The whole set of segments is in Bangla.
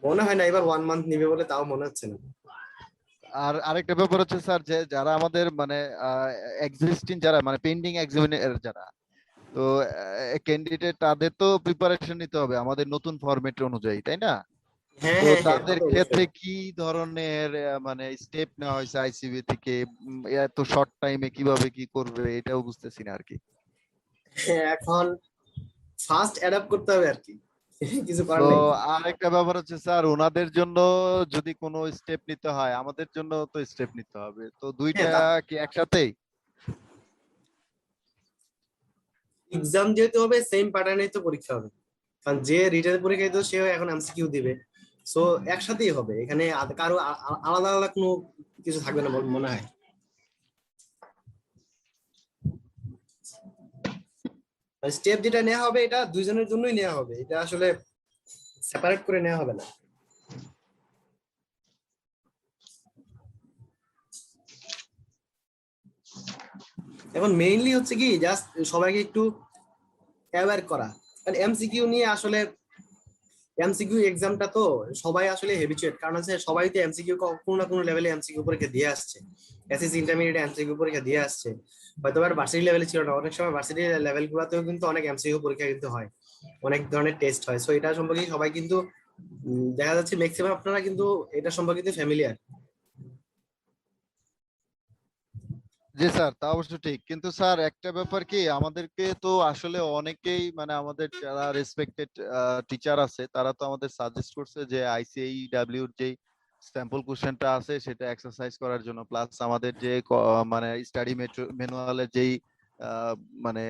মনে হয় না এবার 1 মান্থ নিবে বলে, তাও মনে হচ্ছে না। আর আরেকটা ব্যাপার হচ্ছে স্যার, যে যারা আমাদের মানে এক্সিস্টিং যারা মানে পেন্ডিং এক্সামিনার যারা, তো ক্যান্ডিডেট তাদের তো প্রিপারেশন নিতে হবে আমাদের নতুন ফরম্যাট অনুযায়ী, তাই না? হ্যাঁ তো হ্যাঁ হ্যাঁ, তা তাদের তো ক্ষেত্রে অবশ্যই। কি ধরনের মানে স্টেপ নেওয়া হয়েছে আইসিবি থেকে? এত শর্ট টাইমে কিভাবে কি করবে এটাও বুঝতেছি না আর কি। হ্যাঁ, এখন ফার্স্ট অ্যাডাপ্ট করতে হবে আর কি, কিছু তো করার নেই। আরেকটা ব্যাপার হচ্ছে স্যার, ওনাদের জন্য যদি কোনো স্টেপ নিতে হয় আমাদের জন্য তো স্টেপ নিতে হবে, তো হ্যাঁ, দুইটা তা কি একসাথেই? এক্সাম যেহেতু হবে সেম প্যাটার্নেই তো পরীক্ষা হবে, কারণ যে রিটেন পরীক্ষা দিত সেও এখন এমসিকিউ দিবে। সো একসাথেই হবে, এখানে কারো আলাদা আলাদা কোনো কিছু থাকবে না মনে হয়। স্টেপ যেটা নেওয়া হবে এটা দুইজনের জন্যই নেওয়া হবে, এটা আসলে সেপারেট করে নেওয়া হবে না। এখন মেইনলি হচ্ছে কি জাস্ট সবাইকে একটু অ্যাওয়্যার করা, কারণ এমসিকিউ নিয়ে আসলে এমসিকিউ এক্সামটা তো সবাই আসলে হেবিচুয়েট, কারণ হচ্ছে সবাই তো এমসিকিউ কোনো না কোনো লেভেলে এমসিকিউ পরীক্ষা দিয়ে আসছে। এসএসসি ইন্টারমিডিয়েট এমসিকিউ পরীক্ষা দিয়ে আসছে, হয়তো আর ভার্সিটি লেভেলে ছিল না, অনেক সময় ভার্সিটি লেভেল গুলোতেও কিন্তু অনেক এমসিকিউ পরীক্ষা কিন্তু হয়, অনেক ধরনের টেস্ট হয়। সো এটা সম্পর্কে সবাই কিন্তু দেখা যাচ্ছে ম্যাক্সিমাম আপনারা কিন্তু এটা সম্পর্কে ফ্যামিলিয়ার। জি স্যার, তা অবশ্য ঠিক, কিন্তু স্যার একটা ব্যাপার কি, আমাদেরকে তো আসলে অনেকেই মানে আমাদের যারা রেসপেক্টেড টিচার আছে তারা তো আমাদের সাজেস্ট করছে যে আইসিএইডব্লিউ এর যেই স্যাম্পল কোশ্চেনটা আছে সেটা এক্সারসাইজ করার জন্য, প্লাস আমাদের যে মানে স্টাডি ম্যানুয়ালের যেই আহ, মানে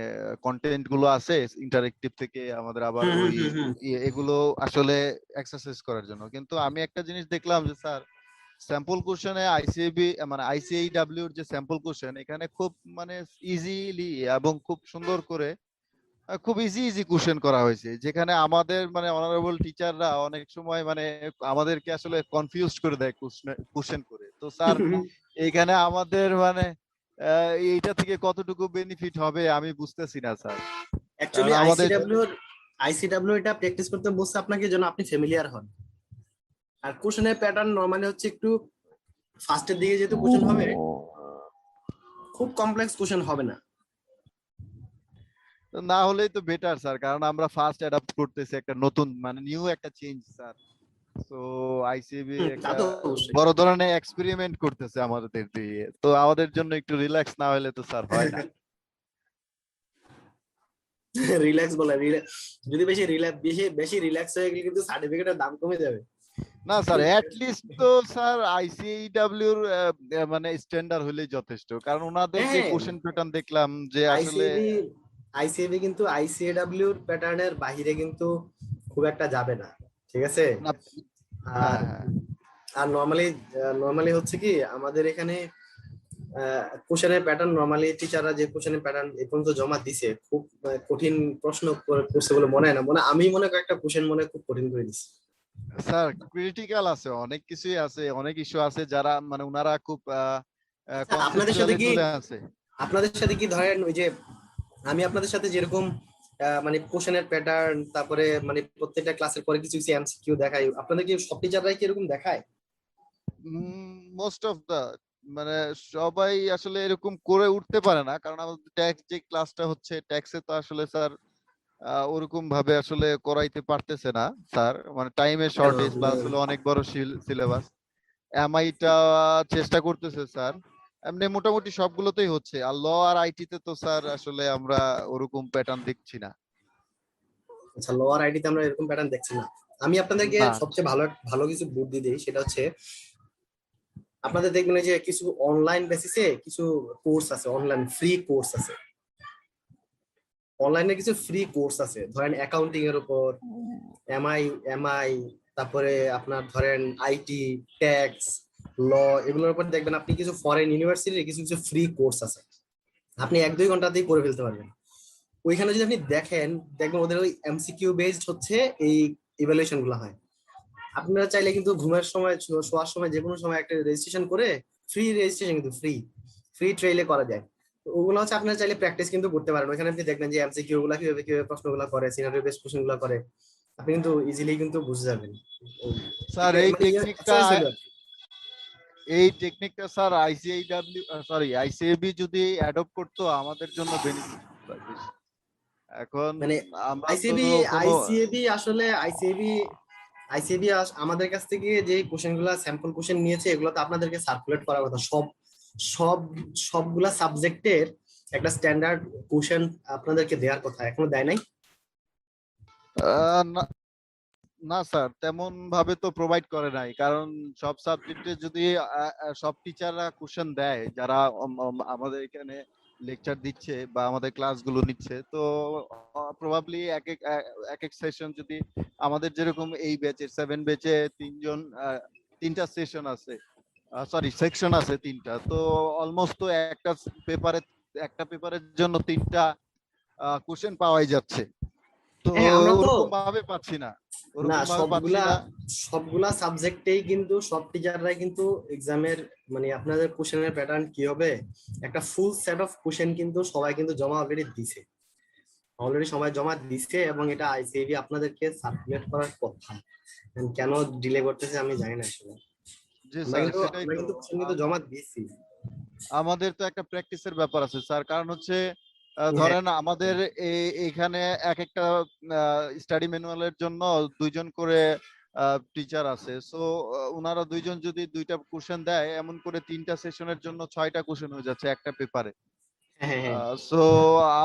কন্টেন্ট গুলো আছে ইন্টারেক্টিভ থেকে আমাদের আবার হুম হুম ওই হুম হুম। এগুলো আসলে এক্সারসাইজ করার জন্য। কিন্তু আমি একটা জিনিস দেখলাম যে স্যার, স্যাম্পল কোশ্চেনে আইসিএবি মানে আইসিএইডব্লিউ এর যে স্যাম্পল কোশ্চেন এখানে খুব মানে ইজিলি এবং খুব সুন্দর করে খুব ইজি ইজি কোশ্চেন করা হয়েছে, যেখানে আমাদের মানে অনারেবল টিচাররা অনেক সময় মানে আমাদেরকে আসলে কনফিউজ করে দেয় কোশ্চেন করে। তো স্যার, এইখানে আমাদের মানে এইটা থেকে কতটুকু বেনিফিট হবে আমি বুঝতেছি না স্যার, কারণ অ্যাকচুয়ালি আমাদের আইসিডব্লিউ এটা প্র্যাকটিস করতে বলছে আপনাকে যেন আপনি ফ্যামিলিয়ার হন। আর কোশ্চেনের প্যাটার্ন নর্মালি হচ্ছে একটু ফার্স্টের দিকে যেহেতু কোশ্চেন হবে, খুব কমপ্লেক্স কোশ্চেন হবে না। না হলেই তো বেটার স্যার, কারণ আমরা ফার্স্ট অ্যাডাপ্ট করতেছি একটা নতুন মানে নিউ একটা চেঞ্জ স্যার। তো আইসিবি তা একটা তো অবশ্যই। বড় ধরনের এক্সপেরিমেন্ট করতেছে আমাদের দিয়ে, তো আমাদের জন্য একটু রিল্যাক্স না হলে তো স্যার হয় না। রিল্যাক্স বলে যদি বেশি রিল্যাক্স বেশি বেশি রিল্যাক্স হয়ে গেলে কিন্তু সার্টিফিকেটের দাম কমে যাবে। না স্যার, এট লিস্ট তো স্যার আইসিএইডব্লিউ এর মানে স্ট্যান্ডার্ড হলেই যথেষ্ট, কারণ ওনাদের যে হ্যাঁ, কোশ্চেন প্যাটার্ন দেখলাম যে আসলে আইসিএবি আইসিএবি কিন্তু আইসিএডব্লিউর প্যাটার্নের বাইরে কিন্তু খুব একটা যাবে না, ঠিক আছে। না। আর হ্যাঁ হ্যাঁ আর নর্মালি হচ্ছে কি আমাদের এখানে কোশ্চেনের প্যাটার্ন নর্মালি টিচাররা যে কোশ্চেনের প্যাটার্ন এ পর্যন্ত জমা দিছে খুব কঠিন প্রশ্ন করছে বলে মনে হয় না, আমি মনে করি একটা কোশ্চেন মনে হয় খুব কঠিন করে দিচ্ছে। স্যার, ক্রিটিক্যাল আছে, অনেক কিছুই আছে, অনেক ইস্যু আছে যারা মানে ওনারা খুব আচ্ছা, কনসেপচুয়ালি তুলে আছে। আপনাদের সাথে কি ধরেন ওই যে আমি আপনাদের সাথে যেরকম মানে কোশ্চেনের প্যাটার্ন, তারপরে মানে প্রত্যেকটা ক্লাসের পরে কিছু কিছু এমসিকিউ দেখাই, আপনাদের কি সব টিচাররাই কি এরকম দেখায়? মোস্ট অফ দা মানে সবাই আসলে এরকম করে উঠতে পারে না, কারণ আমাদের ট্যাক্স যে ক্লাসটা হচ্ছে ট্যাক্সে তো আসলে স্যার ওরকম ভাবে আসলে করাইতে পারতেছে না স্যার, মানে টাইমের কেন শর্টেজ প্লাস আপনার? হলো অনেক বড় সিলেবাস। এমআইটা চেষ্টা করতেছে স্যার, এমনি মোটামুটি সবগুলোতেই হচ্ছে, আর ল আর আইটি তে তো স্যার আসলে আমরা ওরকম প্যাটার্ন দেখছি না। আচ্ছা, লোয়ার আইডিতে আমরা এরকম প্যাটার্ন দেখছি না। আমি আপনাদেরকে না সবচেয়ে ভালো ভালো কিছু বুদ্ধি দিই, সেটা হচ্ছে আপনাদের দেখবেন এই যে কিছু অনলাইন বেসিসে কিছু কোর্স আছে, অনলাইন ফ্রি কোর্স আছে, অনলাইনে কিছু ফ্রি কোর্স আছে, ধরেন অ্যাকাউন্টিং এর উপর, এমআই এমআই, তারপরে আপনার ধরেন আইটি, ট্যাক্স, ল, এগুলোর উপর দেখবেন আপনি কিছু ফরেন ইউনিভার্সিটির কিছু কিছু ফ্রি কোর্স আছে, আপনি 1-2 ঘন্টাতেই করে ফেলতে পারবেন। ওইখানে যদি আপনি দেখেন, দেখবেন ওদের ওই এমসিকিউ বেসড হচ্ছে এই ইভ্যালুয়েশন গুলো হয়। আপনারা চাইলে কিন্তু ঘুমের সময় শোয়ার সময় যে কোনো সময় একটা রেজিস্ট্রেশন করে, ফ্রি রেজিস্ট্রেশন কিন্তু ফ্রি ফ্রি ট্রেইলে করা যায়। তো ওগুলো হচ্ছে আপনারা চাইলে প্র্যাকটিস কিন্তু করতে পারেন, ওইখানে আপনি দেখবেন যে এমসিকিউ গুলা কিভাবে কিভাবে প্রশ্নগুলো করে, সিনারিও বেসড কোশ্চেন গুলো করে। আপনি কিন্তু ইজিলি কিন্তু বুঝে যাবেন। স্যার এই মানে টেকনিকটা choice হলো আর কি। স্যার আইসিএবি যদি অ্যাডপ্ট করতো আমাদের জন্য বেনিফিট বেশি। এখন মানে আমরা তো আইসিবি কোনো আইসিএবি আসলে আইসিবি আমাদের কাছ থেকে যে কোশ্চেন গুলা স্যাম্পল কোশ্চেন নিয়েছে, এগুলো তো আপনাদেরকে সার্কুলেট করার কথা। সব সবগুলা সাবজেক্টের একটা স্ট্যান্ডার্ড কোশ্চেন আপনাদেরকে দেওয়ার কথা, এখনো দেয় নাই। না, না স্যার তেমন ভাবে তো প্রোভাইড করে নাই, কারণ সব সাবজেক্টে যদি সব টিচাররা কোশ্চেন দেয় যারা আমাদের এখানে লেকচার দিচ্ছে বা আমাদের ক্লাসগুলো নিচ্ছে, তো প্রবাবলি এক এক সেশন যদি আমাদের যেরকম এই ব্যাচের 7 ব্যাচে তিনটা সেশন আছে, সরি সেকশন আছে তিনটা, তো অলমোস্ট তো পেপারে একটা পেপারের জন্য তিনটা কোশ্চেন পাওয়াই যাচ্ছে। তো হ্যাঁ, আমরা তো ওরকম ভাবে পাচ্ছি না, না ওরকম ভাবে পাচ্ছি সবগুলা না। সবগুলা সাবজেক্টেই কিন্তু সব টিচাররাই কিন্তু এক্সামের মানে আপনাদের কোশ্চেনের প্যাটার্ন কি হবে, একটা ফুল সেট অফ কোশ্চেন কিন্তু সবাই কিন্তু জমা সবাই জমা দিছে, এবং এটা আইসিএবি আপনাদেরকে সার্কুলেট করার কথা। কেন ডিলে করতেছে আমি জানি না আসলে। জি আমরা স্যার, কিন্তু সেটাই আমরা তো। কিন্তু কোশ্চেন কিন্তু জমা দিয়েছি। আমাদের তো একটা প্র্যাকটিসের ব্যাপার আছে স্যার, কারণ হচ্ছে হ্যাঁ, ধরেন আমাদের এখানে এক একটা স্টাডি ম্যানুয়ালের জন্য 2 জন করে টিচার আছে, সো ওনারা 2 জন যদি 2টা কোশ্চেন দেয়, এমন করে 3টা সেশনের জন্য 6টা কোশ্চেন হয়ে যাচ্ছে একটা পেপারে। হ্যাঁ, হ্যাঁ, হ্যাঁ, সো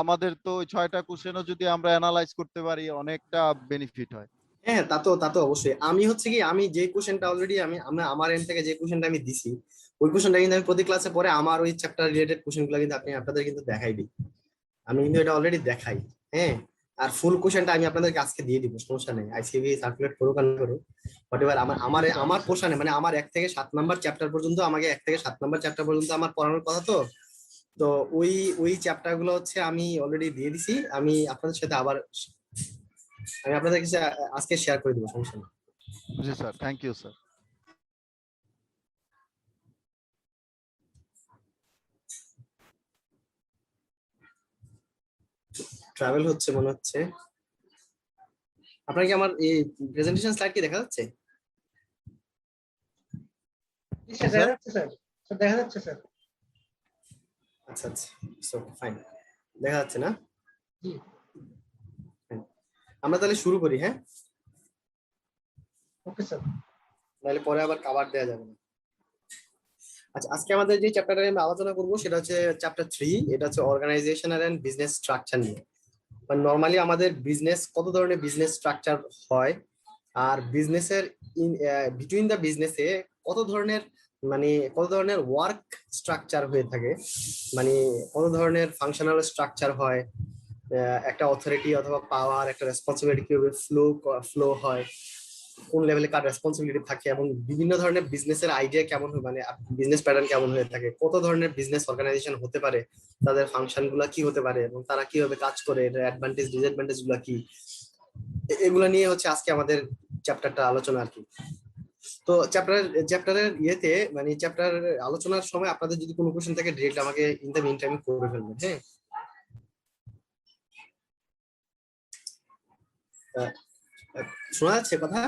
আমাদের তো ওই 6টা কোশ্চেনও যদি আমরা অ্যানালাইজ করতে পারি অনেকটা বেনিফিট হয়। হ্যাঁ, তা তো অবশ্যই। আমি হচ্ছে কি, আমি যে কোশ্চেনটা অলরেডি আমার এন্ড থেকে যে কোশ্চেনটা আমি দিছি, ওই কোশ্চেনটা কিন্তু আমি প্রতি ক্লাসে পরে আমার ওই চ্যাপ্টার রিলেটেড কোশ্চেন গুলো কিন্তু আপনাদের কিন্তু দেখাই দিই। আমি কিন্তু এটা অলরেডি দেখাই। হ্যাঁ, আর ফুল কোশ্চেনটা আমি আপনাদেরকে আজকে দিয়ে দিব, সমস্যা নেই। আইসিবি সার্কুলেট করুক আর না করুক, বাট এবার আমার আমার আমার পোর্শনে মানে আমার 1 থেকে 7 নাম্বার চ্যাপ্টার পর্যন্ত, আমাকে 1 থেকে 7 নাম্বার চ্যাপ্টার পর্যন্ত আমার পড়ানোর কথা। তো তো ওই ওই চ্যাপ্টার গুলো হচ্ছে আমি অলরেডি দিয়ে দিছি। আমি আপনাদের সাথে আবার আমি আপনাদের কাছে আজকে শেয়ার করে দিব, সমস্যা নেই। জি sir, thank you sir. Travel হচ্ছে মনে হচ্ছে। আপনার কি আমার এই প্রেজেন্টেশন স্লাইড কি দেখা যাচ্ছে? জি দেখা স্যার। যাচ্ছে স্যার, দেখা যাচ্ছে স্যার। আচ্ছা আচ্ছা, সো ফাইন, দেখা যাচ্ছে না? জি, Fine. আমরা তাহলে শুরু করি, হ্যাঁ? Okay sir. নাহলে পরে আবার কভার দেওয়া যাবে না। আচ্ছা, আজকে আমাদের যে চ্যাপ্টারটা আমরা আলোচনা করব সেটা হচ্ছে চ্যাপ্টার 3। এটা হচ্ছে অর্গানাইজেশনাল এন্ড বিজনেস স্ট্রাকচার নিয়ে। মানে নর্মালি আমাদের বিজনেস, কত ধরনের বিজনেস স্ট্রাকচার হয়, আর বিজনেসের বিটুইন দা বিজনেসে কত ধরনের মানে কত ধরনের ওয়ার্ক স্ট্রাকচার হয়ে থাকে, মানে কত ধরনের ফাংশনাল স্ট্রাকচার হয়, একটা অথরিটি অথবা পাওয়ার, একটা রেসপন্সিবিলিটি কিভাবে ফ্লো হয়, কোন লেভেলে কার রেসপন্সিবিলিটি থাকে, এবং বিভিন্ন ধরনের বিজনেসের আইডিয়া কেমন হয়, মানে বিজনেস প্যাটার্ন কেমন হয়ে থাকে, কত ধরনের বিজনেস অর্গানাইজেশন হতে পারে, তাদের ফাংশন গুলা কি হতে পারে, এবং তারা কিভাবে কাজ করে, এটার অ্যাডভান্টেজ ডিসঅ্যাডভান্টেজ গুলা কি, এগুলা নিয়ে হচ্ছে আজকে আমাদের চ্যাপ্টারটা আলোচনা আর কি। তো চ্যাপ্টারের ইয়েতে মানে চ্যাপ্টার আলোচনার সময় আপনাদের যদি কোনো কোশ্চেন থাকে ডিরেক্ট আমাকে ইন দ্য মিন টাইম করে ফেলবেন, হ্যাঁ? আহ, শোনা যাচ্ছে কথা?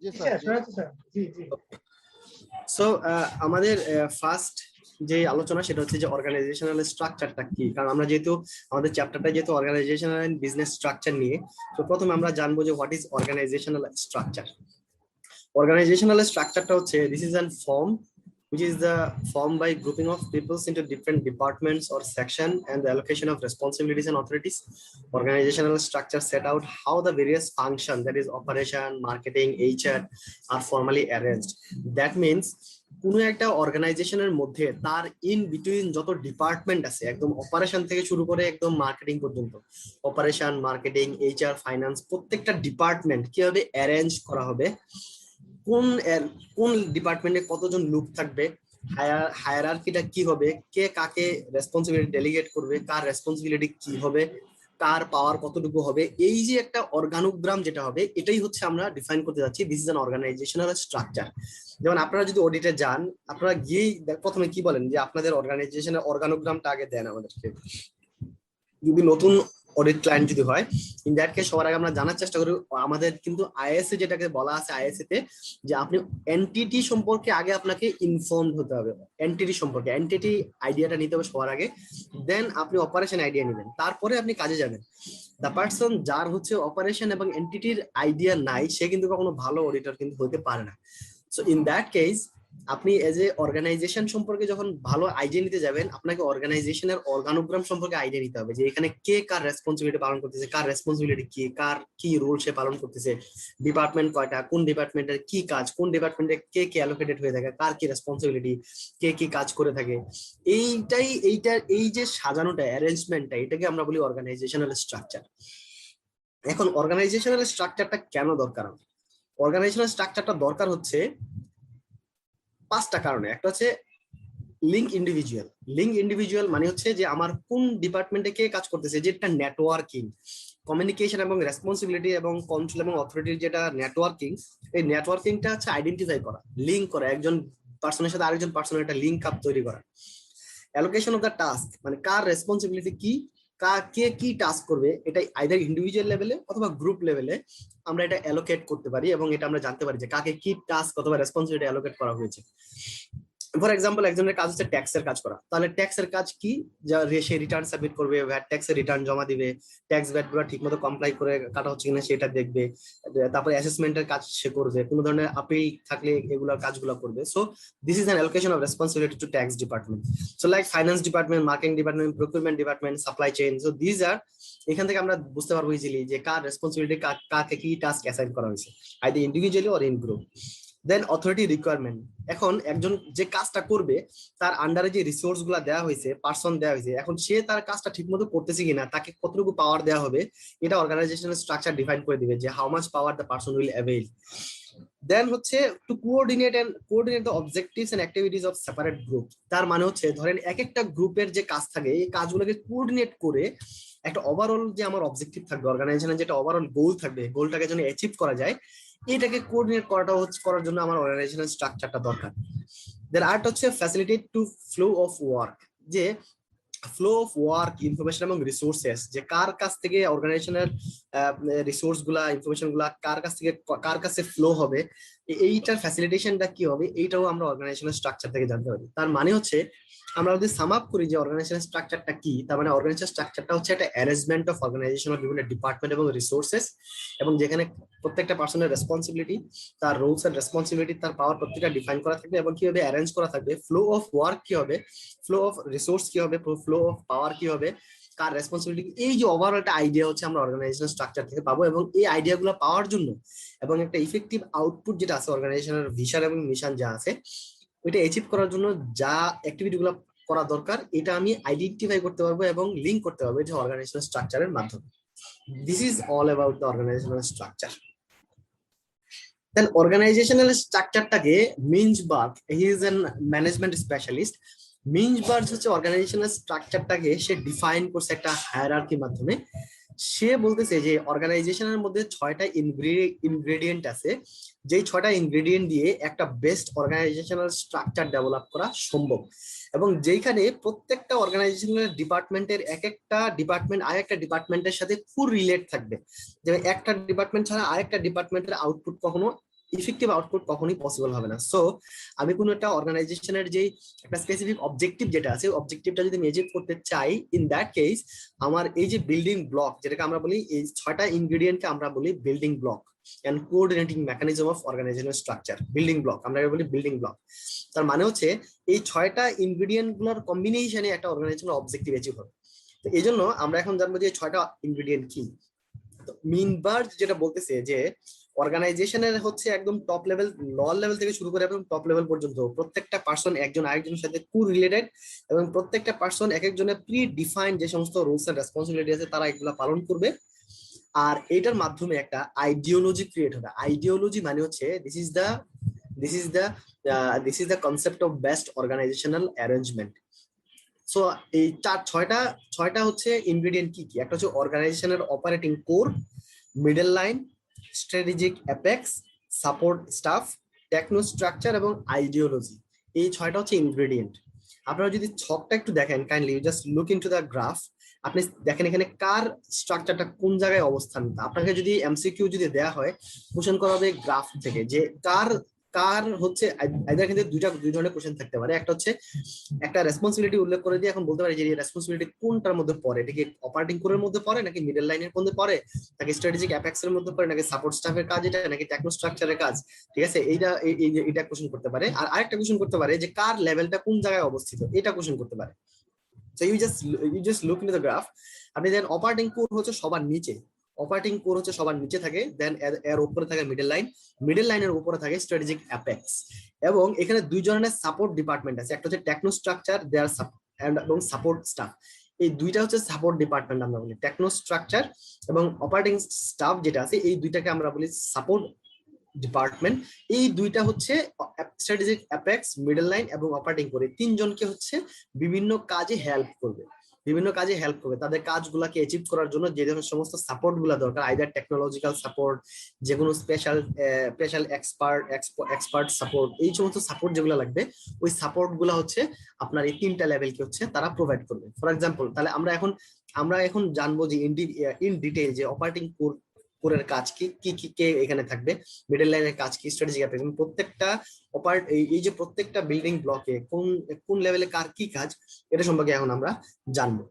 জি জি স্যার, স্যার, জি। শোনা যাচ্ছে স্যার। জি জি। সো আমাদের ফার্স্ট যে আলোচনা সেটা হচ্ছে যে অর্গানাইজেশনাল স্ট্রাকচারটা কি। কারণ আমরা যেহেতু আমাদের চ্যাপ্টারটা যেহেতু অর্গানাইজেশনাল এন্ড বিজনেস স্ট্রাকচার নিয়ে, তো প্রথমে আমরা জানবো যে what is organizational structure. Organizational structure টা হচ্ছে this is an form which is the form by grouping of peoples into different departments or section and the allocation of responsibilities and authorities. Organizational structure set out how the various function, that is operation, marketing, HR, are formally arranged. That means কোনো একটা অর্গানাইজেশনের মধ্যে তার ইন বিটুইন যত ডিপার্টমেন্ট আছে, একদম অপারেশন থেকে শুরু করে একদম মার্কেটিং পর্যন্ত, অপারেশন, মার্কেটিং, এইচআর, ফাইন্যান্স, প্রত্যেকটা ডিপার্টমেন্ট কিভাবে অ্যারেঞ্জ করা হবে, কোন কোন ডিপার্টমেন্টে কতজন লোক থাকবে, হায়ারার্কিটা কি হবে, কে কাকে রেসপন্সিবিলিটি ডেলিগেট করবে, কার রেসপন্সিবিলিটি কি হবে, কার পাওয়ার কতটুকু হবে, এই যে একটা অর্গানোগ্রাম যেটা হবে, এটাই হচ্ছে আমরা ডিফাইন করতে যাচ্ছি this is an organizational structure. যেমন আপনারা যদি অডিটে যান, আপনারা গিয়েই প্রথমে কি বলেন যে আপনাদের অর্গানাইজেশনের অর্গানোগ্রামটা আগে দেন আমাদেরকে। যদি নতুন অডিট ক্লায়েন্ট যদি হয়, ইন দ্যাট কেস সবার আগে আমরা জানার চেষ্টা করি আমাদের কিন্তু আইএসএ যেটাকে বলা আছে আইএসএ তে, যে আপনি এনটিটি সম্পর্কে আগে আপনাকে ইনফর্ম হতে হবে, এনটিটি সম্পর্কে এনটিটি আইডিয়াটা নিতে হবে সবার আগে, দেন আপনি অপারেশন আইডিয়া নেবেন, তারপরে আপনি কাজে যাবেন। দ্য পার্সন যার হচ্ছে অপারেশন এবং এনটিটির আইডিয়া নাই, সে কিন্তু কখনো ভালো অডিটর কিন্তু হতে পারে না। সো ইন দ্যাট কেস আপনি এজ এ অর্গানাইজেশন সম্পর্কে যখন ভালো আইডিয়া নিতে যাবেন, আপনাকে অর্গানাইজেশনের অর্গানোগ্রাম সম্পর্কে আইডিয়া নিতে হবে, যে এখানে কে কার রেসপন্সিবিলিটি পালন করতেছে, কার রেসপন্সিবিলিটি কি, কার কি রোল সে পালন করতেছে, ডিপার্টমেন্ট কয়টা, কোন ডিপার্টমেন্টের কি কাজ, কোন ডিপার্টমেন্টে কে কে অ্যালোকেটেড হয়ে থাকে, কার কি রেসপন্সিবিলিটি, কে কি কাজ করে থাকে। এই যে সাজানোটা, অ্যারেঞ্জমেন্টটা, এটাকে আমরা বলি অর্গানাইজেশনাল স্ট্রাকচার। এখন অর্গানাইজেশনাল স্ট্রাকচারটা কেন দরকার? অর্গানাইজেশনাল স্ট্রাকচারটা দরকার হচ্ছে 5টা কারণে। একটা হচ্ছে লিঙ্ক ইন্ডিভিজুয়াল। লিঙ্ক ইন্ডিভিজুয়াল মানে হচ্ছে যে আমার কোন ডিপার্টমেন্টে কে কাজ করতেছে, যেটা নেটওয়ার্কিং, কমিউনিকেশন এবং রেসপন্সিবিলিটি এবং কন্ট্রোল এবং অথরিটির যেটা নেটওয়ার্কিং, এই নেটওয়ার্কিংটা হচ্ছে আইডেন্টিফাই করা, লিঙ্ক করা, একজন পার্সনের সাথে আরেকজন পার্সনের একটা লিঙ্ক আপ তৈরি করা। অ্যালোকেশন অফ দ্য টাস্ক মানে কার রেসপন্সিবিলিটি কি, কে কি টাস্ক করবে, এটা আইদার ইন্ডিভিজুয়াল লেভেলে অথবা গ্রুপ লেভেলে আমরা এটা অ্যালোকেট করতে পারি, এবং এটা আমরা জানতে পারি যে কাকে কি টাস্ক অথবা রেসপন্সিবিলিটি অ্যালোকেট করা হয়েছে। ফর এক্সাম্পল, একজনের কাজ হচ্ছে ট্যাক্সের কাজ করা, তাহলে ট্যাক্সের কাজ কি, যা সে রিটার্ন সাবমিট করবে, ভ্যাট ট্যাক্সের রিটার্ন জমা দিবে, ট্যাক্স ভ্যাট গুলো ঠিকমতো কমপ্লাই করে কাটা হচ্ছে কিনা সেটা দেখবে, তারপরে অ্যাসেসমেন্টের কাজ সে করবে, কোনো ধরনের আপিল থাকলে এগুলোর কাজগুলো করবে। So this is an allocation of responsibility to tax department. So like finance department, marketing department, procurement department, supply chain. So this are, এখান থেকে আমরা বুঝতে পারবো ইজিলি যে কার রেসপন্সিবিলিটি, কাকে কি টাস্ক অ্যাসাইন করা হয়েছে, either individually or in group. Then authority requirement, এখন একজন যে কাজটা করবে তার আন্ডারে যে রিসোর্স গুলা দেওয়া হয়েছে, পার্সন দেওয়া হয়েছে, এখন সে তার কাজটা ঠিক মতো করতেছে কিনা, তাকে কতটুকু পাওয়ার দেওয়া হবে, এটা অর্গানাইজেশনাল স্ট্রাকচার ডিফাইন করে দিবে যে how much power the person will avail. Then হচ্ছে to coordinate the objectives and activities of separate group. তার মানে হচ্ছে ধরেন এক একটা গ্রুপের যে কাজ থাকে, এই কাজগুলোকে কোঅর্ডিনেট করে একটা ওভারঅল যে আমার অবজেক্টিভ থাকবে, অর্গানাইজেশনের যেটা ওভারঅল গোল থাকবে, গোলটাকে যেন অ্যাচিভ করা যায়, এটাকে কোঅর্ডিনেট করার জন্য আমার অর্গানাইজেশনাল স্ট্রাকচারটা দরকার। দেন আরেকটা হচ্ছে facilitate to flow of work, যে ফ্লো অফ ওয়ার্ক, ইনফরমেশন এবং রিসোর্সেস, যে কার কাছ থেকে অর্গানাইজেশনের রিসোর্স গুলা, ইনফরমেশন গুলা কার কাছ থেকে কার কাছে ফ্লো হবে, এইটার ফ্যাসিলিটেশনটা কি হবে, এইটাও আমরা অর্গানাইজেশনাল স্ট্রাকচার থেকে জানতে পারি। তার মানে হচ্ছে আমরা যদি সাম আপ করি যে অর্গানাইজেশনাল স্ট্রাকচারটা কি, তার মানে অর্গানাইজেশনাল স্ট্রাকচারটা হচ্ছে একটা অ্যারেঞ্জমেন্ট অফ অর্গানাইজেশনের বিভিন্ন ডিপার্টমেন্ট এবং রিসোর্সেস, এবং যেখানে প্রত্যেকটা পার্সনের রেসপন্সিবিলিটি, তার রোলস এন্ড রেসপন্সিবিলিটি, তার পাওয়ার প্রত্যেকটা ডিফাইন করা থাকবে, এবং কিভাবে অ্যারেঞ্জ করা থাকবে, ফ্লো অফ ওয়ার্ক কি হবে, ফ্লো অফ রিসোর্স কি হবে, ফ্লো অফ পাওয়ার কি হবে, কার রেসপন্সিবিলিটি, এই যে ওভারঅল একটা আইডিয়া হচ্ছে আমরা অর্গানাইজেশনাল স্ট্রাকচার থেকে পাবো। এবং এই আইডিয়াগুলো পাওয়ার জন্য এবং একটা ইফেক্টিভ আউটপুট যেটা আছে অর্গানাইজেশনের ভিশন এবং মিশন যা আছে, ওইটা অ্যাচিভ করার জন্য যা অ্যাক্টিভিটি গুলো করা দরকার, এটা আমি আইডেন্টিফাই করতে পারবো এবং লিঙ্ক করতে পারবো এটা অর্গানাইজেশনাল স্ট্রাকচারের মাধ্যমে। This is all about the organizational structure. Then organizational স্ট্রাকচারটাকে Mintzberg, he is an management specialist, Mintzberg হচ্ছে অর্গানাইজেশনাল স্ট্রাকচারটাকে সে ডিফাইন করছে একটা হায়ারার্কির মাধ্যমে। সে বলতেছে যে অর্গানাইজেশনের মধ্যে 6টা ইনগ্রেডিয়েন্ট আছে, যেই 6টা ইনগ্রেডিয়েন্ট দিয়ে একটা বেস্ট অর্গানাইজেশনাল স্ট্রাকচার ডেভেলপ করা সম্ভব, এবং যেখানে প্রত্যেকটা অর্গানাইজেশনাল ডিপার্টমেন্টের এক একটা ডিপার্টমেন্ট আরেকটা ডিপার্টমেন্টের সাথে ফুল রিলেট থাকবে, যে একটা ডিপার্টমেন্ট ছাড়া আরেকটা ডিপার্টমেন্টের আউটপুট কখনো ইফেক্টিভ আউটপুট কখনোই পসিবল হবে না। সো আমি কোনো একটা অর্গানাইজেশনের যে একটা স্পেসিফিক অবজেক্টিভ যেটা আছে, অবজেক্টিভটা যদি মেজার করতে চাই, ইন দ্যাট কেস আমার এই যে বিল্ডিং ব্লক, যেটাকে আমরা বলি এই 6টা ইনগ্রেডিয়েন্টকে আমরা বলি building block and coordinating mechanism of organizational structure. Building block আমরা বলি বিল্ডিং ব্লক। তার মানে হচ্ছে এই 6টা ইনগ্রেডিয়েন্ট গুলোর কম্বিনেশনে একটা অর্গানাইজেশনাল অবজেক্টিভ অ্যাচিভ হবে। তো এই জন্য আমরা এখন জানবো যে 6টা ইনগ্রেডিয়েন্ট কি। তো মিনবার্গ যেটা বলতেছে যে অর্গানাইজেশনের হচ্ছে একদম টপ লেভেল, লোয়ার লেভেল থেকে শুরু করে একদম টপ লেভেল পর্যন্ত প্রত্যেকটা পার্সন একজন আরেকজনের সাথে কো রিলেটেড, এবং প্রত্যেকটা পার্সন এক একজনের প্রি ডিফাইন্ড যে সমস্ত রুলস এন্ড রেসপন্সিবিলিটি আছে তারা এগুলা পালন করবে। আর এটার মাধ্যমে একটা আইডিওলজি ক্রিয়েট হবে। আইডিওলজি মানে হচ্ছে this is the concept of best organizational arrangement. So এই 6টা হচ্ছে ইনগ্রেডিয়েন্ট কি কি, একটা হচ্ছে অর্গানাইজেশনের operating core, middle line, strategic apex, support staff, techno structure এবং আইডিওলজি। এই 6টা হচ্ছে ইনগ্রেডিয়েন্ট। আপনারা যদি ছকটা একটু দেখেন kindly, just look into the graph, আপনি দেখেন এখানে কার স্ট্রাকচারটা কোন জায়গায় অবস্থান। আপনাকে যদি এমসিকিউ যদি দেয়া হয়, কোশ্চেন করা হবে গ্রাফ থেকে যে কার কার হচ্ছে এদের কিন্তু দুই ধরনের কোশ্চেন থাকতে পারে। একটা হচ্ছে একটা রেসপন্সিবিলিটি উল্লেখ করে দিয়ে এখন বলতে পারি যে এই রেসপন্সিবিলিটি কোনটার মধ্যে পড়ে, এটা কি অপারেটিং কোরের মধ্যে পড়ে নাকি মিডল লাইনের মধ্যে পড়ে নাকি স্ট্র্যাটেজিক অ্যাপেক্স এর মধ্যে পড়ে নাকি সাপোর্ট স্টাফের কাজ এটা নাকি টেকনো স্ট্রাকচারের কাজ। ঠিক আছে, এটা কোশ্চেন করতে পারে। আর আরেকটা কোশ্চেন করতে পারে যে কার লেভেলটা কোন জায়গায় অবস্থিত, এটা কোশ্চেন করতে পারে। So you just look into the graph. আপনি দেন অপারেটিং কোর হচ্ছে সবার নিচে, অপারেটিং কোর হচ্ছে সবার নিচে থাকে, দেন এর উপরে থাকে মিডল লাইন, মিডল লাইনের উপরে থাকে স্ট্র্যাটেজিক অ্যাপেক্স। এবং এখানে দুই ধরনের সাপোর্ট ডিপার্টমেন্ট আছে, একটা হচ্ছে টেকনো স্ট্রাকচার দেয়ার এবং সাপোর্ট স্টাফ। এই দুইটা হচ্ছে সাপোর্ট ডিপার্টমেন্ট আমরা বলি, টেকনো স্ট্রাকচার এবং অপারেটিং স্টাফ যেটা আছে এই দুইটাকে আমরা বলি সাপোর্ট ডিপার্টমেন্ট। এই দুইটা হচ্ছে স্ট্র্যাটেজিক অ্যাপেক্স, মিডল লাইন এবং অপারেটিং করে তিনজনকে হচ্ছে বিভিন্ন কাজে হেল্প করবে, তাদের কাজগুলোকে অ্যাচিভ করার জন্য যে সমস্ত সাপোর্ট গুলা দরকার, আইদার টেকনোলজিক্যাল সাপোর্ট, যে কোনো স্পেশাল এক্সপার্ট সাপোর্ট, এই সমস্ত সাপোর্ট যেগুলো লাগবে ওই সাপোর্ট গুলা হচ্ছে আপনার এই তিনটা লেভেলকে হচ্ছে তারা প্রোভাইড করবে। ফর এক্সাম্পল, তাহলে আমরা এখন জানবো যে ইন ডিটেইল যে অপারেটিং কোরের কাজ কি কি কি কে এখানে থাকবে, মিডল লাইনের কাজ কি, স্ট্র্যাটেজিক অ্যাপেক্স, প্রত্যেকটা এই যে প্রত্যেকটা বিল্ডিং ব্লকে কোন কোন লেভেলে কার কি কাজ, এটা সম্পর্কে এখন আমরা জানবো।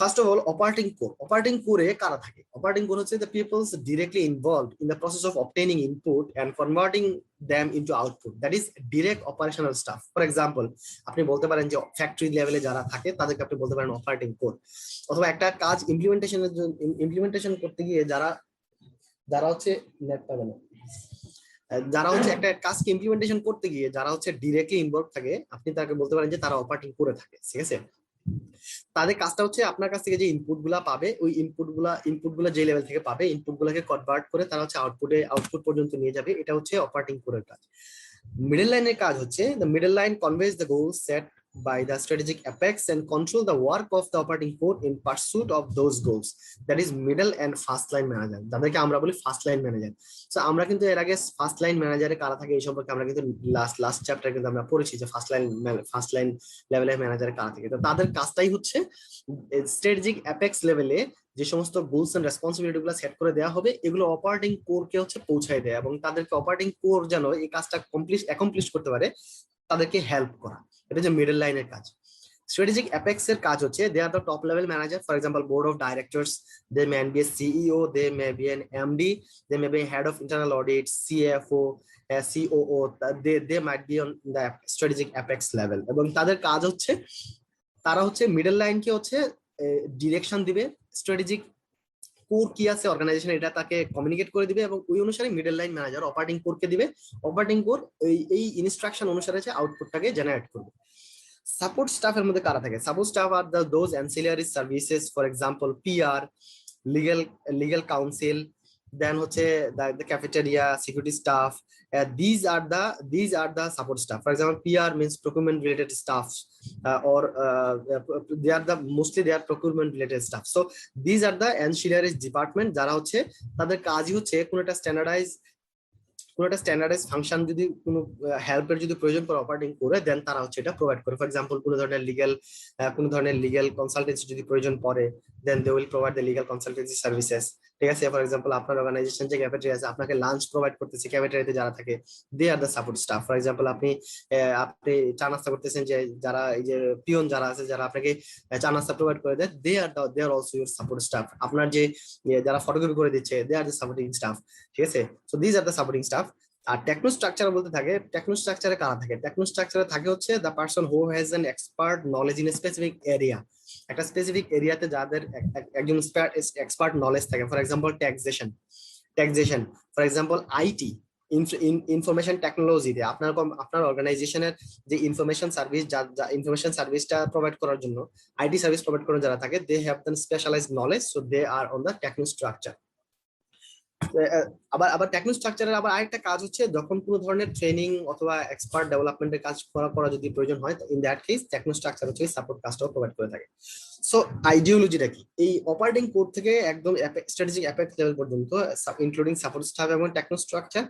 First of all, operating core কারা থাকে? Operating core হচ্ছে the peoples directly involved in the process of obtaining input and converting them into output, that is direct operational staff. For example, আপনি বলতে পারেন যে ফ্যাক্টরি লেভেলে যারা থাকে তাদেরকে আপনি বলতে পারেন অপারেটিং কোর। অথবা একটা কাজ ইমপ্লিমেন্টেশন করতে গিয়ে যারা হচ্ছে নেট পাবে না, যারা হচ্ছে একটা কাজকে ইমপ্লিমেন্টেশন করতে গিয়ে যারা হচ্ছে ডিরেক্টলি ইনভলভ থাকে, আপনি তাকে বলতে পারেন যে তারা অপারেটিং করে থাকে। ঠিক আছে, তাদের কাজটা হচ্ছে আপনার কাছ থেকে যে ইনপুট গুলা পাবে ওই ইনপুট গুলা যে লেভেল থেকে পাবে ইনপুট গুলাকে কনভার্ট করে তারা হচ্ছে আউটপুট পর্যন্ত নিয়ে যাবে, এটা হচ্ছে অপারেটিং কোরের কাজ। মিডল লাইনের কাজ হচ্ছে the middle line conveys the goals set by the strategic apex and control the work of the operating core in pursuit of those goals, that is middle and first line manager, যাদেরকে আমরা বলি ফার্স্ট লাইন ম্যানেজার। সো আমরা কিন্তু এর আগে ফার্স্ট লাইন ম্যানেজারে কারা থাকে এই সম্পর্কে আমরা কিন্তু লাস্ট চ্যাপ্টারে কিন্তু আমরা পড়েছি যে ফার্স্ট লাইন লেভেলের ম্যানেজারে কারা থাকে। তো তাদের কাজটাই হচ্ছে স্ট্র্যাটেজিক অ্যাপেক্স লেভেলে যে সমস্ত গোলস এন্ড রেসপন্সিবিলিটি গুলো সেট করে দেওয়া হবে এগুলো অপারেটিং কোর কে হচ্ছে পৌঁছায় দেয় এবং তাদেরকে অপারেটিং কোর যেন এই কাজটা অ্যাকমপ্লিশ করতে পারে তাদেরকে হেল্প করা, এটা যে মিডল লাইনের কাজ। স্ট্র্যাটেজিক অ্যাপেক্স এর কাজ হচ্ছে they are the top level manager, for example board of directors, they may be a CEO, they may be an MD, they may be head of internal audit, CFO, COO, they might be on the strategic apex level. এবং তাদের কাজ হচ্ছে তারা হচ্ছে মিডল লাইনকে হচ্ছে ডিরেকশন দিবে, স্ট্র্যাটেজিক কোর কি আছে অর্গানাইজেশন এটা তাকে কমিউনিকেট করে দিবে এবং ওই অনুসারে মিডল লাইন ম্যানেজার অপারেটিং কোরকে দিবে, অপারেটিং কোর এই ইনস্ট্রাকশন অনুসারে আউটপুটটাকে জেনারেট করবে। সাপোর্ট স্টাফের মধ্যে কারা থাকে? Support staff are those ancillary services, for example PR, legal council, then হচ্ছে the cafeteria, security staff. These are the support staff. For example, PR means procurement related staff, or they are mostly procurement related staff. So these are the ancillary department যারা হচ্ছে তাদের কাজই হচ্ছে কোনো একটা স্ট্যান্ডার্ডাইজ ফাংশন যদি কোনো হেল্পের যদি প্রয়োজন পড়ে অপারেটিং করে দেন তারা হচ্ছে এটা প্রোভাইড করে। ফর এক্সাম্পল কোনো ধরনের লিগ্যাল কনসালটেন্সি যদি প্রয়োজন পড়ে then they will provide the legal consultancy services. ঠিক আছে, ফর এক্সাম্পল আপনার অর্গানাইজেশন যে ক্যাফেটেরিয়া আছে আপনাকে লাঞ্চ প্রোভাইড করতেছে, ক্যাফেটেরিয়াতে যারা থাকে they are the support staff. For example আপনি চা নাস্তা করতেছেন, যে যারা এই যে পিয়ন যারা আছে যারা আপনাকে চা নাস্তা প্রোভাইড করে দেয় they are also your support staff. আপনার যে যারা ফটোকপি করে দিচ্ছে they are the supporting staff. ঠিক আছে, so this are the supporting staff. আর টেকনো স্ট্রাকচার বলতে থাকে, টেকনো স্ট্রাকচারে কারা থাকে? টেকনো স্ট্রাকচারে থাকে হচ্ছে the person who has an expert knowledge in a specific area, একটা স্পেসিফিক এরিয়াতে যাদের একজন এক্সপার্ট নলেজ থাকে। For example taxation, for example IT, information টেকনোলজিতে আপনার অর্গানাইজেশনের যে ইনফরমেশন সার্ভিসটা প্রোভাইড করার জন্য আইটি সার্ভিস প্রোভাইড করার যারা থাকে they have the specialized knowledge, so they are on the techno structure. আবার টেকনো স্ট্রাকচারের আবার আরেকটা কাজ হচ্ছে যখন কোনো ধরনের ট্রেনিং অথবা এক্সপার্ট ডেভেলপমেন্টের কাজ করা যদি প্রয়োজন হয় in that case techno structure হচ্ছে সাপোর্ট কাজটাও প্রোভাইড করে থাকে। সো আইডিওলজিটা কি? এই অপারেটিং কোর থেকে একদম স্ট্র্যাটেজিক অ্যাপেক্স লেভেল পর্যন্ত ইনক্লুডিং সাপোর্ট স্টাফ এবং টেকনো স্ট্রাকচার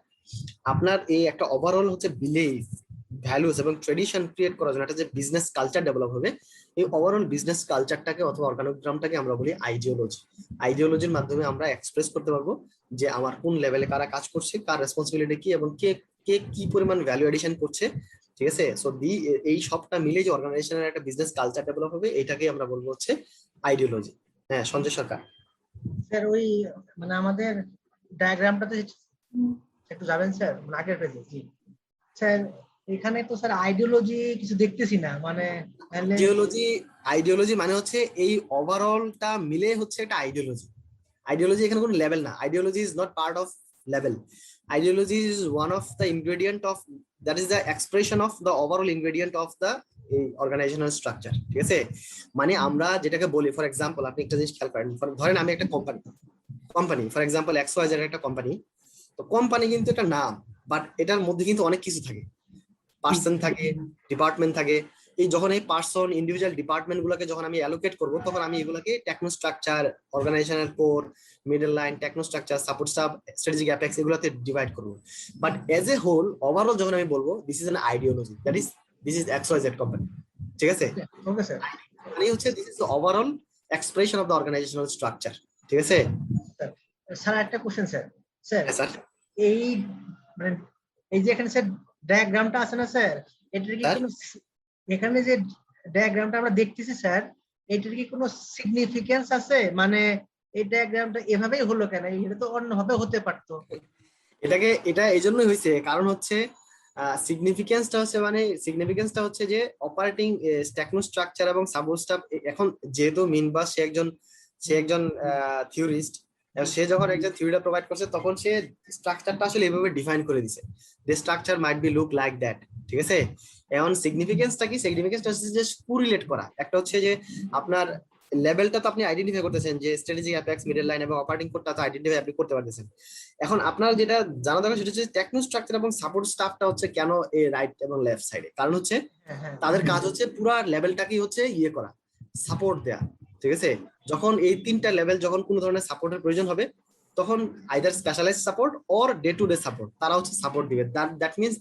আপনার এই একটা ওভারঅল হচ্ছে বিলিফ ভ্যালুস এবং ট্রেডিশন ক্রিয়েট করার জন্য একটা যে বিজনেস কালচার ডেভেলপ হবে, এই ওভারঅল বিজনেস কালচারটাকে অথবা অর্গানোগ্রামটাকে আমরা বলি আইডিওলজি। আইডিওলজির মাধ্যমে আমরা এক্সপ্রেস করতে পারবো যে আমার কোন লেভেলে কারা কাজ করছে, কার রেসপন্সিবিলিটি কি, এবং কে কে কি পরিমাণ ভ্যালু এডিশন করছে। ঠিক আছে, সো এই সবটা মিলে যে অর্গানাইজেশনের একটা বিজনেস কালচার ডেভেলপ হবে, এটাকে আমরা বলবো হচ্ছে আইডিওলজি। হ্যাঁ, সঞ্জয় সরকার। স্যার ওই মানে আমাদের ডায়াগ্রামটাতে একটু যাবেন স্যার, মানে আগের পেজে। জি স্যার, এখানে তো স্যার আইডিওলজি কিছু দেখতেছি না, মানে তাহলে আইডিওলজি মানে হচ্ছে এই ওভারঅলটা মিলে হচ্ছে একটা আইডিওলজি। আইডিওলজি এখানে কোনো লেভেল না, ideology is not part of level. Ideology is one of the ingredient of, that is the expression of the overall ingredient of the এই অর্গানাইজেশনাল স্ট্রাকচার। ঠিক আছে, মানে আমরা যেটাকে বলি, ফর এক্সাম্পল আপনি একটা জিনিস খেয়াল করেন, ধরেন আমি একটা কোম্পানি ফর এক্সাম্পল XYZ একটা কোম্পানি। তো কোম্পানি কিন্তু একটা নাম, বাট এটার মধ্যে কিন্তু অনেক কিছু থাকে, পার্সন থাকে, ডিপার্টমেন্ট থাকে। এই যখন এই পার্সন ইন্ডিভিজুয়াল ডিপার্টমেন্ট গুলোকে যখন আমি অ্যালোকেট করবো, তখন আমি এগুলোকে techno structure, organizational core, middle line, techno structure, support staff, strategic apex এগুলোতে ডিভাইড করবো। But as a whole overall যখন আমি বলবো this is an ideology, that is this is XYZ company. ঠিক আছে, ওকে স্যার। মানে হচ্ছে this is the overall expression of the organizational structure. ঠিক আছে স্যার একটা কোশ্চেন স্যার। স্যার স্যার, এই মানে এই যে এখানে স্যার ডায়াগ্রামটা আছে না স্যার, এটার কি স্যার? কোনো এখানে যে ডায়াগ্রামটা আমরা দেখতেছি স্যার, এটার কি কোনো সিগনিফিকেন্স আছে? মানে এই ডায়াগ্রামটা এভাবেই হলো কেন? এটা তো অন্যভাবে হতে পারতো। এটা এই জন্যই হয়েছে, কারণ হচ্ছে সিগনিফিকেন্সটা হচ্ছে যে অপারেটিং টেকনো স্ট্রাকচার এবং সাপোর্ট স্টাফ। এখন যেহেতু মিনবাস সে একজন থিওরিস্ট, সে যখন একজন থিওরিটা প্রোভাইড করছে, তখন সে স্ট্রাকচারটা আসলে এভাবে ডিফাইন করে দিছে, the structure might be look like that. ঠিক আছে, এখন সিগনিফিকেন্সটা কি? সিগনিফিকেন্সটা হচ্ছে যে কোরিলেট করা। একটা হচ্ছে যে আপনার লেভেলটা তো আপনি আইডেন্টিফাই করতেছেন, যে স্ট্র্যাটেজিক অ্যাপেক্স, মিডল লাইন এবং অপারেটিং কোডটা তো আইডেন্টিফাই আপনি করতে পারতেছেন। এখন আপনার যেটা জানা দরকার সেটা হচ্ছে টেকনো স্ট্রাকচার এবং সাপোর্ট স্টাফটা হচ্ছে কেন এই রাইট এবং লেফট সাইডে। কারণ হচ্ছে হ্যাঁ হ্যাঁ তাদের কাজ হচ্ছে পুরো লেভেলটাকেই হচ্ছে ইয়ে করা, সাপোর্ট দেয়া। ঠিক আছে, যখন এই তিনটা লেভেল যখন কোনো ধরনের সাপোর্টের প্রয়োজন হবে, তখন either specialized support or day to day support তারা হচ্ছে সাপোর্ট দিবে। That means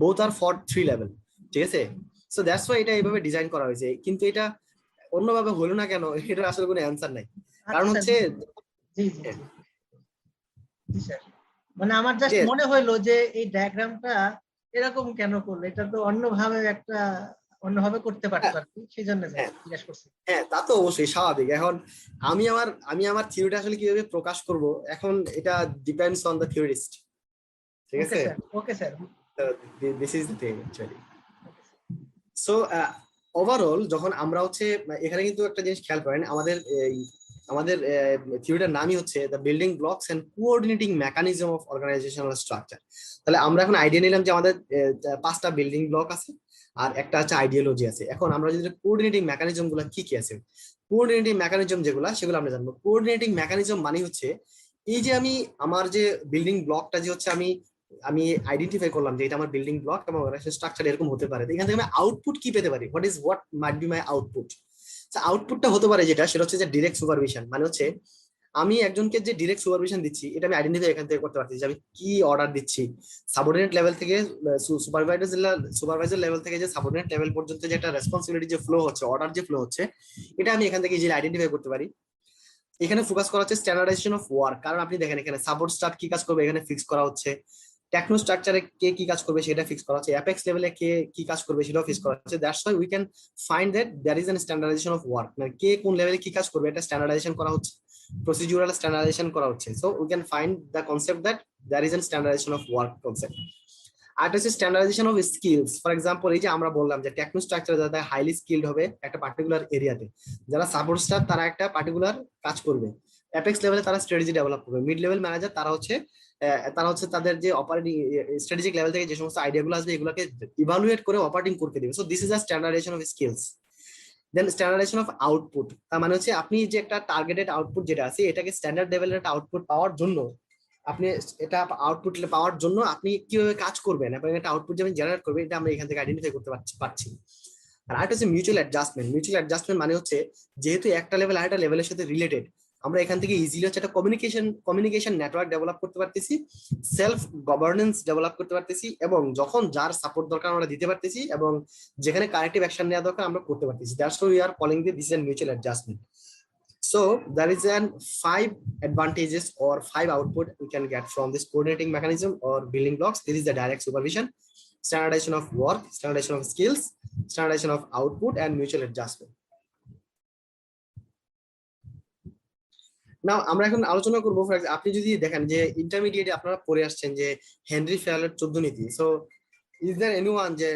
both are for 3 level. ঠিক আছে, সো দ্যাটস ওয়াই এটা এইভাবে ডিজাইন করা হয়েছে। কিন্তু এটা অন্যভাবে হলো না কেন, এটা আসলে কোনো অ্যান্সার নাই। কারণ আচ্ছা হচ্ছে স্যার। জি জি জি জি স্যার, মানে আমার জাস্ট মনে হইলো যে এই ডায়াগ্রামটা এরকম কেন করলো, এটা তো অন্যভাবে করতে পারতো আর কি, সেই জন্য জিজ্ঞাসা করছি। হ্যাঁ, তা তো অবশ্যই স্বাভাবিক। এখন আমি আমার থিওরিটা আসলে কিভাবে প্রকাশ করব, এখন এটা ডিপেন্ডস অন দ্য থিওরিস্ট। ঠিক ওকে আছে, sir, okay sir. This is the thing actually. So overall যখন আমরা হচ্ছে এখানে কিন্তু একটা জিনিস খেয়াল করেন, আমাদের থিওরিটার নামই হচ্ছে the building blocks and coordinating mechanism of organizational structure. তাহলে আমরা এখন আইডিয়া নিলাম যে আমাদের 5টা বিল্ডিং ব্লক আছে আর একটা হচ্ছে আইডিওলজি আছে। এখন আমরা যদি কোঅর্ডিনেটিং মেকানিজম গুলো কি কি আছে, কোঅর্ডিনেটিং মেকানিজম সেগুলো আমরা জানবো। কোঅর্ডিনেটিং মেকানিজম মানে হচ্ছে এই যে আমার যে বিল্ডিং ব্লকটা যে হচ্ছে আমি আমি আইডেন্টিফাই করলাম যে এটা আমার বিল্ডিং ব্লক এবং স্ট্রাকচার এরকম হতে পারে। এখান থেকে আমি আউটপুট কি পেতে পারি, what might be my output. আউটপুটটা হতে পারে সেটা হচ্ছে যে ডিরেক্ট সুপারভিশন। মানে হচ্ছে আমি একজনকে যে ডিরেক্ট সুপারভিশন দিচ্ছি, এটা আমি আইডেন্টিফাই এখান থেকে করতে পারছি যে আমি কি অর্ডার দিচ্ছি। সাবঅর্ডিনেট লেভেল থেকে সুপারভাইজার লেভেল থেকে যে সাবঅর্ডিনেট লেভেল পর্যন্ত যে একটা রেসপন্সিবিলিটি যে ফ্লো হচ্ছে, অর্ডার যে ফ্লো হচ্ছে, এটা আমি এখান থেকে ইজিলি আইডেন্টিফাই করতে পারি। এখানে ফোকাস করা হচ্ছে স্ট্যান্ডার্ডাইজেশন অফ ওয়ার্ক, কারণ আপনি দেখেন এখানে সাপোর্ট স্টাফ কি কাজ করবে এখানে ফিক্স করা হচ্ছে, টেকনো স্ট্রাকচারে কে কি কাজ করবে সেটা ফিক্স করা হচ্ছে, অ্যাপেক্স লেভেলে কে কি কাজ করবে সেটাও ফিক্স করা হচ্ছে। That's why we can find that there is an standardization of work, মানে কে কোন লেভেলে কি কাজ করবে এটা স্ট্যান্ডার্ডাইজেশন করা হচ্ছে, প্রসিডিউরাল স্ট্যান্ডার্ডাইজেশন করা হচ্ছে। So we can find the concept that there is an standardization of work concept. আর হচ্ছে standardization of skills. For example এই যে আমরা বললাম যে টেকনো স্ট্রাকচার যারা হাইলি স্কিলড হবে একটা পার্টিকুলার এরিয়াতে, যারা সাপোর্ট স্টাফ তারা একটা পার্টিকুলার কাজ করবে, অ্যাপেক্স লেভেলে তারা স্ট্র্যাটেজি ডেভেলপ করবে, মিড লেভেল ম্যানেজার তারা হচ্ছে তাদের যে অপারেটিং স্ট্র্যাটেজিক লেভেল থেকে যে সমস্ত আইডিয়াগুলো আসবে এগুলোকে ইভালুয়েট করে অপারেটিং করতে দিবে। So this is a standardization of skills. Then standardization of output, তার মানে হচ্ছে আপনি যে একটা টার্গেটেড আউটপুট যেটা আছে এটাকে স্ট্যান্ডার্ড লেভেলের একটা আউটপুট পাওয়ার জন্য আপনি এটা আউটপুট পাওয়ার জন্য আপনি কিভাবে কাজ করবেন এবং একটা আউটপুট যেমন জেনারেট করবেন, এটা আমরা এখান থেকে আইডেন্টিফাই করতে পারছি। আর আরেকটা হচ্ছে মিউচুয়াল অ্যাডজাস্টমেন্ট। মিউচুয়াল অ্যাডজাস্টমেন্ট মানে হচ্ছে যেহেতু একটা লেভেল আরেকটা লেভেলের সাথে রিলেটেড, আমরা এখান থেকে ইজিলি হচ্ছে একটা কমিউনিকেশন নেটওয়ার্ক ডেভেলপ করতে পারতেছি, সেলফ গভর্নেন্স ডেভেলপ করতে পারতেছি, এবং যখন যার সাপোর্ট দরকার আমরা দিতে পারতেছি, এবং যেখানে কারেক্টিভ অ্যাকশন নেওয়া দরকার আমরা করতে পারতেছি। That's why we are calling this A mutual adjustment. So there is an 5 advantages or 5 output we can get from this coordinating mechanism or building blocks. This is the direct supervision, standardization of work, standardization of skills, standardization of output, and mutual adjustment. Now আমরা এখন আলোচনা করব, আপনি যদি দেখেন যে ইন্টারমিডিয়েটে আপনারা পড়ে আসছেন যে হেনরি ফেয়ালের 14 নীতি। সো ইজ देयर এনিওয়ান যে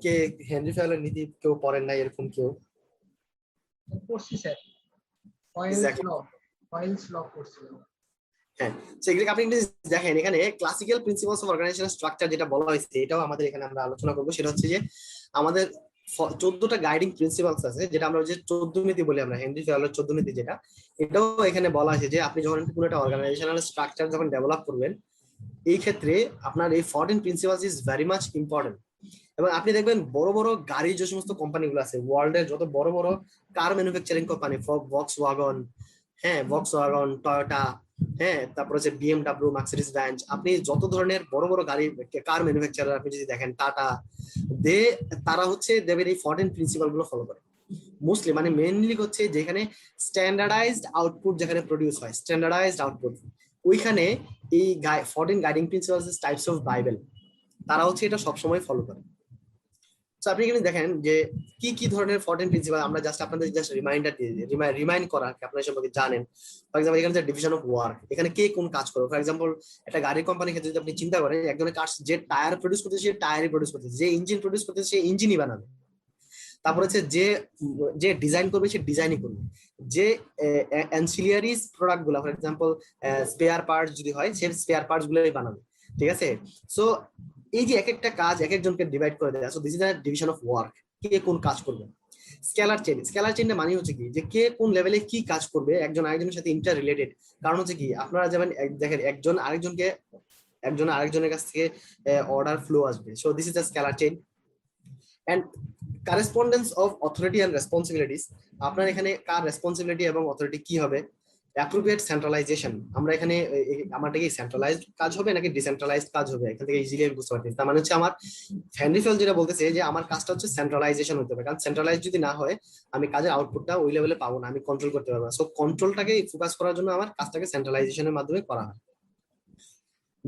কে হেনরি ফেয়ালের নীতি কেউ পড়েন না এরকম কেউ? পড়ছি স্যার, ফয়েলস ল পড়ছি। হ্যাঁ, সেগুলোকে আপনি দেখেন এখানে classical principles of organizational structure যেটা বলা হয়েছে, এটাও আমাদের এখানে আমরা আলোচনা করবো। সেটা হচ্ছে যে আমাদের 14টা গাইডিং প্রিন্সিপালস আছে, যেটা আমরা যে 14 নীতি বলি আমরা, হেনরি ফেয়ালের 14 নীতি যেটা, এটাও এখানে বলা আছে যে আপনি যখন কোনো একটা অর্গানাইজেশনাল স্ট্রাকচার যখন ডেভেলপ করবেন, এই ক্ষেত্রে আপনার এই 14 principles is very much important. এবং আপনি দেখবেন বড় বড় গাড়ির যে সমস্ত কোম্পানিগুলো আছে, ওয়ার্ল্ডের যত বড় বড় কার ম্যানুফ্যাকচারিং কোম্পানি, ভক্সওয়াগন, হ্যাঁ ভক্সওয়াগন, টয়োটা, হ্যাঁ তারপর হচ্ছে বিএমডব্লিউ, মার্সিডিজ বেঞ্জ, আপনি যত ধরনের বড় বড় গাড়ি কার ম্যানুফ্যাকচারার আপনি যদি দেখেন, টাটা, তারা হচ্ছে দেবের এই 14 প্রিন্সিপাল গুলো ফলো করে মোস্টলি, মানে মেইনলি হচ্ছে যেখানে স্ট্যান্ডার্ডাইজড আউটপুট যেখানে প্রডিউস হয়, স্ট্যান্ডার্ডাইজড আউটপুট, ওইখানে এই 14 guiding principles types of Bible, তারা হচ্ছে এটা সবসময় ফলো করে। তো আপনি এখানে দেখেন যে কি কি ধরনের 14 প্রিন্সিপাল, আমরা জাস্ট আপনাদের জাস্ট রিমাইন্ডার দিয়ে রিমাইন্ড করা আপনারা সম্পর্কে জানেন। ফর এক্সাম্পল এখানে যে ডিভিশন অফ ওয়ার্ক, এখানে কে কোন কাজ করে। ফর এক্সাম্পল একটা গাড়ির কোম্পানির ক্ষেত্রে যদি আপনি চিন্তা করেন, একজনের কাজ, যে টায়ার প্রডিউস করতেছে সে টায়ারই প্রডিউস করতেছে, যে ইঞ্জিন প্রডিউস করতেছে সে ইঞ্জিনই বানাবে, তারপর হচ্ছে যে ডিজাইন করবে সে ডিজাইনই করবে, যে অ্যানসিলিয়ারিজ প্রোডাক্ট গুলা, ফর এক্সাম্পল স্পেয়ার পার্টস যদি হয় সে স্পেয়ার পার্টস গুলোই বানাবে, ঠিক আছে। সো এই যে এক একটা কাজ এক একজনকে ডিভাইড করে দেয়। So this is the division of work, কে কোন কাজ করবে। স্কেলার চেইন মানে হচ্ছে কি যে কে কোন লেভেলে কি কাজ করবে, একজন আরেকজনের সাথে ইন্টার রিলেটেড। কারণ হচ্ছে কি আপনারা যেমন দেখেন একজন আরেকজনের কাছ থেকে অর্ডার ফ্লো আসবে। So this is the scalar chain. And correspondence of authority and responsibilities, আপনার এখানে কার রেসপন্সিবিলিটি এবং অথরিটি কি হবে। অ্যাপ্রোপ্রিয়েট সেন্ট্রালাইজেশন, আমরা এখানে আমারটা কি সেন্ট্রালাইজড কাজ হবে নাকি ডিসেন্ট্রালাইজড কাজ হবে, এখান থেকে ইজিলি আমি বুঝতে পারছি। তার মানে হচ্ছে আমার হেনরি ফেয়াল যেটা বলতেছে যে আমার কাজটা হচ্ছে সেন্ট্রালাইজেশন হতে হবে, কারণ সেন্ট্রালাইজ যদি না হয় আমি কাজের আউটপুটটা ওই লেভেলে পাবো না, আমি কন্ট্রোল করতে পারবো না। সো কন্ট্রোলটাকে ফোকাস করার জন্য আমার কাজটাকে সেন্ট্রালাইজেশনের মাধ্যমে করা হয়।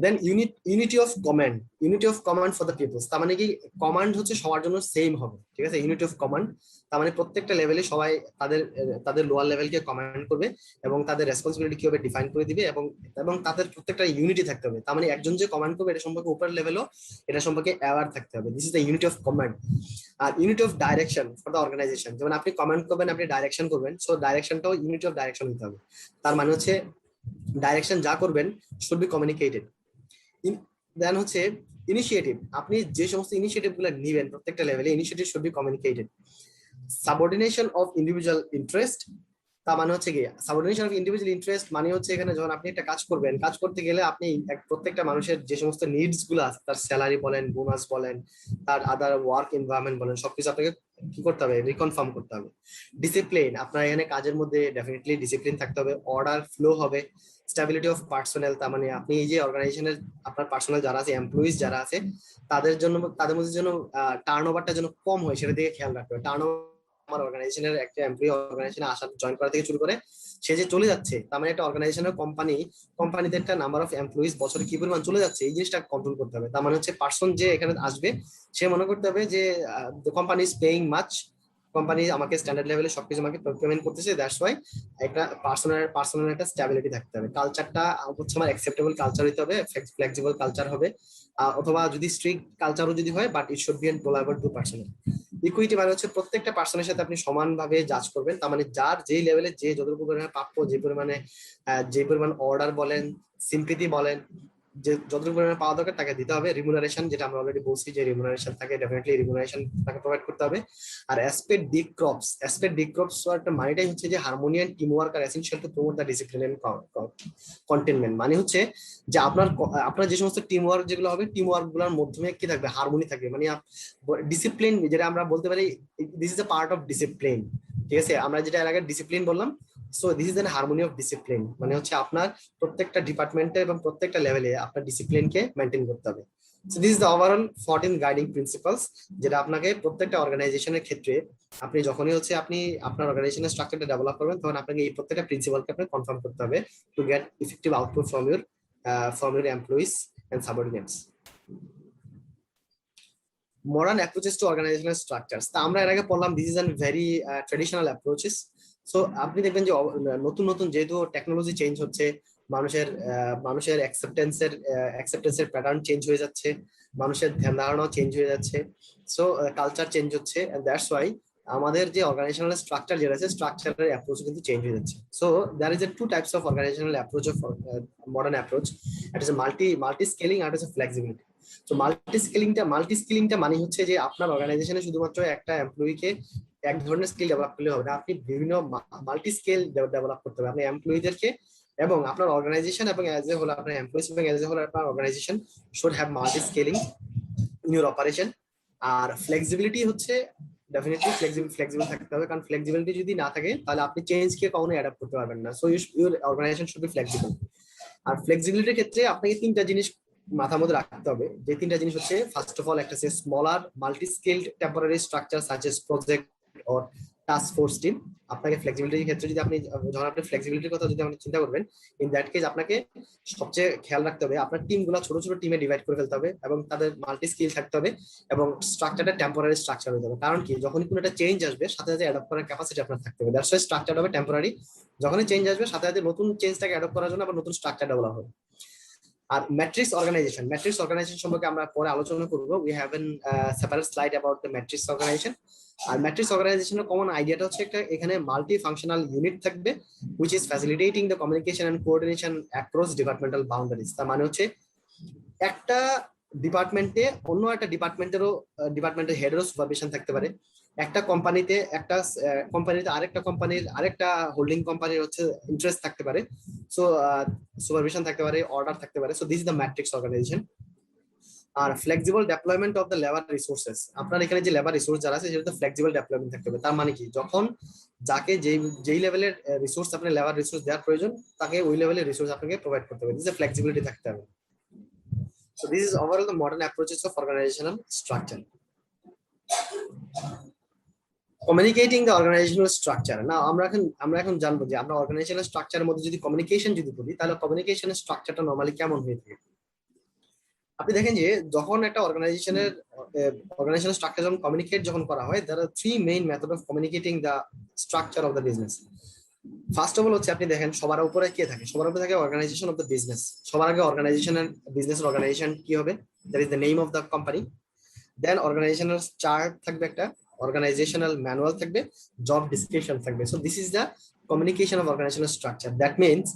Then unity of command for the peoples, তার মানে কি কমান্ড হচ্ছে সবার জন্য সেম হবে, ঠিক আছে। ইউনিটি অফ কমান্ড তার মানে প্রত্যেকটা লেভেলে সবাই তাদের লোয়ার লেভেলকে কমান্ড করবে এবং তাদের রেসপন্সিবিলিটি কিভাবে ডিফাইন করে দিবে, এবং তাদের প্রত্যেকটা ইউনিটি থাকতে হবে। তার মানে একজন যে কমান্ড করবে এটা সম্পর্কে উপরের লেভেলও এটা সম্পর্কে অ্যাওয়ার থাকতে হবে। This is the unity of command. আর unity of direction for the organization, যেমন আপনি কমান্ড করবেন, আপনি ডাইরেকশন করবেন, সো ডাইরেকশনটাও ইউনিটি অফ ডাইরেকশন হতে হবে। তার মানে হচ্ছে ডাইরেকশন যা করবেন শুড বি কমিউনিকেটেড। দেন হচ্ছে ইনিশিয়েটিভ, আপনি যে সমস্ত ইনিশিয়েটিভ গুলো নিবেন প্রত্যেকটা লেভেলে, initiative should be communicated. Subordination of individual interest, তার মানে হচ্ছে কি সাবঅর্ডিনেশন অফ ইন্ডিভিজুয়াল ইন্টারেস্ট মানে হচ্ছে এখানে যখন আপনি একটা কাজ করবেন, কাজ করতে গেলে আপনি প্রত্যেকটা মানুষের যে সমস্ত নিডস গুলো আছে, তার স্যালারি বলেন, বোনাস বলেন, তার আদার ওয়ার্ক এনভায়রনমেন্ট বলেন, সবকিছু আপনাকে কি করতে হবে, রিকনফার্ম করতে হবে। ডিসিপ্লিন, আপনার এখানে কাজের মধ্যে ডেফিনেটলি ডিসিপ্লিন থাকতে হবে। অর্ডার ফ্লো হবে। স্টেবিলিটি অফ পার্সোনাল, তার মানে আপনি এই যে অর্গানাইজেশনের আপনার পার্সোনাল যারা আছে, এমপ্লয়িজ যারা আছে, তাদের মধ্যে যেন টার্নওভারটা যেন কম হয় সেটা দিকে খেয়াল রাখতে হবে। আমার অর্গানাইজেশনের একটা এমপ্লয়ি অর্গানাইজেশনে আসা জয়েন করা থেকে শুরু করে সে যে চলে যাচ্ছে, তার মানে একটা অর্গানাইজেশনের কোম্পানিতে একটা নাম্বার অফ এমপ্লয়িজ বছরে কি পরিমাণ চলে যাচ্ছে, এই জিনিসটা কন্ট্রোল করতে হবে। তার মানে হচ্ছে পার্সন যে এখানে আসবে সে মনে করতে হবে যে company is paying much, company আমাকে স্ট্যান্ডার্ড লেভেলে সবকিছু আমাকে পেমেন্ট করতেছে, দ্যাটস ওয়াই একটা পার্সোনাল একটা স্ট্যাবিলিটি থাকতে হবে। কালচারটা হচ্ছে আমার অ্যাকসেপ্টেবল কালচার হতে হবে, ফ্লেক্সিবল কালচার হবে, অথবা যদি স্ট্রিক্ট কালচারও যদি হয়, but it should be and tolerable to person. Equity মানে হচ্ছে প্রত্যেকটা পার্সনের সাথে আপনি সমানভাবে জাজ করবেন, তার মানে যার যেই লেভেলে যে যতটুকু পরিমাণে প্রাপ্য, যে পরিমাণ অর্ডার বলেন, সিম্পিতি বলেন, যে যতটুকু পরিমাণে পাওয়া দরকার তাকে দিতে হবে। রিমুনারেশন, যেটা আমরা অলরেডি বলছি যে রিমুনারেশন তাকে ডেফিনেটলি রিমুনারেশন তাকে প্রোভাইড করতে হবে। আর অ্যাসপেক্ট ডিক্রপস একটা মানেটাই হচ্ছে যে harmonious team work are essential to promote the discipline and containment, মানে হচ্ছে যে আপনার যে সমস্ত টিম ওয়ার্ক যেগুলো হবে, টিম ওয়ার্ক গুলোর মাধ্যমে কি থাকবে, হারমোনি থাকবে, মানে ডিসিপ্লিন, যেটা আমরা বলতে পারি this is a part of discipline, ঠিক আছে। আমরা যেটা এর আগে ডিসিপ্লিন বললাম, so this is N harmony of discipline, মানে হচ্ছে আপনার প্রত্যেকটা ডিপার্টমেন্টে এবং প্রত্যেকটা লেভেলে আপনার ডিসিপ্লিনকে মেনটেন করতে হবে। So this is the overall 14 guiding principles, যেটা আপনাকে প্রত্যেকটা অর্গানাইজেশনের ক্ষেত্রে আপনি যখনই হচ্ছে আপনি আপনার অর্গানাইজেশনের স্ট্রাকচারটা ডেভেলপ করবেন, তখন আপনাকে এই প্রত্যেকটা প্রিন্সিপালকে আপনাকে কনফার্ম করতে হবে to get effective output from your employees and subordinates. Modern approaches to organizational structures, তা আমরা এর আগে পড়লাম this is N very traditional approaches. So আপনি দেখবেন যে নতুন নতুন যেহেতু টেকনোলজি চেঞ্জ হচ্ছে, মানুষের অ্যাকসেপ্টেন্সের প্যাটার্ন চেঞ্জ হয়ে যাচ্ছে, মানুষের ধ্যান ধারণাও চেঞ্জ হয়ে যাচ্ছে, সো কালচার চেঞ্জ হচ্ছে, এন্ড দ্যাটস ওয়াই আমাদের যে অর্গানাইজেশনাল স্ট্রাকচার যেটা আছে স্ট্রাকচারের অ্যাপ্রোচ কিন্তু চেঞ্জ হয়ে যাচ্ছে। So there is a two types of organizational approach of modern approach, it is multi scaling আর ইজ ফ্লেক্সিবিলিটি। তো মাল্টি স্কিলিংটা মানে হচ্ছে যে আপনার অর্গানাইজেশনে শুধুমাত্র একটা এমপ্লয়িকে এক ধরনের স্কিল ডেভেলপ করলে হবে না, আপনি বিভিন্ন মাল্টি স্কিল ডেভেলপ করতে হবে। আপনি এমপ্লয়িদেরকে এবং আপনার অর্গানাইজেশন এবং অ্যাজ এ হোল আপনার এমপ্লয়িজ এবং অ্যাজ এ হোল আপনার organization should have multi scaling in your operation. আর ফ্লেক্সিবিলিটি হচ্ছে ডেফিনেটলি ফ্লেক্সিবল থাকতে হবে, কারণ ফ্লেক্সিবিলিটি যদি না থাকে তাহলে আপনি চেঞ্জকে কখনোই অ্যাডাপ্ট করতে পারবেন না। So your organization should be flexible. আর ফ্লেক্সিবিলিটির ক্ষেত্রে আপনাকে তিনটা জিনিস মাথার মধ্যে রাখতে হবে, যে তিনটা জিনিস হচ্ছে ফার্স্ট অফ অল একটা হচ্ছে smaller multi skilled temporary structure such as project or task force team. আপনাকে ফ্লেক্সিবিলিটির ক্ষেত্রে যদি আপনি যখন আপনি ফ্লেক্সিবিলিটির কথা যদি আপনি চিন্তা করবেন, ইন দ্যাট কেস আপনাকে সবচেয়ে খেয়াল রাখতে হবে আপনার টিমগুলো ছোট ছোট টিমে ডিভাইড করে ফেলতে হবে এবং তাদের মাল্টি স্কিল থাকতে হবে এবং স্ট্রাকচারটা টেম্পোরারি স্ট্রাকচার হতে হবে। কারণ কি, যখনই কোনো একটা চেঞ্জ আসবে সাথে সাথে অ্যাডপ্ট করার ক্যাপাসিটি আপনার থাকতে হবে, দ্যাটস ওয়াই স্ট্রাকচার হবে টেম্পোরারি। যখনই চেঞ্জ আসবে সাথে সাথে নতুন চেঞ্জটাকে অ্যাডপ্ট করার জন্য আবার নতুন স্ট্রাকচার ডেভেলপ হবে। আর ম্যাট্রিক্স অর্গানাইজেশন সম্পর্কে আমরা পরে আলোচনা করব। We have an separate slide about the matrix organization. আর ম্যাট্রিক্স অর্গানাইজেশনের কমন আইডিয়াটা হচ্ছে একটা এখানে মাল্টি ফাংশনাল ইউনিট থাকবে which is facilitating the communication and coordination across departmental boundaries। তার মানে হচ্ছে একটা ডিপার্টমেন্টে অন্য একটা ডিপার্টমেন্টের হেডেরও সুপারভিশন থাকতে পারে, একটা কোম্পানিতে আরেকটা কোম্পানির আরেকটা হোল্ডিং কোম্পানির হচ্ছে ইন্টারেস্ট থাকতে পারে, সো সুপারভিশন থাকতে পারে, অর্ডার থাকতে পারে। So this is the matrix organization. আর flexible deployment of the labour resources, আপনার এখানে যে লেবার রিসোর্স যারা আছে সেটা ফ্লেক্সিবল ডেপ্লয়মেন্ট থাকতে হবে। তার মানে কি, যখন যাকে যেই লেভেলের রিসোর্স আপনার লেবার রিসোর্স দেওয়ার প্রয়োজন তাকে ওই লেভেলের রিসোর্স আপনাকে প্রোভাইড করতে হবে। দিস ইজ ফ্লেক্সিবিলিটি থাকতে হবে। So this is overall the modern approaches of organizational structure. Communicating the organizational structure. Now আমরা এখন জানবো যে আমরা organizational structure এর মধ্যে যদি কমিউনিকেশন যদি বলি তাহলে কমিউনিকেশনের স্ট্রাকচারটা নরমালি কেমন হয়ে থাকে। আপনি দেখেন যে যখন একটা organizational structure যখন কমিউনিকেট যখন করা হয়, there are three main method of communicating the structure of the business. First of all হচ্ছে আপনি দেখেন সবার উপরে কে থাকে, সবার উপরে থাকে অর্গানাইজেশন অফ দ্য বিজনেস। সবার আগে অর্গানাইজেশনের বিজনেসের অর্গানাইজেশন কি হবে, that is the name of the company. Then organizational chart থাকবে, একটা অর্গানাইজেশনাল ম্যানুয়াল থাকবে, জব ডিসক্রিপশন থাকবে। So this is the communication of organizational structure. That means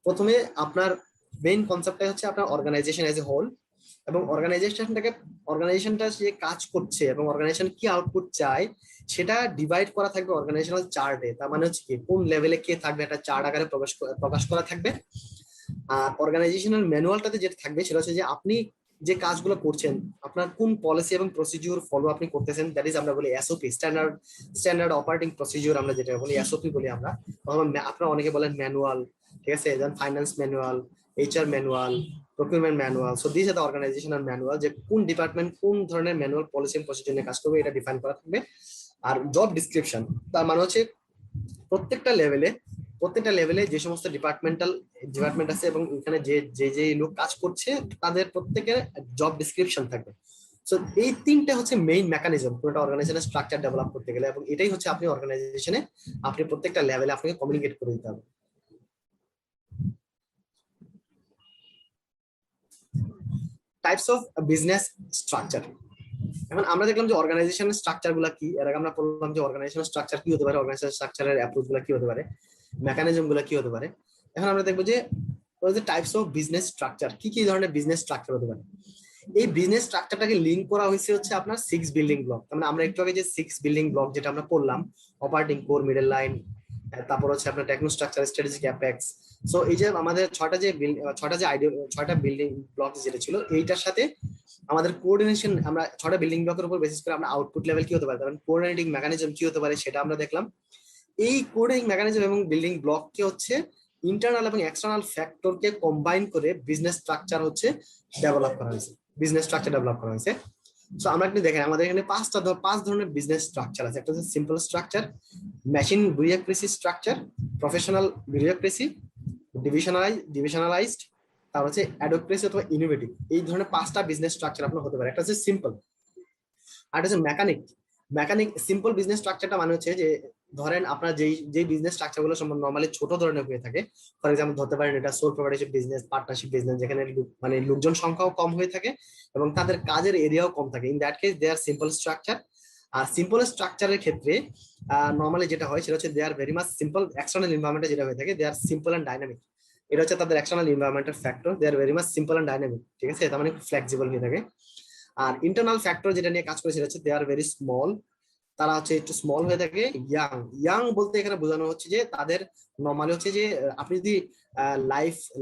প্রথমে আপনার মেইন কনসেপ্টটা হচ্ছে আপনার অর্গানাইজেশন অ্যাজ এ হোল, এবং অর্গানাইজেশনটা যে কাজ করছে এবং অর্গানাইজেশন কি আউটপুট চায় সেটা ডিভাইড করা থাকবে অর্গানাইজেশনাল চার্টে। তার মানে হচ্ছে কি, কোন লেভেলে কে থাকবে একটা চার্ট আকারে প্রকাশ করা থাকবে। আর অর্গানাইজেশনাল ম্যানুয়ালটাতে যেটা থাকবে সেটা হচ্ছে যে আপনি যে কাজগুলো করছেন আপনার কোন পলিসি এবং প্রসিডিউর ফলো আপনি করতেছেন, দ্যাট ইজ আমরা বলি এসওপি, স্ট্যান্ডার্ড অপারেটিং প্রসিডিউর আমরা যেটা বলি এসওপি বলি আমরা। আপনারা অনেকে বলেন ম্যানুয়াল, ঠিক আছে, যেমন finance manual, HR manual, procurement manual. So this are the organizational manual, যে কোন ডিপার্টমেন্ট কোন ধরনের ম্যানুয়াল পলিসি এবং প্রসিডিউর নিয়ে কাজ করবে এটা ডিফাইন করা থাকবে। আর জব ডিসক্রিপশন, তার মানে হচ্ছে প্রত্যেকটা লেভেলে যে সমস্ত ডিপার্টমেন্ট আছে এবং এখানে যে লোক কাজ করছে তাদের প্রত্যেকের জব ডিসক্রিপশন থাকবে। সো এই তিনটা হচ্ছে মেইন মেকানিজম পুরোটা অর্গানাইজেশনের স্ট্রাকচার ডেভেলপ করতে গেলে, এবং এটাই হচ্ছে আপনি অর্গানাইজেশনে আপনি প্রত্যেকটা লেভেলে আপনাকে কমিউনিকেট করে দিতে হবে। Types of business structure. এখন আমরা দেখলাম যে অর্গানাইজেশনের স্ট্রাকচার গুলা কি, এর আগে আমরা বললাম যে অর্গানাইজেশনাল স্ট্রাকচার কি হতে পারে, অর্গানাইজেশনাল স্ট্রাকচারের অ্যাপ্রোচ গুলা কি হতে পারে, মেকানিজম গুলা কি হতে পারে। এখন আমরা দেখবো যে টাইপস অফ বিজনেস স্ট্রাকচার, কি কি ধরনের বিজনেস স্ট্রাকচার হতে পারে। এই বিজনেস স্ট্রাকচারটাকে লিঙ্ক করা হয়েছে হচ্ছে আপনার 6 বিল্ডিং ব্লক। মানে আমরা একটু আগে যে 6 বিল্ডিং ব্লক যেটা আমরা পড়লাম, অপারেটিং কোর, মিডল লাইন, তারপর হচ্ছে আপনার techno structure, strategic apex. So এই যে আমাদের ছয়টা বিল্ডিং ব্লক যেটা ছিল, এইটার সাথে আমাদের কোঅর্ডিনেশন, আমরা 6টা বিল্ডিং ব্লকের উপর বেসিস করে আমরা আউটপুট লেভেল কি হতে পারে, কোঅর্ডিনেটিং মেকানিজম কি হতে পারে সেটা আমরা দেখলাম। এই কোডিং মেকানিজম এবং বিল্ডিং ব্লককে হচ্ছে ইন্টারনাল এবং এক্সটার্নাল ফ্যাক্টরকে কম্বাইন করে বিজনেস স্ট্রাকচার হচ্ছে ডেভেলপ করা হয়েছে, বিজনেস স্ট্রাকচার ডেভেলপ করা হয়েছে। সো আমরা একটু দেখেন আমাদের এখানে পাঁচ ধরনের বিজনেস স্ট্রাকচার আছে। একটা হচ্ছে simple structure, machine bureaucracy structure, professional bureaucracy, divisionalized, তারপর হচ্ছে অ্যাডোক্রেসি অথবা ইনোভেটিভ। এই ধরনের পাঁচটা বিজনেস স্ট্রাকচার আপনার হতে পারে। একটা হচ্ছে সিম্পল, আর হচ্ছে মেকানিক। সিম্পল বিজনেস স্ট্রাকচারটা মানে হচ্ছে যে ধরেন আপনার যেই বিজনেস স্ট্রাকচার গুলো নর্মালি ছোট ধরনের হয়ে থাকে, ফর এক্সাম্পল ধরতে পারেন এটা সোল প্রোপ্রাইটারশিপ বিজনেস, পার্টনারশিপ বিজনেস, যেখানে মানে লোকজন সংখ্যাও কম হয়ে থাকে এবং তাদের কাজের এরিয়াও কম থাকে। In that case they are simple structure. আর সিম্পল স্ট্রাকচারের ক্ষেত্রে নর্মালি যেটা হয় সেটা হচ্ছে they are very much simple. External এনভায়রনমেন্টে যেটা হয়ে থাকে they are simple and dynamic. এটা হচ্ছে তাদের এক্সটার্নাল এনভায়রনমেন্টের factor, they are very much simple and dynamic, ঠিক আছে, তার মানে ফ্লেক্সিবল হয়ে থাকে। আর ইন্টারনাল ফ্যাক্টর যেটা নিয়ে কাজ করে সেটা হচ্ছে দে আর ভেরি স্মল, তারা হচ্ছে একটু স্মল হয়ে থাকে। ইয়াং বলতে এখানে বোঝানো হচ্ছে যে তাদের নর্মালি হচ্ছে যে আপনি যদি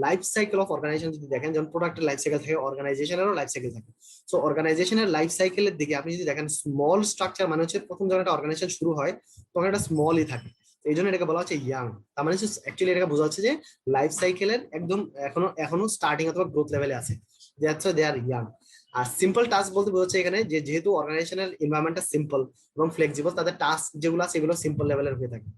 লাইফ সাইকেল অফ অর্গানাইজেশন যদি দেখেন, যেমন প্রোডাক্টের লাইফ সাইকেল থাকে, অর্গানাইজেশনেরও লাইফ সাইকেল থাকে। সো অর্গানাইজেশনের লাইফ সাইকেলের দিকে আপনি যদি দেখেন স্মল স্ট্রাকচার মানে হচ্ছে প্রথম যখন একটা অর্গানাইজেশন শুরু হয় তখন একটা স্মলই থাকে, এই জন্য এটাকে বলা হচ্ছে ইয়াং। তার মানে অ্যাকচুয়ালি এটাকে বোঝা হচ্ছে যে লাইফ সাইকেলের একদম এখনো স্টার্টিং অথবা গ্রোথ লেভেলে আছে, দে আর ইয়াং। আর সিম্পল টাস্ক বলতে বোঝাচ্ছে এখানে যে যেহেতু অর্গানাইজেশনের এনভায়রনমেন্টটা সিম্পল এবং ফ্লেক্সিবল, তাদের টাস্ক যেগুলো আছে এগুলো সিম্পল লেভেলের হয়ে থাকে।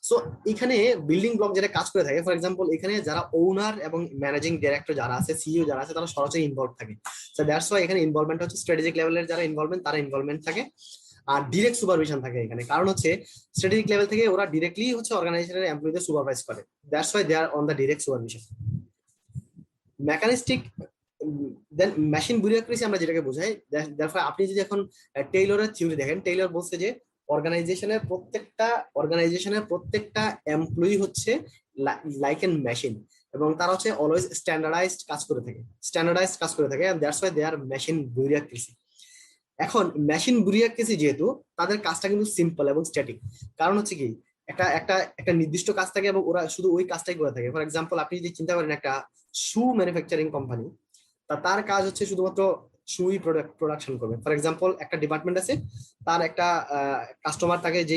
সো এখানে বিল্ডিং ব্লক যেটা কাজ করে থাকে, ফর এক্সাম্পল এখানে যারা ওনার এবং ম্যানেজিং ডিরেক্টর যারা আছে, সিইও যারা আছে, তারা সরাসরি ইনভলভ থাকে। সো দ্যাটস ওয়াই এখানে ইনভলভমেন্ট হচ্ছে স্ট্র্যাটেজিক লেভেলের যারা ইনভলভমেন্ট তারা ইনভলভমেন্ট থাকে। আর ডিরেক্ট সুপারভিশন থাকে এখানে, কারণ হচ্ছে স্ট্র্যাটেজিক লেভেল থেকে ওরা ডিরেক্টলি হচ্ছে অর্গানাইজেশনের এমপ্লয়ীদের সুপারভাইজ করে। That's why they are on the direct supervision. Mechanistic then machine bureaucracy আমরা যেটাকে বোঝাই, আপনি যদি এখন টেইলরের থিওরি দেখেন, টেইলর বলছে যে অর্গানাইজেশনের প্রত্যেকটা এমপ্লয়ি হচ্ছে লাইক এন মেশিন, এবং তারা হচ্ছে অলওয়েজ স্ট্যান্ডার্ডাইজড কাজ করে থাকে, and that's why they are machine bureaucracy. এখন মেশিন বিউরোক্রেসি যেহেতু তাদের কাজটা কিন্তু সিম্পল এবং স্ট্যাটিক, কারণ হচ্ছে কি একটা নির্দিষ্ট কাজ থাকে এবং ওরা শুধু ওই কাজটাই করে থাকে। ফর এক্সাম্পল আপনি যদি চিন্তা করেন একটা শু ম্যানুফ্যাকচারিং কোম্পানি, তার কাজ হচ্ছে শুধুমাত্র শুই প্রোডাকশন করবে। ফর এক্সাম্পল একটা ডিপার্টমেন্ট আছে, তার একটা কাস্টমার তাকে যে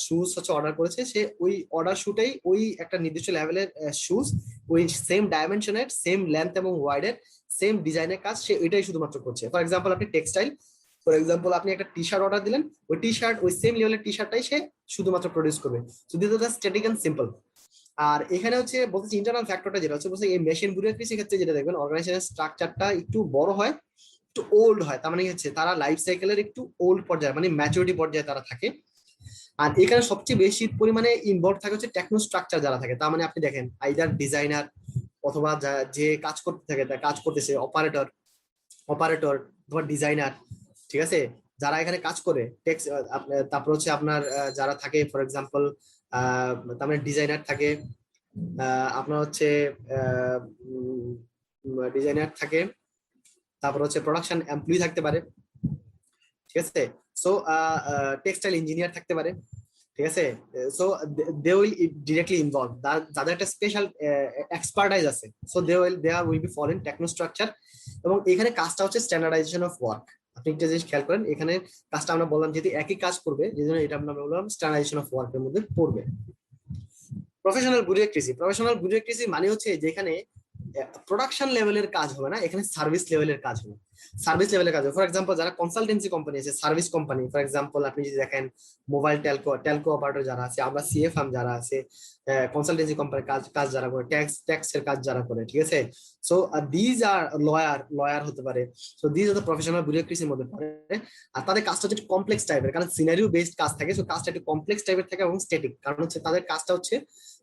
শুজ হচ্ছে অর্ডার করেছে, সে ওই অর্ডার শুটাই ওই একটা নির্দিষ্ট লেভেলের শুজ, ওই সেম ডাইমেনশনের, সেম লেন্থ এবং ওয়াইডের, সেম ডিজাইনের কাজ সে ওইটাই শুধুমাত্র করছে। ফর এক্সাম্পল আপনি টেক্সটাইল, ফর এক্সাম্পল আপনি একটা টি শার্ট অর্ডার দিলেন, ওই টি শার্ট ওই সেম লেভেলের টি শার্টটাই সে শুধুমাত্র প্রডিউস করবে। So this is static and simple. আর এখানে হচ্ছে বলতেছি ইন্টারনাল ফ্যাক্টরটা যেটা হচ্ছে বলছে এই মেশিন বিউরোক্রেসির ক্ষেত্রে যেটা দেখবেন অর্গানাইজেশনের স্ট্রাকচারটা একটু বড় হয়, একটু ওল্ড হয়, তার মানে হচ্ছে তারা লাইফ সাইকেলের একটু ওল্ড পর্যায়ে মানে ম্যাচুরিটি পর্যায়ে তারা থাকে। আর এখানে সবচেয়ে বেশি পরিমাণে ইনভলভ থাকে হচ্ছে টেকনো স্ট্রাকচার যারা থাকে, তার মানে আপনি দেখেন আইদার ডিজাইনার অথবা যে কাজ করতে থাকে কাজ করতেছে অপারেটর অথবা ডিজাইনার, ঠিক আছে, যারা এখানে কাজ করে তারপর হচ্ছে আপনার যারা থাকে ফর এক্সাম্পল তার মানে ডিজাইনার থাকে, আপনার হচ্ছে ডিজাইনার থাকে, তারপর হচ্ছে প্রোডাকশন এমপ্লয়ি থাকতে পারে, ঠিক আছে, সো টেক্সটাইল ইঞ্জিনিয়ার থাকতে পারে, ঠিক আছে। So they will directly involve, যাদের একটা স্পেশাল এক্সপার্টাইজ আছে, so they will be follow in techno structure. এবং এখানে কাজটা হচ্ছে স্ট্যান্ডার্ডাইজেশন অফ ওয়ার্ক। আপনি একটা জিনিস খেয়াল করেন, এখানে কাজটা আমরা বললাম যেহেতু একই কাজ করবে, যে জন্য এটা আমরা বললাম স্ট্যান্ডার্ডাইজেশন অফ ওয়ার্কের মধ্যে পড়বে। প্রফেশনাল বিউরোক্রেসি মানে হচ্ছে যেখানে প্রোডাকশন লেভেলের কাজ হবে না, এখানে সার্ভিস লেভেলের কাজ হবে। ফর এক্সাম্পল যারা কনসালটেন্সি কোম্পানি আছে, সার্ভিস কোম্পানি, ফর এক্সাম্পল আপনি যদি দেখেন মোবাইল টেলকো অপারেটর যারা আছে, আমরা সিএফএম যারা আছে, কনসালটেন্সি কোম্পানির কাজ যারা করে, ট্যাক্সের কাজ যারা করে, ঠিক আছে। সো দিজ আর লয়ার হতে পারে। So these are the professional বিউরোক্রেসির মধ্যে পড়ে। আর তাদের কাজটা হচ্ছে কমপ্লেক্স টাইপের, কারণ সিনারিও বেসড কাজ থাকে, সো কাজটা একটু কমপ্লেক্স টাইপের থাকে এবং স্ট্যাটিক, কারণ হচ্ছে তাদের কাজটা হচ্ছে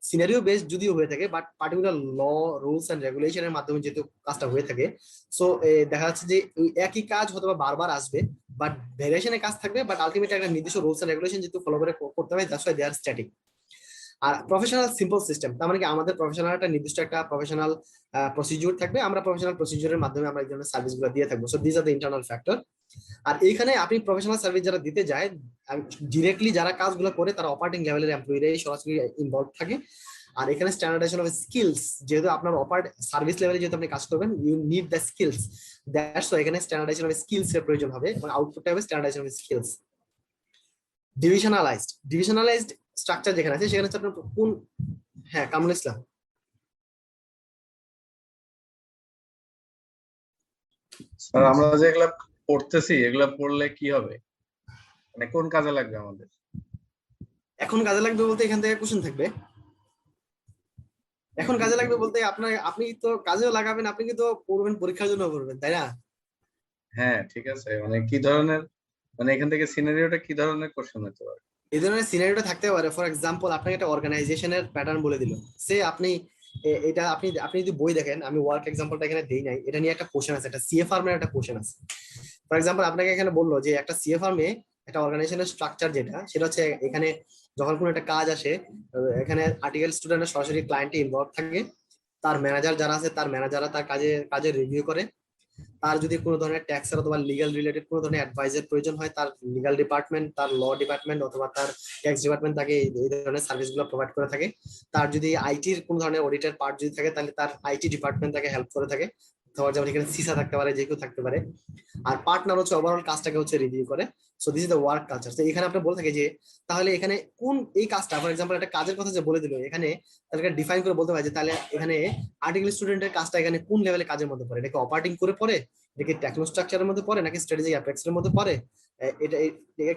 সিনারিও বেসড যদিও হয়ে থাকে, but particular law, rules and রেগুলেশনের মাধ্যমে যেহেতু কাজটা হয়ে থাকে, সো দেখা যাচ্ছে যে একই কাজ হয়তো বারবার আসবে, বাট ভেরিয়েশনের কাজ থাকবে, বাট আলটিমেটলি একটা নির্দিষ্ট রুলস এন্ড রেগুলেশন যেহেতু ফলো করে করতে হবে, that's why they are static. আর প্রফেশনাল সিম্পল সিস্টেম, তার মানে কি আমাদের প্রফেশনাল একটা নির্দিষ্ট একটা প্রফেশনাল প্রসিডিউর থাকবে, আমরা প্রফেশনাল প্রসিডিউরের মাধ্যমে আমরা এই ধরনের সার্ভিসগুলো দিয়ে থাকবো। So this are the internal factor. আর এইখানে আপনি প্রফেশনাল সার্ভিস যারা দিতে যায়, ডিরেক্টলি যারা কাজগুলো করে তারা অপারেটিং লেভেলের এমপ্লয়িরাই সরাসরি ইনভলভ থাকে। আর এখানে স্ট্যান্ডার্ডাইজেশন অফ স্কিলস, যেহেতু আপনার সার্ভিস লেভেলে যেহেতু আপনি কাজ করবেন, you need the skills, that's why এখানে স্ট্যান্ডার্ডাইজেশন অফ স্কিলস এর প্রয়োজন হবে এবং আউটপুটটা হবে standardization of skills. Divisionalized structure যেখানে আছে সেখানে হচ্ছে আপনার কোন, হ্যাঁ কামরুল ইসলাম। স্যার আমরা যে এগুলা পড়তেছি এগুলা পড়লে কি হবে, মানে কোন কাজে লাগবে আমাদের? এখন কাজে লাগবে বলতে এখান থেকে কোশ্চেন থাকবে। এখন কাজে লাগবে বলতে আপনি তো কাজেও লাগাবেন, আপনি কিন্তু পড়বেন পরীক্ষার জন্য পড়বেন, তাই না? হ্যাঁ ঠিক আছে, মানে কি ধরনের, মানে এখান থেকে সিনারিওটা কি ধরনের কোশ্চেন হতে পারে? এই ধরনের সিনারিওটা থাকতে পারে। ফর এক্সাম্পল আপনাকে একটা অর্গানাইজেশনের প্যাটার্ন বলে দিল, সে আপনি এটা আপনি আপনি যদি বই দেখেন, আমি ওয়ার্ক এক্সাম্পলটা এখানে দেই নাই, এটা নিয়ে একটা কোশ্চেন আছে, একটা সিএ ফার্মের একটা কোশ্চেন আছে। ফর এক্সাম্পল আপনাকে এখানে বললো যে একটা সিএ ফার্মে একটা অর্গানাইজেশনের স্ট্রাকচার যেটা, সেটা হচ্ছে এখানে যখন কোনো একটা কাজ আসে, এখানে আর্টিকেল স্টুডেন্টের সরাসরি ক্লায়েন্টে ইনভলভ থাকে, তার ম্যানেজার যারা আছে তার ম্যানেজাররা তার কাজে রিভিউ করে, তার যদি কোনো ধরনের ট্যাক্সের অথবা লিগাল রিলেটেড কোনো ধরনের অ্যাডভাইজের প্রয়োজন হয়, তার লিগাল ডিপার্টমেন্ট, তার ল ডিপার্টমেন্ট অথবা তার ট্যাক্স ডিপার্টমেন্ট তাকে এই ধরনের সার্ভিসগুলো প্রোভাইড করে থাকে। তার যদি আইটির কোনো ধরনের অডিটের পার্ট যদি থাকে, তাহলে তার আইটি ডিপার্টমেন্ট তাকে হেল্প করে থাকে, অথবা যেমন এখানে সিসা থাকতে পারে, যে কেউ থাকতে পারে। আর পার্টনার হচ্ছে ওভারঅল কাজটাকে হচ্ছে রিভিউ করে। So this is the work culture. তো এখানে আপনি বলে থাকে যে তাহলে এখানে কোন এই কাজটা, ফর এক্সাম্পল একটা কাজের কথা যে বলে দিল এখানে, তাদেরকে ডিফাইন করে বলতে পারে যে তাহলে এখানে আর্টিকেল স্টুডেন্টের কাজটা এখানে কোন লেভেলে কাজের মধ্যে পড়ে, এটাকে অপারেটিং করে পড়ে, এটা কি টেকনো স্ট্রাকচারের মধ্যে পড়ে, নাকি স্ট্র্যাটেজিক অ্যাপেক্স এর মধ্যে পড়ে, এটা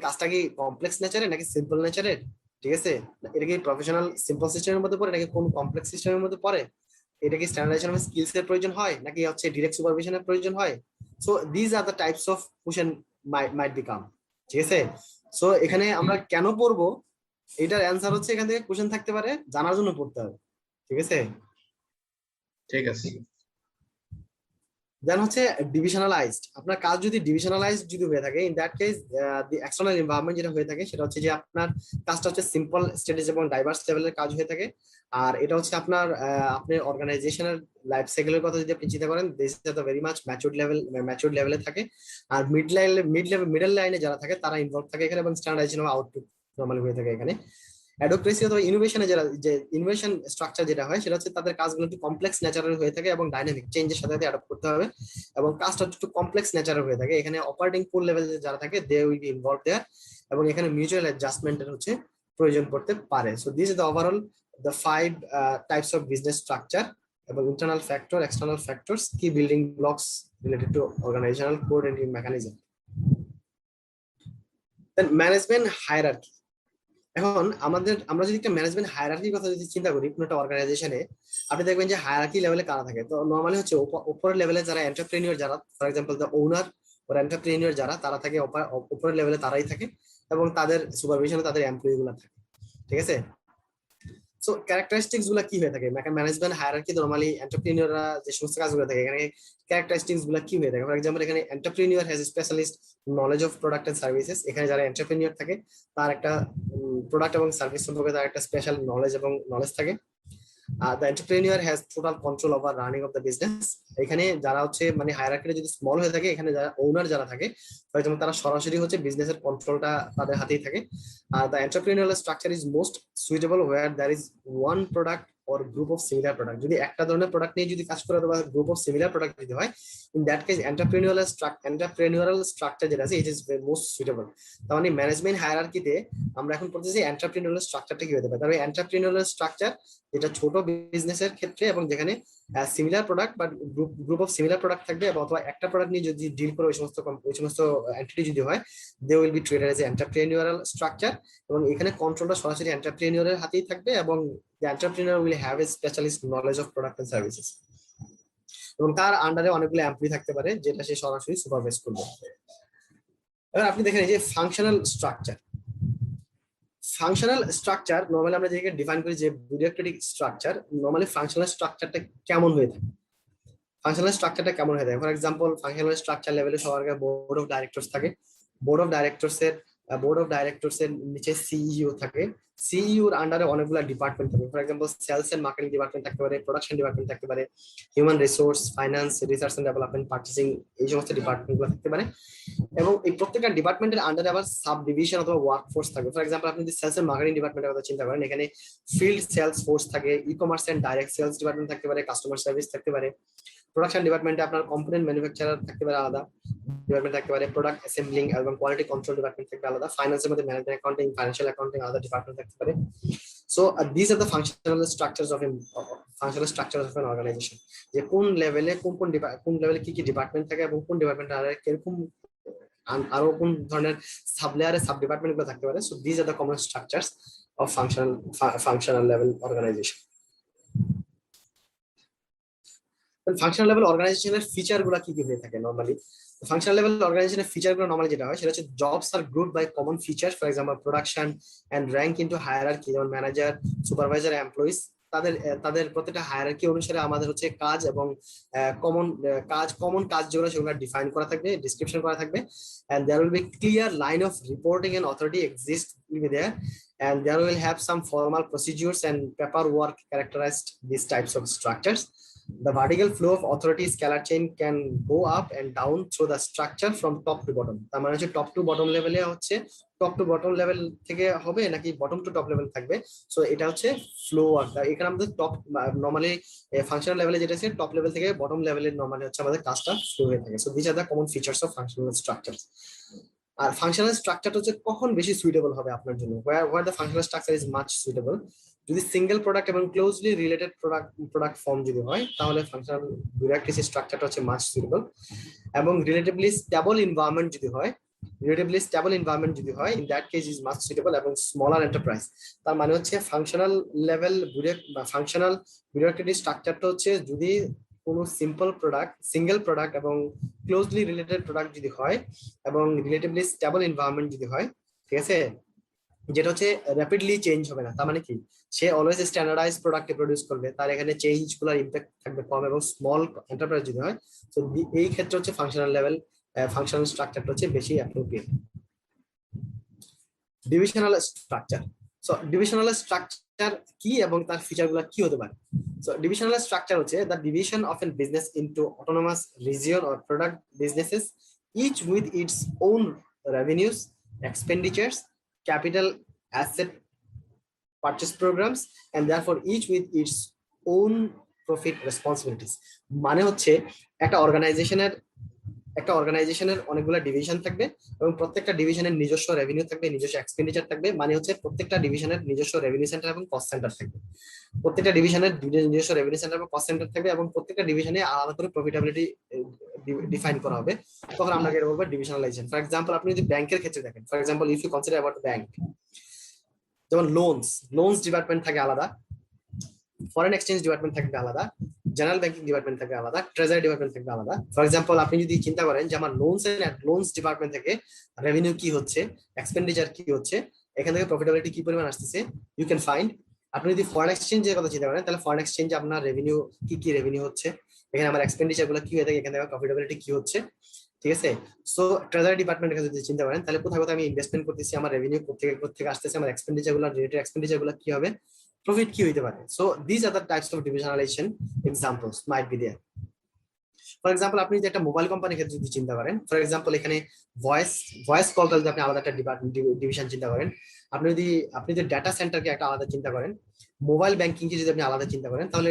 কাজটা কি কমপ্লেক্স নেচারের নাকি সিম্পল নেচারের, ঠিক আছে, এটা কি প্রফেশনাল সিম্পল সিস্টেমের মধ্যে পড়ে নাকি কোন কমপ্লেক্স সিস্টেমের মধ্যে পড়ে, এটা কি স্ট্যান্ডার্ডাইজেশন অফ স্কিলস এর প্রয়োজন হয় নাকি হচ্ছে ডিরেক্ট সুপারভিশনের প্রয়োজন হয়। So this are the types of question might become, ঠিক আছে। সো এখানে আমরা কেন পড়বো, এটার অ্যান্সার হচ্ছে এখান থেকে কোশ্চেন থাকতে পারে, জানার জন্য পড়তে হবে, ঠিক আছে। ঠিক আছে। দেন হচ্ছে ডিভিশনালাইজড। আপনার কাজ যদি ডিভিশনালাইজড যদি হয়ে থাকে, in that case the external environment যেটা হয়ে থাকে সেটা হচ্ছে যে আপনার কাজটা হচ্ছে সিম্পল, স্ট্র্যাটেজি এবং ডাইভার্স লেভেলের কাজ হয়ে থাকে। আর এটা হচ্ছে আপনার আপনি অর্গানাইজেশনের লাইফ সাইকেলের কথা যদি আপনি চিন্তা করেন, this is very much matured লেভেলে থাকে। আর মিডল লাইনে যারা থাকে তারা ইনভলভ থাকে এখানে, এবং স্ট্যান্ডার্ডাইজেশন অফ আউটপুট নরমালি হয়ে থাকে এখানে। অ্যাডোক্রেসি অথবা ইনোভেশনে যে ইনোভেশন স্ট্রাকচার যেটা হয় সেটা হচ্ছে তাদের কাজগুলো একটু কমপ্লেক্স নেচারের হয়ে থাকে এবং ডাইনামিক চেঞ্জের সাথে সাথে অ্যাডপ্ট করতে হবে, এবং কাজটা একটু কমপ্লেক্স নেচারের হয়ে থাকে। এখানে অপারেটিং পুল লেভেল যারা থাকে they will be involve there, এবং এখানে মিউচুয়াল অ্যাডজাস্টমেন্টের হচ্ছে প্রয়োজন পড়তে পারে। So this is the overall the 5 types of business structure, এবং ইন্টারনাল ফ্যাক্টর, এক্সটার্নাল ফ্যাক্টরস, কি building blocks related to organizational coordinating mechanism. Then management hierarchy. এখন আমরা যদি একটা ম্যানেজমেন্ট হায়ারার্কির কথা যদি চিন্তা করি কোনো একটা অর্গানাইজেশনে, আপনি দেখবেন যে হায়ারার্কি লেভেলে কারা থাকে। তো নর্মালি হচ্ছে উপরের লেভেলে যারা এন্টারপ্রেনিয়র, যারা for example the owner or entrepreneur যারা, তারা থাকে উপরের লেভেলে, তারাই থাকে, এবং তাদের সুপারভিশনে তাদের এমপ্লয়ি গুলা থাকে, ঠিক আছে। সো ক্যারেক্টারিস্টিক্স গুলা কি হয়ে থাকে ম্যানেজমেন্ট হায়ারার্কি, নরমালি এন্টারপ্রেনিয়ররা যে সমস্ত কাজগুলো থাকে এখানে ক্যারেক্টারিস্টিক্স গুলা কি হয়ে থাকে। ফর এক্সাম্পল এখানে entrepreneur has specialist knowledge of product and services. এখানে যারা এন্টারপ্রেনিয়র থাকে তার একটা প্রোডাক্ট এবং সার্ভিস সম্পর্কে তার একটা স্পেশাল নলেজ থাকে। The entrepreneur has total control over running of the business. এখানে যারা হচ্ছে মানে হায়ারার্কিটা যদি স্মল হয়ে থাকে, এখানে যারা ওনার যারা থাকে ফর এক্সাম্পল তারা সরাসরি হচ্ছে বিজনেসের কন্ট্রোলটা তাদের হাতেই থাকে। The entrepreneurial structure is most suitable where there is one product or group of similar product। যদি একটা ধরনের প্রোডাক্ট নিয়ে যদি কাজ করে অথবা গ্রুপ অফ সিমিলার প্রোডাক্ট যদি হয়, ইন দ্যাট কেস এন্টারপ্রেনিউরাল স্ট্রাকচার যেটা আছে ইট ইজ মোস্ট সুইটেবল। তার মানে ম্যানেজমেন্ট হায়ারার্কিতে আমরা এখন পড়তেছি এন্টারপ্রেনিউরাল স্ট্রাকচারটা কি হতে পারে। তাহলে এন্টারপ্রেনিউরাল স্ট্রাকচার যেটা ছোট বিজনেসের ক্ষেত্রে, এবং যেখানে সিমিলার প্রোডাক্ট বা গ্রুপ অফ সিমিলার প্রোডাক্ট থাকবে, অথবা একটা প্রোডাক্ট নিয়ে যদি ডিল করে ওই সমস্ত এন্টিটি যদি হয়, they will be traded as entrepreneurial structure. এবং এখানে কন্ট্রোলটা সরাসরি এন্টারপ্রেনিউরের হাতেই থাকবে, এবং the entrepreneur will have a specialist knowledge of product and services, এবং তার আন্ডারে অনেকগুলো এমপ্লয়ি থাকতে পারে যেটা সে সরাসরি সুপারভাইজ করবে। এবার আপনি দেখেন এই যে ফাংশনাল স্ট্রাকচার নরমালি আমরা যেটাকে ডিফাইন করি যে বিউরোক্রেটিক স্ট্রাকচার, নরমালি ফাংশনাল স্ট্রাকচারটা কেমন হয়ে থাকে। ফর এক্সাম্পল ফাংশনাল স্ট্রাকচার লেভেলে সবার আগে বোর্ড অফ ডাইরেক্টরস থাকে। বোর্ড অফ ডাইরেক্টরস এর নিচে সিইও থাকে। সিইওর আন্ডারে অনেকগুলো ডিপার্টমেন্ট থাকে। For example sales and marketing department থাকতে পারে, প্রোডাকশন ডিপার্টমেন্ট থাকতে পারে, human resource, finance, research and development, purchasing, এই সমস্ত ডিপার্টমেন্টগুলো থাকতে পারে। এবং এই প্রত্যেকটা ডিপার্টমেন্টের আন্ডারে আবার সাব ডিভিশন অথবা ওয়ার্ক ফোর্স থাকে। ফর এক্সাম্পল আপনি যদি সেলস এন্ড মার্কেটিং ডিপার্টমেন্টের কথা চিন্তা করেন, এখানে ফিল্ড সেলস ফোর্স থাকে, ecommerce and direct sales department থাকতে পারে, কাস্টমার সার্ভিস থাকতে পারে, প্রোডাকশন ডিপার্টমেন্টে আপনার কম্পোনেন্ট ম্যানুফ্যাকচারার থাকতে পারে আলাদা ডিপার্টমেন্ট থাকতে পারে, প্রোডাক্ট অ্যাসেম্বলিং এবং কোয়ালিটি কন্ট্রোল ডিপার্টমেন্ট থাকবে আলাদা, ফাইন্যান্সের মধ্যে ম্যানেজমেন্ট অ্যাকাউন্টিং, ফাইন্যান্সিয়াল অ্যাকাউন্টিং আলাদা ডিপার্টমেন্ট থাকতে পারে। So this are the functional structure of an organization, যে কোন লেভেলে কোন লেভেলে কি কি ডিপার্টমেন্ট থাকে এবং কোন ডিপার্টমেন্ট আর কিরকম আরো কোন ধরনের সাব লেয়ারে সাব ডিপার্টমেন্ট গুলো থাকতে পারে। So this are the common structures of functional level organization. Functional level অর্গানাইজেশনের ফিচার গুলো কি কি হয়ে থাকে নরমালি? ফাংশনাল লেভেল অর্গানাইজেশনের ফিচার গুলো নরমালি যেটা হয় সেটা হচ্ছে jobs are group by common feature, for example production and rank into hierarchy, যেমন ম্যানেজার, সুপারভাইজার, এমপ্লয়িজ, তাদের প্রত্যেকটা হায়ারার্কি অনুসারে আমাদের হচ্ছে কাজ এবং কমন কাজ যেগুলো সেগুলো ডিফাইন করা থাকবে, ডিসক্রিপশন করা থাকবে, and there will be clear line of reporting and authority exists will be there, and there will have some formal procedures and paperwork characterized these types of structures. The vertical flow of authority scalar chain can go up and down through the structure from top to bottom. তার মানে হচ্ছে টপ টু বটম লেভেলে হচ্ছে টপ টু বটম লেভেল থেকে হবে নাকি বটম টু টপ লেভেল থাকবে। সো এটা হচ্ছে ফ্লো আর এখানে আমাদের টপ নরমালি ফাংশনাল লেভেলে যেটা আছে টপ লেভেল থেকে বটম লেভেলে নরমালি হচ্ছে আমাদের কাজটা ফ্লো হয়ে থাকে। So this are the common features of functional structure. আর ফাংশনাল স্ট্রাকচারটা হচ্ছে কখন বেশি সুইটেবল হবে আপনার জন্য, where the functional structure is much suitable, যদি সিঙ্গেল প্রোডাক্ট এবং ক্লোজলি রিলেটেড প্রোডাক্ট ফর্ম যদি হয় তাহলে ফাংশনাল বিউরোক্রেসি স্ট্রাকচারটা হচ্ছে মাচ সুইটেবল, এবং রিলেটিভলি স্টেবল এনভায়রনমেন্ট যদি হয় in that case is much suitable, এবং স্মলার এন্টারপ্রাইজ। তার মানে হচ্ছে ফাংশনাল লেভেল বা ফাংশনাল বিউরোক্রেসি স্ট্রাকচারটা হচ্ছে যদি কোনো সিঙ্গেল প্রোডাক্ট এবং ক্লোজলি রিলেটেড প্রোডাক্ট যদি হয় এবং রিলেটিভলি স্টেবল এনভায়রনমেন্ট যদি হয়, ঠিক আছে, যেটা হচ্ছে র্যাপিডলি চেঞ্জ হবে না। তার মানে কি, সে অলওয়েজ স্ট্যান্ডার্ডাইজ প্রোডাক্ট প্রডিউস করবে, তার এখানে চেঞ্জ গুলোর ইম্প্যাক্ট থাকবে কম, এবং স্মল এন্টারপ্রাইজ যদি হয় তো এই ক্ষেত্রে হচ্ছে ফাংশনাল স্ট্রাকচারটা হচ্ছে বেশি appropriate. Divisional structure. So divisional structure কি এবং তার ফিচার গুলো কি হতে পারে? সো ডিভিশনাল স্ট্রাকচার হচ্ছে the division of an business into autonomous region or product businesses, each with its own revenues, expenditures, capital asset purchase programs, and therefore each with its own profit responsibilities. মানে হচ্ছে একটা অর্গানাইজেশনের অনেকগুলো ডিভিশন থাকবে এবং প্রত্যেকটা ডিভিশনের নিজস্ব রেভিনিউ থাকবে, নিজস্ব এক্সপেন্ডিচার থাকবে, মানে হচ্ছে প্রত্যেকটা ডিভিশনের নিজস্ব রেভিনিউ সেন্টার এবং কস্ট সেন্টার থাকবে, প্রত্যেকটা ডিভিশনের নিজস্ব রেভিনিউ সেন্টার এবং কস্ট সেন্টার থাকবে, এবং প্রত্যেকটা ডিভিশনে আলাদা করে প্রফিটেবিলিটি ডিফাইন করা হবে। তখন আমরা এটা বলবো ডিভিশনালাইজেশন। ফর এক্সাম্পল আপনি যদি ব্যাংকের ক্ষেত্রে দেখেন, for example if you consider about bank, যেমন লোনস ডিপার্টমেন্ট থাকে আলাদা, ফরেন এক্সচেঞ্জ ডিপার্টমেন্ট থাকবে আলাদা, জেনারেল ব্যাংকিং ডিপার্টমেন্ট থাকবে আলাদা, ট্রেজারি ডিপার্টমেন্ট থাকবে আলাদা। ফর এক্সাম্পল আপনি যদি চিন্তা করেন যে আমার লোনস ডিপার্টমেন্ট থেকে রেভিনিউ কি হচ্ছে, এক্সপেন্ডিচার কি হচ্ছে, এখান থেকে প্রফিটেবিলিটি কি পরিমাণ আসতেছে, ইউ ক্যান ফাইন্ড। আপনি যদি ফরেন এক্সচেঞ্জের কথা চিন্তা করেন তাহলে ফরেন এক্সচেঞ্জে আপনার রেভিনিউ কি রেভিনিউ হচ্ছে, এখানে আমার এক্সপেন্ডিচার গুলো কি হয়ে থাকে, এখান থেকে প্রফিটেবিলিটি কি হচ্ছে, ঠিক আছে। সো ট্রেজারি ডিপার্টমেন্টের কাছে যদি চিন্তা করেন তাহলে কোথায় আমি ইনভেস্টমেন্ট করতেছি, আমার রেভিনিউ কোথেকে আসতেছে, আমার এক্সপেন্ডিচার গুলো রিলেটেড এক্সপেন্ডিচার গুলো কি হবে, প্রফিট কি হইতে পারে। So this are the types of divisionalization examples might be there. For example আপনি যদি একটা মোবাইল কোম্পানির ক্ষেত্রে যদি চিন্তা করেন, ফর এক্সাম্পল এখানে ভয়েস কলটা যদি আপনি আলাদা একটা ডিভিশন চিন্তা করেন, আপনি যদি ডাটা সেন্টারকে একটা আলাদা চিন্তা করেন, মোবাইল ব্যাংকিং কে যদি আপনি আলাদা চিন্তা করেন, তাহলে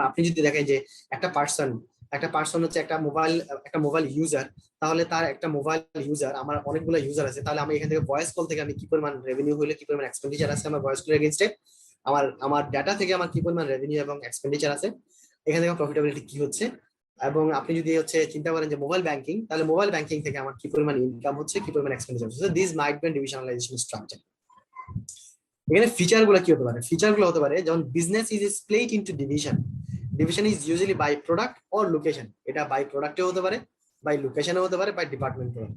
আপনি যদি দেখেন যে একটা পার্সন হচ্ছে একটা মোবাইল ইউজার, তাহলে তার একটা মোবাইল ইউজার আমার অনেকগুলো ইউজার আছে, তাহলে আমি এখান থেকে ভয়েস কল থেকে আমি কি পরিমাণ রেভিনিউ হইলে কি পরিমাণ এক্সপেন্ডিচার আছে আমার ভয়েস কলের এগেইনস্টে, আমার ডাটা থেকে আমার কি পরিমাণ রেভিনিউ এবং এক্সপেন্ডিচার আছে, এখান থেকে প্রফিটেবিলিটি কি হচ্ছে। এবং আপনি যদি হচ্ছে চিন্তা করেন যে মোবাইল ব্যাংকিং, তাহলে মোবাইল ব্যাংকিং থেকে আমার কি পরিমাণ ইনকাম হচ্ছে, কি পরিমাণ এক্সপেন্ডিচার হচ্ছে। This might be divisionalization structure. এখানে ফিচার গুলো কি হতে পারে? ফিচার গুলো হতে পারে যেমন business is split into division is usually by product or location, এটা বাই প্রোডাক্টে হতে পারে, বাই লোকেশনে হতে পারে, বাই ডিপার্টমেন্টে হতে পারে।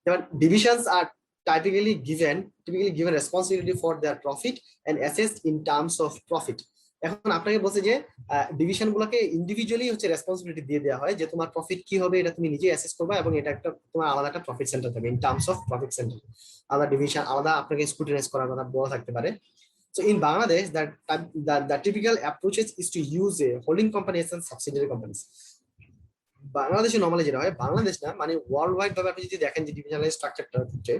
যেমন divisions R typically given responsibility for their profit and assessed in terms of profit. এখন আপনাকে বলছে যে ডিভিশন গুলোকে ইন্ডিভিজুয়ালি হচ্ছে রেসপন্সিবিলিটি দিয়ে দেওয়া হয় যে তোমার প্রফিট কি হবে এটা তুমি নিজে অ্যাসেস করবে, এবং এটা একটা তোমার আলাদা একটা প্রফিট সেন্টার থাকবে in terms of profit centre, আলাদা ডিভিশন আলাদা আপনাকে স্ক্রুটিনাইজ করার কথা বলা থাকতে পারে। So in Bangladesh, the typical approaches is to use a holding companies and subsidiary companies. বাংলাদেশে নরমালি যেটা হয়, বাংলাদেশ না মানে ওয়ার্ল্ড ওয়াইড ভাবে আপনি যদি দেখেন যে ডিভিশনাল স্ট্রাকচারটা হচ্ছে,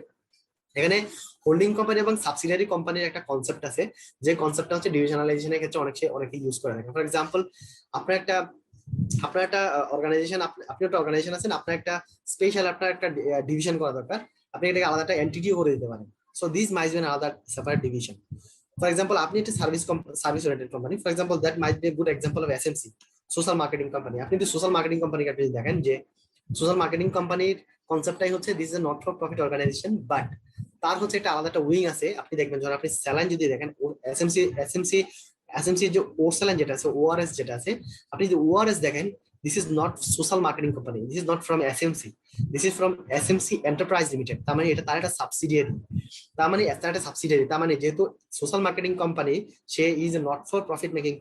এখানে হোল্ডিং কোম্পানি এবং সাবসিডিয়ারি কোম্পানির একটা কনসেপ্ট আছে, যে কনসেপ্টটা হচ্ছে ডিভিশনালাইজেশনের ক্ষেত্রে অনেকে ইউজ করে থাকে। ফর এক্সাম্পল আপনার একটা আপনার একটা অর্গানাইজেশন, আপনি একটা অর্গানাইজেশন আছেন, আপনার একটা স্পেশাল আপনার একটা ডিভিশন করা দরকার, আপনি এটাকে আলাদা একটা এন্টিটিও করে দিতে পারেন। সো দিস মাইজ বি আলাদা সেপারেট ডিভিশন। ফর এক্সাম্পল আপনি একটা service oriented company, for example that might be good example of SMC, social marketing company. আপনি যদি সোশ্যাল মার্কেটিং কোম্পানিকে আপনি দেখেন যে সোশ্যাল মার্কেটিং কোম্পানির কনসেপ্টটাই হচ্ছে this is not for profit organization, but তার হচ্ছে একটা আলাদা একটা উইং আছে। আপনি দেখবেন যখন আপনি স্যালাইন যদি দেখেন, এসএমসি যে ওরসালাইন যেটা আছে, ওআরএস যেটা আছে, আপনি যদি ওআরএস দেখেন, this is not social marketing company, this is not from SMC, this is from SMC enterprise limited. তার মানে এটা তার একটা সাবসিডিয়ারি, তার মানে যেহেতু social marketing company, say is a not for profit making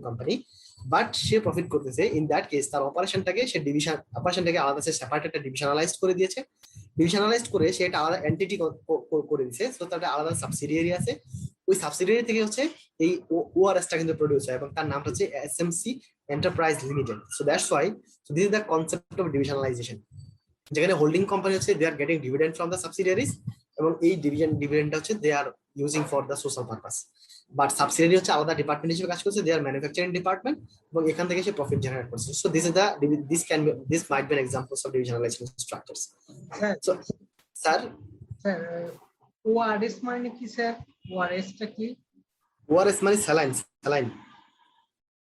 company, but say profit করতেছে। ইন দ্যাট কেস তার অপারেশনটাকে আলাদা সেপারেট একটা ডিভিশনালাইজড করে দিয়েছে, ডিভিশনালাইজড করে সে একটা আলাদা এন্টিটি করে দিয়েছে। সো তার আলাদা সাবসিডিয়ারি আছে, ওই সাবসিডিয়ারি থেকে হচ্ছে এই ওআরএসটা কিন্তু প্রডিউস হয়, এবং তার নামটা হচ্ছে SMC enterprise limited. So that's why this is the concept of divisionalization, যেখানে হোল্ডিং কোম্পানি হচ্ছে they are getting dividend from the subsidiaries, এবং এই ডিভিডেন্ডটা হচ্ছে they are using for the social purpose. But subsidiary হচ্ছে আলাদা ডিপার্টমেন্ট হিসেবে কাজ করছে, দে আর ম্যানুফ্যাকচারিং ডিপার্টমেন্ট, এবং এখান থেকে সে প্রফিট জেনারেট করছে। So this might be examples of divisionalization structures. So sir, ORS মানে কি স্যার? ওআরএস টা কি? ওআরএস মানে স্যালাইন।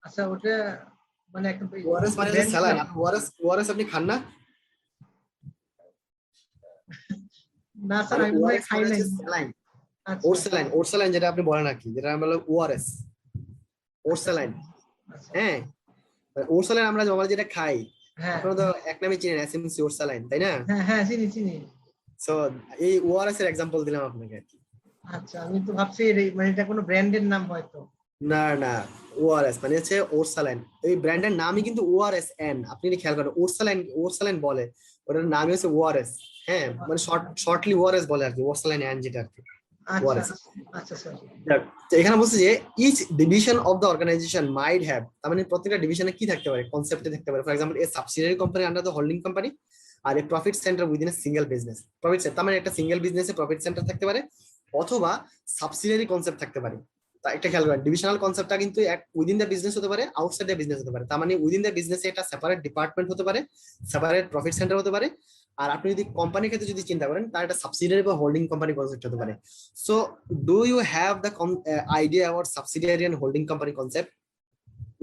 আচ্ছা, ওটা মানে একটা ওআরএস মানে স্যালাইন। ওআরএস আপনি খান না? না স্যার, আমি মনে হয় খাই নাই। ওরসালাইন যেটা আপনি বলেন আর কি, যেটা আমরা ওআরএস, ওরসালাইন। হ্যাঁ, ওরসালাইন আমরা যেটা খাই, আপনারা তো এক নামে চিনেন, এসএমসি ওরসালাইন, তাই না? হ্যাঁ হ্যাঁ, চিনি। সো এই ওআরএস এর एग्जांपल দিলাম আপনাকে আর কি। আচ্ছা, আমি তো ভাবছি মানে এটা কোনো ব্র্যান্ডের নাম হয়তো। না, ওআরএস মানে হচ্ছে ওরসালাইন, এই ব্র্যান্ডের নামই কিন্তু ওআরএসএন। আপনি খেয়াল করেন, ওরসালাইন বলে, ওটার নামই হচ্ছে ওআরএস। হ্যাঁ, মানে শর্টলি ওআরএস বলে আর কি, ওরসালাইন এন যেটা আর কি। আচ্ছা স্যার, তো এখানে বলছে যে each division of the organization might have, তার মানে প্রত্যেকটা ডিভিশনে কি থাকতে পারে, কনসেপ্টে থাকতে পারে। For example a subsidiary company under the holding company, আর a profit centre within a single business. Profit centre তার মানে একটা সিঙ্গেল বিজনেসে প্রফিট সেন্টার থাকতে পারে, অথবা সাবসিডিয়ারি কনসেপ্ট থাকতে পারে। তা একটা খেয়াল করেন, ডিভিশনাল কনসেপ্টটা কিন্তু এক উইদিন দ্য বিজনেস হতে পারে, আউটসাইড দ্য বিজনেস হতে পারে। তার মানে উইদিন দ্য বিজনেসে একটা সেপারেট ডিপার্টমেন্ট হতে পারে, সেপারেট প্রফিট সেন্টার হতে পারে। আর আপনি যদি কোম্পানির ক্ষেত্রে যদি চিন্তা করেন, তার একটা সাবসিডিয়ারি বা হোল্ডিং কোম্পানি কনসেপ্ট হতে পারে। So do you have the idea about subsidiary and holding company concept?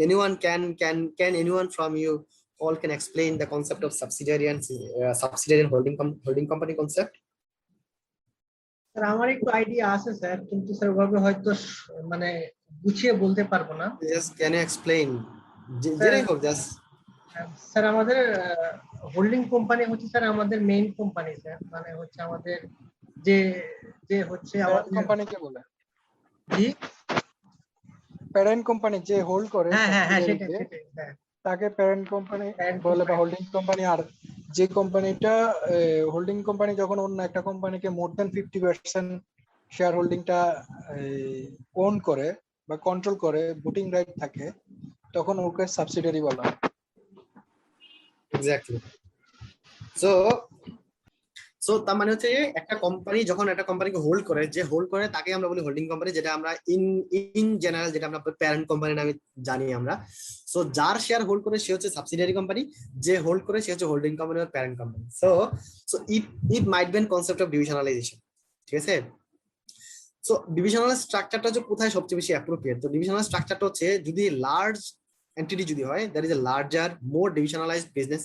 Anyone can anyone from you all can explain the concept of subsidiary and holding company concept? Sir আমার একটু আইডিয়া আছে স্যার, কিন্তু স্যার ওভাবে হয়তো মানে গুছিয়ে বলতে পারবো না। Just can you explain? যেটাই হোক, জাস্ট। স্যার আমাদের হোল্ডিং কোম্পানি হচ্ছে স্যার আমাদের মেইন কোম্পানি স্যার, মানে হচ্ছে আমাদের যে হচ্ছে আমাদের কোম্পানিকে বলে, জি প্যারেন্ট কোম্পানি যে হোল্ড করে, হ্যাঁ সেটাই হ্যাঁ, তাকে প্যারেন্ট কোম্পানি বলে বা হোল্ডিং কোম্পানি। আর যে কোম্পানিটা হোল্ডিং কোম্পানি যখন অন্য একটা কোম্পানিকে মোর দেন 50% শেয়ার হোল্ডিংটা ওন করে বা কন্ট্রোল করে, ভোটিং রাইট থাকে, তখন ওকে সাবসিডিয়ারি বলা হয়। এক্স্যাক্টলি। সো তার মানে হচ্ছে একটা কোম্পানি যখন একটা কোম্পানিকে হোল্ড করে তাকে আমরা বলি হোল্ডিং কোম্পানি, যেটা আমরা ইন জেনারেল যেটা আমরা প্যারেন্ট কোম্পানি নামে জানি আমরা। সো যার শেয়ার হোল্ড করে সে হচ্ছে সাবসিডিয়ারি কোম্পানি, যে হোল্ড করে সে হচ্ছে হোল্ডিং কোম্পানি আর parent company. So it might be concept of divisionalization, ঠিক আছে? সো ডিভিশনাল স্ট্রাকচারটা হচ্ছে কোথায় সবচেয়ে বেশি অ্যাপ্রোপ্রিয়েট? তো ডিভিশনাল স্ট্রাকচারটা হচ্ছে যদি লার্জ এন্টিটি যদি হয়, that is a larger more divisionalized business.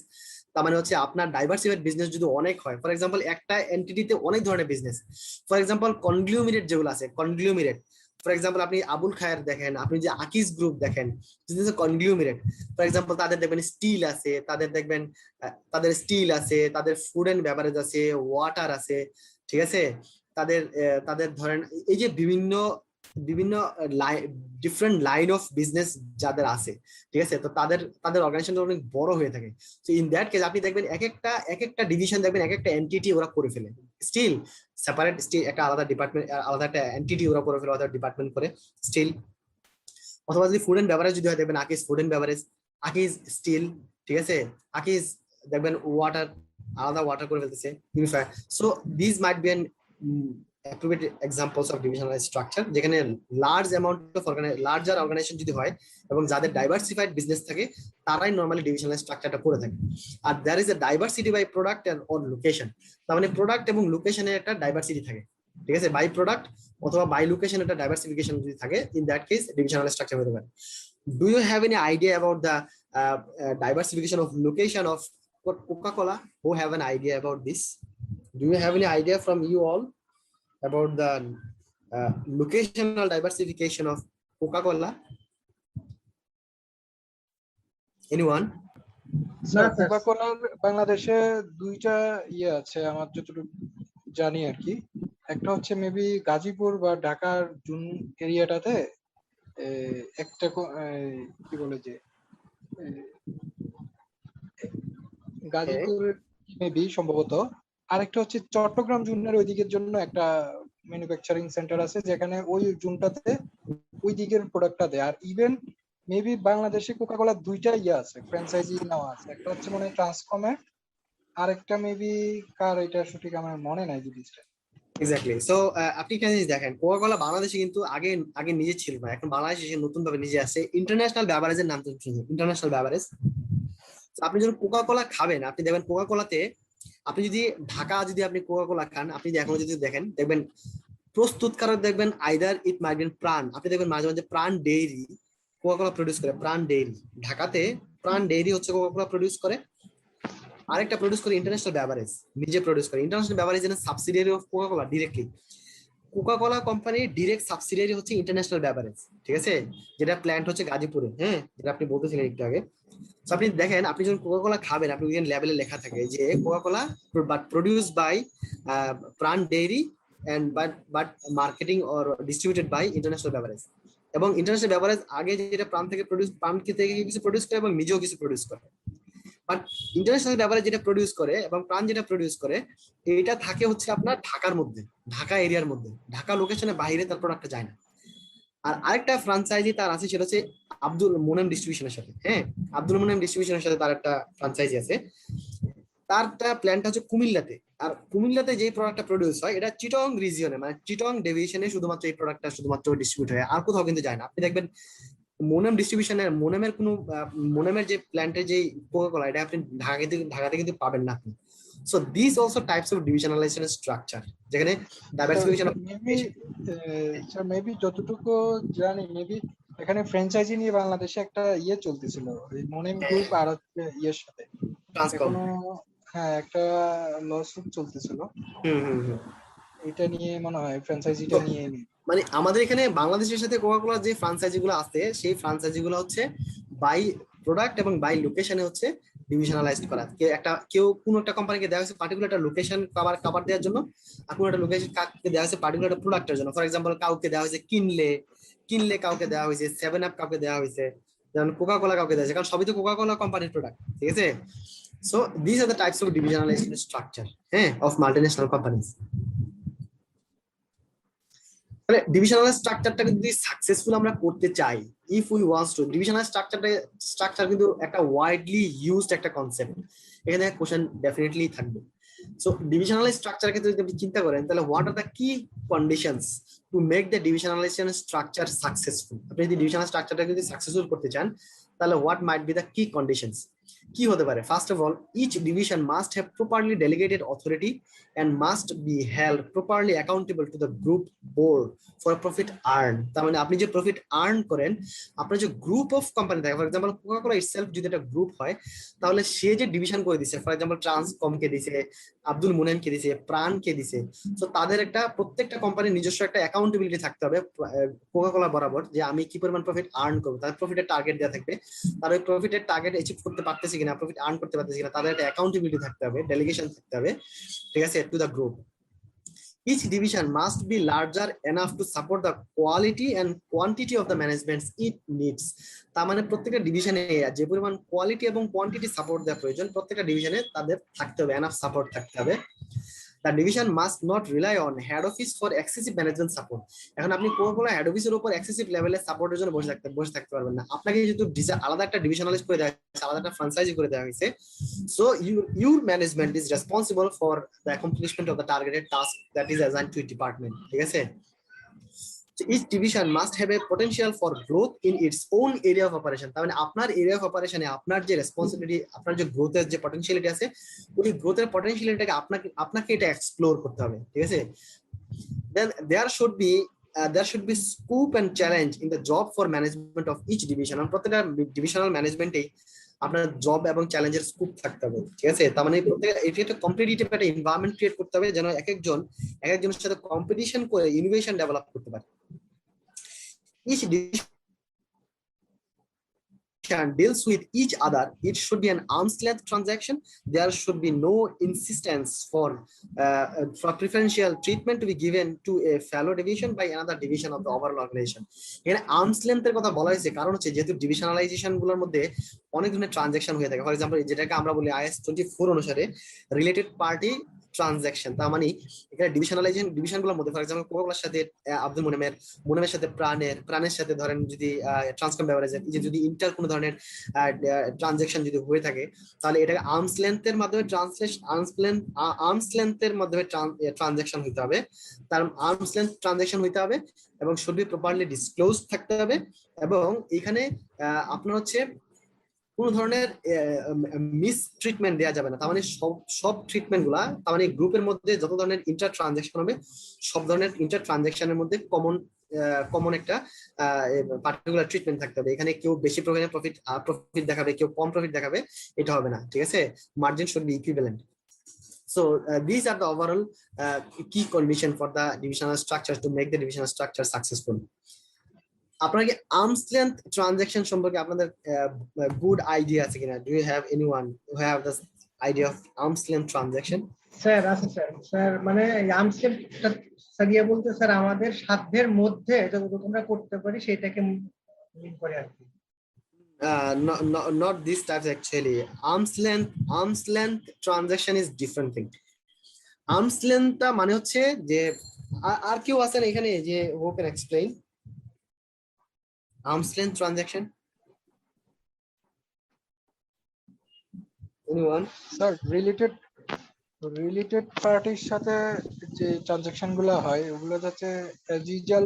তার মানে হচ্ছে আপনার ডাইভার্সিফাইড বিজনেস যদি অনেক হয়, ফর এক্সাম্পল একটা এন্টিটিতে অনেক ধরনের বিজনেস, ফর এক্সাম্পল কনগ্লুমিরেট যেগুলো আছে, কনগ্লুমিরেট ফর এক্সাম্পল আপনি আবুল খায়ের দেখেন, আপনি যে আকিজ গ্রুপ দেখেন, কনগ্লুমিরেট। ফর এক্সাম্পল তাদের দেখবেন স্টিল আছে, তাদের ফুড এন্ড বেভারেজ আছে, ওয়াটার আছে, ঠিক আছে? তাদের ধরেন এই যে বিভিন্ন ডিফারেন্ট লাইন অফ বিজনেস যাদের আছে, ঠিক আছে? তো তাদের অর্গানাইজেশন অনেক বড় হয়ে থাকে। তো ইন দ্যাট কেস আপনি দেখবেন এক একটা ডিভিশন দেখবেন, এক একটা এন্টিটি ওরা করে ফেলে, স্টিল সেপারেট, স্টিল একটা আলাদা ডিপার্টমেন্ট, আলাদা একটা এন্টিটি ওরা করে ফেলে, আলাদা ডিপার্টমেন্ট করে স্টিল। অথবা যদি ফুড এন্ড বেভারেজ যদি হয়, দেখবেন Akij food and beverage, Akij steel, ঠিক আছে? আকিজ দেখবেন ওয়াটার, আলাদা ওয়াটার করে ফেলতেছে, unify. So this might be appropriate examples of divisionalized structure, যেখানে large amount of larger organization যদি হয় এবং যাদের ডাইভার্সিফাইড বিজনেস থাকে তারাই নর্মালি ডিভিশনাল স্ট্রাকচারটা করে থাকে। আর there is a diversity by product and or location, তার মানে প্রোডাক্ট এবং লোকেশনের একটা ডাইভার্সিটি থাকে, ঠিক আছে, বাই প্রোডাক্ট অথবা বাই লোকেশন একটা ডাইভার্সিফিকেশন যদি থাকে, in that case divisional structure হতে পারে। Do you have any idea about the diversification of location of Coca-Cola? Who have an idea about this? Do you have any idea from you all about the locational diversification of Coca-Cola? Anyone? কোকাকোলার বাংলাদেশে দুইটা ইয়ে আছে আমার যতটুকু জানি আর কি। একটা হচ্ছে মেবি গাজীপুর বা ঢাকার জুন এরিয়াটাতে একটা কি বলে যে গাজীপুর মেবি সম্ভবত, আরেকটা হচ্ছে চট্টগ্রাম জুনের ওই দিকের জন্য একটা ম্যানুফ্যাকচারিং সেন্টার আছে যেখানে ওই জুনটাতে ওই দিকের প্রোডাক্টটা দেয়। আর ইভেন মেবি বাংলাদেশে কোকাকোলা দুইটা ইয়ে আছে, ফ্র্যাঞ্চাইজি নেওয়া আছে। একটা হচ্ছে মনে হয় ট্রান্সকমের, আরেকটা মেবি কার, এটা সঠিক আমার মনে নাই জিনিসটা। এক্স্যাক্টলি। সো আপনি এখানে দেখেন কোকাকোলা বাংলাদেশে কিন্তু আগে আগে নিজে ছিল না, এখন বাংলাদেশে নতুন ভাবে নিজে আসছে। ইন্টারন্যাশনাল বেভারেজের নাম তো শুনুন, ইন্টারন্যাশনাল বেভারেজ। আপনি যখন কোকাকোলা খাবেন, আপনি দেখবেন কোকাকোলাতে, আপনি যদি ঢাকা যদি আপনি কোকাকোলা খান, আপনি এখনো যদি দেখেন, দেখবেন প্রস্তুতকারক দেখবেন আইদার ইট মাইট বি প্রাণ, আপনি দেখবেন মাঝে মাঝে প্রাণ ডেইরি কোকাকোলা প্রডিউস করে। প্রাণ ডেইরি ঢাকাতে, প্রাণ ডেইরি হচ্ছে কোকাকোলা প্রডিউস করে। আরেকটা প্রডিউস করে ইন্টারন্যাশনাল বেভারেজ, নিজে প্রডিউস করে। ইন্টারন্যাশনাল বেভারেজ এর subsidiary of Coca Cola directly. Coca Cola company direct subsidiary হচ্ছে ইন্টারন্যাশনাল বেভারেজ, ঠিক আছে, যেটা প্ল্যান্ট হচ্ছে গাজীপুরে, হ্যাঁ, যেটা আপনি বলতেছিলেন একটু আগে। আপনি দেখেন, আপনি যখন কোকাকোলা খাবেন, আপনি লেবেলে লেখা থাকে যে Coca Cola but produce by Pran dairy and but marketing or distributed by international beverage. এবং ইন্টারন্যাশনাল বেভারেজ আগে যেটা প্রাণ থেকে কিছু প্রডিউস করে এবং নিজেও কিছু প্রডিউস করে। বাট ইন্টারন্যাশনাল বেভারেজ যেটা প্রডিউস করে এবং প্রাণ যেটা প্রডিউস করে, এটা থাকে হচ্ছে আপনার ঢাকার মধ্যে, ঢাকা এরিয়ার মধ্যে, ঢাকা লোকেশনের বাইরে তার প্রোডাক্টটা যায় না। আর আরেকটা ফ্রাঞ্চাইজি তার আছে, সেটা হচ্ছে আব্দুল মোনেম ডিস্ট্রিবিউশনের সাথে। হ্যাঁ, আব্দুল মোনেম ডিস্ট্রিবিউশনের সাথে তার একটা ফ্রাঞ্চাইজি আছে। তারটা প্ল্যানটা হচ্ছে কুমিল্লাতে। আর কুমিল্লাতে যে প্রোডাক্টটা প্রডিউস হয়, এটা চিটং রিজিয়নে, মানে চিটং ডিভিশনে শুধুমাত্র এই প্রোডাক্টটা শুধুমাত্র ডিস্ট্রিবিউট হয়, আর কোথাও কিন্তু যায় না। আপনি দেখবেন মোনেম ডিস্ট্রিবিউশনের মোনেমের কোনো মোনেমের যে প্ল্যান্টের যে কোকাকোলা, এটা আপনি ঢাকাতে কিন্তু পাবেন না আপনি। So these also types of divisionalization structure, যেখানে diversification of মেবি যতটুকু জানি, মেবি এখানে ফ্র্যাঞ্চাইজি নিয়ে বাংলাদেশে একটা ইয়ে চলতেছিল এই মোনেম গ্রুপ আর ইয়ের সাথে, ট্রান্সকম, হ্যাঁ, একটা লসুট চলতেছিল এটা নিয়ে, মনে হয় ফ্র্যাঞ্চাইজিটা নিয়ে। মানে আমাদের এখানে বাংলাদেশের সাথে কোকাকোলার যে ফ্রাঞ্চাইজি গুলো আছে, সেই ফ্রাঞ্চাইজি গুলো হচ্ছে বাই প্রোডাক্ট এবং বাই লোকেশনে হচ্ছে ডিভিশনালাইজড করা। কেউ কোন একটা কোম্পানিকে দেওয়া হয়েছে পার্টিকুলার একটা লোকেশন কভার দেওয়ার জন্য, আর কোন একটা লোকেশন কাউকে দেওয়া হয়েছে পার্টিকুলার একটা প্রোডাক্টের জন্য। ফর এক্সাম্পল, কাউকে দেওয়া হয়েছে কিনলে কাউকে দেওয়া হয়েছে, 7up কাউকে দেওয়া হয়েছে, যেমন কোকাকোলা কাউকে দেওয়া হয়েছে, কারণ সবই তো কোকাকোলা কোম্পানির প্রোডাক্ট, ঠিক আছে। So this are the types of divisionalization structure, হ্যাঁ, অফ মাল্টিন্যাশনাল কোম্পানিজ। তাহলে ডিভিশনাল স্ট্রাকচারটাকে যদি সাকসেসফুল আমরা করতে চাই, if we wants to, divisional structure কিন্তু একটা ওয়াইডলি ইউজড একটা কনসেপ্ট, এখানে কোশ্চেন ডেফিনেটলি থাকবে। সো ডিভিশনাল স্ট্রাকচারকে যদি আপনি চিন্তা করেন, তাহলে হোয়াট আর দ্য কি conditions to make the divisionalization structure successful? আপনি যদি ডিভিশনাল স্ট্রাকচারটা যদি সাকসেসফুল করতে চান, তাহলে হোয়াট মাইট বি দ্য কি কন্ডিশনস? কি হতে পারে? First of all, each division must have properly delegated authority and must be held properly accountable to the group board for profit earned. তার মানে আপনি যে প্রফিট আর্ন করেন, আপনার যে গ্রুপ অফ কোম্পানি থাকে, ফর এক্সাম্পল কোকাকোলা ইটসেলফ যদি একটা গ্রুপ হয়, তাহলে সে যে ডিভিশন করে দিছে, ফর এক্সাম্পল ট্রান্সকমকে দিছে, আব্দুল মুনেমকে দিছে, প্রাণকে দিছে, তো তাদের একটা প্রত্যেকটা কোম্পানির নিজস্ব একটা অ্যাকাউন্টেবিলিটি থাকতে হবে কোকাকোলা বরাবর, যে আমি কি পরিমাণ প্রফিট আর্ন করবো, তাদের প্রফিটের টার্গেট দেওয়া থাকবে, তার ওই প্রফিটের টার্গেট অ্যাচিভ করতে পারতেছে কিনা, প্রফিট আর্ন করতে পারতেছে কিনা, তাদের একটা অ্যাকাউন্টেবিলিটি থাকতে হবে, ডেলিগেশন থাকতে হবে, ঠিক আছে, to the group. Each division must be larger enough to support the quality and quantity of the management it needs. তার মানে প্রত্যেকটা ডিভিশনে যে পরিমাণ কোয়ালিটি এবং কোয়ান্টিটি সাপোর্ট দেওয়া প্রয়োজন, প্রত্যেকটা ডিভিশনে তাদের থাকতে হবে, এনাফ সাপোর্ট থাকতে হবে। The division must not rely on head office for excessive management support. এখন আপনি কোনো হেড অফিসের উপর এক্সেসিভ লেভেলের সাপোর্টের জন্য বসে থাকতে পারবেন না। আপনাকে যেহেতু আলাদা একটা ডিভিশনালাইজ করে দেওয়া হয়েছে, আলাদা একটা ফ্র্যাঞ্চাইজি করে দেওয়া হয়েছে, so your management is responsible for the accomplishment of the targeted task that is assigned to a department, ঠিক আছে? So each division must have a potential for growth in its own area of operation। তার মানে আপনার এরিয়া অফ অপারেশনে আপনার যে রেসপন্সিবিলিটি, আপনার যে গ্রোথের যে পটেনশিয়ালিটি আছে, ওই গ্রোথের পটেনশিয়ালিটিটাকে আপনাকে এটা এক্সপ্লোর করতে হবে, ঠিক আছে? Then there should be scope and challenge in the job for management of each division। প্রত্যেকটা ডিভিশনাল ম্যানেজমেন্টে আপনার জব এবং চ্যালেঞ্জের স্কোপ থাকতে হবে, ঠিক আছে? তার মানে এটা একটা কম্পিটিটিভ একটা এনভায়রনমেন্ট ক্রিয়েট করতে হবে, যেন এক একজনের সাথে কম্পিটিশন করে ইনোভেশন ডেভেলপ করতে পারে। Each division deals with each other. It should be an arm's length transaction. There should be no insistence for preferential treatment to be given to a fellow division by another division of the overall organization। এখানে আর্মস লেন্থের কথা বলা হয়েছে কারণ হচ্ছে যেহেতু ডিভিশনালাইজেশন গুলোর মধ্যে অনেক ধরনের ট্রানজাকশন হয়ে থাকে। ফর এক্সাম্পল যেটাকে আমরা বলি IS 24 অনুসারে রিলেটেড পার্টি ট্রানজাকশন। তার মানে এখানে ডিভিশন গুলোর মধ্যে ফর এক্সাম্পল কোকাকোলার সাথে আব্দুল মুনেমের সাথে প্রাণের সাথে ধরেন যদি ট্রান্সকম বেভারেজের যদি ইন্টার কোনো ধরনের ট্রানজাকশন যদি হয়ে থাকে, তাহলে এটাকে আর্মস লেন্থের মাধ্যমে ট্রানজাকশন হইতে হবে। তার আর্মস লেন্থ ট্রানজাকশন হইতে হবে এবং শুড বি প্রপারলি ডিসক্লোজ থাকতে হবে। এবং এখানে আপনার হচ্ছে কোন ধরনের মিস ট্রিটমেন্ট দেওয়া যাবে না। তার মানে সব ট্রিটমেন্ট গুলা, তার মানে গ্রুপের মধ্যে যত ধরনের ইন্টার ট্রানজাকশন হবে, সব ধরনের ইন্টার ট্রানজাকশনের মধ্যে কমন একটা পার্টিকুলার ট্রিটমেন্ট থাকতে হবে। এখানে কেউ বেশি পরিমাণে প্রফিট দেখাবে, কেউ কম প্রফিট দেখাবে, এটা হবে না, ঠিক আছে? Margin should be equivalent. So these are the overall key condition for the divisional structure to make the divisional structure successful। আপনার কি আর্মস লেন্থ ট্রানজাকশন সম্পর্কে আপনাদের গুড আইডিয়া আছে কিনা? Do you have anyone who have this idea of arms length transaction? Sir আছে স্যার মানে আর্মস লেন্থ সারিয়া বলতে স্যার আমাদের সাধ্যের মধ্যে যতটুকু আমরা করতে পারি সেটাকে মিন করে আর কি। Not these types actually. Arm's length transaction is different thing. Arm's length টা মানে হচ্ছে যে আর কেউ আছেন এখানে যে who can explain arm's length transaction? Anyone? Sir related পার্টির সাথে যে ট্রানজাকশন গুলো হয় ওগুলো যাতে অ্যাজ ইউজুয়াল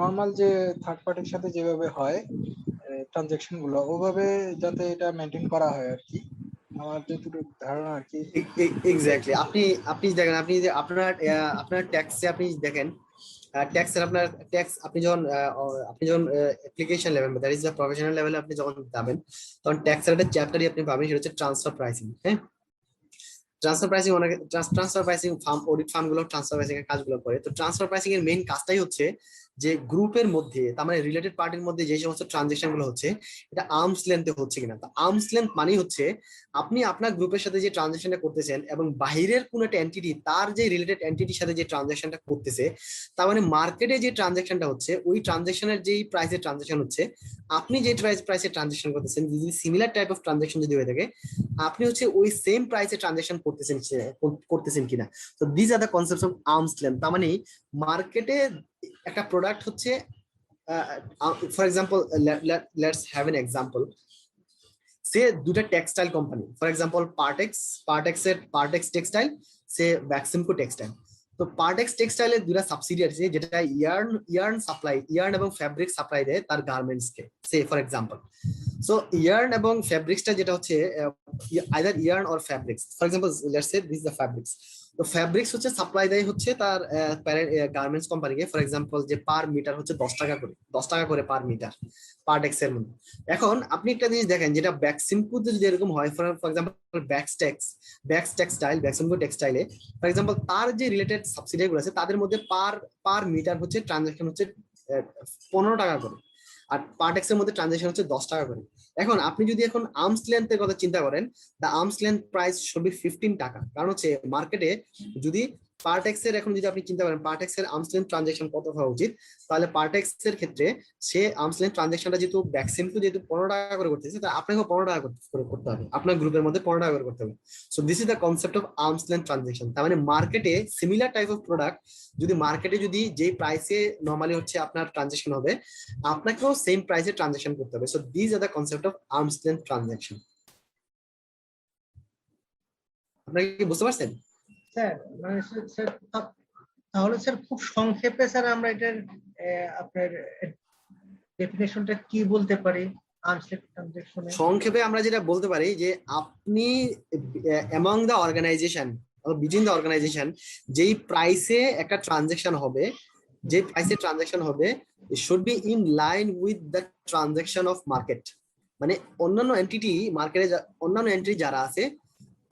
নর্মাল যে থার্ড পার্টির সাথে যেভাবে হয় ট্রানজাকশন গুলো ওভাবে যাতে এটা মেনটেন করা হয় আর কি, আমার যতটুকু ধারণা আর কি। এক্স্যাক্টলি। আপনি দেখেন, আপনি যে আপনার ট্যাক্সে আপনি দেখেন ট্যাক্সের আপনার ট্যাক্স আপনি যখন application level, that is the professional লেভেলে আপনি যখন যাবেন, তখন ট্যাক্সের একটা চ্যাপ্টারই আপনি পাবেন, সেটা হচ্ছে ট্রান্সফার প্রাইসিং। হ্যাঁ, transfer pricing farm, audit farm গুলো ট্রান্সফার প্রাইসিং এর কাজগুলো করে। তো ট্রান্সফার প্রাইসিং এর মেইন কাজটাই হচ্ছে যে গ্রুপের মধ্যে, তার মানে রিলেটেড পার্টির মধ্যে যে সমস্ত ট্রানজাকশন গুলো হচ্ছে এটা আর্মস লেন্থে হচ্ছে কিনা। তো আর্মস লেন্থ মানে হচ্ছে আপনি আপনার গ্রুপের সাথে যে ট্রানজাকশনটা করতেছেন এবং বাহিরের কোন একটা এন্টিটি তার যে রিলেটেড এন্টিটির সাথে যে ট্রানজাকশনটা করতেছে, তার মানে মার্কেটে যে ট্রানজাকশনটা হচ্ছে ওই ট্রানজাকশনের যেই প্রাইসের ট্রানজাকশন হচ্ছে, আপনি যে প্রাইসে ট্রানজাকশন করতেছেন, যদি সিমিলার টাইপ অফ ট্রানজাকশন যদি হয়ে থাকে, আপনি হচ্ছে ওই সেম প্রাইসে ট্রানজাকশন করতেছেন কিনা। তো this are the concepts of arms length. তার মানে মার্কেটে একটা প্রোডাক্ট হচ্ছে, for example let's have an example, say দুটা textile company, for example Partex textile, say Beximco textile. তো পার্টেক্স টেক্সটাইলের দুটা সাবসিডিয়ারি আছে যেটা ইয়ার্ন এবং ফ্যাব্রিক সাপ্লাই দেয় তার garments K, say for example. So yarn এবং ফ্যাব্রিক্সটা যেটা হচ্ছে either yarn or fabrics, for example let's say this the fabrics. তো ফ্যাব্রিক্স হচ্ছে সাপ্লাই দেয় হচ্ছে তার গার্মেন্টস কোম্পানিকে, ফর এক্সাম্পল যে পার মিটার হচ্ছে 10 টাকা করে পার মিটার পার্টেক্স এর মধ্যে। এখন আপনি একটা জিনিস দেখেন, যেটা ভ্যাক্সিমকো যদি এরকম হয়, ফর এক্সাম্পল ভ্যাক্সিমকো টেক্সটাইলে ফর এক্সাম্পল তার যে রিলেটেড সাবসিডিয়ারি গুলো আছে তাদের মধ্যে পার মিটার হচ্ছে ট্রানজাকশন হচ্ছে 15 টাকা করে, আর পার্টেক্স এর মধ্যে ট্রানজাকশন হচ্ছে 10 টাকা করে। এখন আপনি যদি এখন আর্মস লেন্থের কথা চিন্তা করেন, the arms length price should be 15 টাকা। কারণ হচ্ছে মার্কেটে যদি পার্টেক্স এর এখন যদি আপনি চিন্তা করেন পার্টেক্স এর আর্মস লেন্থ ট্রানজাকশন কত হওয়া উচিত, তাহলে পার্টেক্স এর ক্ষেত্রে সে আর্মস লেন্থ ট্রানজাকশনটা যেহেতু ব্যাকসিমটু যেহেতু 15 টাকা করে করতেছে, তাহলে আপনাকেও 15 টাকা করে করতে হবে, আপনার গ্রুপের মধ্যে 15 টাকা করে করতে হবে। So this is the concept of arms length transaction. তার মানে মার্কেটে সিমিলার টাইপ অফ প্রোডাক্ট যদি মার্কেটে যদি যেই প্রাইসে নরমালি হচ্ছে আপনার ট্রানজাকশন হবে, আপনাকেও সেম প্রাইসে ট্রানজাকশন করতে হবে। So this are the concept of arms length transaction. আপনারা কি বুঝতে পারছেন? স্যার মানে স্যার তাহলে স্যার খুব সংক্ষেপে স্যার আমরা এটার আপনার ডেফিনেশনটা কি বলতে পারি আর্মস লেন্থ ট্রানজাকশনে? সংক্ষেপে আমরা যেটা বলতে পারি যে আপনি among the organization between the organization যেই প্রাইসে একটা ট্রানজাকশন হবে, যে প্রাইসে ট্রানজাকশন হবে it should be in line with the transaction of market। মানে অন্যান্য এন্টিটি মার্কেটে অন্যান্য এন্ট্রি যারা আছে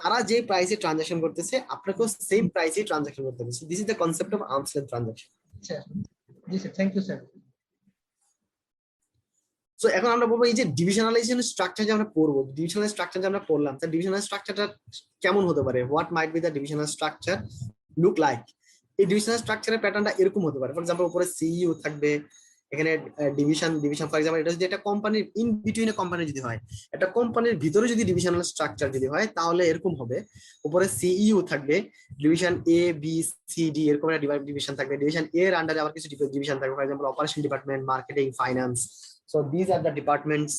তারা যে প্রাইসে ট্রানজাকশন করতেছে আপনাকেও সেম প্রাইসে ট্রানজাকশন করতে হবে। So this is the concept of arms length transaction. Sir জি sir, thank you sir. So এখন আমরা বলবো এই যে ডিভিশনালাইজেশন স্ট্রাকচার যে আমরা পড়বো, ডিভিশনাল স্ট্রাকচার যে আমরা পড়লাম, তার ডিভিশনাল স্ট্রাকচারটা কেমন হতে পারে, what might be the divisional structure look like. এই ডিভিশনাল স্ট্রাকচারের প্যাটার্নটা এরকম হতে পারে। ফর এক্সাম্পল উপরে সিইও থাকবে, এখানে ডিভিশন ফর এক্সাম্পল এটা যদি একটা কোম্পানির ইন বিটুইন এ কোম্পানি যদি হয়, একটা কোম্পানির ভিতরে যদি ডিভিশনাল স্ট্রাকচার যদি হয় তাহলে এরকম হবে। উপরে সিইও থাকবে, division A B C D এরকম একটা ডিভিশন থাকবে। ডিভিশন এ এর আন্ডারে আবার কিছু ডিভিশন থাকবে, for example operation department, marketing, finance. So this are the departments.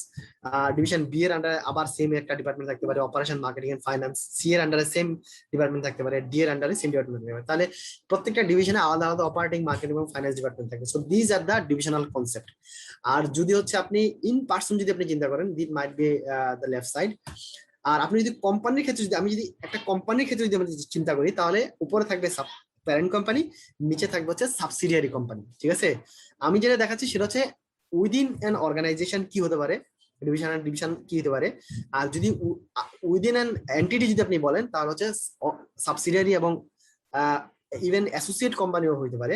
Division B এর আন্ডারে আবার সেম একটা ডিপার্টমেন্ট থাকতে পারে, operation, marketing and finance. C এর আন্ডারে সেম ডিপার্টমেন্ট থাকতে পারে, ডি এর আন্ডারে সেম ডিপার্টমেন্ট থাকতে পারে। তাহলে প্রত্যেকটা ডিভিশনে আলাদা আলাদা অপারেটিং, মার্কেটিং এবং ফাইন্যান্স ডিপার্টমেন্ট থাকে। So this are the divisional concept. আর যদি হচ্ছে আপনি ইন পার্সন যদি আপনি চিন্তা করেন, this might be the left side. আর আপনি যদি কোম্পানির ক্ষেত্রে যদি আমি যদি একটা কোম্পানির ক্ষেত্রে যদি আমরা চিন্তা করি, তাহলে উপরে থাকবে প্যারেন্ট কোম্পানি, নিচে থাকবে হচ্ছে সাবসিডিয়ারি কোম্পানি। ঠিক আছে, আমি যেটা দেখাচ্ছি সেটা হচ্ছে উইদিন অ্যান অর্গানাইজেশন কি হতে পারে, ডিভিশন কি হতে পারে। আর যদি উইদিন অ্যান এন্টিটি যদি আপনি বলেন তাহলে হচ্ছে সাবসিডিয়ারি এবং ইভেন অ্যাসোসিয়েট কোম্পানিও হতে পারে।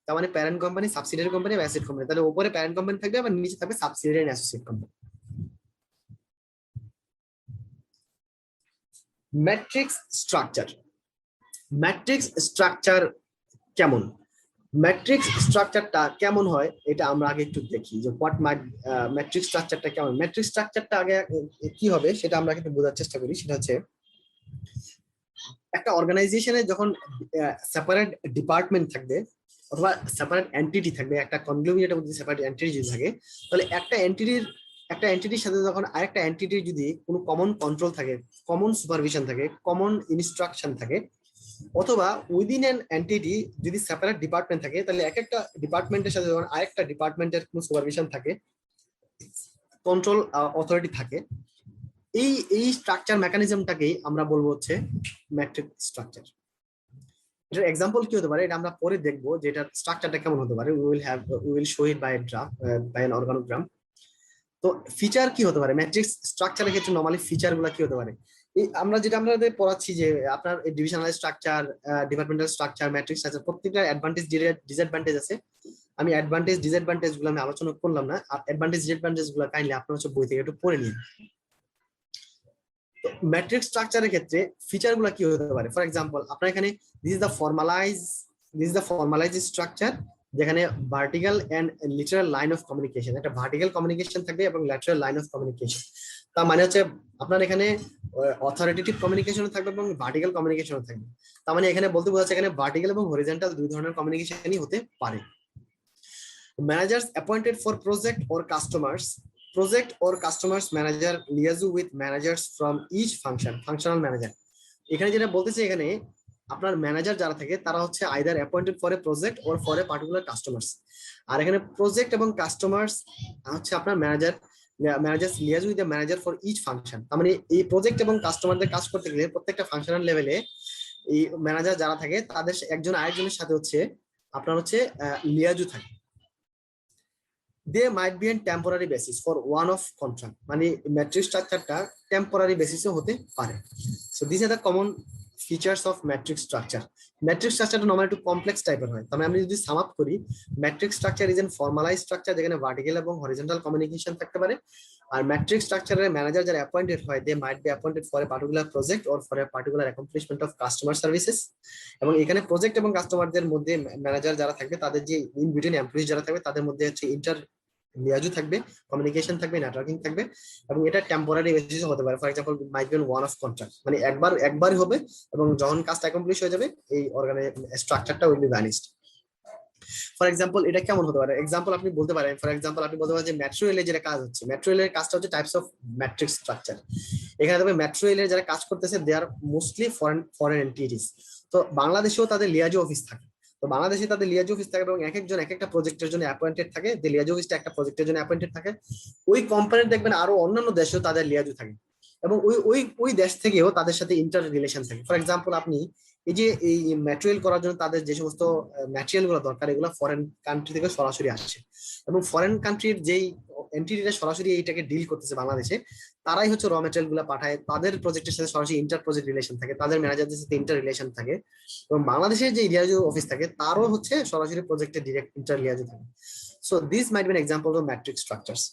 তার মানে parent company, subsidiary company, associate company. তাহলে উপরে প্যারেন্ট কোম্পানি থাকবে, আবার নিচে থাকবে subsidiary and associate company. Matrix structure. Matrix structure কেমন, ম্যাট্রিক্স স্ট্রাকচারটা কেমন হয় এটা আমরা আগে একটু দেখি যে হোয়াট ম্যাট্রিক্স স্ট্রাকচারটা কেমন। ম্যাট্রিক্স স্ট্রাকচারটা আগে কি হবে সেটা আমরা কিন্তু বোঝার চেষ্টা করি। সেটা হচ্ছে একটা অর্গানাইজেশনে যখন সেপারেট ডিপার্টমেন্ট থাকবে অথবা সেপারেট এন্টিটি থাকবে, একটা কনগ্লোমিনেটের মধ্যে সেপারেট এন্টিটি যদি থাকে, তাহলে একটা এন্টিটির সাথে যখন আরেকটা এন্টিটির যদি কোনো কমন কন্ট্রোল থাকে, কমন সুপারভিশন থাকে, কমন ইনস্ট্রাকশন থাকে, অথবা উইদিন এন এন্টিটি যদি সেপারেট ডিপার্টমেন্ট থাকে, তাহলে এক একটা ডিপার্টমেন্টের সাথে যখন আরেকটা ডিপার্টমেন্টের কোনো সুপারভিশন থাকে, কন্ট্রোল অথরিটি থাকে, এই স্ট্রাকচার মেকানিজমটাকেই আমরা বলবো হচ্ছে ম্যাট্রিক্স স্ট্রাকচার। এটার এক্সাম্পল কি হতে পারে এটা আমরা পরে দেখবো যে এটার স্ট্রাকচারটা কেমন হতে পারে। We will show it by an organogram. তো ফিচার কি হতে পারে ম্যাট্রিক্স স্ট্রাকচারের ক্ষেত্রে, নরমালি ফিচার গুলা কি হতে পারে, এই আমরা যেটা আমাদের পড়াচ্ছি যে আপনার divisional structure, departmental structure, matrix structure প্রত্যেকটা অ্যাডভান্টেজ ডিসঅ্যাডভান্টেজ আছে। আমি অ্যাডভান্টেজ ডিসঅ্যাডভান্টেজ গুলো আমি আলোচনা করলাম না, আর অ্যাডভান্টেজ ডিসঅ্যাডভান্টেজ গুলো কাইন্ডলি আপনার হচ্ছে বই থেকে একটু পড়ে নিন। তো ম্যাট্রিক্স স্ট্রাকচারের ক্ষেত্রে ফিচার গুলো কি হতে পারে, ফর এক্সাম্পল আপনার এখানে this is the formalize structure, যেখানে vertical and literal line of communication, একটা ভার্টিক্যাল কমিউনিকেশন থাকবে এবং ল্যাটারাল লাইন অফ কমিউনিকেশন। তার মানে হচ্ছে আপনার এখানে অথরিটেটিভ কমিউনিকেশন থাকবে এবং ভার্টিক্যাল কমিউনিকেশন থাকবে। তার মানে এখানে বলতে বোঝাচ্ছে এখানে ভার্টিক্যাল এবং হরিজন্টাল দুই ধরনের কমিউনিকেশনই হতে পারে। Managers appointed for project or customers, project or customers manager liaise with managers from each functional manager। এখানে যেটা বলতেছে, এখানে আপনার ম্যানেজার যারা থাকে তারা হচ্ছে either appointed for a project or for a particular customers. আর এখানে প্রজেক্ট এবং কাস্টমার্স হচ্ছে আপনার managers liaise with the manager for each function. তার মানে এই প্রজেক্ট এবং কাস্টমারদের কাজ করতে গেলে প্রত্যেকটা ফাংশনাল লেভেলে এই ম্যানেজার যারা থাকে তাদের একজন আরেকজনের সাথে হচ্ছে আপনার হচ্ছে লিয়াজু থাকে। They might be on temporary basis for one of contract, মানে ম্যাট্রিক্স স্ট্রাকচারটা টেম্পোরারি বেসিসে হতে পারে। So this are the common features of matrix structure. Matrix স্ট্রাকচারটা নরমালি একটু কমপ্লেক্স টাইপের হয়। তাহলে আমি যদি সাম আপ করি, matrix structure is an formalize structure যেখানে ভার্টিক্যাল এবং হরিজন্টাল কমিউনিকেশন থাকতে পারে আর ম্যাট্রিক্স স্ট্রাকচারের ম্যানেজার যারা অ্যাপয়েন্টেড হয়, they might be appointed for a particular project or for a particular accomplishment of customer services. এবং এখানে প্রজেক্ট এবং কাস্টমারদের মধ্যে ম্যানেজার যারা থাকবে, তাদের যে ইন বিটুইন এমপ্লয়িজ যারা থাকবে, তাদের মধ্যে হচ্ছে ইন্টার লিয়াজু থাকবে, কমিউনিকেশন থাকবে, নেটওয়ার্কিং থাকবে। এবং এটা টেম্পোরারি বেসিসে হতে পারে। For example might be one of contract, মানে একবারই হবে, এবং যখন কাজটা অ্যাকমপ্লিশ হয়ে যাবে এই স্ট্রাকচারটা will be vanished. For example এটা কেমন হতে পারে? এক্সাম্পল আপনি বলতে পারেন, ফর এক্সাম্পল আপনি বলতে পারেন যে মেট্রো রেলের যেটা কাজ হচ্ছে, মেট্রো রেলের কাজটা হচ্ছে টাইপস অফ ম্যাট্রিক্স স্ট্রাকচার। এখানে তবে মেট্রো রেলের যারা কাজ করতেছে দে আর মোস্টলি ফরেন এন্টিটিস। তো বাংলাদেশেও তাদের লিয়াজো অফিস থাকে। তো বাংলাদেশে তাদের লিয়াজো অফিস থাকে এবং এক একজন এক একটা প্রজেক্টের জন্য অ্যাপয়েন্টেড থাকে। যে লিয়াজো অফিসটা একটা প্রজেক্টের জন্য অ্যাপয়েন্টেড থাকে। ওই কোম্পানির দেখবেন আরো অন্যান্য দেশেও তাদের লিয়াজো থাকে, এবং ওই দেশ থেকেও তাদের সাথে ইন্টার রিলেশন থাকে। ফর এক্সাম্পল আপনি এই যে এই ম্যাটেরিয়াল করার জন্য তাদের যে সমস্ত ম্যাটেরিয়াল গুলো দরকার, এগুলো ফরেন কান্ট্রি থেকে সরাসরি আসছে, এবং ফরেন কান্ট্রির যেই এন্টিটিটা সরাসরি এইটাকে ডিল করতেছে বাংলাদেশে, তারাই হচ্ছে র ম্যাটেরিয়াল গুলো পাঠায়। তাদের প্রজেক্টের সাথে সরাসরি ইন্টার প্রজেক্ট রিলেশন থাকে, তাদের ম্যানেজারদের সাথে ইন্টার রিলেশন থাকে, এবং বাংলাদেশের যে লিয়াজো অফিস থাকে তারও হচ্ছে সরাসরি প্রজেক্টের ডিরেক্ট ইন্টার লিয়াজো থাকে। So this might B an example of matrix structures.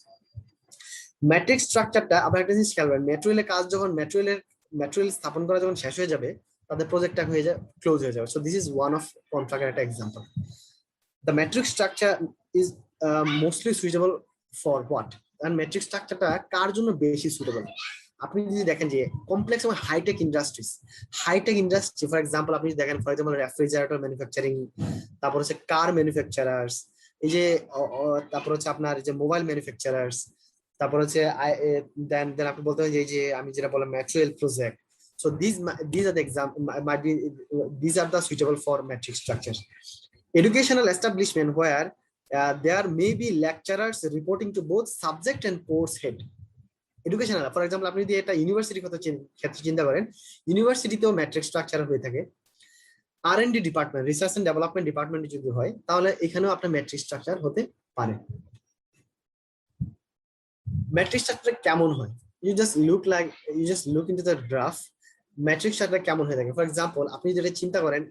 Matrix স্ট্রাকচারটা আপনার একটা জিনিস খেয়াল করেন, ম্যাটেরিয়ালের কাজ যখন ম্যাটেরিয়াল স্থাপন করা যখন শেষ হয়ে যাবে, তাদের প্রজেক্টটা হয়ে যায় ক্লোজ হয়ে যাবে। So this is one of কন্ট্রাক্টের একটা এক্সাম্পল। The matrix structure is mostly suitable for what? আর ম্যাট্রিক্স স্ট্রাকচারটা কার জন্য বেশি সুইটেবল? আপনি যদি দেখেন যে কমপ্লেক্স এবং হাইটেক ইন্ডাস্ট্রি, ফর এক্সাম্পল আপনি যদি দেখেন, ফর এক্সাম্পল রেফ্রিজারেটর ম্যানুফ্যাকচারিং, তারপর হচ্ছে কার ম্যানুফ্যাকচারার্স, এই যে তারপর হচ্ছে আপনার যে মোবাইল ম্যানুফ্যাকচারার্স, তারপর হচ্ছে দেন আপনি বলতে পারেন যে এই যে আমি যেটা বললাম material project. So these are the these are the suitable for matrix structures. Educational establishment where there may be lecturers reporting to both subject and course head. Educational, for example, আপনি যদি এটা ইউনিভার্সিটির ক্ষেত্রে চিন্তা করেন, ইউনিভার্সিটিতেও ম্যাট্রিক্স স্ট্রাকচার হয়ে থাকে। R&D department, research and development department যদি হয়, তাহলে এখানেও আপনার ম্যাট্রিক্স স্ট্রাকচার হতে পারে। ম্যাট্রিক্স স্ট্রাকচার কেমন হয়? You just look into the graph. Matrix structure কেমন হয়ে থাকে? ফর এক্সাম্পল আপনি যেটা চিন্তা করেন,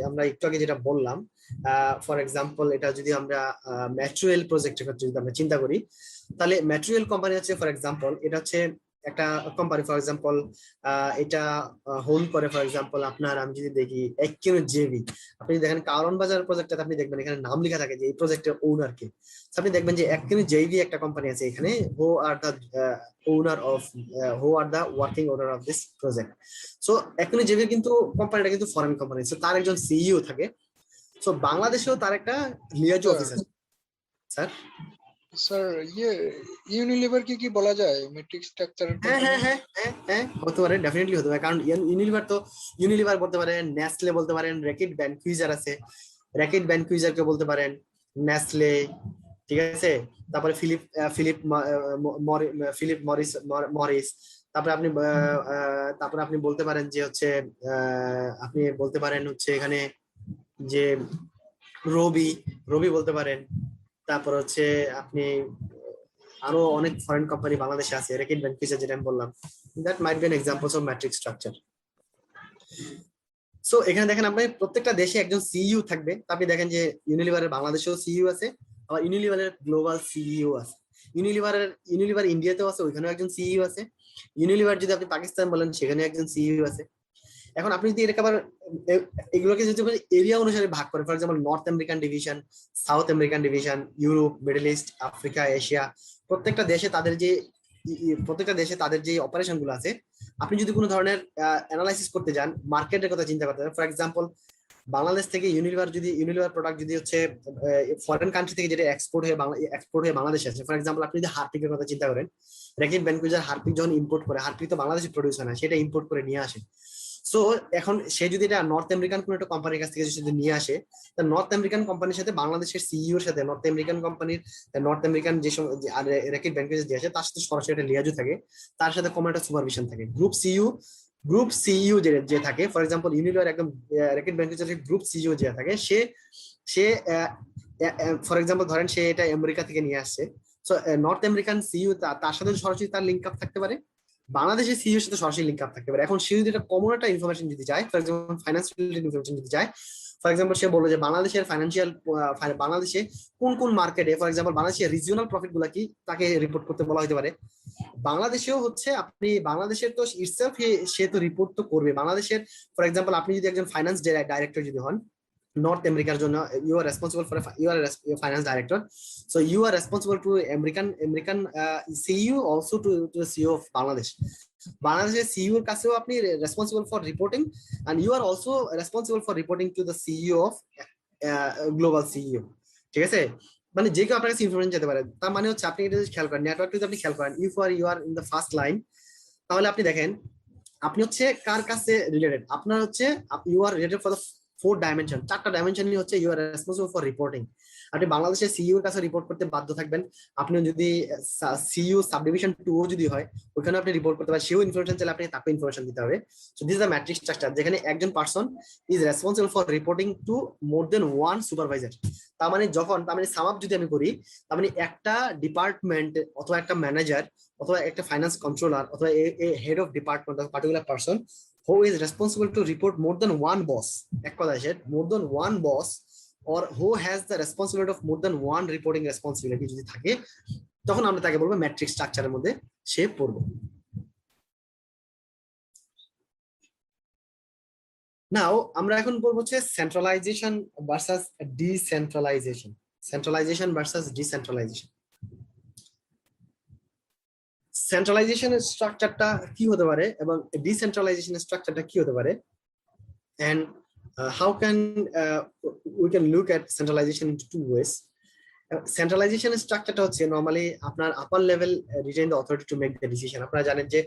আমরা একটু আগে যেটা বললাম, ফর এক্সাম্পল এটা যদি আমরা ম্যাটেরিয়াল প্রজেক্টের ক্ষেত্রে যদি আমরা চিন্তা করি, তাহলে ম্যাটেরিয়াল কোম্পানি হচ্ছে, ফর এক্সাম্পল এটা হচ্ছে একটা কোম্পানি, ফর এক্সাম্পল এটা হোম করে, ফর এক্সাম্পল আপনার আমি যদি দেখি এক্কিনো জেভি, আপনি দেখেন কারণ বাজার প্রজেক্টটা আপনি দেখবেন এখানে নাম লেখা থাকে যে এই প্রজেক্টের ওনার কে। আপনি দেখবেন যে এক্কিনো জেভি একটা কোম্পানি আছে এখানে, who are the working owner of this project. So এক্কিনো জেভির কিন্তু কোম্পানিটা কিন্তু ফরেন কোম্পানি, সো তার একজন সিইও থাকে। সো বাংলাদেশেও তার একটা লিয়াজো অফিস আছে। স্যার ইউনিলিভার কি বলা যায় ম্যাট্রিক্স স্ট্রাকচার? হ্যাঁ হতে পারে, ডেফিনেটলি হতে পারে, কারণ ইউনিলিভার বলতে পারেন, নেসলে বলতে পারেন, র্যাকেট ভ্যানকুইজার আছে, র্যাকেট ভ্যানকুইজারকে বলতে পারেন, নেসলে, ঠিক আছে, তারপরে ফিলিপ মরিস, তারপরে আপনি বলতে পারেন যে হচ্ছে আপনি বলতে পারেন হচ্ছে এখানে যে রবি বলতে পারেন, তারপর হচ্ছে আপনি আরো অনেক ফরেন কোম্পানি বাংলাদেশে আছে, র্যাকেট ভ্যানকুইজার যেটা আমি বললাম, that might be an examples of matrix structure. So এখানে দেখেন আপনি প্রত্যেকটা দেশে একজন সিইও থাকবে। আপনি দেখেন যে ইউনিলিভারের বাংলাদেশেও সিইও আছে, আবার ইউনিলিভারের গ্লোবাল সিইও আছে, ইউনিলিভার ইন্ডিয়াতেও আছে, ওইখানেও একজন সিইও আছে, ইউনিলিভার যদি আপনি পাকিস্তান বলেন সেখানে একজন সিইও আছে। এখন আপনি যদি এটাকে আবার এগুলোকে যদি এরিয়া অনুসারে ভাগ করেন, for example north American division, south American division, Europe, middle east, Africa, Asia, প্রত্যেকটা দেশে তাদের যে অপারেশন গুলো আছে, আপনি যদি কোনো ধরনের অ্যানালাইসিস করতে যান, মার্কেটের কথা চিন্তা করতে যান, ফর এক্সাম্পল বাংলাদেশ থেকে ইউনিলিভার প্রোডাক্ট যদি হচ্ছে ফরেন কান্ট্রি থেকে যেটা এক্সপোর্ট হয়ে বাংলাদেশে আছে, ফর এক্সাম্পল আপনি যদি হারপিকের কথা চিন্তা করেন, র্যাকেট ভ্যানকুইজার হারপিক যখন ইম্পোর্ট করে, হারপিক তো বাংলাদেশে প্রডিউস হয় না, সেটা ইম্পোর্ট করে নিয়ে আসে। সো এখন সে যদি এটা নর্থ আমেরিকান কোনো একটা কোম্পানির কাছ থেকে যদি নিয়ে আসে, নর্থ আমেরিকান কোম্পানির সাথে বাংলাদেশের সিইওর সাথে নর্থ আমেরিকান যে র্যাকেট ভ্যানকুইজার দিয়ে আসে তার সাথে সরাসরি একটা লিয়াজু থাকে, তার সাথে কমন একটা সুপারভিশন থাকে। গ্রুপ সিইও যে থাকে, ফর এক্সাম্পল ইউনিলিভার একদম র্যাকেট ভ্যানকুইজারের গ্রুপ সিইও যে থাকে, সে ফর এক্সাম্পল ধরেন সে এটা আমেরিকা থেকে নিয়ে আসছে, সো নর্থ আমেরিকান সিইও তার সাথে সরাসরি তার লিঙ্ক আপ থাকতে পারে, বাংলাদেশের সিইওর সাথে সরাসরি লিঙ্ক আপ থাকতে পারে। এখন সে যদি একটা কমন একটা ইনফরমেশন যদি চায়, for example finance related information যদি চায়, ফর এক্সাম্পল সে বললো যে বাংলাদেশের ফাইন্যান্সিয়াল, বাংলাদেশে কোন কোন মার্কেটে ফর এক্সাম্পল বাংলাদেশের রিজিওনাল প্রফিট গুলা কি তাকে রিপোর্ট করতে বলা হতে পারে। বাংলাদেশেও হচ্ছে আপনি বাংলাদেশের তো ইটসেলফ সে তো রিপোর্ট তো করবে বাংলাদেশের। ফর এক্সাম্পল আপনি যদি একজন ফাইন্যান্স ডাইরেক্টর যদি হন নর্থ আমেরিকার জন্য, you are responsible for you are finance director, so you are responsible to American CEO also to CEO of Bangladesh. বাংলাদেশের সিইও এর কাছেও আপনি responsible for reporting, and you are also responsible for reporting to the CEO of global CEO. ঠিক আছে, মানে যে কেউ আপনার কাছে ইনফরমেশন যেতে পারে। তার মানে হচ্ছে আপনি এটা যদি খেয়াল করেন, নেটওয়ার্ক যদি আপনি খেয়াল করেন, you are in the first line, তাহলে আপনি দেখেন আপনি হচ্ছে কার কাছে রিলেটেড, আপনার হচ্ছে you are related for the 4 dimension, 4টা ডাইমেনশনই হচ্ছে you are responsible for reporting. আপনি বাংলাদেশের সিইও এর কাছে রিপোর্ট করতে বাধ্য থাকবেন। আপনি যদি সিইও সাবডিভিশন 2 যদি হয় ওখানে আপনি রিপোর্ট করতে পারেন, সেও ইনফরমেশন চাইলে আপনি তাকে ইনফরমেশন দিতে হবে। So this is the matrix structure, যেখানে একজন person is responsible for reporting to more than 1 supervisor. তার মানে সাম আপ যদি আমি করি, তার মানে একটা ডিপার্টমেন্ট অথবা একটা ম্যানেজার অথবা একটা ফাইন্যান্স কন্ট্রোলার অথবা head of department of particular person who is responsible to report more than one boss, এক কথায় more than one boss, or who has the responsibility of more than one reporting responsibility যদি থাকে, তখন আমরা তাকে বলবো ম্যাট্রিক্স স্ট্রাকচারের মধ্যে সে পড়বে। নাও আমরা এখন বলবো হচ্ছে centralization versus decentralization, centralization versus decentralization. সেন্ট্রালাইজেশনের স্ট্রাকচারটা কি হতে পারে এবং ডিসেন্ট্রালাইজেশনের স্ট্রাকচারটা কি হতে পারে, and how can we can look at centralization in 2 ways. Centralization স্ট্রাকচারটা হচ্ছে নরমালি আপনার আপার level retain the authority two make the decision. আপনারা জানেন যে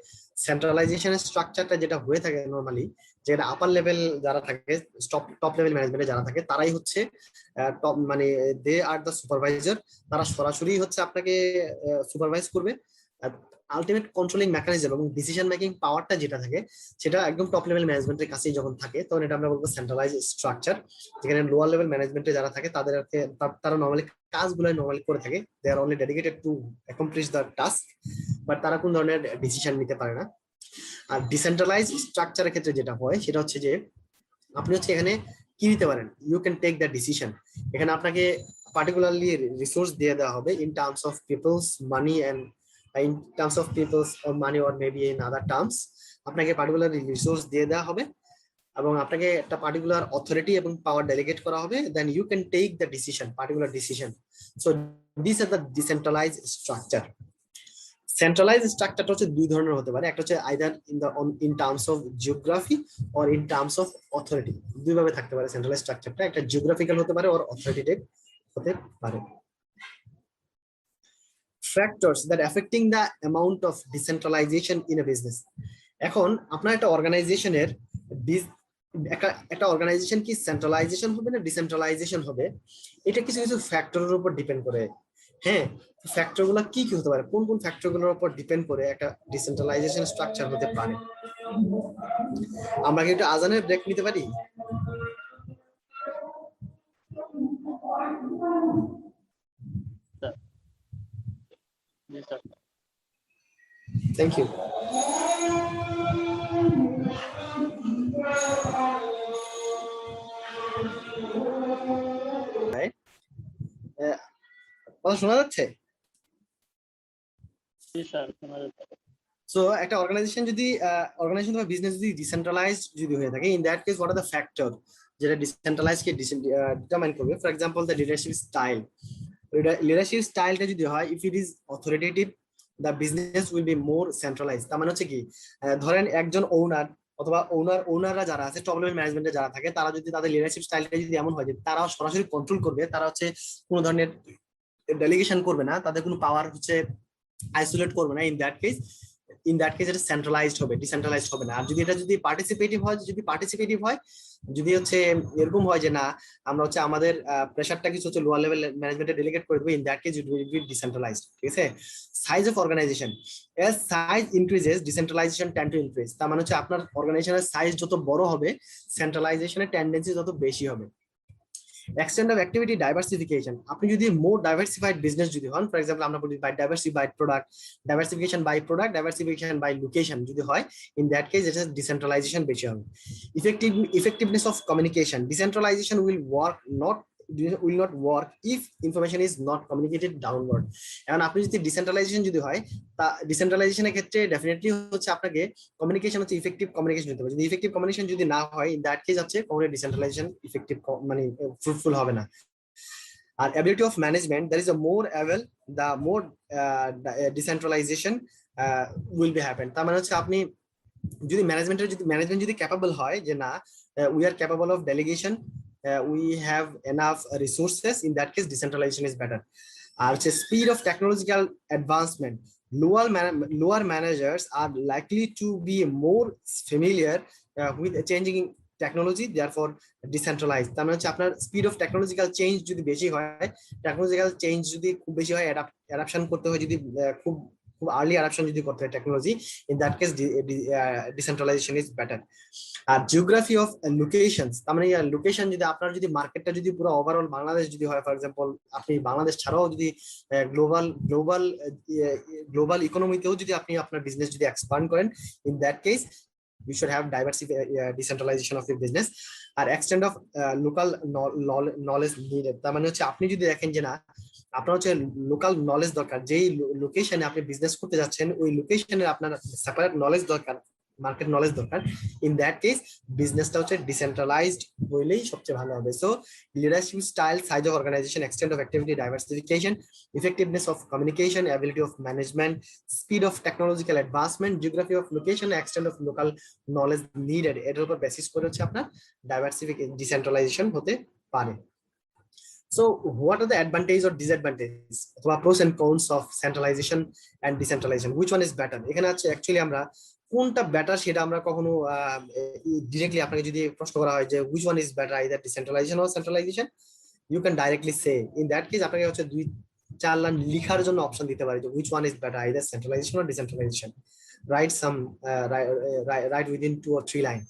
সেন্ট্রালাইজেশনের স্ট্রাকচারটা যেটা হয়ে থাকে নরমালি, যেটা আপার লেভেল যারা থাকে, টপ লেভেল ম্যানেজমেন্টে যারা থাকে, তারাই হচ্ছে টপ, মানে দে আর দ্য সুপারভাইজার। তারা সরাসরি হচ্ছে আপনাকে সুপারভাইজ করবে। আলটিমেট কন্ট্রোলিং মেকানিজম এবং ডিসিশন মেকিং পাওয়ারটা যেটা থাকে সেটা একদম টপ লেভেল ম্যানেজমেন্টের কাছেই যখন থাকে, তখন এটা আমরা বলবো সেন্ট্রালাইজ স্ট্রাকচার। যেখানে লোয়ার লেভেল ম্যানেজমেন্টে যারা থাকে তারা নরমালি কাজগুলো নরমালি করে থাকে, they are only dedicated to accomplish the task, but তারা কোন ধরনের ডিসিশন নিতে পারে না। আর ডিসেন্ট্রালাইজ স্ট্রাকচারের ক্ষেত্রে যেটা হয় সেটা হচ্ছে যে আপনি হচ্ছে এখানে কি নিতে পারেন, you can take the decision. এখানে আপনাকে পার্টিকুলারলি রিসোর্স দিয়ে দেওয়া হবে in terms of peoples money and in terms of people's money or maybe in other terms, আপনাকে পার্টিকুলার রিসোর্স দিয়ে দেওয়া হবে এবং আপনাকে একটা পার্টিকুলার অথরিটি এবং পাওয়ার ডেলিগেট করা হবে, then you can take the decision, particular decision. So this are the decentralize structure. Centralize স্ট্রাকচারটা হচ্ছে 2 ধরনের হতে পারে, একটা হচ্ছে either in terms of geography or in terms of authority. 2 ভাবে থাকতে পারে সেন্ট্রালাইজ স্ট্রাকচারটা, একটা জিওগ্রাফিক্যাল হতে পারে অর অথরিটেটিভ হতে পারে। Factors that affecting the amount of decentralization in a business. এখন আপনার একটা অর্গানাইজেশনের একটা অর্গানাইজেশন কি সেন্ট্রালাইজেশন হবে না ডিসেন্ট্রালাইজেশন হবে, এটা কিছু কিছু ফ্যাক্টরের উপর ডিপেন্ড করে। হ্যাঁ, ফ্যাক্টর গুলো কি কি হতে পারে, কোন কোন ফ্যাক্টর গুলোর উপর ডিপেন্ড করে একটা ডিসেন্ট্রালাইজেশন স্ট্রাকচার হতে পারে। আমরা কি একটু আজানের ব্রেক নিতে পারি? Thank you. কথা শোনা যাচ্ছে? সো একটা অর্গানাইজেশন যদি অর্গানাইজেশন বা বিজনেস যদি ডিসেন্ট্রালাইজড যদি হয়ে থাকে, in that case what are the factor যেটা ডিসেন্ট্রালাইজ কে ডিটারমাইন করবে? For example the leadership style. Leadership স্টাইলটা যদি হয়, if it is authoritative, the business will be more centralise. তার মানে হচ্ছে কি, ধরেন একজন ওনার অথবা ওনাররা যারা আছে টপ লেভেল ম্যানেজমেন্টে যারা থাকে, তারা যদি তাদের লিডারশিপ স্টাইলটা যদি এমন হয় যে তারা সরাসরি কন্ট্রোল করবে, তারা হচ্ছে কোনো ধরনের ডেলিগেশন করবে না, তাদের কোনো পাওয়ার হচ্ছে আইসোলেট করবে না, ইন দ্যাট কেস এটা সেন্ট্রালাইজড হবে, ডিসেন্ট্রালাইজড হবে না। আর যদি এটা যদি পার্টিসিপেটিভ হয়, যদি হচ্ছে এরকম হয় যে না আমরা হচ্ছে আমাদের প্রেসারটা কিছু হচ্ছে লোয়ার লেভেল ম্যানেজমেন্টে ডেলিগেট করে দেবো, in that case it will be decentralized. ঠিক আছে, size of organization, as size increases decentralization tend to increase. তার মানে হচ্ছে আপনার অর্গানাইজেশনের সাইজ যত বড় হবে, সেন্ট্রালাইজেশনের টেন্ডেন্সি তত বেশি হবে। এক্সটেন্ড অফ অ্যাক্টিভিটি ডাইভার্সিফিকেশন, আপনি যদি মোর ডাইভার্সিফাইড বিজনেস যদি হন, ফর এক্সাম্পল আমরা বলি by diversified product, diversification by product, diversification by location যদি হয়, ইন দ্যাট কেস এটা ডিসেন্ট্রালাইজেশন বেশি হবে। Effectiveness of communication, decentralization will not work if information is not communicated downward. এখন আপনি যদি ডিসেন্ট্রালাইজেশন যদি হয়, তা ডিসেন্ট্রালাইজেশনের ক্ষেত্রে ডেফিনেটলি হচ্ছে আপনাকে কমিউনিকেশন হচ্ছে ইফেক্টিভ কমিউনিকেশন হতে হবে। যদি ইফেক্টিভ কমিউনিকেশন যদি না হয়, ইন দ্যাট কেস হচ্ছে কখনোই ডিসেন্ট্রালাইজেশন ইফেক্টিভ মানে ফ্রুটফুল হবে না। আর ability of management, there is a more able, the more decentralization will be happen। তার মানে হচ্ছে আপনি যদি ম্যানেজমেন্ট যদি ক্যাপাবল হয় যে না, we are capable of delegation, we have enough resources, in that case decentralization is better. আর হচ্ছে speed of technological advancement, lower managers are likely to be more familiar with changing technology, therefore decentralized। তার মানে হচ্ছে আপনার স্পিড অফ টেকনোলজিক্যাল চেঞ্জ যদি বেশি হয়, টেকনোলজিক্যাল চেঞ্জ যদি খুব বেশি হয়, অ্যাডাপশন করতে হয় যদি খুব আর্লি অ্যাডাপশন যদি করতে হয় technology, in that case decentralization is better. আর জিওগ্রাফি অফ লোকেশনস, তার মানে লোকেশন যদি আপনার যদি মার্কেটটা যদি পুরো ওভারঅল বাংলাদেশ যদি হয়, ফর এক্সাম্পল আপনি বাংলাদেশ ছাড়াও যদি গ্লোবাল ইকোনমিতেও যদি আপনি আপনার বিজনেস যদি এক্সপান্ড করেন, in that case you should have decentralization of your business। আর extent of local knowledge needed, তার মানে হচ্ছে আপনি যদি দেখেন যে না, আপনার হচ্ছে লোকাল নলেজ দরকার, যেই লোকেশনে আপনি বিজনেস করতে যাচ্ছেন ওই লোকেশনে আপনার সেপারেট নলেজ দরকার, মার্কেট নলেজ দরকার, ইন দ্যাট কেস বিজনেসটা হচ্ছে ডিসেন্ট্রালাইজড হইলেই সবচেয়ে ভালো হবে। So leadership style, size of organization, extent of activity diversification, effectiveness of communication, ability of management, speed of technological advancement, geography of location, extent of local knowledge needed, এটার উপর বেসিস করে হচ্ছে আপনার ডিসেন্ট্রালাইজেশন হতে পারে। So what are the advantages or disadvantages, অথবা pros and cons of centralization and decentralization? Which one is better? এখানে আছে অ্যাকচুয়ালি আমরা কোনটা বেটার সেটা আমরা কখনো ডিরেক্টলি আপনাকে যদি প্রশ্ন করা হয় যে which one is better, either decentralization or centralization, you can directly say, in that case আপনাকে হচ্ছে 2-4 লাইন লেখার জন্য অপশন দিতে পারি যে which one is better, either centralization or decentralization, write some write within 2 or 3 line,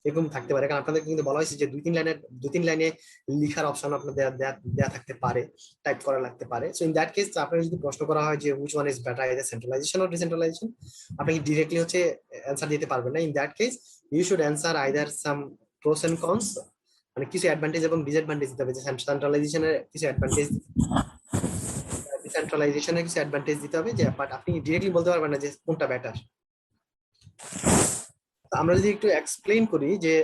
এরকম থাকতে পারে। কারণ আপনাদের কিন্তু বলা হয়েছে যে 2-3 লাইনে লেখার অপশন আপনাদের দেয়া থাকতে পারে, টাইপ করা লাগতে পারে। সো ইন দ্যাট কেস আপনাকে যদি প্রশ্ন করা হয় যে which one is better, either centralization or decentralization, আপনি ডিরেক্টলি হচ্ছে অ্যানসার দিতে পারবেন না। In that case you should answer either some pros and cons, মানে কিছু অ্যাডভান্টেজ এবং ডিসঅ্যাডভান্টেজ দিতে হবে, যে সেন্ট্রালাইজেশনের কিছু অ্যাডভান্টেজ, ডিসেন্ট্রালাইজেশনের কিছু অ্যাডভান্টেজ দিতে হবে, যে বাট আপনি ডিরেক্টলি বলতে পারবেন না যে কোনটা বেটার। আমরা যদি একটু এক্সপ্লেইন করি যে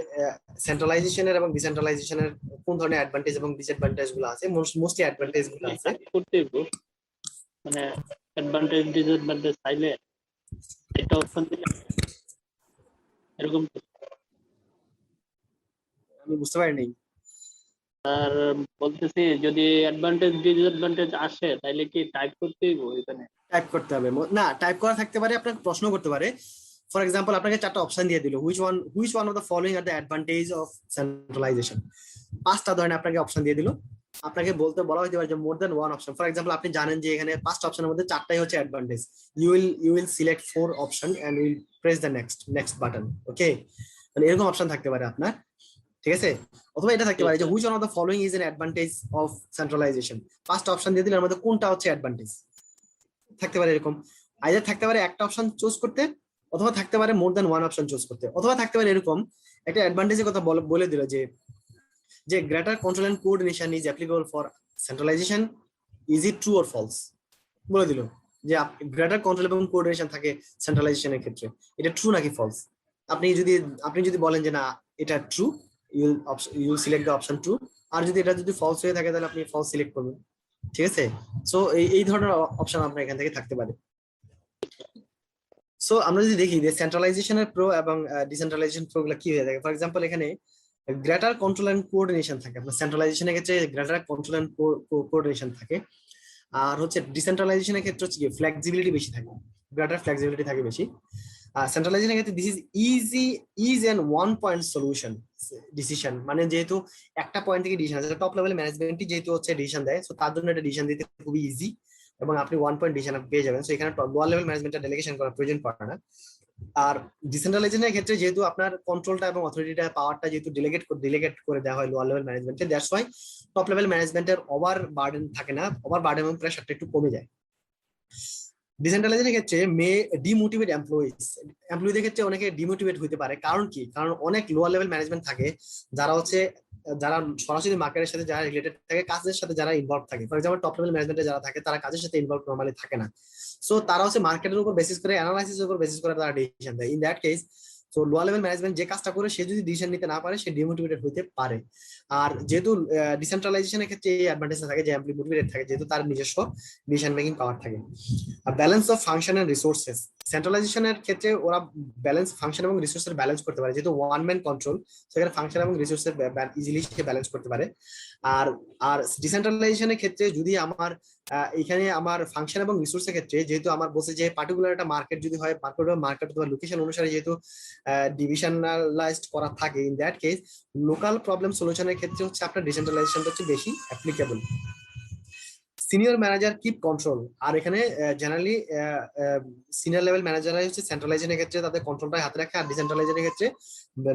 সেন্ট্রালাইজেশনের এবং ডিসেন্ট্রালাইজেশনের কোন ধরনের অ্যাডভান্টেজ এবং ডিসঅ্যাডভান্টেজ গুলো আছে, মোস্টলি অ্যাডভান্টেজ গুলো আছে। মানে অ্যাডভান্টেজ ডিসঅ্যাডভান্টেজ চাইলে একটা অপশন দিলে এরকম, আমি বুঝতে পারিনি। আর বলতেছি যদি অ্যাডভান্টেজ ডিসঅ্যাডভান্টেজ আসে তাহলে কি টাইপ করতে হইব? এখানে টাইপ করতে হবে না, টাইপ করা থাকতে পারে, আপনাকে প্রশ্ন করতে পারে। ফর এক্সাম্পল আপনাকে 4টা অপশন দিয়ে দিল, which one of the following are the advantage of centralization, 5টা ধরনের আপনাকে অপশন দিয়ে দিল, আপনাকে বলা হতে পারে যে more than one option. For example আপনি জানেন যে এখানে 5টা অপশনের মধ্যে 4টাই হচ্ছে advantage, you will select 4 option and will press the next button, ওকে, মানে এরকম অপশন থাকতে পারে আপনার, ঠিক আছে। অথবা এটা থাকতে পারে যে which one of the following is an advantage of centralization, 5টা অপশন দিয়ে দিলে এর মধ্যে কোনটা হচ্ছে অ্যাডভান্টেজ থাকতে পারে, এরকম আইদার থাকতে পারে একটা অপশন চুজ করতে, অথবা থাকতে পারে more than one option choose করতে, অথবা থাকতে পারে এরকম একটা অ্যাডভান্টেজের কথা বলে দিল যে greater control and coordination is applicable for centralization, is it true or false, বলে দিল যে গ্রেটার কন্ট্রোল এবং কোঅর্ডিনেশন থাকে সেন্ট্রালাইজেশনের ক্ষেত্রে, এটা ট্রু নাকি ফলস। আপনি যদি বলেন যে না এটা true, you select the option true, আর যদি এটা যদি ফলস হয়ে থাকে তাহলে আপনি ফলস সিলেক্ট করবেন, ঠিক আছে। সো এই ধরনের অপশন আপনার এখান থেকে থাকতে পারে। সো আমরা যদি দেখি যে সেন্ট্রালাইজেশনের প্রো এবং ডিসেন্ট্রালাইজেশন প্রো গুলো কি হয়ে থাকে, ফর এক্সাম্পল এখানে গ্রেটার কন্ট্রোল এন্ড কোঅর্ডিনেশন থাকে, আপনার সেন্ট্রালাইজেশনের ক্ষেত্রে গ্রেটার কন্ট্রোল এন্ড কোঅর্ডিনেশন থাকে, আর হচ্ছে ডিসেন্ট্রালাইজেশনের ক্ষেত্রে হচ্ছে ফ্লেক্সিবিলিটি বেশি থাকে, গ্রেটার ফ্লেক্সিবিলিটি থাকে বেশি। আর সেন্ট্রালাইজেশনের ক্ষেত্রে this is easy and one point solution decision, মানে যেহেতু একটা পয়েন্ট থেকে ডিসিশন আছে, টপ লেভেল ম্যানেজমেন্টই যেহেতু হচ্ছে ডিসিশন দেয়, সো তার জন্য এটা ডিসিশন দিতে খুবই ইজি, এবং আপনি 1 পয়েন্ট ডিসিশন পেয়ে যাবেন। সো এখানে লোয়ার লেভেল ম্যানেজমেন্টটা ডেলিগেশন করার প্রয়োজন পড়ে না। আর ডিসেন্ট্রালাইজেশনের ক্ষেত্রে যেহেতু আপনার কন্ট্রোলটা এবং অথরিটিটা পাওয়ারটা যেহেতু ডিলেগেট করে দেওয়া হয় লোয়ার লেভেল ম্যানেজমেন্টে, দ্যাটস ওয়াই টপ লেভেল ম্যানেজমেন্টের ওভার বার্ডেন থাকে না, ওভার বার্ডেন এবং প্রেশারটা একটু কমে যায়। ডিসেন্ট্রালাইজেশনের ক্ষেত্রে ডিমোটিভেট এমপ্লয়িদের ক্ষেত্রে অনেকে ডিমোটিভেট হতে পারে। কারণ কি? কারণ অনেক লোয়ার লেভেল ম্যানেজমেন্ট থাকে যারা সরাসরি মার্কেটের সাথে যারা রিলেটেড থাকে, কাজের সাথে যারা ইনভলভ থাকে। ফর এক্সাম্পল টপ লেভেল ম্যানেজমেন্টে যারা থাকে তারা কাজের সাথে ইনভলভ নরমালি থাকে না। সো তারা মার্কেটের উপর বেসিস করে, অ্যানালাইসিসের উপর বেসিস করে তারা ডিসিশন দেয়। ইন দ্যাট কেস তো লোয়ার লেভেল ম্যানেজমেন্ট যে কাজটা করে সে যদি ডিসিশন নিতে না পারে সে ডিমোটিভেটেড হতে পারে। আর যেহেতু ডিসেন্ট্রালাইজেশনের ক্ষেত্রে এই অ্যাডভান্টেজটা থাকে যে এমপ্লয়ি মোটিভেটেড থাকে, যেহেতু তার নিজস্ব ডিসিশন মেকিং পাওয়ার থাকে। আর balance of function and resources, সেন্ট্রালাইজেশনের ক্ষেত্রে ওরা ব্যালেন্স ফাংশন এবং রিসোর্সের ব্যালেন্স করতে পারে, যেহেতু ওয়ান ম্যান কন্ট্রোল, সেখানে ফাংশন এবং রিসোর্সের ইজিলি সে ব্যালেন্স করতে পারে। আর আর ডিসেন্ট্রালাইজেশনের ক্ষেত্রে যদি এখানে আমার ফাংশন এবং রিসোর্সের ক্ষেত্রে যেহেতু আমার বলছে যে পার্টিকুলার একটা মার্কেট যদি হয়, মার্কেট অথবা লোকেশন অনুসারে যেহেতু ডিভিশনালাইজড করা থাকে, in that case local problem সলিউশনের ক্ষেত্রে হচ্ছে আপনার ডিসেন্ট্রালাইজেশনটা হচ্ছে বেশি applicable. Senior manager keep control, আর এখানে জেনারেলি সিনিয়র লেভেল ম্যানেজাররাই হচ্ছে সেন্ট্রালাইজেশনের ক্ষেত্রে তাদের কন্ট্রোলটাই হাতে রাখে, আর ডিসেন্ট্রালাইজেশনের ক্ষেত্রে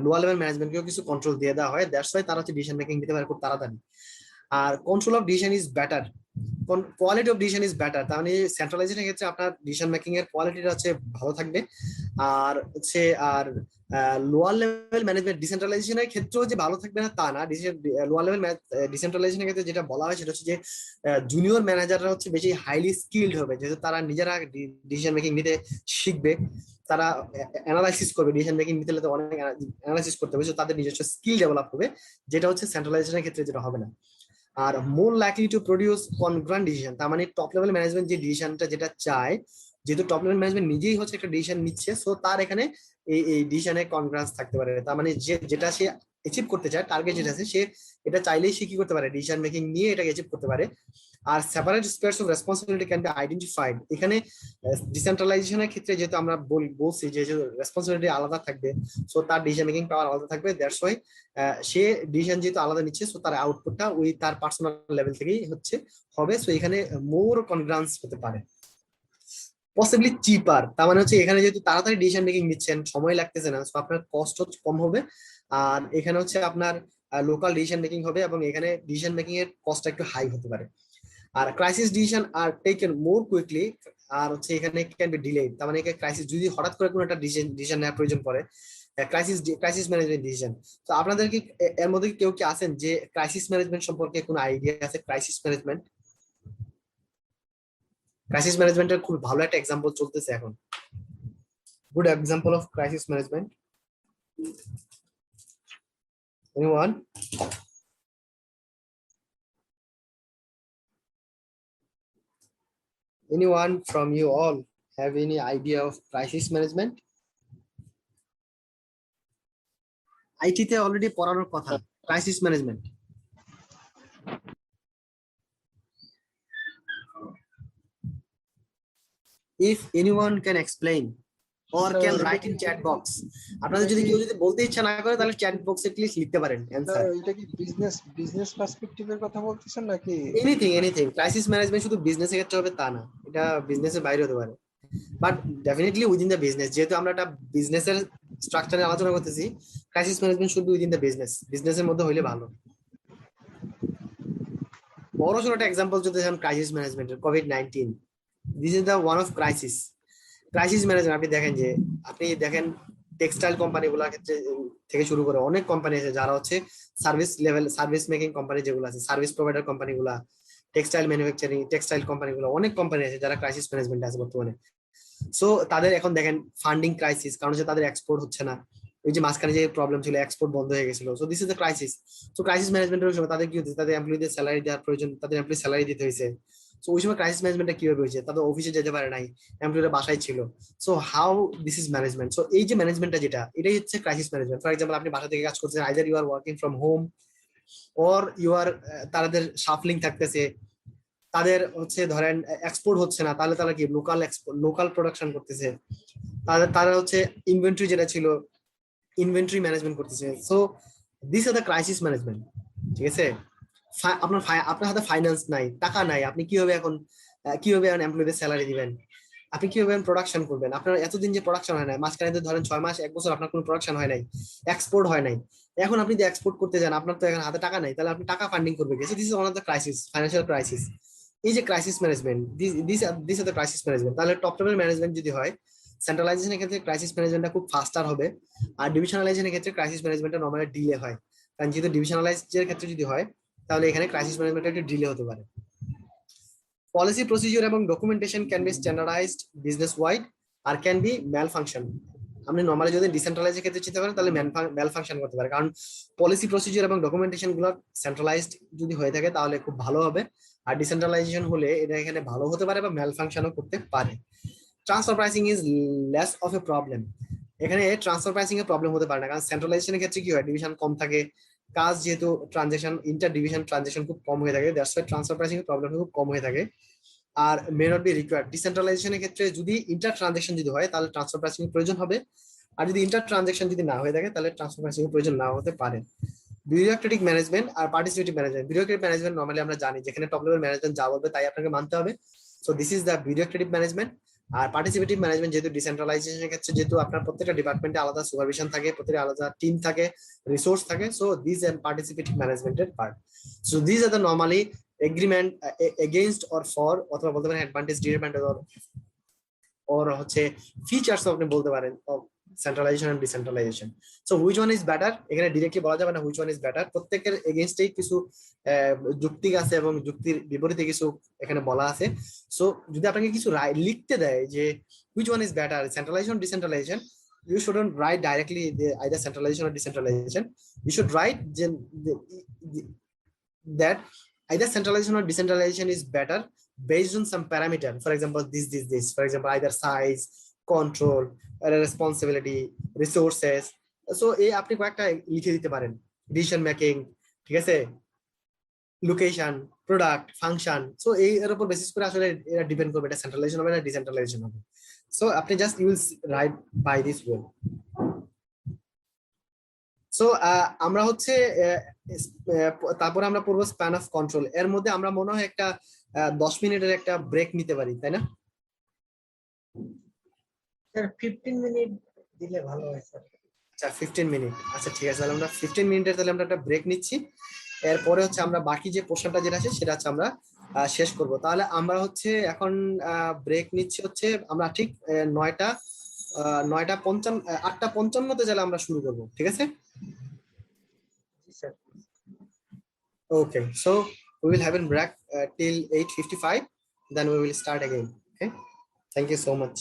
লোয়ার লেভেল ম্যানেজমেন্টকেও কিছু কন্ট্রোল দিয়ে দেওয়া হয়। দ্যাটস ওয়াই তারা হচ্ছে ডিসিশন মেকিং দিতে পারে খুব তাড়াতাড়ি। আর control of decision is better, quality of decision is better. তার মানে সেন্ট্রালাইজেশনের ক্ষেত্রে আপনার ডিসিশন মেকিং এর কোয়ালিটিটা হচ্ছে ভালো থাকবে। আর লোয়ার লেভেল ম্যানেজমেন্ট ডিসেন্ট্রালাইজেশনের ক্ষেত্রেও যে ভালো থাকবে না তা না। লোয়ার লেভেল ডিসেন্ট্রালাইজেশনের ক্ষেত্রে যেটা বলা হয় সেটা হচ্ছে যে জুনিয়র ম্যানেজাররা হচ্ছে বেশি হাইলি স্কিলড হবে, যেহেতু তারা নিজেরা ডিসিশন মেকিং নিতে শিখবে, তারা অ্যানালাইসিস করবে, ডিসিশন মেকিং নিতে হলে অনেক অ্যানালাইসিস করতে হবে, তাদের নিজস্ব স্কিল ডেভেলপ হবে, যেটা হচ্ছে সেন্ট্রালাইজেশনের ক্ষেত্রে যেটা হবে না। আর more likely to produce congruent decision, তার মানে টপ লেভেল ম্যানেজমেন্ট যে ডিসিশনটা যেটা চায়, যেহেতু টপ লেভেল ম্যানেজমেন্ট নিজেই হচ্ছে একটা ডিসিশন নিচ্ছে, সো তার এখানে এই ডিসিশনে কনগ্রান্স থাকতে পারে। তার মানে যেটা সে অ্যাচিভ করতে চায়, টার্গেট যেটা আছে, সে এটা চাইলেই সে কি করতে পারে, ডিসিশন মেকিং নিয়ে এটাকে অ্যাচিভ করতে পারে। আর separate spheres of responsibility can be identified, এখানে ডিসেন্ট্রালাইজেশনের ক্ষেত্রে যেহেতু আমরা বলছি যে রেসপন্সিবিলিটি আলাদা থাকবে, সো তার ডিসিশন মেকিং পাওয়ার আলাদা থাকবে। দ্যাটস ওয়াই সে ডিসিশন যেহেতু আলাদা নিচ্ছে, সো তার আউটপুটটা ওই তার পার্সোনাল লেভেল থেকেই হবে। সো এখানে মোর কনগ্রান্স হতে পারে। পসিবলি চিপার, তার মানে হচ্ছে এখানে যেহেতু তাড়াতাড়ি ডিসিশন মেকিং নিচ্ছেন, সময় লাগতেছে না, সো আপনার কস্ট কম হবে। আর এখানে হচ্ছে আপনার লোকাল ডিসিশন মেকিং হবে, এবং এখানে ডিসিশন মেকিং এর কস্টটা একটু হাই হতে পারে। আর crisis decision are taken more quickly, আর হচ্ছে এখানে ক্যান বি ডিলেড, তার মানে ক্রাইসিস যদি হঠাৎ করে কোনো একটা ডিসিশন নেওয়ার প্রয়োজন পড়ে, ক্রাইসিস ম্যানেজমেন্ট ডিসিশন। তো আপনাদের কি এর মধ্যে কেউ কি আছেন যে ক্রাইসিস ম্যানেজমেন্ট সম্পর্কে কোনো আইডিয়া আছে? ক্রাইসিস ম্যানেজমেন্টের খুব ভালো একটা এক্সাম্পল চলতেছে এখন, good example of crisis management, anyone? Anyone from you all have any idea of crisis management? IT তে অলরেডি পড়ানোর কথা crisis management. If anyone can explain or can write in chat box, আপনাদের যদি কেউ বলতে ইচ্ছা না করে তাহলে চ্যাট বক্সে প্লিজ লিখতে পারেন অ্যানসার। এটা কি বিজনেস পার্সপেক্টিভের কথা বলতেছেন নাকি এনিথিং? ক্রাইসিস ম্যানেজমেন্ট শুধু বিজনেসের ক্ষেত্রে হবে তা না, এটা বিজনেসের বাইরে হতে পারে, but definitely within the business. যেহেতু আমরা একটা বিজনেসের স্ট্রাকচারে আলোচনা করতেছি, crisis management should be within the বিজনেসের মধ্যে হইলে ভালো। বড় সড় একটা এক্সাম্পল যদি ক্রাইসিস ম্যানেজমেন্টের, COVID-19, this is the one of crisis management. আপনি দেখেন টেক্সটাইল কোম্পানিগুলোর ক্ষেত্রে থেকে শুরু করে অনেক কোম্পানি আছে যারা হচ্ছে সার্ভিস মেকিং কোম্পানি যেগুলো আছে, সার্ভিস প্রোভাইডার কোম্পানিগুলা, টেক্সটাইল ম্যানুফ্যাকচারিং, টেক্সটাইল কোম্পানিগুলো, অনেক কোম্পানি আছে যারা ক্রাইসিস ম্যানেজমেন্ট আছে বর্তমানে। সো তাদের এখন দেখেন ফান্ডিং ক্রাইসিস, কারণ হচ্ছে তাদের এক্সপোর্ট হচ্ছে না, ওই যে মাঝখানে যে প্রবলেম ছিল, এক্সপোর্ট বন্ধ হয়ে গেছিল। So this is the crisis. So crisis ম্যানেজমেন্টের সময় তাদের কি হচ্ছে, তাদের এমপ্লয়িদের স্যালারি দেওয়ার প্রয়োজন, তাদের এমপ্লয়ি স্যালারি দিতে হয়েছে। সো ওই সময় ক্রাইসিস ম্যানেজমেন্টটা কিভাবে হয়েছে, তাদের অফিসে যেতে পারে নাই, এমপ্লয়িরা বাসায় ছিল। So how this is management? So এই যে ম্যানেজমেন্টটা যেটা, এটাই হচ্ছে ক্রাইসিস ম্যানেজমেন্ট। ফর এক্সাম্পল আপনি বাসা থেকে কাজ করছেন, either you are working from home or you are, তাদের শাফলিং থাকতেছে, তাদের হচ্ছে ধরেন এক্সপোর্ট হচ্ছে না, তাহলে তারা কি লোকাল প্রোডাকশন করতেছে, তারা হচ্ছে ইনভেন্টরি যেটা ছিল, ইনভেন্টরি ম্যানেজমেন্ট করতেছে। So this are the crisis management. ঠিক আছে, আপনার হাতে ফাইন্যান্স নাই, টাকা নাই, আপনি কিভাবে এখন কিভাবে এমপ্লয়ীদের স্যালারি দিবেন, আপনি কিভাবে প্রোডাকশন করবেন, আপনার এতদিন যে প্রোডাকশন হয় নাই, মাঝখানে তো ধরেন 6 মাস 1 বছর আপনার কোনো প্রোডাকশন হয় নাই, এক্সপোর্ট হয় নাই, এখন আপনি যদি এক্সপোর্ট করতে যান আপনার তো এখন হাতে টাকা নাই, তাহলে আপনি টাকা ফান্ডিং করবে গেছে। This is one of the crisis, financial crisis. এই যে crisis management, this are the crisis management. তাহলে টপ লেভেল ম্যানেজমেন্ট যদি হয়, সেন্ট্রালাইজেশনের ক্ষেত্রে ক্রাইসিস ম্যানেজমেন্টটা খুব ফাস্টার হবে, আর ডিভিশনালাইজেশনের ক্ষেত্রে ক্রাইসিস ম্যানেজমেন্টটা নরমালি ডিলে হয়। কারণ যেহেতু ডিভিশনালাইজের ক্ষেত্রে যদি হয়, তাহলে এখানে ক্রাইসিস ম্যানেজমেন্টটা একটু ডিলে হতে পারে। পলিসি প্রসিডিউর এবং documentation can be standardized business wide আর ক্যান বি ম্যাল ফাংশন। আপনি নর্মালি যদি ডিসেন্ট্রালাইজের ক্ষেত্রে চিন্তা করেন তাহলে ম্যাল ফাংশন করতে পারে, কারণ পলিসি প্রসিডিউর এবং ডকুমেন্টেশন গুলো সেন্ট্রালাইজড যদি হয়ে থাকে তাহলে খুব ভালো হবে, আর ডিসেন্ট্রালাইজেশন হলে এটা এখানে ভালো হতে পারে বা ম্যাল ফাংশনও করতে পারে। Transfer pricing is less of A problem. এখানে ট্রান্সফার প্রাইসিং এর প্রবলেম হতে পারে না, কারণ সেন্ট্রালাইজেশনের ক্ষেত্রে কি হয়, ডিভিশন কম থাকে, কাজ যেহেতু ট্রানজাকশন ইন্টার ডিভিশন ট্রানজাকশন খুব কম হয়ে থাকে, দ্যাটস ওয়াই ট্রান্সফার প্রাইসিং এর প্রবলেম খুব কম হয়ে থাকে, আর মে নট বি রিকোয়ার্ড। ডিসেন্ট্রালাইজেশনের ক্ষেত্রে যদি ইন্টার ট্রানজাকশন যদি হয় তাহলে ট্রান্সফার প্রাইসিং এর প্রয়োজন হবে, আর যদি ইন্টার ট্রানজাকশন যদি না হয়ে থাকে তাহলে ট্রান্সফার প্রাইসিং এর প্রয়োজন নাও হতে পারে। বিউরোক্রেটিক ম্যানেজমেন্ট আর participative management. Bureaucratic management normally আমরা জানি যেখানে টপ লেভেল ম্যানেজমেন্ট যা বলবে তাই আপনাকে মানতে হবে, so this is the bureaucratic management. আর পার্টিসিপেটিভ ম্যানেজমেন্ট যেহেতু ডিসেন্ট্রালাইজেশনের ক্ষেত্রে যেহেতু আপনার প্রত্যেকটা ডিপার্টমেন্টে আলাদা সুপারভিশন থাকে, প্রত্যেকটা আলাদা টিম থাকে, রিসোর্স থাকে, সো দিস এন্ড পার্টিসিপেটিভ ম্যানেজমেন্টের part. So this are the normally agreement against or for, অথবা বলতে পারেন অ্যাডভান্টেজ ডিসঅ্যাডভান্টেজ or হচ্ছে ফিচার্স আপনি বলতে পারেন of centralization and decentralization. So which one is better, এখানে ডিরেক্টলি বলা যাবে না হুইচ ওয়ান ইজ বেটার, প্রত্যেকের এগেইনস্টেই কিছু যুক্তি আছে এবং যুক্তির বিপরীতে কিছু এখানে বলা আছে। সো যদি আপনাকে কিছু লিখতে দেয় যে which one is better, centralisation decentralisation, you shouldn't write directly either centralization or decentralization. You should write that either centralization or decentralization is better based on some parameter. For example, this. For example, either size, control, responsibility, resources. So এই আপনি কয়েকটা লিখে দিতে পারেন, ডিসিশন মেকিং, ঠিক আছে, লোকেশন, প্রোডাক্ট, ফাংশন। সো এই এর উপর বেসিস করে আসলে এটা ডিপেন্ড করবে এটা সেন্ট্রালাইজেশন হবে না ডিসেন্ট্রালাইজেশন হবে। সো আপনি just use right by this way. So আমরা হচ্ছে তারপরে আমরা পড়বো স্প্যান অফ কন্ট্রোল। এর মধ্যে আমরা মনে হয় একটা 10 মিনিটের একটা ব্রেক নিতে পারি, তাই না? স্যার 15 মিনিট দিলে ভালো হয় স্যার। আচ্ছা 15 মিনিট, আচ্ছা ঠিক আছে, তাহলে আমরা 15 মিনিটের তাহলে আমরা একটা ব্রেক নিচ্ছি। এরপরে হচ্ছে আমরা বাকি যে পোর্শনটা যেটা আছে সেটা হচ্ছে আমরা শেষ করব। তাহলে আমরা হচ্ছে এখন ব্রেক নিচ্ছি হচ্ছে আমরা ঠিক 8:55 তাহলে আমরা শুরু করব, ঠিক আছে? Okay, so we will have a break till 8:55, then we will start again. Okay, thank you so much.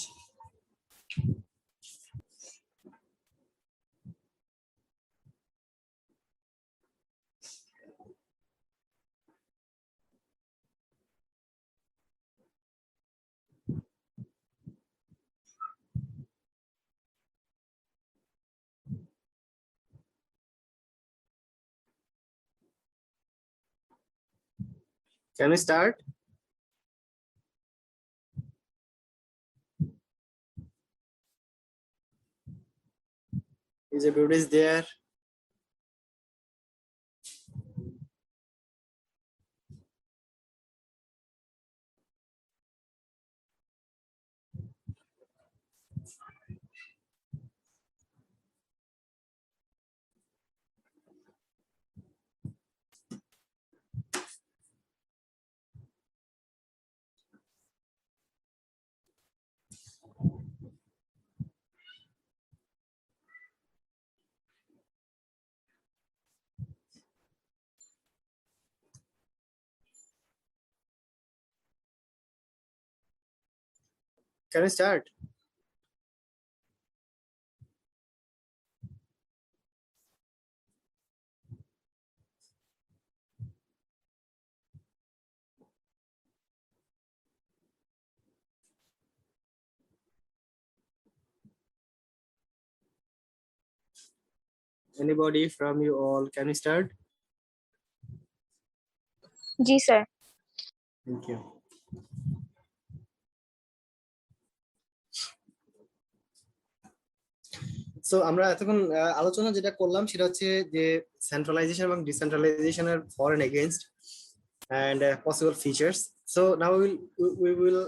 Can we start? Is everybody there? Can we start? Anybody from you all, can we start? जी सर। Thank you. সো আমরা এতক্ষণ আলোচনা যেটা করলাম সেটা হচ্ছে যে সেন্ট্রালাইজেশন এবং ডিসেন্ট্রালাইজেশনের for and against and possible features. So now we will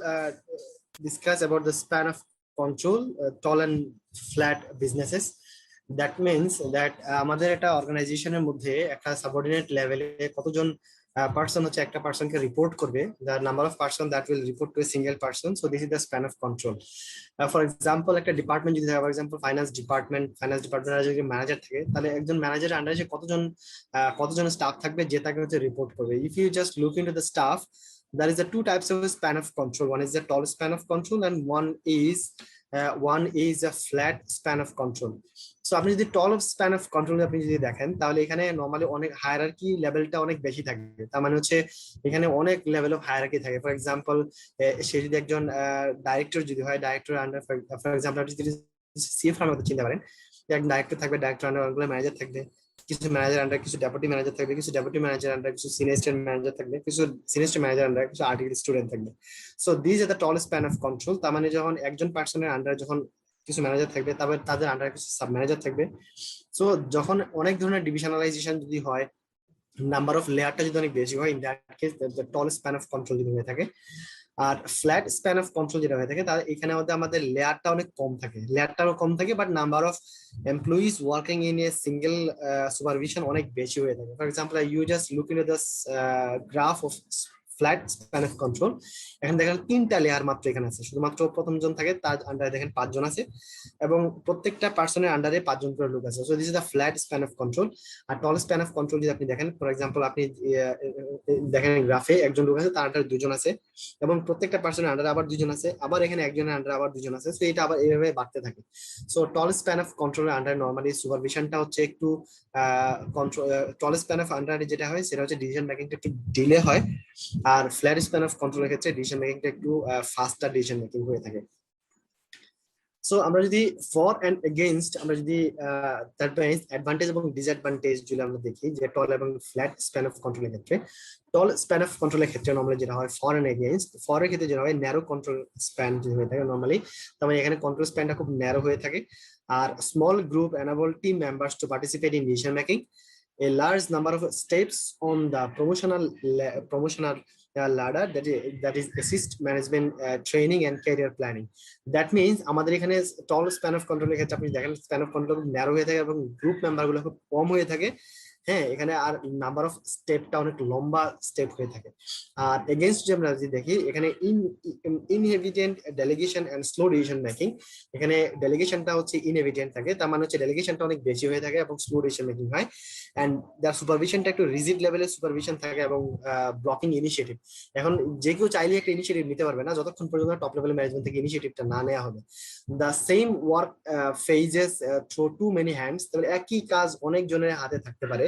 discuss about the span of control, tall and flat businesses. That means that আমাদের একটা অর্গানাইজেশনের মধ্যে একটা সাবঅর্ডিনেট লেভেলে কতজন পার্সন হচ্ছে একটা পার্সনকে রিপোর্ট করবে, the number of person that will report to a single person. So this is the span of control. For example, একটা ডিপার্টমেন্ট যদি থাকে, for example ফাইন্যান্স ডিপার্টমেন্টের যদি ম্যানেজার থাকে, তাহলে একজন ম্যানেজারের আন্ডারে কতজন স্টাফ থাকবে যে তাকে হচ্ছে রিপোর্ট করবে। If you just look into the staff, there is a two types of span of control. One is the tall span of control and one is a flat span of control. So আপনি যদি tall span of control আপনি যদি দেখেন, তাহলে এখানে নরমালি অনেক হায়ারার্কি লেভেলটা অনেক বেশি থাকে। তার মানে হচ্ছে এখানে অনেক লেভেল অফ হায়ারার্কি থাকে। ফর এক্সাম্পল সে যদি একজন ডাইরেক্টর যদি হয়, ডাইরেক্টর আন্ডার, ফর এক্সাম্পল আপনি যদি সিএফ এর মতো চিন্তা করেন, এক ডাইরেক্টর থাকবে, ডাইরেক্টর আন্ডার অনেকগুলো ম্যানেজার থাকবে, কিছু ম্যানেজার আন্ডার কিছু ডেপুটি ম্যানেজার থাকবে, কিছু ডেপুটি ম্যানেজার আন্ডার কিছু সিনিয়র ম্যানেজার থাকবে, কিছু সিনিয়র ম্যানেজার আন্ডার কিছু আর্টিকেল স্টুডেন্ট থাকবে। So this are the tall span of control. তার মানে যখন একজন পার্সনের আন্ডার যখন কিছু ম্যানেজার থাকবে, তারপর তাদের আন্ডার কিছু সাব ম্যানেজার থাকবে। সো যখন অনেক ধরনের ডিভিশনালাইজেশন যদি হয়, নাম্বার অফ লেয়ারটা যদি অনেক বেশি হয়, in that case the tall span of control যদি হয়ে থাকে। আর ফ্ল্যাট স্প্যান অফ কন্ট্রোল যেটা হয়ে থাকে, তার এখানে আমাদের লেয়ারটা অনেক কম থাকে, but number of employees working in a single supervision অনেক বেশি হয়ে থাকে। For example you just look into the graph of flat span of control. এখানে দেখেন 3টা লেয়ার মাত্র এখানে আছে, শুধুমাত্র প্রথম জন থাকে, তার আন্ডারে দেখেন 5 জন আছে, এবং প্রত্যেকটা পার্সনের আন্ডারে 5 জন করে লোক আছে। So this is the flat span of control. আর টল স্প্যান অফ কন্ট্রোল যদি আপনি দেখেন, ফর এক্সাম্পল আপনি দেখেন গ্রাফে একজন লোক আছে, তার আন্ডারে 2 জন আছে, এবং প্রত্যেকটা পার্সনের আন্ডারে আবার 2 জন আছে, আবার এখানে একজনের আন্ডারে আবার 2 জন আছে। সো এটা আবার এইভাবে বাড়তে থাকে। সো টল স্প্যান অফ কন্ট্রোলের আন্ডারে নরমালি সুপারভিশনটা হচ্ছে একটু কন্ট্রোল, টল স্প্যান অফ আন্ডারে যেটা হয় সেটা হচ্ছে ডিসিশন মেকিংটা একটু ডিলে হয়, আর ফ্ল্যাট স্প্যান অফ কন্ট্রোলের ক্ষেত্রে ডিসিশন মেকিংটা একটু ফাস্টার ডিসিশন মেকিং হয়ে থাকে। সো আমরা যদি ফর এন্ড এগেইনস্ট আমরা যদি অ্যাডভান্টেজ এবং ডিসঅ্যাডভান্টেজ যদি আমরা দেখি যে টল এবং ফ্ল্যাট স্প্যান অফ কন্ট্রোলের ক্ষেত্রে, টল স্প্যান অফ কন্ট্রোলের ক্ষেত্রে নরমালি যেটা হয় ফর এন্ড এগেইনস্ট, ফর এর ক্ষেত্রে যেটা হয় ন্যারো কন্ট্রোল স্প্যান যদি হয়ে থাকে নরমালি, তার মানে এখানে কন্ট্রোল স্প্যানটা খুব ন্যারো হয়ে থাকে। আর small group enable team members to participate in decision making. A large number of steps on the promotional ladder that is assist management training and career planning. That means আমাদের এখানে টল স্প্যান অফ কন্ট্রোলের ক্ষেত্রে আপনি দেখেন স্প্যান অফ কন্ট্রোল খুব ন্যারো হয়ে থাকে এবং গ্রুপ মেম্বার গুলো খুব কম হয়ে থাকে। হ্যাঁ, এখানে আর নাম্বার অফ স্টেপটা অনেক লম্বা স্টেপ হয়ে থাকে। আর এগেইনস্ট যে আমরা যদি দেখি, এখানে inevident delegation and slow decision making, এখানে ডেলিগেশনটা হচ্ছে ইনএভিডেন্ট থাকে, তার মানে হচ্ছে ডেলিগেশনটা অনেক বেশি হয়ে থাকে এবং স্লো ডিসিশন মেকিং হয়। এন্ড যার সুপারভিশনটা একটু রিজিড লেভেলের সুপারভিশন থাকে এবং ব্লকিং ইনিশিয়েটিভ। এখন যে কেউ চাইলে একটা ইনিশিয়েটিভ নিতে পারবে না যতক্ষণ পর্যন্ত টপ লেভেল ম্যানেজমেন্ট থেকে ইনিশিয়েটিভটা না নেওয়া হবে। The same work phases through too many hands, তাহলে একই কাজ অনেক জনের হাতে থাকতে পারে,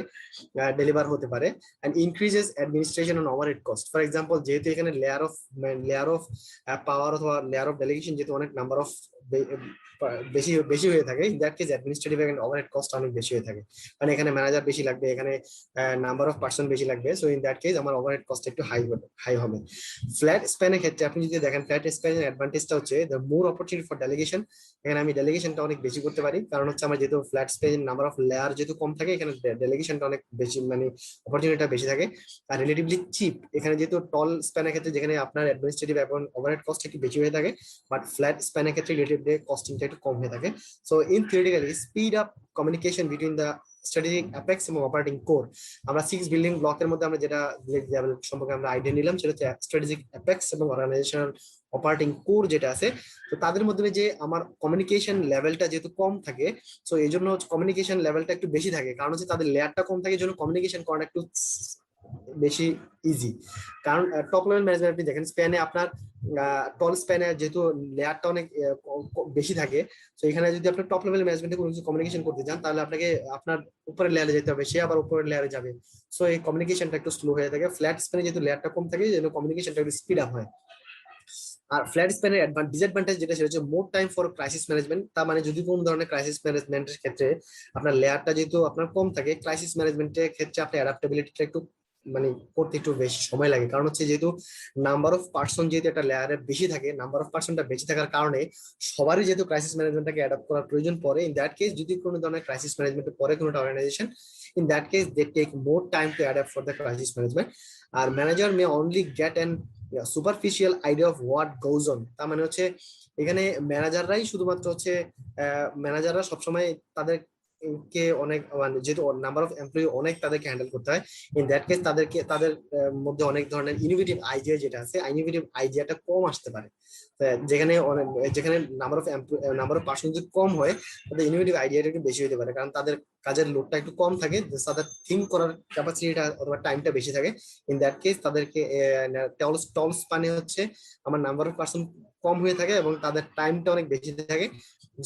ডেলিভার হতে পারে, and increases administration and overhead cost. For example, যেহেতু এখানে লেয়ার অফ পাওয়ার অথবা লেয়ার অফ ডেলিগেশন যেহেতু অনেক নাম্বার অফ বেশি হয়ে থাকে, ইন দ্যাট কেস অ্যাডমিনিস্ট্রেটিভ এন্ড ওভারহেড কস্ট অনেক বেশি হয়ে থাকে, মানে এখানে ম্যানেজার বেশি লাগবে, এখানে নাম্বার অফ পার্সন বেশি লাগবে। সো ইন দ্যাট কেস আমার ওভারহেড কস্ট একটু হাই হবে। ফ্ল্যাট স্প্যানের ক্ষেত্রে আপনি যদি দেখেন, ফ্ল্যাট স্প্যানের অ্যাডভান্টেজটা হচ্ছে the more opportunity for delegation. এখানে আমি ডেলিগেশনটা অনেক বেশি করতে পারি, কারণ হচ্ছে আমার যেহেতু flat span number of layer যেহেতু কম থাকে, এখানে ডেলিগেশনটা অনেক বেশি, মানে অপরচুনিটিটা বেশি থাকে। আর রিলেটিভলি চিপ, এখানে যেহেতু টল স্প্যানের ক্ষেত্রে যেখানে আপনার অ্যাডমিনিস্ট্রেটিভ এবং ওভারহেড কস্ট একটু বেশি হয়ে থাকে, বাট ফ্ল্যাট স্প্যানের ক্ষেত্রে রিলেটিভলি কস্টিংটা একটু কম হয়ে থাকে। So in theoretically speed up communication between the strategic apex এবং অপারেটিং কোর। আমরা 6 বিল্ডিং ব্লকের মধ্যে আমরা যেটা লেভেল সম্পর্কে আমরা আইডিয়া নিলাম, সেটা হচ্ছে স্ট্র্যাটেজিক অ্যাপেক্স এবং অর্গানাইজেশনাল অপারেটিং কোর যেটা আছে। তো তাদের মধ্যে যে আমার কমিউনিকেশন লেভেলটা যেহেতু কম থাকে, সো এই জন্য কমিউনিকেশন লেভেলটা একটু বেশি থাকে, কারণ হচ্ছে তাদের লেয়ারটা কম থাকে, এই জন্য কমিউনিকেশন করাটা একটু বেশি ইজি। কারণ টপ লেভেল ম্যানেজমেন্ট আপনি দেখেন স্প্যানে আপনার টল স্প্যানে যেহেতু লেয়ারটা অনেক বেশি থাকে, তো এখানে যদি আপনার টপ লেভেল ম্যানেজমেন্টে কোনো কিছু কমিউনিকেশন করতে চান, তাহলে আপনাকে আপনার উপরের লেয়ারে যেতে হবে, সে আবার উপরের লেয়ারে যাবে। সো এই কমিউনিকেশনটা একটু স্লো হয়ে থাকে। ফ্ল্যাট স্প্যানে যেহেতু লেয়ারটা কম থাকে, এই জন্য কমিউনিকেশনটা একটু স্পিড আপ হয়। আর ফ্ল্যাট স্প্যানের ডিসঅ্যাডভান্টেজ যেটা, সেটা হচ্ছে more time for crisis management. তার মানে যদি কোনো ধরনের ক্রাইসিস ম্যানেজমেন্টের ক্ষেত্রে আপনার লেয়ারটা যেহেতু আপনার কম থাকে, ক্রাইসিস ম্যানেজমেন্টের ক্ষেত্রে আপনি অ্যাডাপ্টেবিলিটিটা একটু মানে করতে একটু বেশি সময় লাগে, কারণ হচ্ছে যেহেতু নাম্বার অফ পার্সন যেহেতু একটা লেয়ারে বেশি থাকে, নাম্বার অফ পার্সনটা বেশি থাকার কারণে সবারই যেহেতু ক্রাইসিস ম্যানেজমেন্টটাকে অ্যাডাপ্ট করার প্রয়োজন পড়ে। ইন দ্যাট কেস যদি কোনো ধরনের ক্রাইসিস ম্যানেজমেন্টের পরে কোনো organisation, in that case they take more time to adapt for the crisis management. Our manager may only get an superficial idea of what goes on. তার মানে হচ্ছে এখানে ম্যানেজাররাই শুধুমাত্র হচ্ছে ম্যানেজাররা সবসময় তাদের কে অনেক মানে যেহেতু নাম্বার অফ এমপ্লয়ি অনেক তাদেরকে হ্যান্ডেল করতে হয়, ইন দ্যাট কেস তাদের মধ্যে অনেক ধরনের ইনোভেটিভ আইডিয়া যেটা আছে, ইনোভেটিভ আইডিয়াটা কম আসতে পারে। যেখানে যেখানে নাম্বার অফ পার্সন যদি কম হয়, তাদের ইনোভেটিভ আইডিয়াটা একটু বেশি হতে পারে, কারণ তাদের কাজের লোডটা একটু কম থাকে, তাদের থিঙ্ক করার ক্যাপাসিটিটা অথবা টাইমটা বেশি থাকে। ইন দ্যাট কেস তাদেরকে টল স্পানে হচ্ছে আমার নাম্বার অফ পার্সন কম হয়ে থাকে এবং তাদের টাইমটা অনেক বেশি থাকে।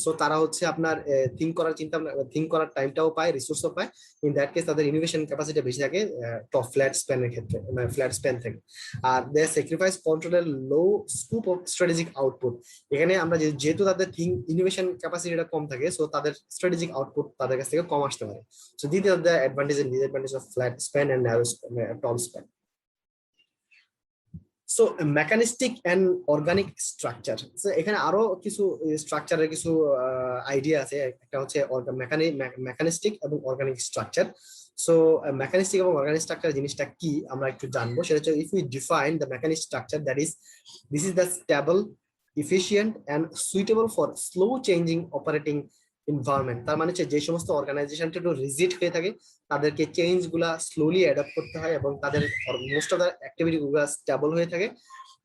সো তারা হচ্ছে আপনার থিঙ্ক করার টাইমটাও পায়, রিসোর্সও পায়। ইন দ্যাট কেস তাদের ইনোভেশন ক্যাপাসিটি বেশি থাকে টপ ফ্ল্যাট স্প্যানের ক্ষেত্রে, মানে ফ্ল্যাট স্প্যান থেকে। আর দে স্যাক্রিফাইস কন্ট্রোলের লো স্কুপ অফ স্ট্র্যাটেজিক আউটপুট। এখানে আমরা যেহেতু তাদের ইনোভেশন ক্যাপাসিটিটা কম থাকে, সো তাদের স্ট্র্যাটেজিক আউটপুট তাদের কাছ থেকে কম আসতে পারে। So this are the advantage and disadvantage of flat span and narrow tall span. So mechanistic and organic structure. এখানে আরো কিছু স্ট্রাকচারের কিছু আইডিয়া আছে। একটা হচ্ছে মেকানিস্টিক এবং অর্গানিক স্ট্রাকচার। সো মেকানিস্টিক এবং অর্গানিক স্ট্রাকচার জিনিসটা কি আমরা একটু জানবো। সেটা হচ্ছে if we define the mechanic structure, that is this is the stable, efficient and suitable for slow changing operating environment। তার মানে হচ্ছে যে সমস্ত অর্গানাইজেশনটা একটু রিজিড হয়ে থাকে, তাদেরকে চেঞ্জ গুলা স্লোলি অ্যাডাপ্ট করতে হয় এবং তাদের মোস্ট অফ দ্য অ্যাক্টিভিটি গুলা স্টেবল হয়ে থাকে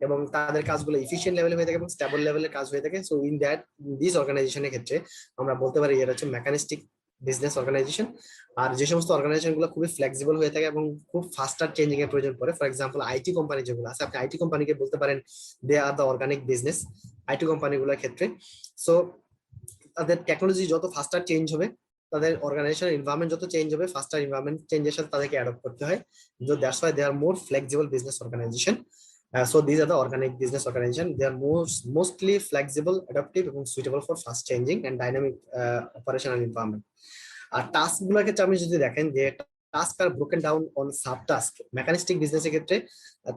এবং তাদের কাজগুলো এফিশিয়েন্ট লেভেলে হয়ে থাকে এবং স্টেবল লেভেলের কাজ হয়ে থাকে। সো ইন দ্যাট দিস অর্গানাইজেশনের ক্ষেত্রে আমরা বলতে পারি এটা হচ্ছে মেকানিস্টিক বিজনেস অর্গানাইজেশন। আর যে সমস্ত অর্গানাইজেশন গুলো খুবই ফ্লেক্সিবল হয়ে থাকে এবং খুব ফাস্টার চেঞ্জিং এর প্রয়োজন পড়ে, ফর এক্সাম্পল আইটি কোম্পানি যেগুলো আছে, আপনি আইটি কোম্পানিকে বলতে পারেন they are the organic business IT কোম্পানিগুলোর ক্ষেত্রে। সো তাদের টেকনোলজি যত ফাস্টার চেঞ্জ হবে, তাদের অর্গানাইজেশন এনভায়রনমেন্ট যত চেঞ্জ হবে, ফাস্টার এনভায়রনমেন্ট চেঞ্জের সাথে তাদেরকে অ্যাডপ্ট করতে হয়। So that's why they are more flexible business organization. So these are the organic business organization. They are mostly flexible, adaptive এবং suitable for fast changing and dynamic operational environment. আর টাস্ক গুলোর ক্ষেত্রে আপনি যদি দেখেন যে task are broken down on sub task. Mechanistic বিজনেসের ক্ষেত্রে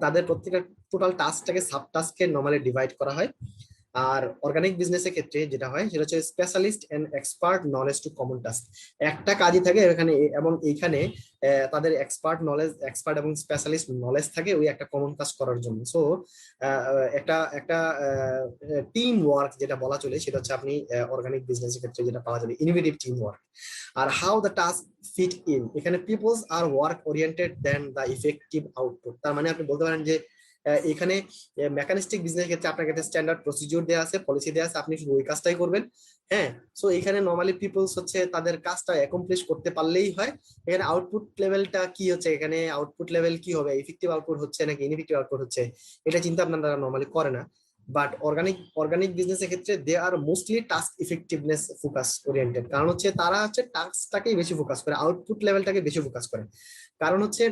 তাদের প্রত্যেকটা টোটাল টাস্কটাকে সাব টাস্কে নরমালি ডিভাইড করা হয়। আর অর্গানিক বিজনেসের ক্ষেত্রে যেটা হয় সেটা হচ্ছে specialist and expert knowledge to common task. একটা কাজই থাকে এখানে এবং এইখানে তাদের এক্সপার্ট এবং স্পেশালিস্ট নলেজ থাকে ওই একটা কমন কাজ করার জন্য। সো একটা টিম ওয়ার্ক যেটা বলা চলে সেটা হচ্ছে আপনি অর্গানিক বিজনেসের ক্ষেত্রে যেটা পাওয়া যাবে, ইনোভেটিভ টিম ওয়ার্ক। আর how the task fit in, এখানে peoples are work oriented than the effective output. তার মানে আপনি বলতে পারেন যে এখানে মেকানিস্টিক বিজনেস ক্ষেত্রে আপনার কাছে স্ট্যান্ডার্ড প্রসিডিউর দেওয়া আছে, পলিসি দেওয়া আছে, আপনি শুধু ওই কাজটাই করবেন। হ্যাঁ, সো এখানে নরমালি পিপলস হচ্ছে তাদের কাজটা অ্যাকমপ্লিশ করতে পারলেই হয়। এখানে আউটপুট লেভেলটা কি হচ্ছে, এখানে আউটপুট লেভেল কি হবে, ইফেক্টিভ আউটপুট হচ্ছে নাকি ইনএফেক্টিভ আউটপুট হচ্ছে, এটা চিন্তা আপনারা নরমালি করে না। বাট অর্গানিক বিজনেসের ক্ষেত্রে they are mostly task effectiveness focus oriented. কারণ হচ্ছে তারা হচ্ছে টাস্কটাকেই বেশি ফোকাস করে, আউটপুট লেভেলটাকে বেশি ফোকাস করে। কারণ হচ্ছে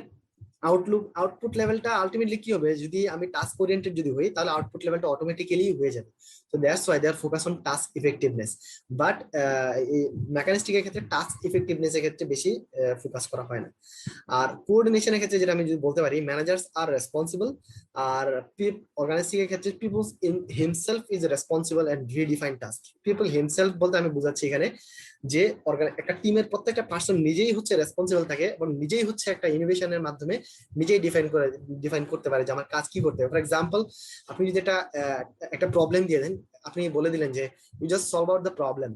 আউটপুট লেভেলটা আলটিমেটলি কি হবে, যদি আমি টাস্ক ওরিয়েন্টেড যদি হই তাহলে আউটপুট লেভেলটা অটোমেটিক্যালি হয়ে যাবে। So that's why they are focus on task effectiveness. But মেকানিস্টিকের ক্ষেত্রে টাস্ক ইফেক্টিভনেস এর ক্ষেত্রে বেশি ফোকাস করা হয় না। আর কোঅর্ডিনেশনের ক্ষেত্রে যেটা আমি যদি বলতে পারি, ম্যানেজার্স আর রেসপন্সিবল। আর অর্গানাইজিংয়ের ক্ষেত্রে peoples in himself is responsible and redefine task. People himself বলতে আমি বুঝাচ্ছি এখানে যে একটা টিমের প্রত্যেকটা পার্সন নিজেই হচ্ছে রেসপন্সিবল থাকে এবং নিজেই হচ্ছে একটা ইনোভেশনের মাধ্যমে নিজেই ডিফাইন করতে পারে যে আমার কাজ কি করতে হবে। ফর এক্সাম্পল, আপনি যদি একটা প্রবলেম দিয়ে দেন, আপনি বলে দিলেন যে you just solve out the problem.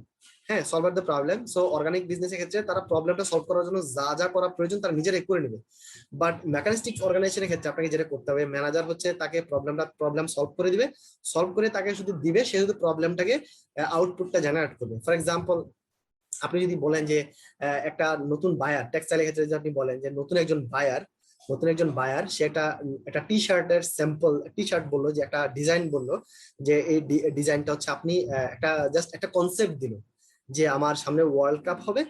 হ্যাঁ, solve out the problem. So organic বিজনেসের ক্ষেত্রে তারা প্রবলেমটা সলভ করার জন্য যা যা করা প্রয়োজন তারা নিজেরাই করে নেবে। বাট মেকানিস্টিক অর্গানাইজেশনের ক্ষেত্রে আপনাকে যেটা করতে হবে, ম্যানেজার হচ্ছে তাকে প্রবলেম সলভ করে দিবে, সলভ করে তাকে শুধু দিবে, সে শুধু প্রবলেমটাকে আউটপুটটা জেনারেট করবে। ফর এক্সাম্পল, আপনি যদি বলেন যে একটা নতুন বায়ার, টেক্সটাইলের ক্ষেত্রে যদি আপনি বলেন যে নতুন একজন বায়ার সে একটা টি শার্টের স্যাম্পল টি শার্ট বললো, যে একটা ডিজাইন বললো যে এই ডিজাইনটা হচ্ছে আপনি জাস্ট একটা কনসেপ্ট দিল যে আমার সামনে ওয়ার্ল্ড কাপ হবে।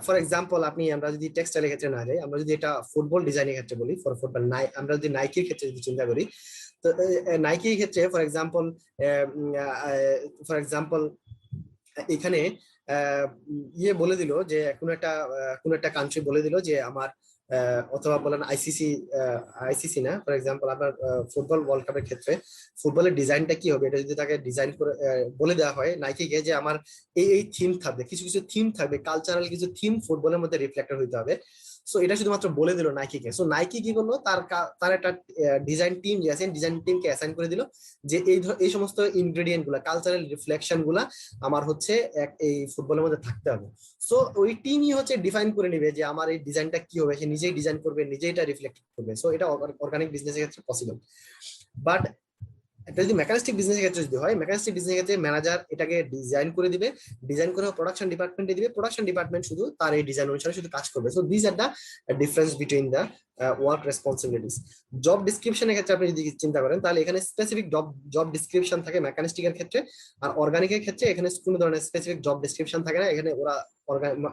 ফর এক্সাম্পল, আমরা যদি টেক্সটাইলের ক্ষেত্রে না যাই, আমরা যদি এটা ফুটবল ডিজাইনের ক্ষেত্রে বলি, ফুটবল আমরা যদি নাইকির ক্ষেত্রে যদি চিন্তা করি, তো নাইকির ক্ষেত্রে ফর এক্সাম্পল এখানে বলে দিল যে কোনো একটা কান্ট্রি বলে দিল যে আমার অথবা বলেন আইসিসি না, ফর এক্সাম্পল আপনার ফুটবল ওয়ার্ল্ড কাপের ক্ষেত্রে ফুটবলের ডিজাইনটা কি হবে, এটা যদি তাকে ডিজাইন করে বলে দেওয়া হয় নাইকিকে যে আমার এই থিম থাকবে, কিছু থিম থাকবে, কালচারাল কিছু থিম ফুটবলের মধ্যে রিফ্লেক্টেড হইতে হবে। সো এটা শুধুমাত্র বলে দিল নাইকিকে। সো নাইকি কি করলো, তার একটা ডিজাইন টিম যে আছে, ডিজাইন টিমকে অ্যাসাইন করে দিল যে এই সমস্ত ইনগ্রেডিয়েন্ট গুলা, কালচারাল রিফ্লেকশন গুলা আমার হচ্ছে এই ফুটবলের মধ্যে থাকতে হবে। সো ওই টিমই হচ্ছে ডিফাইন করে নিবে যে আমার এই ডিজাইনটা কি হবে, সে নিজেই ডিজাইন করবে, নিজেই এটা রিফ্লেক্ট করবে। সো এটা অর্গানিক বিজনেসের ক্ষেত্রে পসিবল। বাট এটা যদি মেকানিস্টিক বিজনেসের ক্ষেত্রে যদি হয়, মেকানিস্টিক বিজনেসের ক্ষেত্রে ম্যানেজার এটাকে ডিজাইন করে দিবে, ডিজাইন করে প্রোডাকশন ডিপার্টমেন্টে দিবে, প্রোডাকশন ডিপার্টমেন্ট শুধু তার এই ডিজাইন অনুসারে শুধু কাজ করবে। So this are the difference between the work responsibilities. Job ডিসক্রিপশনের ক্ষেত্রে আপনি যদি চিন্তা করেন, তাহলে এখানে স্পেসিফিক জব ডিসক্রিপশন থাকে মেকানিস্টিকের ক্ষেত্রে, আর অর্গানিকের ক্ষেত্রে এখানে কোনো ধরনের স্পেসিফিক জব ডিসক্রিপশন থাকে না। এখানে ওরা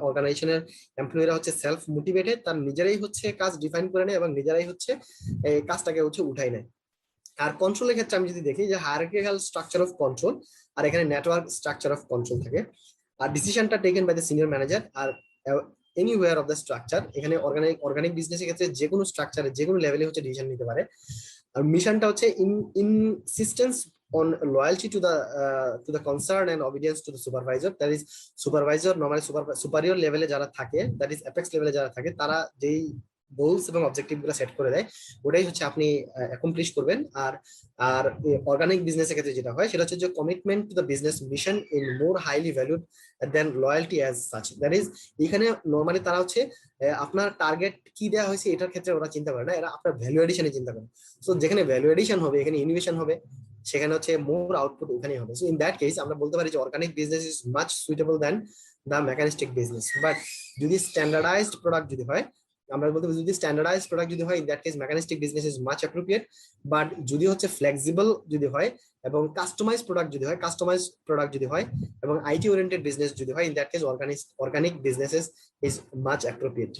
অর্গানাইজেশনের এমপ্লয়িরা হচ্ছে সেলফ মোটিভেটেড, তার নিজেরাই হচ্ছে কাজ ডিফাইন করে নেয় এবং নিজেরাই হচ্ছে এই কাজটাকে হচ্ছে উঠাই নেয়। আর কন্ট্রোলের ক্ষেত্রে আমি যদি দেখি যে হায়ারার্কিক্যাল স্ট্রাকচার অফ কন্ট্রোল, আর এখানে নেটওয়ার্ক স্ট্রাকচার অফ কন্ট্রোল থাকে। আর ডিসিশনটা taken by the senior manager আর এনিওয়্যার অফ দ্য স্ট্রাকচার। এখানে অর্গানিক বিজনেসের ক্ষেত্রে যে কোনো স্ট্রাকচারে যে কোনো লেভেলে হচ্ছে ডিসিশন নিতে পারে। আর মিশনটা হচ্ছে ইনসিস্টেন্স on loyalty to the concern and obedience to the supervisor. That is supervisor normally superior level এ যারা থাকে, that is apex level এ যারা থাকে, তারা যেই গোলস এবং অবজেক্টিভ গুলো সেট করে দেয় ওটাই হচ্ছে আপনি অ্যাকমপ্লিশ করবেন। আর আর অর্গানিক বিজনেসের ক্ষেত্রে যেটা হয় সেটা হচ্ছে যে commitment to the business mission in more highly valued than loyalty as such. That is এখানে নর্মালি তারা হচ্ছে আপনার টার্গেট কি দেওয়া হয়েছে এটার ক্ষেত্রে ওরা চিন্তা করে না, এরা আপনার ভ্যালু এডিশনে চিন্তা করে। সো যেখানে ভ্যালু এডিশন হবে, এখানে ইনোভেশন হবে, সেখানে হচ্ছে মোর আউটপুট ওখানেই হবে। সো ইন দ্যাট কেস আমরা বলতে পারি যে organic business is much suitable than the mechanistic business. But যদি স্ট্যান্ডার্ডাইজড প্রোডাক্ট যদি হয়, আমরা বলতে পারি যদি স্ট্যান্ডার্ডাইজড প্রোডাক্ট যদি হয়, in that case mechanistic business is much appropriate. But যদি হচ্ছে ফ্লেক্সিবল যদি হয় এবং কাস্টমাইজ প্রোডাক্ট যদি হয়, এবং আইটি ওরিয়েন্টেড বিজনেস যদি হয়, in that case organic businesses is much appropriate.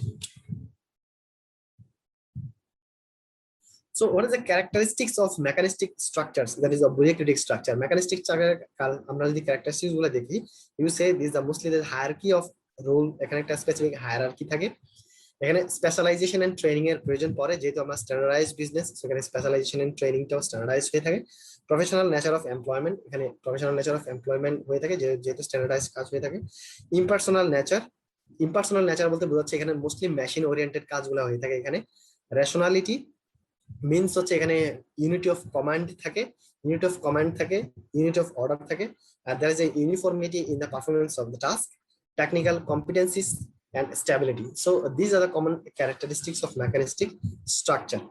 So what is the characteristics of mechanistic structures, that is a bureaucratic structure? Mechanistic structure আমরা যদি characteristics গুলো দেখি, you say these are mostly the hierarchy of role, এখানে একটা স্পেসিফিক হায়ারার্কি থাকে, এখানে স্পেশালাইজেশন এন্ড ট্রেনিং এর প্রয়োজন পড়ে, যেহেতু আমরা স্ট্যান্ডার্ডাইজড বিজনেস সেখানে স্পেশালাইজেশন এন্ড ট্রেনিংটাও স্ট্যান্ডার্ডাইজড হয়ে থাকে। প্রফেশনাল নেচার অফ এমপ্লয়মেন্ট, এখানে প্রফেশনাল নেচার অফ এমপ্লয়মেন্ট হয়ে থাকে যেহেতু স্ট্যান্ডার্ডাইজড কাজ হয়ে থাকে। ইম্পার্সোনাল নেচার বলতে বোঝাচ্ছে এখানে মোস্টলি মেশিন ওরিয়েন্টেড কাজগুলো হয়ে থাকে। এখানে রেশনালিটি মিনস হচ্ছে এখানে ইউনিটি অফ কমান্ড থাকে, ইউনিট অফ অর্ডার থাকে, আর there is a uniformity in the performance of the task, technical competencies and stability. So these are the common characteristics of mechanistic structure.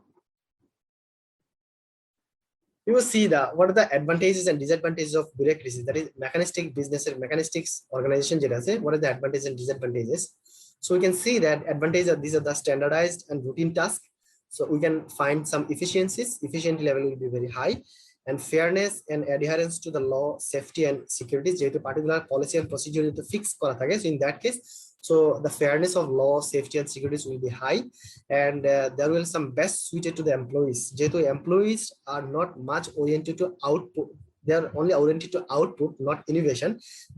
You will see what are the advantages and disadvantages of bureaucracy, that is mechanistic business and mechanistics organization যেটা আছে, what are the advantages and disadvantages. So we can see that advantages are these are the standardized and routine tasks. So we can find some efficiency level will be very high, and fairness and adherence to the law, safety and security, যেহেতু particular policy and procedure to fix করা থাকে। So in that case, so the fairness of law, safety and security will be high, and there will some best suited to the employees, যেহেতু employees are not much oriented to output, they are only oriented to output, not innovation.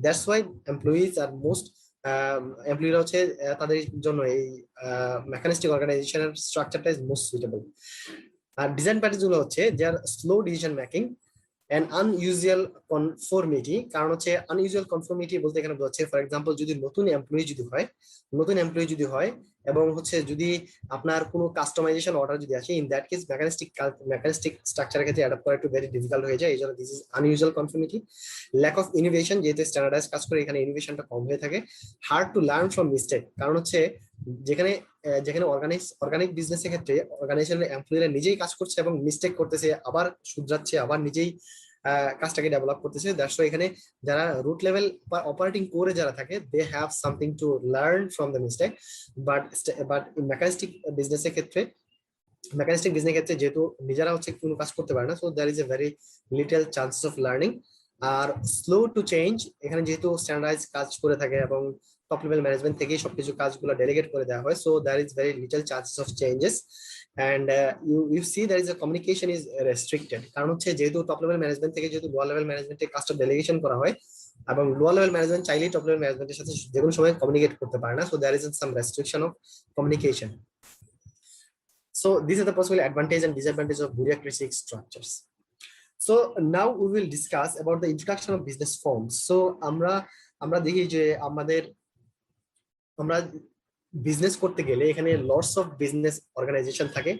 That's why employees are most এমপ্লয়িরা হচ্ছে তাদের জন্য এই মেকানিস্টিক অর্গানাইজেশনের স্ট্রাকচারটা ইজ মোস্ট সুইটেবল। আর ডিসঅ্যাডভান্টেজ গুলো হচ্ছে যে আর slow decision making and unusual conformity. কারণ হচ্ছে আনইউজুয়াল কনফর্মিটি বলতে এখানে বোঝাচ্ছে ফর এক্সাম্পল যদি নতুন এমপ্লয়ি যদি হয় এবং হচ্ছে যদি আপনার কোনো কাস্টমাইজেশন অর্ডার যদি আসে, ইন দ্যাট কেস মেকানিস্টিক স্ট্রাকচারের ক্ষেত্রে অ্যাডাপ্ট করা একটু ভেরি ডিফিকাল্ট হয়ে যায়। এই জন্য this is unusual conformity. Lack of innovation, যেহেতু স্ট্যান্ডার্ডাইজ কাজ করে এখানে ইনোভেশনটা কম হয়ে থাকে। Hard to learn from mistake, কারণ হচ্ছে যেখানে অর্গানিক বিজনেসের ক্ষেত্রে অর্গানাইজেশনের এমপ্লয়িরা নিজেই কাজ করছে এবং মিস্টেক করতেছে, আবার শুধরাচ্ছে, আবার নিজেই কাজটাকে ডেভেলপ করতেছে। দ্যাটস ওয়াই এখানে যারা রুট লেভেল বা অপারেটিং কোরে যারা থাকে, they have something to learn from the mistake. But mechanistic বিজনেসের ক্ষেত্রে যেহেতু নিজেরা হচ্ছে কোনো কাজ করতে পারে না, so there is a very little chances of learning. আর স্লো টু চেঞ্জ, এখানে যেহেতু স্ট্যান্ডার্ডাইজ কাজ করে থাকে এবং টপ লেভেল ম্যানেজমেন্ট থেকেই সবকিছু কাজগুলো ডেলিগেট করে দেওয়া হয়, so there is very little chances of changes. and you see there is a communication is restricted, কারণ হচ্ছে যেহেতু টপ লেভেল ম্যানেজমেন্ট থেকে যেহেতু লোয়ার লেভেল ম্যানেজমেন্টে কাজটা ডেলিগেশন করা হয় এবং লোয়ার লেভেল ম্যানেজমেন্ট চাইলেই টপ লেভেল ম্যানেজমেন্টের সাথে যে কোনো সময় কমিউনিকেট করতে পারে না, so there is some restriction of communication. So these are the possible advantages and disadvantages of bureaucratic structures. So now we will discuss about the introduction of business forms. So আমরা দেখি যে আমরা বিজনেস করতে গেলে এখানে লটস অফ বিজনেস অর্গানাইজেশন থাকে।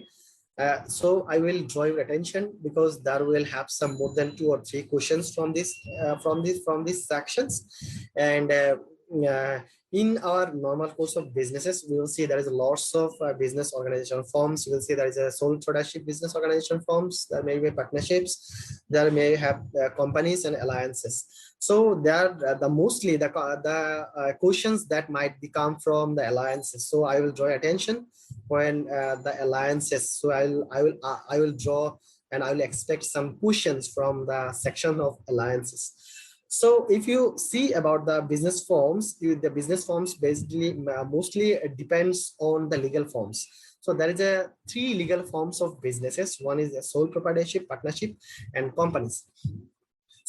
So I will draw your attention because there will have some more than 2 or 3 questions from these sections, and in our normal course of businesses we will see there is lots of business organization forms. You will see there is a sole tradership business organization forms, there may be partnerships, there may have companies and alliances. So there the mostly the questions that might become from the alliances. So I will draw your attention when the alliances. So I will draw and I will expect some questions from the section of alliances. So if you see about the business forms, the business forms basically mostly depends on the legal forms. So there is a 3 legal forms of businesses. One is a sole proprietorship, partnership, and companies.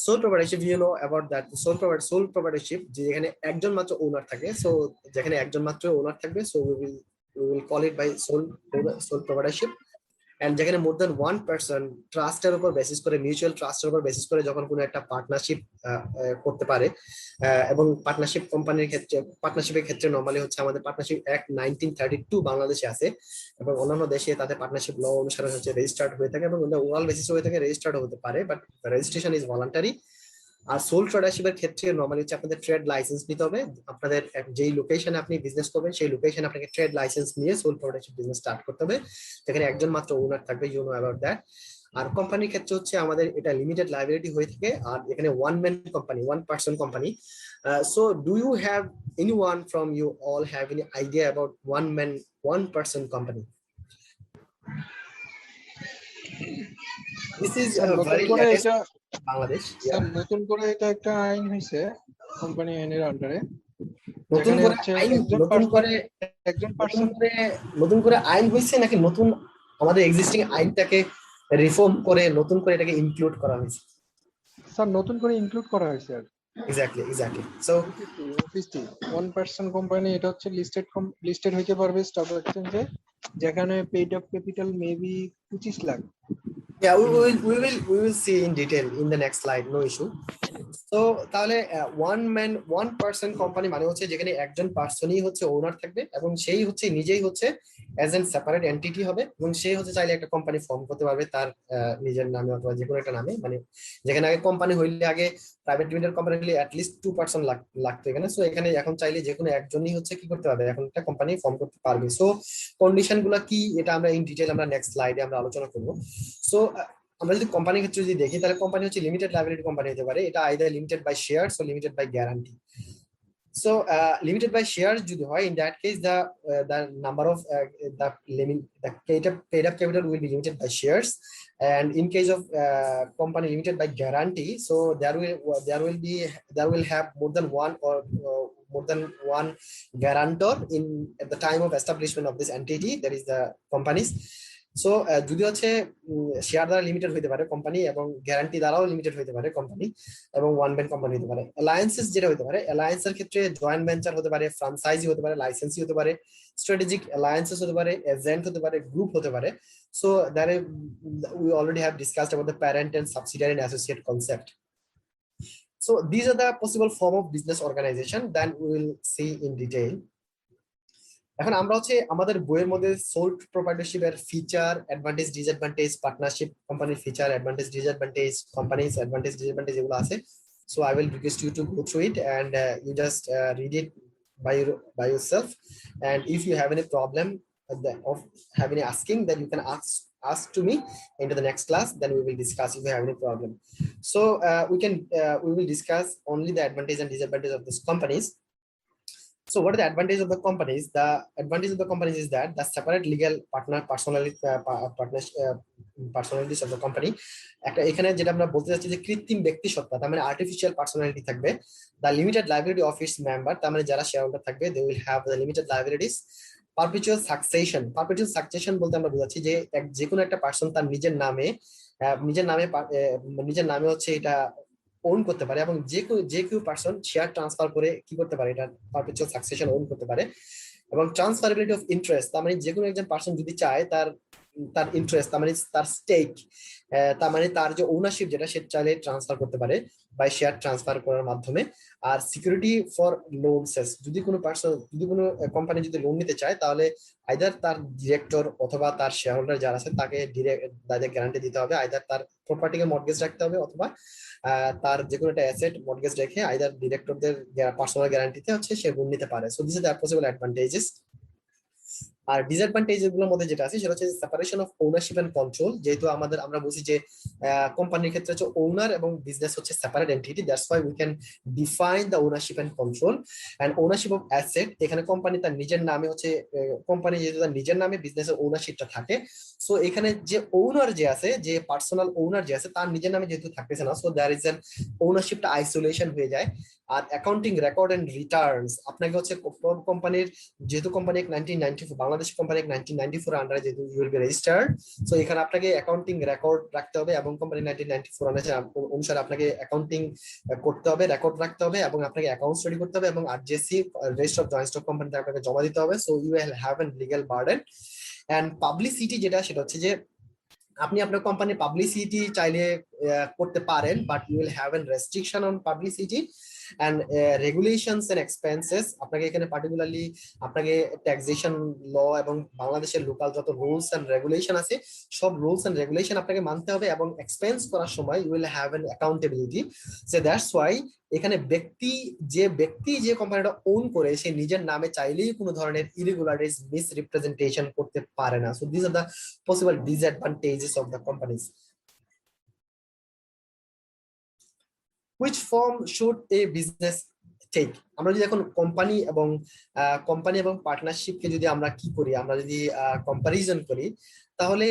Sole proprietorship, you know about that. Sole proprietorship যেখানে একজন মাত্র ওনার থাকে, সো যেখানে একজন মাত্র ওনার থাকবে, so we will call it by sole proprietorship. And যেখানে মোর দ্যান 1 পারসন ট্রাস্টের উপর বেসিস করে, মিউচুয়াল ট্রাস্টের উপর বেসিস করে যখন কোনো একটা পার্টনারশিপ করতে পারে, এবং পার্টনারশিপ কোম্পানির ক্ষেত্রে, পার্টনারশিপের ক্ষেত্রে নরমালি হচ্ছে আমাদের পার্টনারশিপ অ্যাক্ট 1932 বাংলাদেশে আছে, এবং অন্যান্য দেশে তাদের পার্টনারশিপ ল অনুসারে হচ্ছে রেজিস্টার্ড হয়ে থাকে, এবং ওভারঅল বেসিস হয়ে থাকে, রেজিস্টার্ড হতে পারে, বাট রেজিস্ট্রেশন ইজ ভলান্টারি। আর সোল ট্রেডারশিপের ক্ষেত্রে নরমালি হচ্ছে আপনাদের ট্রেড লাইসেন্স নিতে হবে। আপনাদের যেই লোকেশনে আপনি বিজনেস করবেন সেই লোকেশনে আপনাকে ট্রেড লাইসেন্স নিয়ে সোল ট্রেডারশিপ বিজনেস স্টার্ট করতে হবে, যেখানে একজন মাত্র ওনার থাকবে, ইউ নো অ্যাবাউট দ্যাট। আর কোম্পানির ক্ষেত্রে হচ্ছে আমাদের এটা লিমিটেড লায়াবিলিটি হয়ে থাকে, আর এখানে 1 man company, 1 person company. So do you have anyone from you all have any idea about 1 man 1 person company? This is very latest Bangladesh. Sir নতুন করে এটা একটা আইন হয়েছে কোম্পানি আইনের আন্ডারে, নতুন করে আইন, নতুন করে আইন হয়েছে নাকি নতুন আমাদের এক্সিস্টিং আইনটাকে রিফর্ম করে নতুন করে এটাকে ইনক্লুড করা হয়েছে? স্যার নতুন করে ইনক্লুড করা হয়েছে আর এক্স্যাক্টলি। সো অফিসটি 1 পারসন কোম্পানি, এটা হচ্ছে লিস্টেড হইতে পারবে স্টক এক্সচেঞ্জে, যেখানে paid up capital maybe 25 lakh. yeah, we will see in detail in the next slide, no issue. So তাহলে 1 পারসন কোম্পানি মানে হচ্ছে যেখানে একজন পার্সনই হচ্ছে ওনার থাকবে, এবং সেই হচ্ছে নিজেই হচ্ছে অ্যাজ এন সেপারেট এন্টিটি হবে, এবং সেই হচ্ছে চাইলে একটা কোম্পানি ফর্ম করতে পারবে তার নিজের নামে অথবা যে কোনো একটা নামে। মানে যেখানে আগে কোম্পানি হইলে, আগে প্রাইভেট লিমিটেড কোম্পানি হইলে অ্যাটলিস্ট 2 পারসন লাগতো এখানে, সো এখানে এখন চাইলে যে কোনো একজনই হচ্ছে কি করতে পারবে, এখন একটা কোম্পানি ফর্ম করতে পারবে। সো কন্ডিশন গুলা কি এটা আমরা ইন ডিটেইল আমরা নেক্সট স্লাইডে আমরা আলোচনা করব। সো আমরা যদি কোম্পানির ক্ষেত্রে যদি দেখি, তাহলে কোম্পানি হচ্ছে লিমিটেড লায়াবিলিটি কোম্পানি হতে পারে, এটা either limited by shares or limited by guarantee. So limited by shares যদি হয়, in that case the number of the paid up capital will be limited by shares, and in case of company limited by guarantee, so there will have more than one guarantor at the time of establishment of this entity, that is the companies. So যদি হচ্ছে শেয়ার দ্বারা লিমিটেড হতে পারে কোম্পানি, এবং গ্যারান্টি দ্বারাও লিমিটেড হতে পারে কোম্পানি, এবং 1 ম্যান কোম্পানি হতে পারে। অ্যালায়েন্সেস যেটা হতে পারে, অ্যালায়েন্সের ক্ষেত্রে জয়েন্ট ভেঞ্চার হতে পারে, ফ্রাঞ্চাইজি হতে পারে, লাইসেন্সি হতে পারে, স্ট্র্যাটেজিক অ্যালায়েন্সেস হতে পারে, এজেন্ট হতে পারে, গ্রুপ হতে পারে। So that we already have discussed about the parent and subsidiary and associate concept. So these are the possible form of business organization that we will see in detail. এখন আমরা হচ্ছে আমাদের বইয়ের মধ্যে সোল প্রপার্টরশিপের ফিচার, অ্যাডভান্টেজ, ডিসঅ্যাডভান্টেজ, পার্টনারশিপ কোম্পানির feature, advantage, disadvantage, companies advantage, disadvantage এগুলো আছে। So I will request you to go through it and you just read it by yourself, and if you have any problem of have any asking, then you can ask to me into the next class, then we will discuss if you have any problem. So we will discuss only the advantage and disadvantage of these companies. So what are the advantages of the companies? The advantage of the companies is that the separate legal personalities of the company. একটা এখানে যেটা আমরা বলতে চাচ্ছি যে কৃত্রিম ব্যক্তি সত্তা, তার মানে আর্টিফিশিয়াল পার্সোনালিটি থাকবে। The limited liability of its member, তার মানে যারা শেয়ার হোল্ডার থাকবে, they will have the limited liabilities. Perpetual succession বলতে আমরা বোঝাচ্ছি যে কোনো একটা পার্সন তার নিজের নামে হচ্ছে এটা ওন করতে পারে, এবং যে কেউ পার্সন শেয়ার ট্রান্সফার করে কি করতে পারে, এটা পারপেচুয়াল সাকসেশন ওন করতে পারে। এবং ট্রান্সফারেবিলিটি অফ ইন্টারেস্ট, তার মানে যে কোনো একজন পার্সন যদি চায় তার তার ইন্টারেস্ট, তার মানে তার স্টেক, তার মানে তার যে ওনারশিপ যেটা সে চাইলে ট্রান্সফার করতে পারে বাই শেয়ার ট্রান্সফার করার মাধ্যমে। আর সিকিউরিটি ফর লোনসেস, যদি কোনো পার্সন, যদি কোনো কোম্পানি যদি লোন নিতে চায় তাহলে আইদার তার ডিরেক্টর অথবা তার শেয়ার হোল্ডার যারা আছে তাকে ডাইরেক্ট গ্যারান্টি দিতে হবে, আইদার তার প্রপার্টিকে মর্টগেজ রাখতে হবে অথবা তার যে কোনো একটা অ্যাসেট মর্টগেজ রেখে আইদার ডিরেক্টরদের পার্সোনাল গ্যারান্টিতে হচ্ছে সে লোন নিতে পারে। So this is the possible advantages. আর ডিসঅ্যাডভান্টেজ গুলোর মধ্যে যেটা আছে সেটা হচ্ছে separation of ownership and control. যেহেতু আমরা বুঝি যে কোম্পানির ক্ষেত্রে হচ্ছে ওনার এবং বিজনেস হচ্ছে separate entity, that's why we can define the ownership and control and ownership of asset. এখানে কোম্পানি তার নিজের নামে হচ্ছে, কোম্পানি যেহেতু তার নিজের নামে বিজনেসের ওনারশিপটা থাকে, সো এখানে যে ওনার যে আছে, যে পার্সোনাল ওনার যে আছে তার নিজের নামে যেহেতু থাকতেছে না, সো দ্যার ইজ এন ওনারশিপটা আইসোলেশন হয়ে যায়। আর অ্যাকাউন্টিং রেকর্ড এন্ড রিটার্নস, আপনাকে হচ্ছে কোম্পানির, যেহেতু কোম্পানি 1994 বাংলাদেশ কোম্পানি 1994 আন্ডারে যেহেতু you will be registered, so এখানে আপনাকে অ্যাকাউন্টিং রেকর্ড রাখতে হবে এবং কোম্পানি 1994 অনুসারে আপনাকে অ্যাকাউন্টিং করতে হবে, রেকর্ড রাখতে হবে এবং আপনাকে অ্যাকাউন্টস রেডি করতে হবে এবং RJSC register of joint stock কোম্পানিতে আপনাকে জমা দিতে হবে। So you will have an legal burden. And publicity যেটা, সেটা হচ্ছে যে আপনি আপনার কোম্পানির পাবলিসিটি চাইলে করতে পারেন, but you will have an restriction on publicity and regulations and expenses. আপনাকে এখানে পার্টিকুলারলি আপনাকে ট্যাক্সেশন ল এবং বাংলাদেশের লোকাল যত রুলস এন্ড রেগুলেশন আছে সব রুলস এন্ড রেগুলেশন আপনাকে মানতে হবে এবং এক্সপেন্স করার সময় you will have an accountability. So that's why এখানে ব্যক্তি যে কোম্পানিটা ওন করে সে নিজের নামে চাইলেই কোনো ধরনের ইরেগুলারিটিস মিসরিপ্রেজেন্টেশন করতে পারে না। So this are the possible disadvantages of the companies. Which form should a business take? আমরা যদি এখন কোম্পানি এবং পার্টনারশিপকে যদি আমরা কি করি, আমরা যদি কম্পারিজন করি, তাহলে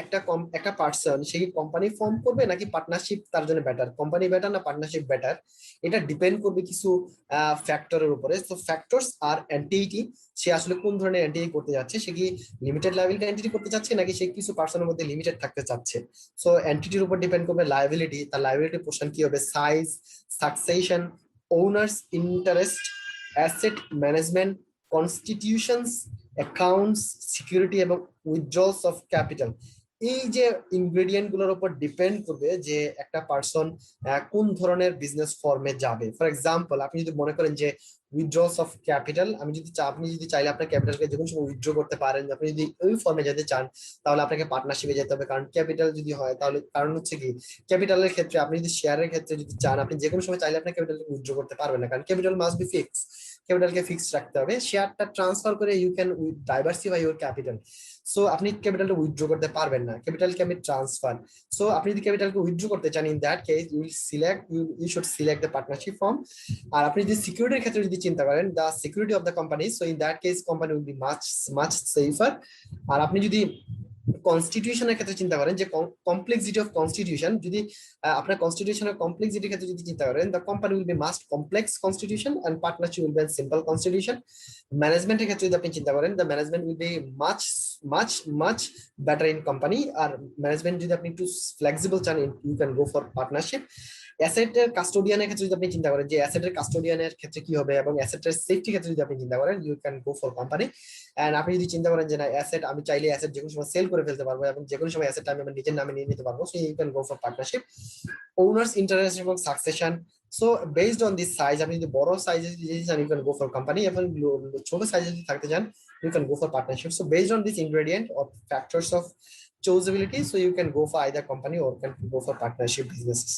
একটা পার্সন সে কি কোম্পানি ফর্ম করবে নাকি পার্টনারশিপ তার জন্য বেটার, কোম্পানি বেটার না পার্টনারশিপ বেটার, এটা ডিপেন্ড করবে কিছু ফ্যাক্টরের উপরে। তো ফ্যাক্টরস আর এন্টিটি, সে আসলে কোন ধরনের এন্টিটি করতে যাচ্ছে, সে কি লিমিটেড লায়াবিলিটি এন্টিটি করতে চাচ্ছে নাকি সে কিছু পার্সনের মধ্যে লিমিটেড থাকতে চাচ্ছে। সো এন্টিটির উপর ডিপেন্ড করবে লায়াবিলিটি, তার লায়াবিলিটি পোর্শন কি হবে, size, succession, owners interest, asset management, constitutions, accounts, security এবং উইথড্রলস অফ ক্যাপিটাল। এই যে ইনগ্রেডিয়েন্ট গুলোর উপর ডিপেন্ড করবে যে একটা পার্সন কোন ধরনের বিজনেস ফর্মে যাবে। ফর এক্সাম্পল, আপনি যদি মনে করেন যে উইথড্রলস অফ ক্যাপিটাল, আপনি যদি চাইলে আপনার ক্যাপিটালকে যে কোনো সময় উইথড্র করতে পারেন, আপনি যদি ওই ফর্মে যেতে চান তাহলে আপনাকে পার্টনারশিপে যেতে হবে। কারণ ক্যাপিটাল যদি হয় তাহলে, কারণ হচ্ছে কি, ক্যাপিটালের ক্ষেত্রে আপনি যদি শেয়ারের ক্ষেত্রে যদি চান, আপনি যে কোনো সময় চাইলে আপনার ক্যাপিটালকে উইথড্র করতে পারবেন না, কারণ ক্যাপিটাল মাস্ট বি ফিক্স, ক্যাপিটালকে ফিক্সড রাখতে হবে। শেয়ারটা ট্রান্সফার করে you can diversify your capital. So আপনি ক্যাপিটালটা উইথড্র করতে পারবেন না, capital can be transfer. So আপনি যদি ক্যাপিটালকে উইথড্র করতে চান, in that case you should select the partnership form. আর আপনি যদি সিকিউরিটির ক্ষেত্রে যদি চিন্তা করেন, the security of the company, so in that case company will be much safer. আর আপনি যদি কনস্টিটিউশনের ক্ষেত্রে চিন্তা করেন যে কমপ্লেক্সিটি অফ কনস্টিটিউশন, যদি আপনার কনস্টিটিউশনের কমপ্লেক্সিটির ক্ষেত্রে যদি চিন্তা করেন, the company will be must complex constitution and partnership will be simple constitution. ম্যানেজমেন্টের ক্ষেত্রে যদি আপনি চিন্তা করেন, the management will be much better in company. আর ম্যানেজমেন্ট যদি আপনি একটু ফ্লেক্সিবল চান, you can go for partnership. অ্যাসেটের কাস্টোডিয়ানের ক্ষেত্রে যদি আপনি চিন্তা করেন যে অ্যাসেটের কাস্টোডিয়ানের ক্ষেত্রে কি হবে এবং অ্যাসেটের সেফটি ক্ষেত্রে যদি আপনি চিন্তা করেন, you can go for company. And আপনি যদি চিন্তা করেন যে না, অ্যাসেট আমি চাইলে অ্যাসেট যে কোনো সময় সেল করে ফেলতে পারবো এবং যে কোনো সময় অ্যাসেটটা আমি আমার নিজের নামে নিয়ে নিতে পারবো, so you can go for partnership. Owners interest এবং succession, so based on this size, আপনি যদি বড় সাইজে যদি চান you can go for company, এবং ছোট সাইজে যদি থাকতে চান you can go for partnership. So based on this ingredient or factors of choosability, so you can go for either company or can go for partnership businesses.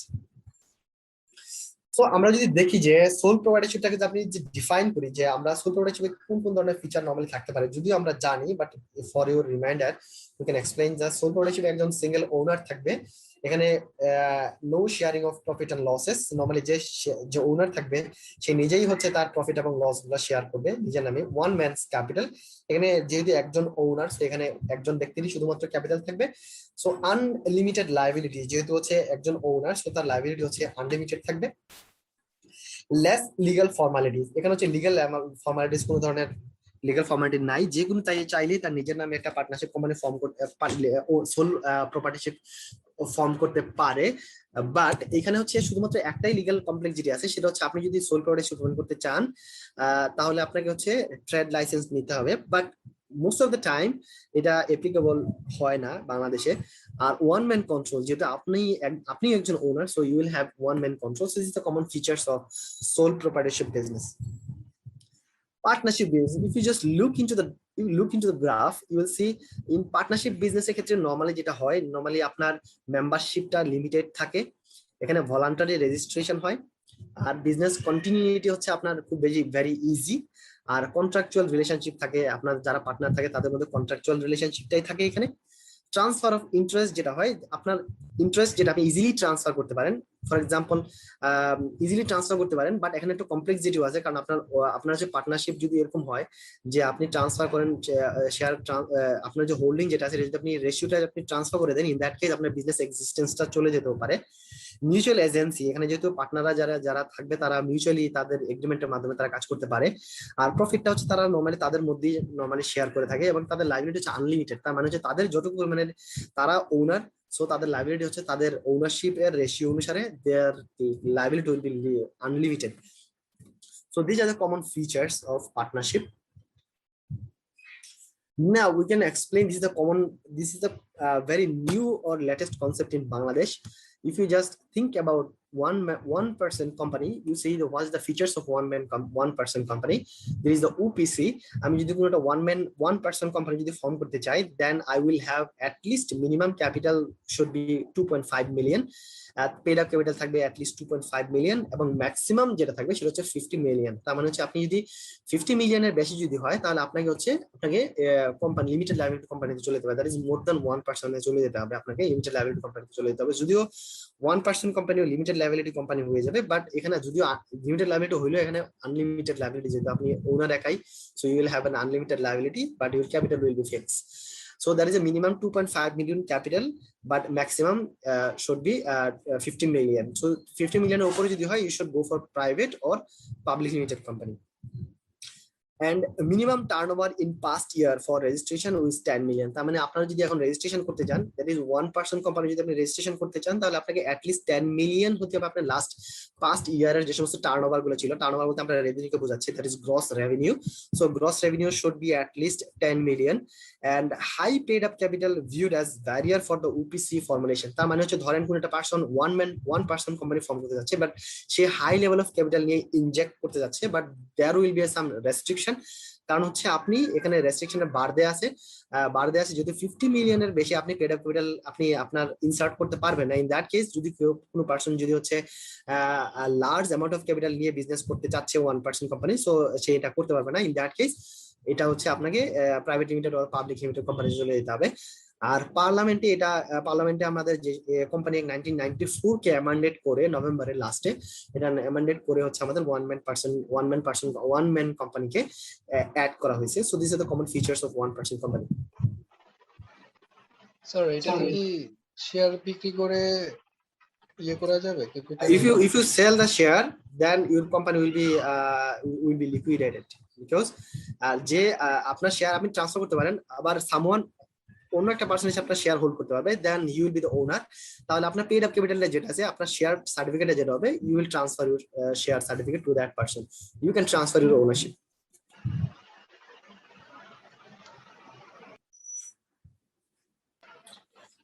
So আমরা যদি দেখি যে সোল প্রোপ্রাইটারশিপটাকে আপনি যে ডিফাইন করি, যে আমরা সোল প্রোপ্রাইটারশিপে কোন কোন ধরনের ফিচার নরমালি থাকতে পারে, যদিও আমরা জানি, but for your reminder we can explain যে সোল প্রোপ্রাইটারশিপে একজন সিঙ্গেল ওনার থাকবে। এখানে no sharing of profit and losses. Normally যে ওনার থাকবে সে নিজেই হচ্ছে তার প্রফিট এবং লস গুলো শেয়ার করবে নিজের নামে। ওয়ান ম্যানস ক্যাপিটাল, এখানে যেহেতু একজন ওনার, এখানে একজন ব্যক্তিরই শুধুমাত্র ক্যাপিটাল থাকবে। সো আনলিমিটেড লায়াবিলিটি, যেহেতু হচ্ছে একজন ওনার, সো তার লায়াবিলিটি হচ্ছে আনলিমিটেড থাকবে। লেস লিগ্যাল ফর্মালিটিস, এখানে হচ্ছে লিগ্যাল ফর্মালিটিস, কোনো ধরনের লিগ্যাল ফর্মালিটি নাই, যে কোনো চাইলেই তার নিজের নামে একটা পার্টনারশিপ কোম্পানি ফর্ম করতে পারলে সোল প্রপার্টিশিপ ফর্ম করতে পারে। বাট এখানে হচ্ছে শুধুমাত্র একটাই লিগ্যাল কমপ্লেক্সিটি আছে, সেটা হচ্ছে আপনি যদি সোল প্রপার্টিশিপ ফর্ম করতে চান তাহলে আপনাকে হচ্ছে ট্রেড লাইসেন্স নিতে হবে। But most of the time এটা অ্যাপ্লিকেবল হয় না বাংলাদেশে। আর ওয়ান ম্যান কন্ট্রোল, যেহেতু আপনি একজন owner, so you will have one man control. So this is the common features of sole proprietorship business. Partnership business, if you just look into the graph, you will see in partnership business এর ক্ষেত্রে নরমালি যেটা হয়, নরমালি আপনার মেম্বারশিপটা লিমিটেড থাকে, এখানে ভলান্টারি রেজিস্ট্রেশন হয়, আর বিজনেস কন্টিনিউইটি হচ্ছে আপনার খুব বেশি ভেরি ইজি, আর কন্ট্রাকচুয়াল রিলেশনশিপ থাকে, আপনার যারা পার্টনার থাকে তাদের মধ্যে কন্ট্রাকচুয়াল রিলেশনশিপটাই থাকে এখানে। ট্রান্সফার অফ ইন্টারেস্ট যেটা হয়, আপনার ইন্টারেস্ট যেটা আপনি ইজিলি ট্রান্সফার করতে পারেন, ফর এক্সাম্পল ইজিলি ট্রান্সফার করতে পারেন, বাট এখানে একটু কমপ্লেক্সিটি আছে, কারণ আপনার যে পার্টনারশিপ যদি এরকম হয় যে আপনি ট্রান্সফার করেন শেয়ার, আপনার যে হোল্ডিং যেটা আছে যদি আপনি রেশিওটা আপনি ট্রান্সফার করে দেন, ইন দ্যাট কেস আপনার বিজনেস এক্সিস্টেন্সটা চলে যেতেও পারে। মিউচুয়াল এজেন্সি, এখানে যেহেতু পার্টনাররা যারা থাকবে তারা মিউচুয়ালি তাদের এগ্রিমেন্টের মাধ্যমে তারা কাজ করতে পারে, আর প্রফিটটা হচ্ছে তারা নরমালি তাদের মধ্যেই নরমালি শেয়ার করে থাকে, এবং তাদের লাইবিলিটি হচ্ছে আনলিমিটেড। তার মানে হচ্ছে তাদের যতটুকু পরিমাণে তারা ওনার, সো তাদের লাইবিলিটি হচ্ছে তাদের ওনারশিপ এর রেশিও অনুসারে their liability will be unlimited. So this are the common features of partnership. Now we can explain, this is the very new or latest concept in Bangladesh. If you just think about one person company, you see what's the features of one person company. There is the OPC. আমি যদি কোনো একটা one person company যদি ফর্ম করতে চাই, then I will have at least minimum capital should be 2.5 million. Paid up capital থাকবে at least 2.5 million, এবং ম্যাক্সিমাম যেটা থাকবে সেটা হচ্ছে 50 million। তার মানে হচ্ছে আপনি যদি 50 মিলিয়নের বেশি যদি হয়, তাহলে আপনাকে কোম্পানি লিমিটেড লায়াবিলিটি কোম্পানিতে চলে যেতে হবে, দ্যাট ইজ মোর দ্যান 1% চলে যেতে হবে, আপনাকে লিমিটেড লায়াবিলিটি কোম্পানিতে চলে যেতে হবে। যদিও 1% কোম্পানি লিমিটেড লায়াবিলিটি কোম্পানি হয়ে যাবে, বাট এখানে যদিও লিমিটেড লায়াবিলিটি হইলেও এখানে আনলিমিটেড লায়াবিলিটি, যেহেতু আপনি ওনার একাই, so you will have an unlimited liability, but your capital will be fixed. So there is a minimum 2.5 million capital, but maximum should be 50 million. So 50 million উপরে যদি হয়, you should go for private or public limited company. And minimum turnover in past year for registration is 10 million. তার মানে আপনারা যদি এখন রেজিস্ট্রেশন করতে চান, that is 1% কোম্পানি যদি আপনি রেজিস্ট্রেশন করতে চান, তাহলে আপনাকে at least 10 million হতে হবে আপনার লাস্ট পাস্ট ইয়ারের যে সমস্ত টার্নওভার গুলো ছিল। টার্নওভার বলতে আমরা রেভিনিউকে বোঝাচ্ছি, that is gross revenue. So gross revenue should be at least 10 million, and high paid up capital viewed as barrier for the OPC formulation. তার মানে হচ্ছে ধরেন কোন একটা person one person company form করতে যাচ্ছে, বাট সে হাই লেভেল অফ ক্যাপিটাল নিয়ে ইনজেক্ট করতে যাচ্ছে, but there will be some restriction. কারণ হচ্ছে আপনি এখানে রেস্ট্রিকশনের বার দেয়া আছে যদি 50 মিলিয়নের বেশি আপনি পেড আপ ক্যাপিটাল আপনি আপনার ইনসার্ট করতে পারবেন না। ইন দ্যাট কেস যদি কোনো পারসন যদি হচ্ছে লার্জ অ্যামাউন্ট অফ ক্যাপিটাল নিয়ে বিজনেস করতে চাচ্ছে 1% কোম্পানি, সো সে এটা করতে পারবে না। ইন দ্যাট কেস এটা হচ্ছে আপনাকে প্রাইভেট লিমিটেড বা পাবলিক লিমিটেড কোম্পানি চলে যেতে হবে। আর পার্লামেন্টে আমাদের যে কোম্পানি 1994 কে অ্যামেন্ডেড করে নভেম্বরের লাস্টে এটা অ্যামেন্ডেড করে হচ্ছে আমাদের ওয়ান ম্যান কোম্পানিকে অ্যাড করা হয়েছে। So this are the common features of 1% company. Sir এটা কি শেয়ার বিক্রি করে ইয়ে করা যাবে? If you sell the share, then your company will be liquidated, because যে আপনার শেয়ার আপনি ট্রান্সফার করতে পারেন, আবার সামওয়ান অন্য একটা পারসন এসে আপনার শেয়ার হোল্ড করতে পারবে, then you will be the owner. তাহলে আপনার পেড আপ ক্যাপিটালে যেটা আছে, আপনার শেয়ার সার্টিফিকেটে যেটা হবে, you will transfer your share certificate to that person, you can transfer your ownership.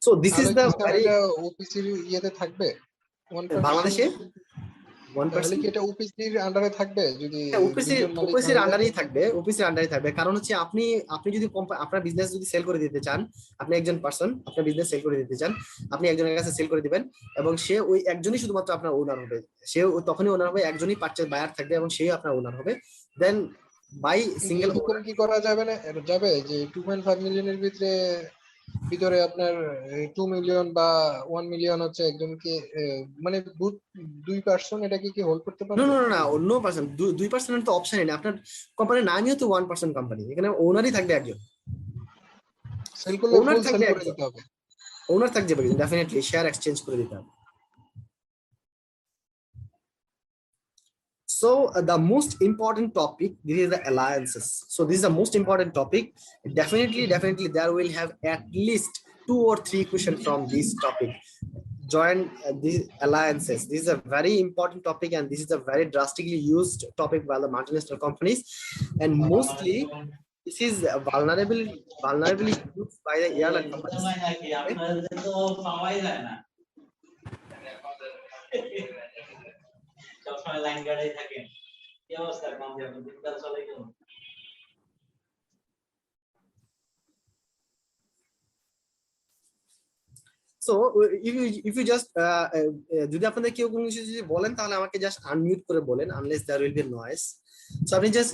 So this is the very OPC ইয়েতে থাকবে বাংলাদেশে 1% কি এটা ওপিসির আন্ডারে থাকবে? যদি ওপিসির আন্ডারেই থাকবে, ওপিসির আন্ডারেই থাকবে। কারণ হচ্ছে আপনি যদি আপনার বিজনেস যদি সেল করে দিতে চান, আপনি একজন পারসন আপনার বিজনেস সেল করে দিতে চান, আপনি একজনের কাছে সেল করে দিবেন, এবং সে ওই একজনই শুধুমাত্র আপনার ওনার হবে, সে তখনই ওনার হবে, একজনই পারচেজ বায়ার থাকবে এবং সেই আপনার ওনার হবে। দেন বাই সিঙ্গেল কি করা যাবে না যাবে যে 2.5 মিলিয়নের ভিতরে আপনার 2 মিলিয়ন বা 1 মিলিয়ন হচ্ছে একজনকে, মানে 2% এটাকে কি হোল্ড করতে পারবে? না অন্য পারসন 2% তো অপশনই না, আপনার কোম্পানির নামই তো 1% কোম্পানি, এখানে ওনারই থাকবে একজন, সেল করলে ওনার ফুল সেল থাকবে করে দিতে হবে, ওনার থাকবে ডেফিনেটলি শেয়ার এক্সচেঞ্জ করে দিতে হবে। So the most important topic, this is the alliances. So this is the most important topic. Definitely there will have at least 2 or 3 questions from this topic. Join these alliances. This is a very important topic, and this is a very drastically used topic by the multinational companies, and mostly This is vulnerably used by the airline companies. So if you just যদি আপনাদের কেউ কোনো কিছু যদি বলেন তাহলে আমাকে জাস্ট আনমিউট করে বলেন, unless there will be noise. So I mean, just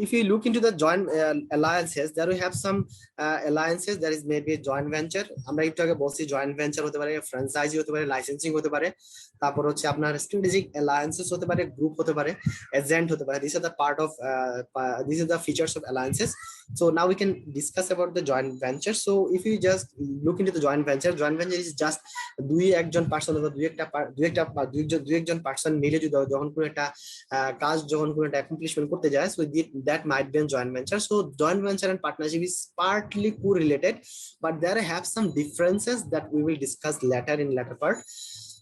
if you look into the joint alliances, there we have some alliances. There is maybe a joint venture. আমরা একটু আগে বলছি joint venture হতে পারে, ফ্র্যাঞ্চাইজি হতে পারে, লাইসেন্সিং হতে পারে, তারপর হচ্ছে আপনার স্ট্র্যাটেজিক অ্যালায়েন্সেস হতে পারে, গ্রুপ হতে পারে, এজেন্ট হতে পারে. These are the part of these are the features of alliances. So now we can discuss about the joint venture. So if you just look into the joint venture is just দুই একজন পার্সন অথবা দুই একজন পার্সন মিলে যদি যখন কোনো একটা কাজ যখন কোনো একটা অ্যাকমপ্লিশমেন্ট করতে যায়, so that might be a joint venture. So joint venture and partnership is partly correlated, but there have some differences that we will discuss later in later part.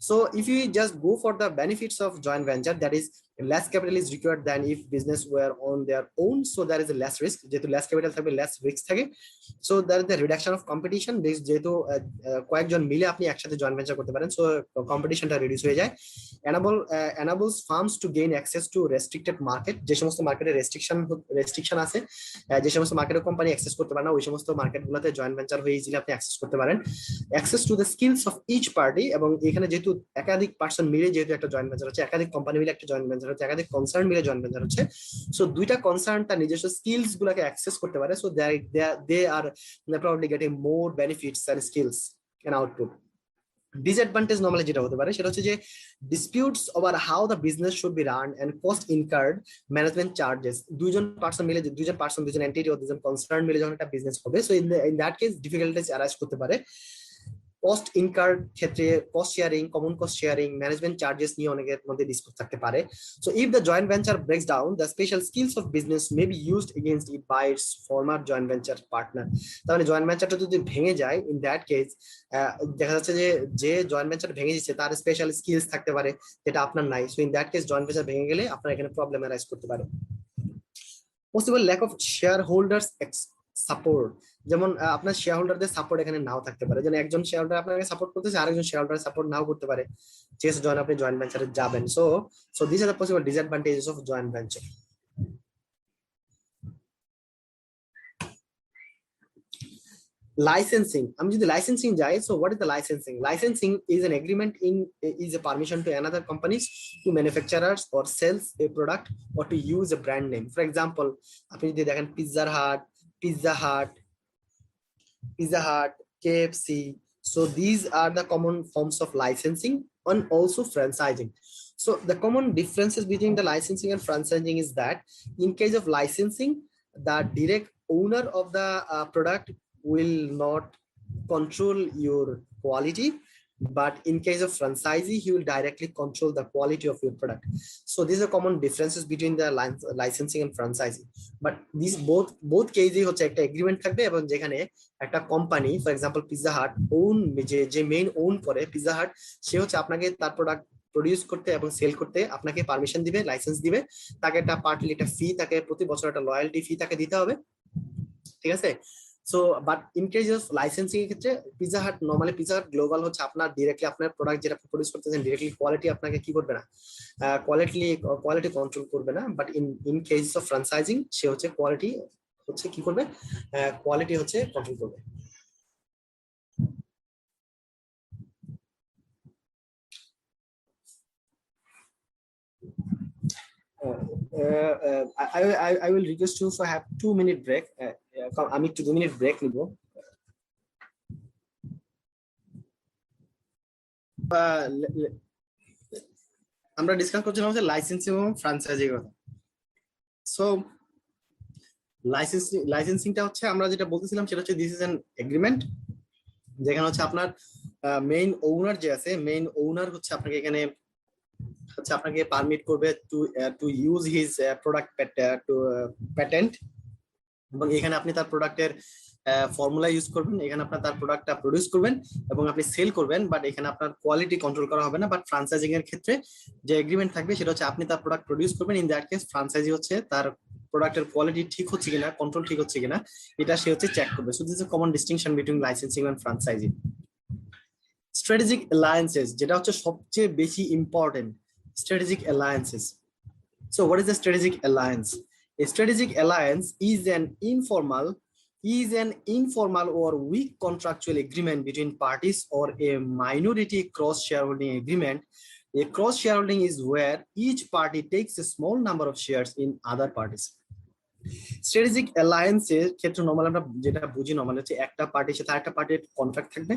So if you just go for the benefits of joint venture, that is less capital is required than if business were on their own. So there is a less risk, যেহেতু less capital থাকবে less risk থাকে. So there is the reduction of competition, যেহেতু কয়েকজন মিলে আপনি একসাথে joint venture করতে পারেন, so competitionটা reduce হয়ে যায়. Enables firms to gain access to restricted market, যে সমস্ত মার্কেটে রেস্ট্রিকশন আছে, যে সমস্ত মার্কেটে কোম্পানি অ্যাক্সেস করতে পারে না, ওই সমস্ত মার্কেটগুলোতে জয়েন্ট ভেঞ্চার হয়ে ইজিলি আপনি অ্যাক্সেস করতে পারেন. Access to the skills of each party, এবং এখানে যেহেতু একাধিক পার্সন মিলে যেহেতু একটা জয়েন্ট ভেঞ্চার হচ্ছে, একাধিক কোম্পানি মিলে একটা জয়েন্ট ভেঞ্চার হচ্ছে, একাধিক কনসার্ন মিলে জয়েন্ট ভেঞ্চার হচ্ছে, সো দুইটা কনসার্ন তার নিজস্ব স্কিলস গুলোকে অ্যাক্সেস করতে পারে. So they are probably getting more benefits and skills and output. Disadvantage normally যেটা হতে পারে সেটা হচ্ছে যে disputes over how the business should be run and cost incurred, management charges. দুইজন এন্টিটি ও দুইজন কনসার্ন মিলে যখন একটা বিজনেস হবে, so in that case difficulties arise করতে পারে. কস্ট ইনকার্ড ক্ষেত্রে cost sharing, common cost sharing, management charges নিয়ে অনেকের মধ্যে ডিসপুট থাকতে পারে. So if the joint venture breaks down, the special skills of business may be used against it by its former joint venture partner. তাহলে জয়েন্ট ভেঞ্চারটা যদি ভেঙে যায়, ইন দ্যাট কেস দেখা যাচ্ছে যে জয়েন্ট ভেঞ্চার ভেঙে যাচ্ছে তার স্পেশাল স্কিলস থাকতে পারে যেটা আপনার নাই. So in that case joint venture ভেঙে গেলে আপনার এখানে প্রবলেম অ্যারাইজ করতে পারে. Possible lack of share holders support, যেমন আপনার শেয়ার হোল্ডারদের সাপোর্ট এখানে নাও থাকতে পারে, যেন একজন শেয়ার হোল্ডার আপনাকে সাপোর্ট করতেছে, আরেকজন শেয়ার হোল্ডার সাপোর্ট নাও করতে পারে, যেহেতু আপনি জয়েন্ট ভেঞ্চারে যাবেন. So this are the possible disadvantages of joint venture. Licensing, আমি যদি লাইসেন্সিং যাই, so what is the licensing? Licensing is an agreement is a permission to another companies to manufacturers or sells a product or to use a brand name. For example, আপনি যদি দেখেন Pizza Hut, KFC, so these are the common forms of licensing and also franchising. So the common differences between the licensing and franchising is that in case of licensing, the direct owner of the product will not control your quality, but in case of franchisee, he will directly control the quality of your product. So these are common differences between the licensing and franchising. But these both cases হচ্ছে একটা এগ্রিমেন্ট থাকবে, এবং যেখানে একটা company, for example Pizza Hut যে মেইন ওন করে পিৎজা হাট, সে হচ্ছে আপনাকে তার প্রোডাক্ট প্রডিউস করতে এবং সেল করতে আপনাকে পারমিশন দিবে, লাইসেন্স দিবে, তাকে একটা পার্টলি একটা ফি, তাকে প্রতি বছর একটা লয়্যালটি ফি তাকে দিতে হবে, ঠিক আছে? So but in case of licensing এর ক্ষেত্রে পিৎজা হাট গ্লোবাল হচ্ছে আপনার ডিরেক্টলি আপনার প্রোডাক্ট যেটা প্রডিউস করতেছেন ডিরেক্টলি কোয়ালিটি আপনাকে কি করবে না, কোয়ালিটি কন্ট্রোল করবে না. বাট ইন কেস অফ ফ্র্যাঞ্চাইজিং সে হচ্ছে কোয়ালিটি হচ্ছে কি করবে, কোয়ালিটি হচ্ছে কন্ট্রোল করবে. I will request you for have 2-minute break. আমি একটু 2 মিনিট ব্রেক নিব. আমরা ডিসকাস করছিলাম হচ্ছে লাইসেন্সিং এবং ফ্র্যাঞ্চাইজিং কথা. সো লাইসেন্সিংটা হচ্ছে আমরা যেটা বলতেছিলাম সেটা হচ্ছে দিস ইজ অ্যান এগ্রিমেন্ট, যেখানে হচ্ছে আপনার মেইন ওনার যে আছে, মেইন ওনার হচ্ছে আপনাকে এখানে হচ্ছে আপনাকে পারমিট করবে to use his product patent, এবং এখানে আপনি তার প্রোডাক্টের ফর্মুলা ইউজ করবেন, এখানে আপনার তার প্রোডাক্টটা প্রডিউস করবেন এবং আপনি সেল করবেন, বাট এখানে আপনার কোয়ালিটি কন্ট্রোল করা হবে না. বাট ফ্র্যাঞ্চাইজিং এর ক্ষেত্রে যে এগ্রিমেন্ট থাকবে সেটা হচ্ছে আপনি তার প্রোডাক্ট প্রডিউস করবেন, ইন দ্যাট কেস ফ্র্যাঞ্চাইজি হচ্ছে তার প্রোডাক্টের কোয়ালিটি ঠিক হচ্ছে কিনা, কন্ট্রোল ঠিক হচ্ছে কিনা, এটা সে হচ্ছে চেক করবে। So this is common distinction between licensing and franchising. Strategic alliances, যেটা হচ্ছে সবচেয়ে বেশি important, strategic alliances. So what is a strategic alliance? A strategic alliance is an informal or weak contractual agreement between parties or a minority cross shareholding agreement. A cross shareholding is where each party takes a small number of shares in other parties. Strategic অ্যালায়েন্সের ক্ষেত্রে নরমাল আমরা যেটা বুঝি নরমাল হচ্ছে একটা পার্টির সাথে আরেকটা পার্টির কন্ট্রাক্ট থাকবে,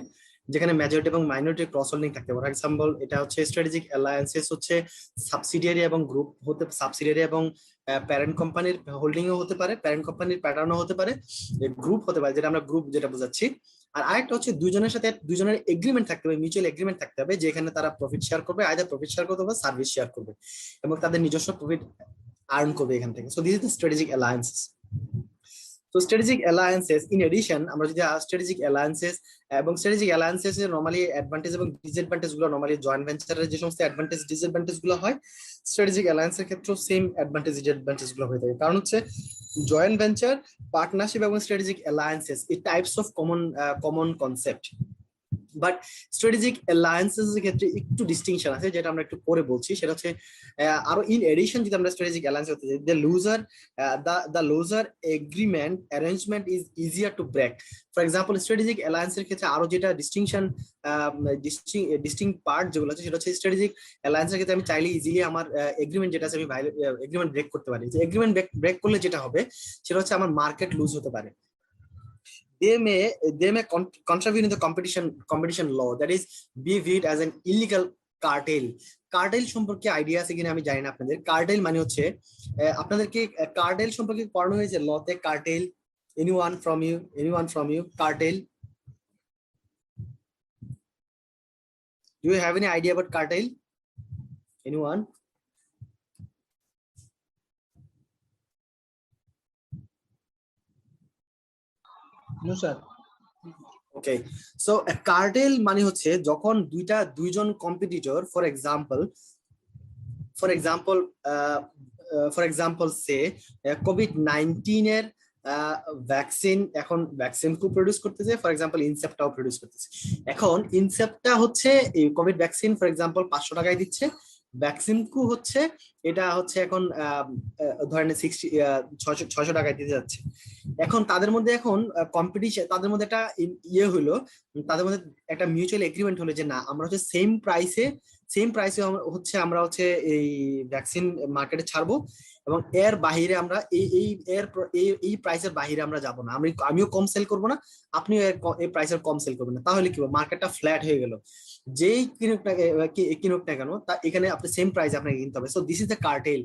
যেখানে মেজরিটি এবং মাইনরিটি ক্রস হোল্ডিং থাকতে পারে। ফর এক্সাম্পল এটা হচ্ছে স্ট্র্যাটেজিক অ্যালায়েন্সেস হচ্ছে সাবসিডিয়ারি এবং গ্রুপ হতে, সাবসিডিয়ারি এবং প্যারেন্ট কোম্পানির হোল্ডিংও হতে পারে, প্যারেন্ট কোম্পানির প্যাটার্নও হতে পারে, গ্রুপ হতে পারে, যেটা আমরা গ্রুপ যেটা বোঝাচ্ছি। আর আরেকটা হচ্ছে দুজনের সাথে দুজনের এগ্রিমেন্ট থাকতে হবে, মিউচুয়াল এগ্রিমেন্ট থাকতে হবে, যেখানে তারা প্রফিট শেয়ার করবে, আইদার প্রফিট শেয়ার করতে হবে, সার্ভিস শেয়ার করবে, এবং তাদের নিজস্ব প্রফিট আর্ন করবে এখান থেকে। So this is the strategic alliances. তো স্ট্র্যাটেজিক অ্যালায়েন্সেস ইন এডিশন, আমরা যদি স্ট্র্যাটেজিক অ্যালায়েন্সেস এবং স্ট্র্যাটেজিক অ্যালায়েন্সেস এর নরমালি অ্যাডভান্টেজ এবং ডিসঅ্যাডভান্টেজ গুলো, নরমালি জয়েন্ট ভেঞ্চারের যে সমস্ত অ্যাডভান্টেজ ডিসঅ্যাডভান্টেজ গুলো হয়, স্ট্র্যাটেজিক অ্যালায়েন্সের ক্ষেত্রেও সেম অ্যাডভান্টেজ ডিসঅ্যাডভান্টেজ গুলো হয়ে থাকে। কারণ হচ্ছে জয়েন্ট ভেঞ্চার, পার্টনারশিপ এবং স্ট্র্যাটেজিক অ্যালায়েন্সেস এই types of common concept. But strategic alliances এর ক্ষেত্রে একটু ডিস্টিংশন আছে, যেটা আমরা একটু পরে বলছি। সেটা হচ্ছে আরো ইন এডিশন যদি আমরা স্ট্র্যাটেজিক অ্যালায়েন্স করতে যাই, the looser agreement arrangement is easier to break. For example strategic অ্যালায়েন্সের ক্ষেত্রে আরো যেটা ডিস্টিং পার্ট যেগুলো আছে, সেটা হচ্ছে স্ট্র্যাটেজিক অ্যালায়েন্সের ক্ষেত্রে আমি চাইলে ইজিলি আমার এগ্রিমেন্ট যেটা আছে আমি এগ্রিমেন্ট ব্রেক করতে পারি। এগ্রিমেন্ট ব্রেক করলে যেটা হবে সেটা হচ্ছে আমার মার্কেট লুজ হতে পারে। They may contravene the competition law, that is be viewed as an illegal cartel. Cartel সম্পর্কে আইডিয়া আছে কিনা আমি জানি না আপনাদের। কার্টেল মানে হচ্ছে আপনাদেরকে কার্টেল সম্পর্কে পড়ানো হয়েছে লতে? Cartel, anyone from you cartel, do you have any idea about cartel? Anyone? No sir. Okay, so cartel মানে হচ্ছে যখন দুইজন কম্পিটিটর, ফর এক্সাম্পল সে কোভিড-19 এর ভ্যাকসিন, এখন ভ্যাকসিন কো প্রডিউস করতেছে, ফর এক্সাম্পল ইনসেপ্টাও প্রডিউস করতেছে। এখন ইনসেপ্টা হচ্ছে এই কোভিড ভ্যাকসিন ফর এক্সাম্পল 500 টাকায় দিচ্ছে, ভ্যাকসিন কো হচ্ছে এটা হচ্ছে এখন ধরেন 600 টাকায় দিতে যাচ্ছে। এখন তাদের মধ্যে এখন কম্পিটিশন, তাদের মধ্যে একটা ইয়ে হলো, তাদের মধ্যে একটা মিউচুয়াল এগ্রিমেন্ট হলো যে না আমরা হচ্ছে সেম প্রাইসে হচ্ছে আমরা হচ্ছে এই ভ্যাকসিন মার্কেটে ছাড়বো, এবং এর বাহিরে আমরা এই প্রাইসের বাহিরে আমরা যাব না, আমিও কম সেল করবো না, আপনিও এই প্রাইসের কম সেল করবেন না। তাহলে কি হবে, মার্কেটটা ফ্ল্যাট হয়ে গেল। যেই কিনুক না কেন তা এখানে আপনি সেম প্রাইস আপনাকে কিনতে হবে। So this is the cartel.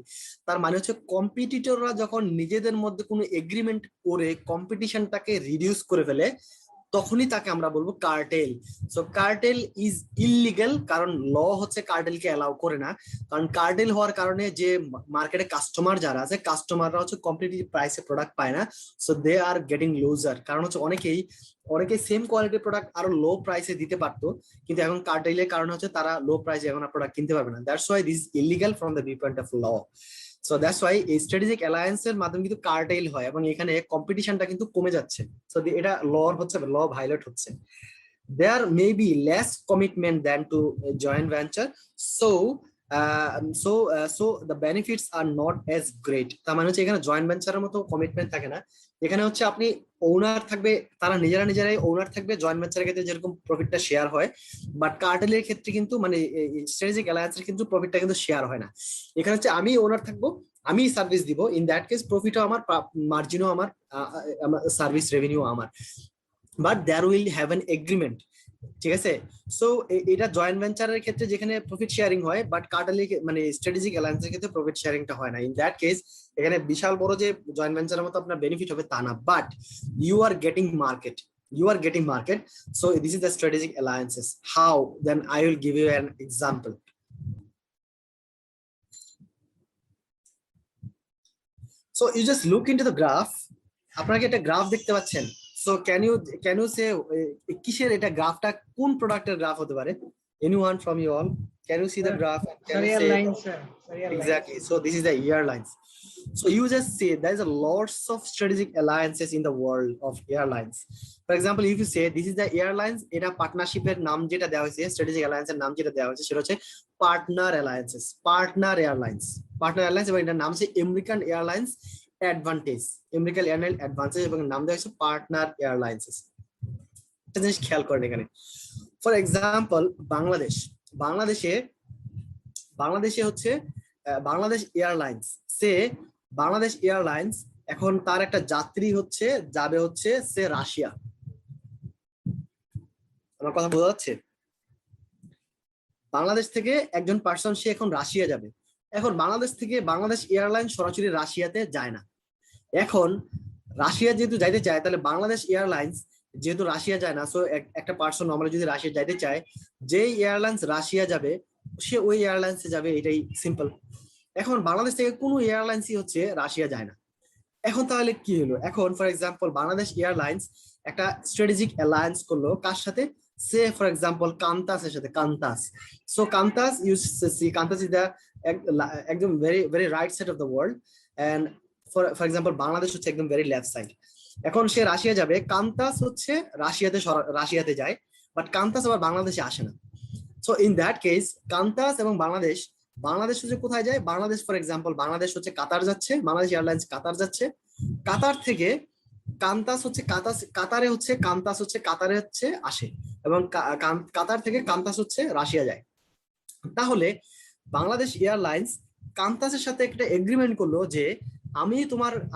তার মানে হচ্ছে কম্পিটিটররা যখন নিজেদের মধ্যে কোনো এগ্রিমেন্ট করে কম্পিটিশনটাকে রিডিউস করে ফেলে, তখনই তাকে আমরা বলবো cartel. So cartel is illegal, কারণ ল হচ্ছে কার্টেলকে অ্যালাউ করে না। কারণ কার্টেল হওয়ার কারণে যে মার্কেটে কাস্টমার যারা আছে, কাস্টমাররা হচ্ছে কম্পিটিটিভ প্রাইসে প্রোডাক্ট পায় না, so they are getting loser. কারণ হচ্ছে অনেকেই সেম কোয়ালিটির প্রোডাক্ট আরো লো প্রাইসে দিতে পারতো, কিন্তু এখন কার্টেলের কারণে হচ্ছে তারা লো প্রাইসে এখন প্রোডাক্ট কিনতে পারবে না। That's why this illegal from the view point of law. So that's why এই স্ট্র্যাটেজিক অ্যালায়েন্সের মাধ্যমে কিন্তু কার্টেল হয়, এবং এখানে কম্পিটিশনটা কিন্তু কমে যাচ্ছে। সো এটা ল ভায়োলেট হচ্ছে। There may be less commitment than to joint venture, so the benefits are not as great. তার মানে হচ্ছে এখানে জয়েন্ট ভেঞ্চারের মতো কমিটমেন্ট থাকে না। এখানে হচ্ছে আপনি ওনার থাকবে, তারা নিজেরাই ওনার থাকবে। জয়েন্ট ভেঞ্চারের ক্ষেত্রে যেরকম প্রফিটটা শেয়ার হয়, বাট কার্টেলের ক্ষেত্রে কিন্তু মানে স্ট্র্যাটেজিক অ্যালায়েন্সের কিন্তু প্রফিটটা কিন্তু শেয়ার হয় না। এখানে হচ্ছে আমি ওনার থাকবো, আমি সার্ভিস দিব, ইন দ্যাট কেস প্রফিটও আমার, মার্জিনও আমার, সার্ভিস রেভিনিউ আমার, but there will have an agreement. ঠিক আছে, সো এটা জয়েন্ট ভেঞ্চারের ক্ষেত্রে যেখানে প্রফিট শেয়ারিং হয়, বাট কার্টেলে মানে স্ট্র্যাটেজিক অ্যালায়েন্সের ক্ষেত্রে প্রফিট শেয়ারিংটা হয় না। ইন দ্যাট কেস এখানে বিশাল বড় যে জয়েন্ট ভেঞ্চারের মতো আপনার বেনিফিট হবে তা না, but you are getting market. So this is the strategic alliances. How? Then I will give you an example. So you just look into the graph. আপনারা কি একটা গ্রাফ দেখতে পাচ্ছেন? So can you say কিসের এটা, গ্রাফটা কোন প্রোডাক্টের গ্রাফ হতে পারে? Anyone from you all, can you see the graph? Serial lines, sir. Exactly. So this is the year lines. So you just see there's a lots of strategic alliances in the world of airlines. For example, if you say this is the airlines, এটা পার্টনারশিপের নাম যেটা দেওয়া হয়েছে, স্ট্র্যাটেজিক অ্যালায়েন্সের নাম যেটা দেওয়া হয়েছে সেটা হচ্ছে পার্টনার অ্যালায়েন্সেস, পার্টনার এয়ারলাইন্স, এবং এটার নাম হচ্ছে American airlines advantage, American airline advantage, এবং নাম দেওয়া হয়েছে পার্টনার এয়ারলাইন্সেস। একটা জিনিস খেয়াল করেন এখানে, ফর এক্সাম্পল বাংলাদেশে হচ্ছে বাংলাদেশ এয়ারলাইন্স, বাংলাদেশ এয়ারলাইন্স এখন তার একটা যাত্রী হচ্ছে যাবে হচ্ছে সে রাশিয়া। আমার কথা বোঝা যাচ্ছে? বাংলাদেশ থেকে একজন পার্সন সে এখন রাশিয়া যাবে। এখন বাংলাদেশ থেকে বাংলাদেশ এয়ারলাইন্স সরাসরি রাশিয়াতে যায় না। এখন রাশিয়া যেহেতু যাইতে চায়, তাহলে বাংলাদেশ এয়ারলাইন্স যেহেতু রাশিয়া যায় না, সো একটা পার্সন নর্মালি যদি রাশিয়া যাইতে চায়, যেই এয়ারলাইন্স রাশিয়া যাবে সে ওই এয়ারলাইন্সে যাবে, এটাই সিম্পল। এখন বাংলাদেশ থেকে কোনো এয়ারলাইন্সই হচ্ছে রাশিয়া যায় না। এখন তাহলে কি হলো? এখন ফর এক্সাম্পল বাংলাদেশ এয়ারলাইন্স একটা স্ট্র্যাটেজিক অ্যালায়েন্স করলো কার সাথে? সে ফর এক্সাম্পল কান্তাসের সাথে, Qantas. So Qantas Qantas is the একদম very right side of the world, and for example Bangladesh হচ্ছে একদম ভেরি লেফট সাইড। এখন সে রাশিয়া যাবে, কান্তাস হচ্ছে রাশিয়াতে যায়, বাট কান্তাস আবার বাংলাদেশে আসে না। সো ইন দ্যাট কেস কান্তাস এবং বাংলাদেশ হচ্ছে কোথায় যায়? বাংলাদেশ ফর এক্সাম্পল বাংলাদেশ হচ্ছে কাতার যাচ্ছে, বাংলাদেশ এয়ারলাইন্স কাতার যাচ্ছে, কাতার থেকে কাতারে হচ্ছে আসে, এবং কাতার থেকে কান্তাস হচ্ছে রাশিয়া যায়। তাহলে বাংলাদেশ এয়ারলাইন্স কান্তাসের সাথে একটা এগ্রিমেন্ট করলো যে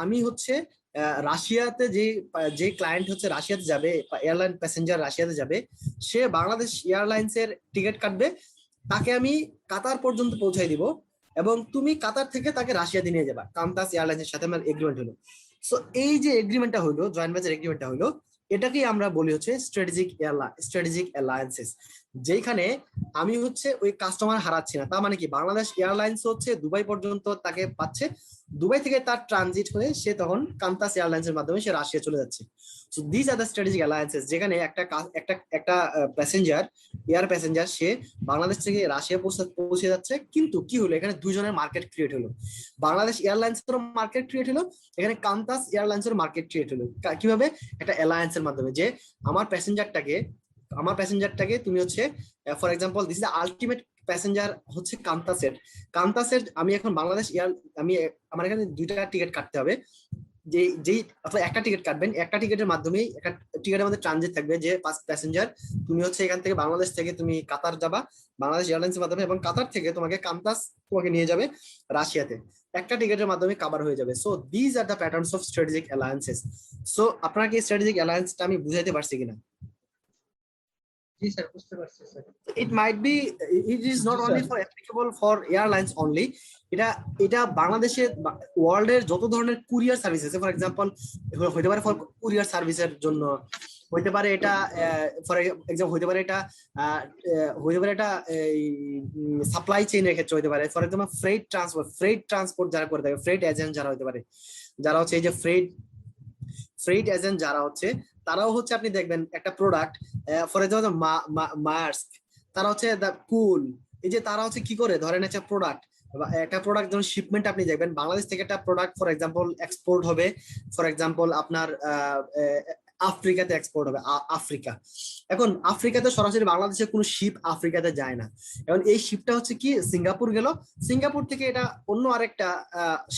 আমি হচ্ছে রাশিয়াতে যে ক্লায়েন্ট হচ্ছে রাশিয়াতে যাবে, এয়ারলাইন প্যাসেঞ্জার রাশিয়াতে যাবে, সে বাংলাদেশ এয়ারলাইন্সের টিকিট কাটবে, তাকে আমি কাতার পর্যন্ত পৌঁছাই দিব, এবং তুমি কাতার থেকে তাকে রাশিয়াতে নিয়ে যাবা। কান্তাস এয়ারলাইন্সের সাথে আমার এগ্রিমেন্ট হলো। সো এই যে এগ্রিমেন্টটা হলো, জয়েন্ট ভেঞ্চার এগ্রিমেন্টটা হলো, এটাকেই আমরা বলি হচ্ছে স্ট্র্যাটেজিক অ্যালায়েন্সেস, যেখানে আমি হচ্ছে ওই কাস্টমার হারাচ্ছি না। তার মানে কি, বাংলাদেশ এয়ারলাইন্স হচ্ছে দুবাই পর্যন্ত তাকে পাচ্ছে, দুবাই থেকে তার ট্রানজিট হয়ে সে তখন কান্তাস এয়ারলাইন্সের মাধ্যমে সে রাশিয়া চলে যাচ্ছে। So this are the strategic alliances, যেখানে একটা এয়ার প্যাসেঞ্জার সে বাংলাদেশ থেকে রাশিয়া পৌঁছে যাচ্ছে, কিন্তু কি হলো, এখানে দুজনের মার্কেট ক্রিয়েট হলো। বাংলাদেশ এয়ারলাইন্সের মার্কেট ক্রিয়েট হলো, এখানে কান্তাস এয়ারলাইন্সের মার্কেট ক্রিয়েট হলো। কিভাবে? একটা অ্যালায়েন্সের মাধ্যমে, যে আমার প্যাসেঞ্জারটাকে তুমি হচ্ছে for example this is the ultimate passenger হচ্ছে কান্তাসের আমি এখন বাংলাদেশ আমার এখানে দুইটা টিকিট কাটতে হবে, যেই অথবা একটা টিকিট কাটবেন, একটা টিকিটের মাধ্যমেই একটা টিকিটের মধ্যে ট্রানজিট থাকবে, যে প্যাসেঞ্জার তুমি হচ্ছে এখান থেকে বাংলাদেশ থেকে তুমি কাতার যাবা বাংলাদেশ এয়ারলাইন্সের মাধ্যমে, এবং কাতার থেকে কান্তাস তোমাকে নিয়ে যাবে রাশিয়াতে, একটা টিকিটের মাধ্যমে কভার হয়ে যাবে। So this are the patterns of strategic alliances. So আপনারা কি স্ট্র্যাটেজিক অ্যালায়েন্সটা আমি বুঝাইতে পারছি কিনা? জি স্যার, বুঝতে পারছি sir. It is not only for applicable for airlines only, এটা বাংলাদেশের ওয়ার্ল্ড এর যত ধরনের কুরিয়ার সার্ভিস আছে, ফর এক্সাম্পল হতে পারে ফর কুরিয়ার সার্ভিসের জন্য, হতে পারে এটা ফর এক্সাম্পল হতে পারে এটা সাপ্লাই চেইনের ক্ষেত্রে হতে পারে, ফর এক্সাম্পল ফ্রেট ট্রান্সপোর্ট যারা করে থাকে, ফ্রেট এজেন্ট যারা হতে পারে, যারা হচ্ছে এই যে ফ্রেট এজেন্ট যারা হচ্ছে, তারাও হচ্ছে আপনি দেখবেন একটা প্রোডাক্ট ফর এক্সাম্পল মায়ার্স, তারা হচ্ছে কুল, এই যে তারা হচ্ছে কি করে, ধরেন একটা প্রোডাক্ট যখন শিপমেন্ট আপনি দেখবেন, বাংলাদেশ থেকে একটা প্রোডাক্ট ফর এক্সাম্পল এক্সপোর্ট হবে, ফর এক্সাম্পল আপনার আফ্রিকাতে এক্সপোর্ট হবে, এখন আফ্রিকাতে সরাসরি বাংলাদেশের কোনো শিপ আফ্রিকাতে যায় না। এখন এই শিপটা হচ্ছে কি সিঙ্গাপুর গেল, সিঙ্গাপুর থেকে এটা অন্য আরেকটা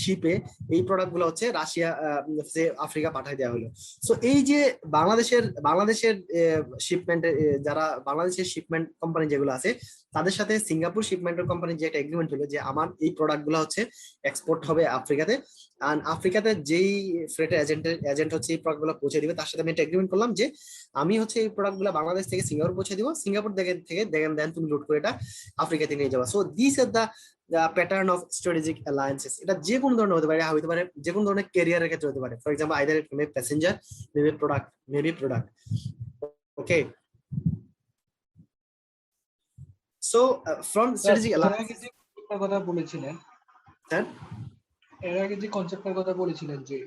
শিপে এই প্রোডাক্ট গুলো হচ্ছে রাশিয়া আফ্রিকা পাঠিয়ে দেওয়া হলো। সো এই যে বাংলাদেশের শিপমেন্ট, যারা বাংলাদেশের শিপমেন্ট কোম্পানি যেগুলো আছে, তাদের সাথে সিঙ্গাপুর শিপমেন্টের কোম্পানির যে একটা এগ্রিমেন্ট হলো যে আমার এই প্রোডাক্ট গুলো হচ্ছে এক্সপোর্ট হবে আফ্রিকাতে, আর আফ্রিকাতে যেই ফ্রেটের এজেন্ট হচ্ছে এই প্রোডাক্ট গুলো পৌঁছে দিবে, তার সাথে আমি একটা এগ্রিমেন্ট করলাম যে আমি হচ্ছে এই প্রোডাক্ট গুলো বাংলাদেশ থেকে সিঙ্গাপুর পৌঁছে দিব, সিঙ্গাপুর থেকে দেন তুমি লোড করে এটা আফ্রিকাতে নিয়ে যাবা। So this are the pattern of strategic alliances. এটা যে কোনো ধরনের হতে পারে যে কোনো ধরনের ক্যারিয়ারের ক্ষেত্রে হতে পারে, for example either it May passenger, maybe product. Okay, so from strategic alliance কথা বলেছিলেন স্যার, এর আগে যে কনসেপ্টের কথা বলেছিলেন যে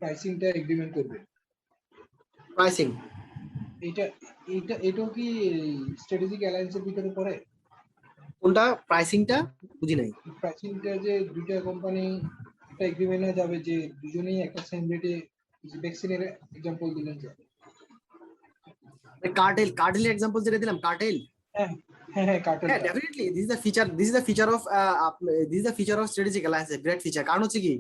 প্রাইসিংটা এগ্রিমেন্ট করবে, প্রাইসিং এটাও কি স্ট্র্যাটেজিক অ্যালায়েন্সের ভিতরে পড়ে? কোনটা? প্রাইসিংটা বুঝি নাই। প্রাইসিংটা যে দুইটা কোম্পানি একটা এগ্রিমেন্টে যাবে যে দুজনেই একটা সেম রেটে ভ্যাকসিনের এক্সাম্পল দিলেন যে কার্টেলের এক্সাম্পল যেটা দিলাম, কার্টেল। হ্যাঁ হ্যাঁ কার্টেল হ্যাঁ, definitely this is the feature of strategic alliance, great feature. কারণ হচ্ছে কি,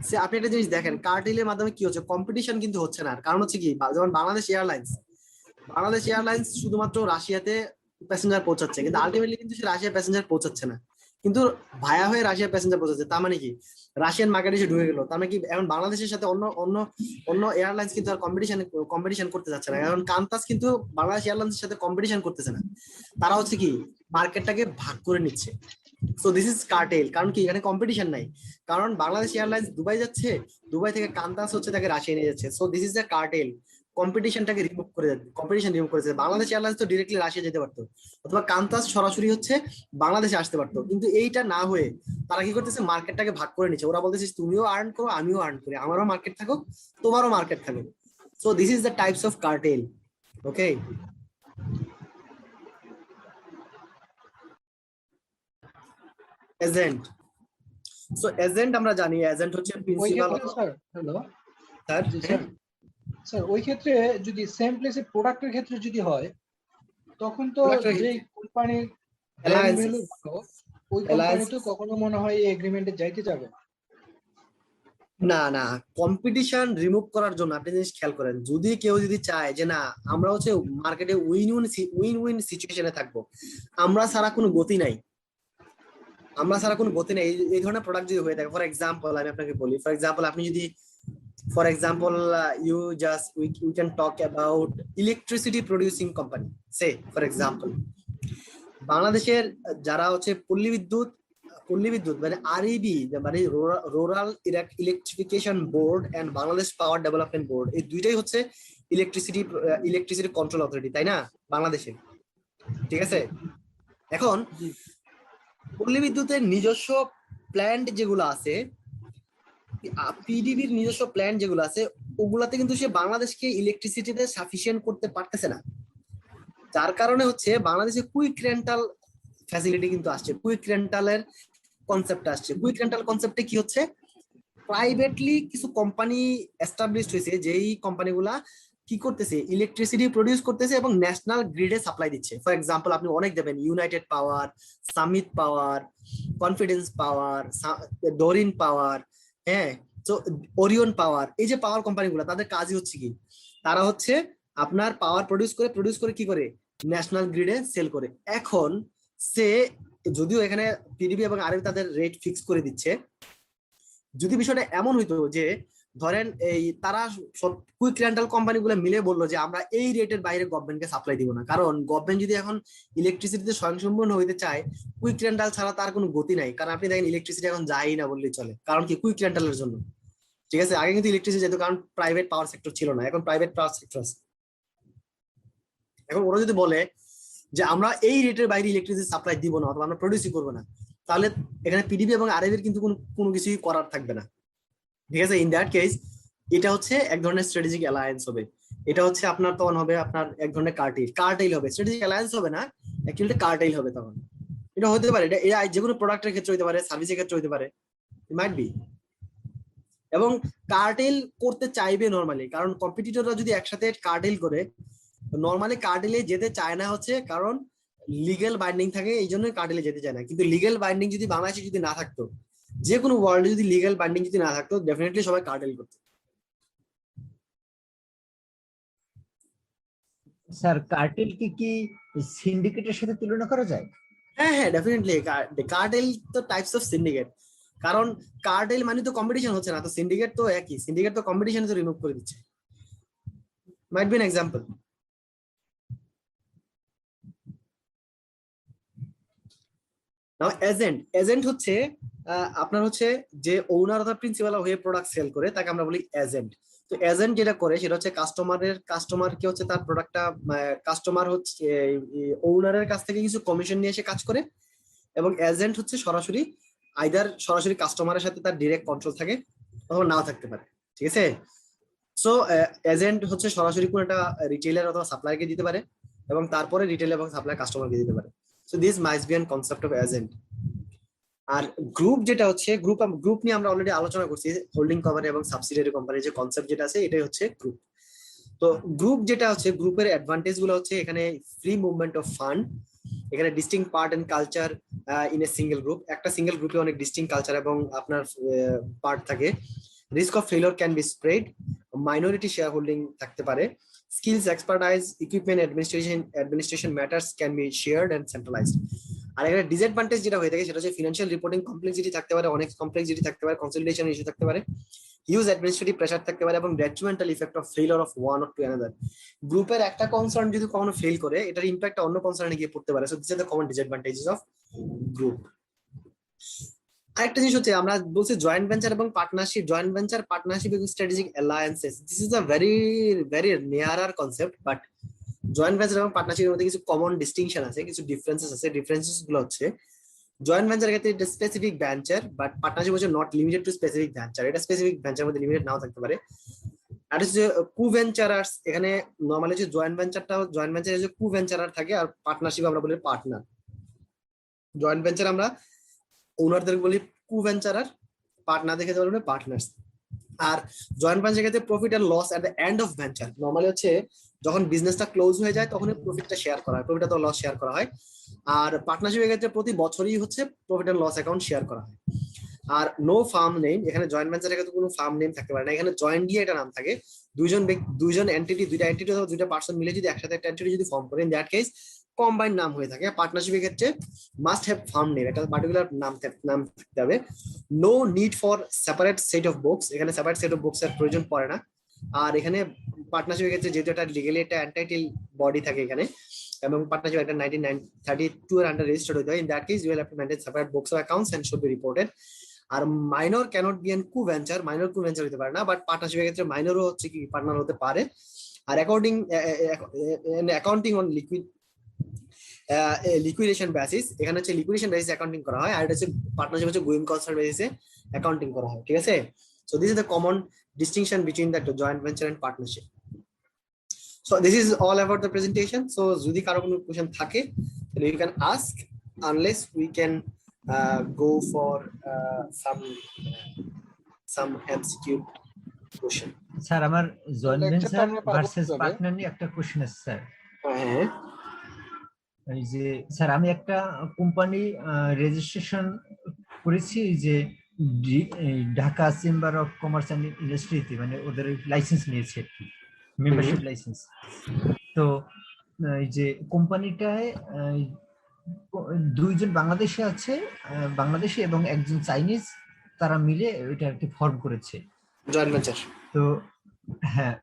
সে আপনি একটা জিনিস দেখেন, কার্টেলের মাধ্যমে কি হচ্ছে, কম্পিটিশন কিন্তু হচ্ছে না। কারণ হচ্ছে কি, যেমন বাংলাদেশ এয়ারলাইন্স শুধুমাত্র রাশিয়াতে প্যাসেঞ্জার পৌঁছাচ্ছে, কিন্তু আলটিমেটলি কিন্তু সে রাশিয়া প্যাসেঞ্জার পৌঁছাচ্ছে না, কিন্তু ভায়া হয়ে রাশিয়া প্যাসেঞ্জার পৌঁছাচ্ছে। তার মানে কি, রাশিয়ান মার্কেটে এসে ঢুকে গেল। তার মানে কি, এখন বাংলাদেশের সাথে অন্য অন্য অন্য এয়ারলাইন্স কিন্তু আর কম্পিটিশন করতে যাচ্ছে না। এখন কান্তাস কিন্তু বাংলাদেশ এয়ারলাইন্সের সাথে কম্পিটিশন করতেছে না, তারা হচ্ছে কি মার্কেটটাকে ভাগ করে নিচ্ছে। So this is cartel. কারণ কি, এখানে কম্পিটিশন নাই। কারণ বাংলাদেশ এয়ারলাইন্স দুবাই যাচ্ছে, দুবাই থেকে কান্তাস হচ্ছে তাকে রাশিয়া নিয়ে যাচ্ছে। So this is the cartel. Competition remove করেছে। বাংলাদেশ এয়ারলাইন্স তো ডিরেক্টলি রাশিয়া যেতে পারতো, অথবা কান্তাস সরাসরি হচ্ছে বাংলাদেশে আসতে পারতো, কিন্তু এইটা না হয়ে তারা কি করতেছে, মার্কেটটাকে ভাগ করে নিচ্ছে। ওরা বলতেছে তুমিও আর্ন করো, আমিও আর্ন করি, আমারও মার্কেট থাকুক, তোমারও মার্কেট থাকুক। So this is the types of cartel. Okay, agent. So agent আমরা জানি, এজেন্ট হচ্ছে ওই প্রিন্সিপাল। ক্ষেত্রে স্যার হ্যালো স্যার স্যার ওই ক্ষেত্রে যদি সেম প্লেসে প্রোডাক্টের ক্ষেত্রে যদি হয়, তখন তো যে কোম্পানির ব্র্যান্ড ভ্যালু ভালো, ওই কোম্পানি তো কখনো মনে হয় এই এগ্রিমেন্টে যাইতে যাবে না। না না, কম্পিটিশন রিমুভ করার জন্য আপনি জিনিস খেয়াল করেন, যদি কেউ চায় যে না আমরা হচ্ছে মার্কেটে উইন উইন সিচুয়েশনে থাকবো, আমরা ছাড়া কোনো গতি নাই, এই ধরনের প্রোডাক্ট যদি হয়ে থাকে। ফর এক্সাম্পল আমি আপনাকে বলি, আপনি যদি we can talk about electricity producing company, say for example বাংলাদেশের যারা হচ্ছে পল্লী বিদ্যুৎ মানে আরইবি, মানে rural electrification board and Bangladesh power development board, এই দুইটাই হচ্ছে ইলেকট্রিসিটি কন্ট্রোল অথরিটি, তাই না, বাংলাদেশে। ঠিক আছে, এখন পল্লী বিদ্যুতের নিজস্ব প্ল্যান্ট যেগুলো আছে, পিডিবির নিজস্ব প্ল্যান্ট যেগুলো আছে, ওগুলাতে কিন্তু সে বাংলাদেশকে ইলেকট্রিসিটিতে সাফিসিয়েন্ট করতে পারতেছে না। যার কারণে হচ্ছে বাংলাদেশে কুইক রেন্টাল ফ্যাসিলিটি কিন্তু আসছে, কুইক রেন্টালের কনসেপ্ট আসছে। কুইক রেন্টাল কনসেপ্টে কি হচ্ছে, প্রাইভেটলি কিছু কোম্পানি এস্টাবলিশড হয়েছে, যেই কোম্পানিগুলা কি করতেছে, ইলেকট্রিসিটি প্রডিউস করতেছে এবং ন্যাশনাল গ্রিডে সাপ্লাই দিচ্ছে। ফর এক্সাম্পল আপনি অনেক দেবেন, ইউনাইটেড পাওয়ার, সামিট পাওয়ার, কনফিডেন্স পাওয়ার, ডোরিন পাওয়ার, হ্যাঁ, তো ওরিয়ন পাওয়ার, এই যে পাওয়ার কোম্পানিগুলো, তাদের কাজই হচ্ছে কি, তারা হচ্ছে আপনার পাওয়ার প্রডিউস করে কি করে, ন্যাশনাল গ্রিডে সেল করে। এখন সে যদিও এখানে পিডিবি এবং আরবি তাদের রেট ফিক্স করে দিচ্ছে, যদি বিষয়টা এমন হইতো যে ধরেন এই তারা সব কুইক রেন্টাল কোম্পানিগুলো মিলে বললো যে আমরা এই রেটের বাইরে গভর্নমেন্টকে সাপ্লাই দিব না, কারণ গভর্নমেন্ট যদি এখন ইলেকট্রিসিটিতে স্বয়ংসম্পূর্ণ হইতে চায়, কুইক রেন্টাল ছাড়া তার কোনো গতি নাই। কারণ আপনি দেখেন ইলেকট্রিসিটি এখন যায়ই না বললেই চলে, কারণ কি, কুইক রেন্টালের জন্য। ঠিক আছে, আগে কিন্তু ইলেকট্রিসিটি যেত, কারণ প্রাইভেট পাওয়ার সেক্টর ছিল না, এখন প্রাইভেট পাওয়ার সেক্টর আছে। এখন ওরা যদি বলে যে আমরা এই রেটের বাইরে ইলেকট্রিসিটি সাপ্লাই দিব না, অথবা আমরা প্রডিউসই করবো না, তাহলে এখানে পিডিবি এবং আরএবির কিন্তু কোনো কিছুই করার থাকবে না। ঠিক আছে, ইন দ্যাট কেস এটা হচ্ছে এক ধরনের স্ট্র্যাটেজিক অ্যালায়েন্স হবে। এটা হচ্ছে আপনার তখন হবে আপনার এক ধরনের কার্টেল হবে, স্ট্র্যাটেজিক অ্যালায়েন্স হবে না, অ্যাকচুয়ালি কার্টেল হবে তখন। এটা হতে পারে, এটা এআই যে কোনো প্রোডাক্টের ক্ষেত্রে হতে পারে, সার্ভিসের ক্ষেত্রে হতে পারে, মাইট বি। এবং কার্টেল করতে চাইবে নরমালি, কারণ কম্পিটিটররা যদি একসাথে কার্টেল করে, নরমালি কার্টেলে যেতে চায় না, হচ্ছে কারণ লিগ্যাল বাইন্ডিং থাকে, এই জন্য কার্টেলে যেতে চায় না। কিন্তু লিগ্যাল বাইন্ডিং যদি বাংলাদেশে যদি না থাকতো, যে কোনো ওয়ার্ল্ডে যদি লিগ্যাল বাইন্ডিং যদি না থাকতো, ডেফিনেটলি সবাই কার্টেল করতো। স্যার কার্টেল কি সিন্ডিকেটের সাথে তুলনা করা যায়? হ্যাঁ হ্যাঁ, ডেফিনেটলি কার্টেল তো টাইপস অফ সিন্ডিকেট, কারণ কার্টেল মানে তো কম্পিটিশন হচ্ছে না, তো সিন্ডিকেট তো একই, সিন্ডিকেট তো কম্পিটিশন তো রিমুভ করে দিচ্ছে। Might be an example. Now agent হচ্ছে আপনার হচ্ছে যে ওনার অথবা প্রিন্সিপাল হয়ে প্রোডাক্ট সেল করে, তাকে আমরা বলি এজেন্ট। তো এজেন্ট যেটা করে সেটা হচ্ছে কাস্টমারকে হচ্ছে তার প্রোডাক্টটা, কাস্টমার হচ্ছে ওনারের কাছ থেকে কিছু কমিশন নিয়ে এসে কাজ করে, এবং এজেন্ট হচ্ছে সরাসরি কাস্টমারের সাথে তার ডিরেক্ট কন্ট্রোল থাকে, অথবা নাও থাকতে পারে। ঠিক আছে, সো এজেন্ট হচ্ছে সরাসরি কোনো একটা রিটেইলার অথবা সাপ্লায়ারকে দিতে পারে, এবং তারপরে রিটেইলার এবং সাপ্লায়ার কাস্টমারকে দিতে পারে। So this must be an concept of agent. আর গ্রুপ যেটা হচ্ছে গ্রুপ নিয়ে আমরা অলরেডি আলোচনা করছি, হোল্ডিং কোম্পানি এবং সাবসিডিয়ারি কোম্পানির যে কনসেপ্ট যেটা আছে এটাই হচ্ছে গ্রুপ। তো গ্রুপ যেটা হচ্ছে, গ্রুপের অ্যাডভান্টেজ গুলো হচ্ছে এখানে ফ্রি মুভমেন্ট অফ ফান্ড, এখানে distinct part and culture in a single group, একটা সিঙ্গেল গ্রুপে অনেক ডিস্টিং কালচার এবং আপনার পার্ট থাকে। Risk of failure can be spread, minority share holding থাকতে পারে, skills expertise equipment administration matters can be shared and centralised. আর এখানে ডিসঅ্যাডভান্টেজ যেটা হয়ে থাকে সেটা হচ্ছে ফিনান্সিয়াল রিপোর্টিং কমপ্লেক্সিটি থাকতে পারে, অনেক কমপ্লেক্সিটি থাকতে পারে, কনসলিডেশন ইস্যু থাকতে পারে, হিউজ অ্যাডমিনিস্ট্রেটিভ প্রেসার থাকতে পারে এবং detrimental effect of failure of one or to another. গ্রুপের একটা কনসার্ন যদি কখনো ফেল করে এটার ইম্প্যাক্ট অন্য কনসার্নে গিয়ে পড়তে পারে। So this are the common disadvantages of group. আরেকটা জিনিস হচ্ছে আমরা বলছি জয়েন্ট ভেঞ্চার এবং পার্টনারশিপ, জয়েন্ট ভেঞ্চার পার্টনারশিপ এবং strategic alliances, this is a very very নিয়ারার concept, but joint venture এবং পার্টনারশিপের মধ্যে কিছু কমন ডিস্টিংশন আছে, কিছু ডিফারেন্সেস আছে। ডিফারেন্সেস গুলো হচ্ছে জয়েন্ট ভেঞ্চার ক্ষেত্রে এটা স্পেসিফিক ভেঞ্চার, বাট পার্টনারশিপ হচ্ছে not limited two specific venture, এটা স্পেসিফিক ভেঞ্চার মধ্যে লিমিটেড নাও থাকতে পারে। আর হচ্ছে কু ভেঞ্চারার্স, এখানে নরমালি হচ্ছে জয়েন্ট ভেঞ্চার হচ্ছে কু ভেঞ্চারার থাকে, আর পার্টনারশিপ আমরা বলি পার্টনার। জয়েন্ট ভেঞ্চার আমরা ওনারদের বলি কু ভেঞ্চারার, পার্টনার দেখে বলবে পার্টনার্স। আর জয়েন্ট ভেঞ্চার ক্ষেত্রে profit and loss at the end of venture, normally হচ্ছে যখন বিজনেসটা ক্লোজ হয়ে যায় তখন প্রফিটটা শেয়ার করা হয়, প্রফিট অথবা লস শেয়ার করা হয়। আর পার্টনারশিপের ক্ষেত্রে প্রতি বছরই হচ্ছে profit and loss account share করা হয়। আর নো ফার্ম নেম, এখানে জয়েন্ট ভেঞ্চারের ক্ষেত্রে কোনো ফার্ম নেম থাকতে পারে না, এখানে জয়েন্ট দিয়ে এটা নাম থাকে। দুইটা এন্টিটি অথবা দুইটা পার্সন মিলে যদি একসাথে একটা এন্টিটি যদি ফর্ম করে, ইন দ্যাট কেস কম্বাইন্ড নাম হয়ে থাকে। পার্টনারশিপের ক্ষেত্রে মাস্ট হ্যাভ ফার্ম নেম, একটা পার্টিকুলার নাম থাকতে হবে। No need for separate set of books, এখানে সেপারেট সেট অফ বুকস এর প্রয়োজন পড়ে না। আর এখানে পার্টনারশিপের ক্ষেত্রে যেহেতু একটা লিগালি একটা এন্টাইটেল বডি থাকে এখানে, এবং পার্টনারশিপ একটা 1932 এর আন্ডার রেজিস্টার্ড হতে হয়, in that case you will have to maintain separate books of accounts and should be reported. আর minor can't be an co venture, minor co venture হতে পারে না, বাট পার্টনারশিপের ক্ষেত্রে মাইনরও হচ্ছে কি পার্টনার হতে পারে। আর অ্যাকাউন্টিং অন লিকুইডেশন বেসিস, এখানে হচ্ছে লিকুইডেশন বেসিস অ্যাকাউন্টিং করা হয়, আর এটা হচ্ছে পার্টনারশিপ হচ্ছে গোয়িং কনসার্ন বেসিসে অ্যাকাউন্টিং করা হয়, ঠিক আছে। So this is the common distinction between the joint venture and partnership. So this is all about the presentation. So যদি কারো কোনো কোশ্চেন থাকে তাহলে you can ask, unless we can go for some MCQ question. Sir আমার জয়েন্ট lecture টা ভেঞ্চার আমরা পাবো ভার্সেস কিভাবে? পার্টনার নিয়ে একটা কোশ্চেন আছে স্যার। হ্যাঁ, এই যে স্যার আমি একটা কোম্পানি রেজিস্ট্রেশন করেছি যে Dhaka chamber of commerce and ইন্ডাস্ট্রিতে, মানে ওদের লাইসেন্স নিয়েছে, মেম্বারশিপ লাইসেন্স। তো এই যে কোম্পানিটায় দুইজন বাংলাদেশি আছে, বাংলাদেশি এবং একজন চাইনিজ, তারা মিলে এটা একটা ফর্ম করেছে জয়েন্ট ভেঞ্চার। তো হ্যাঁ,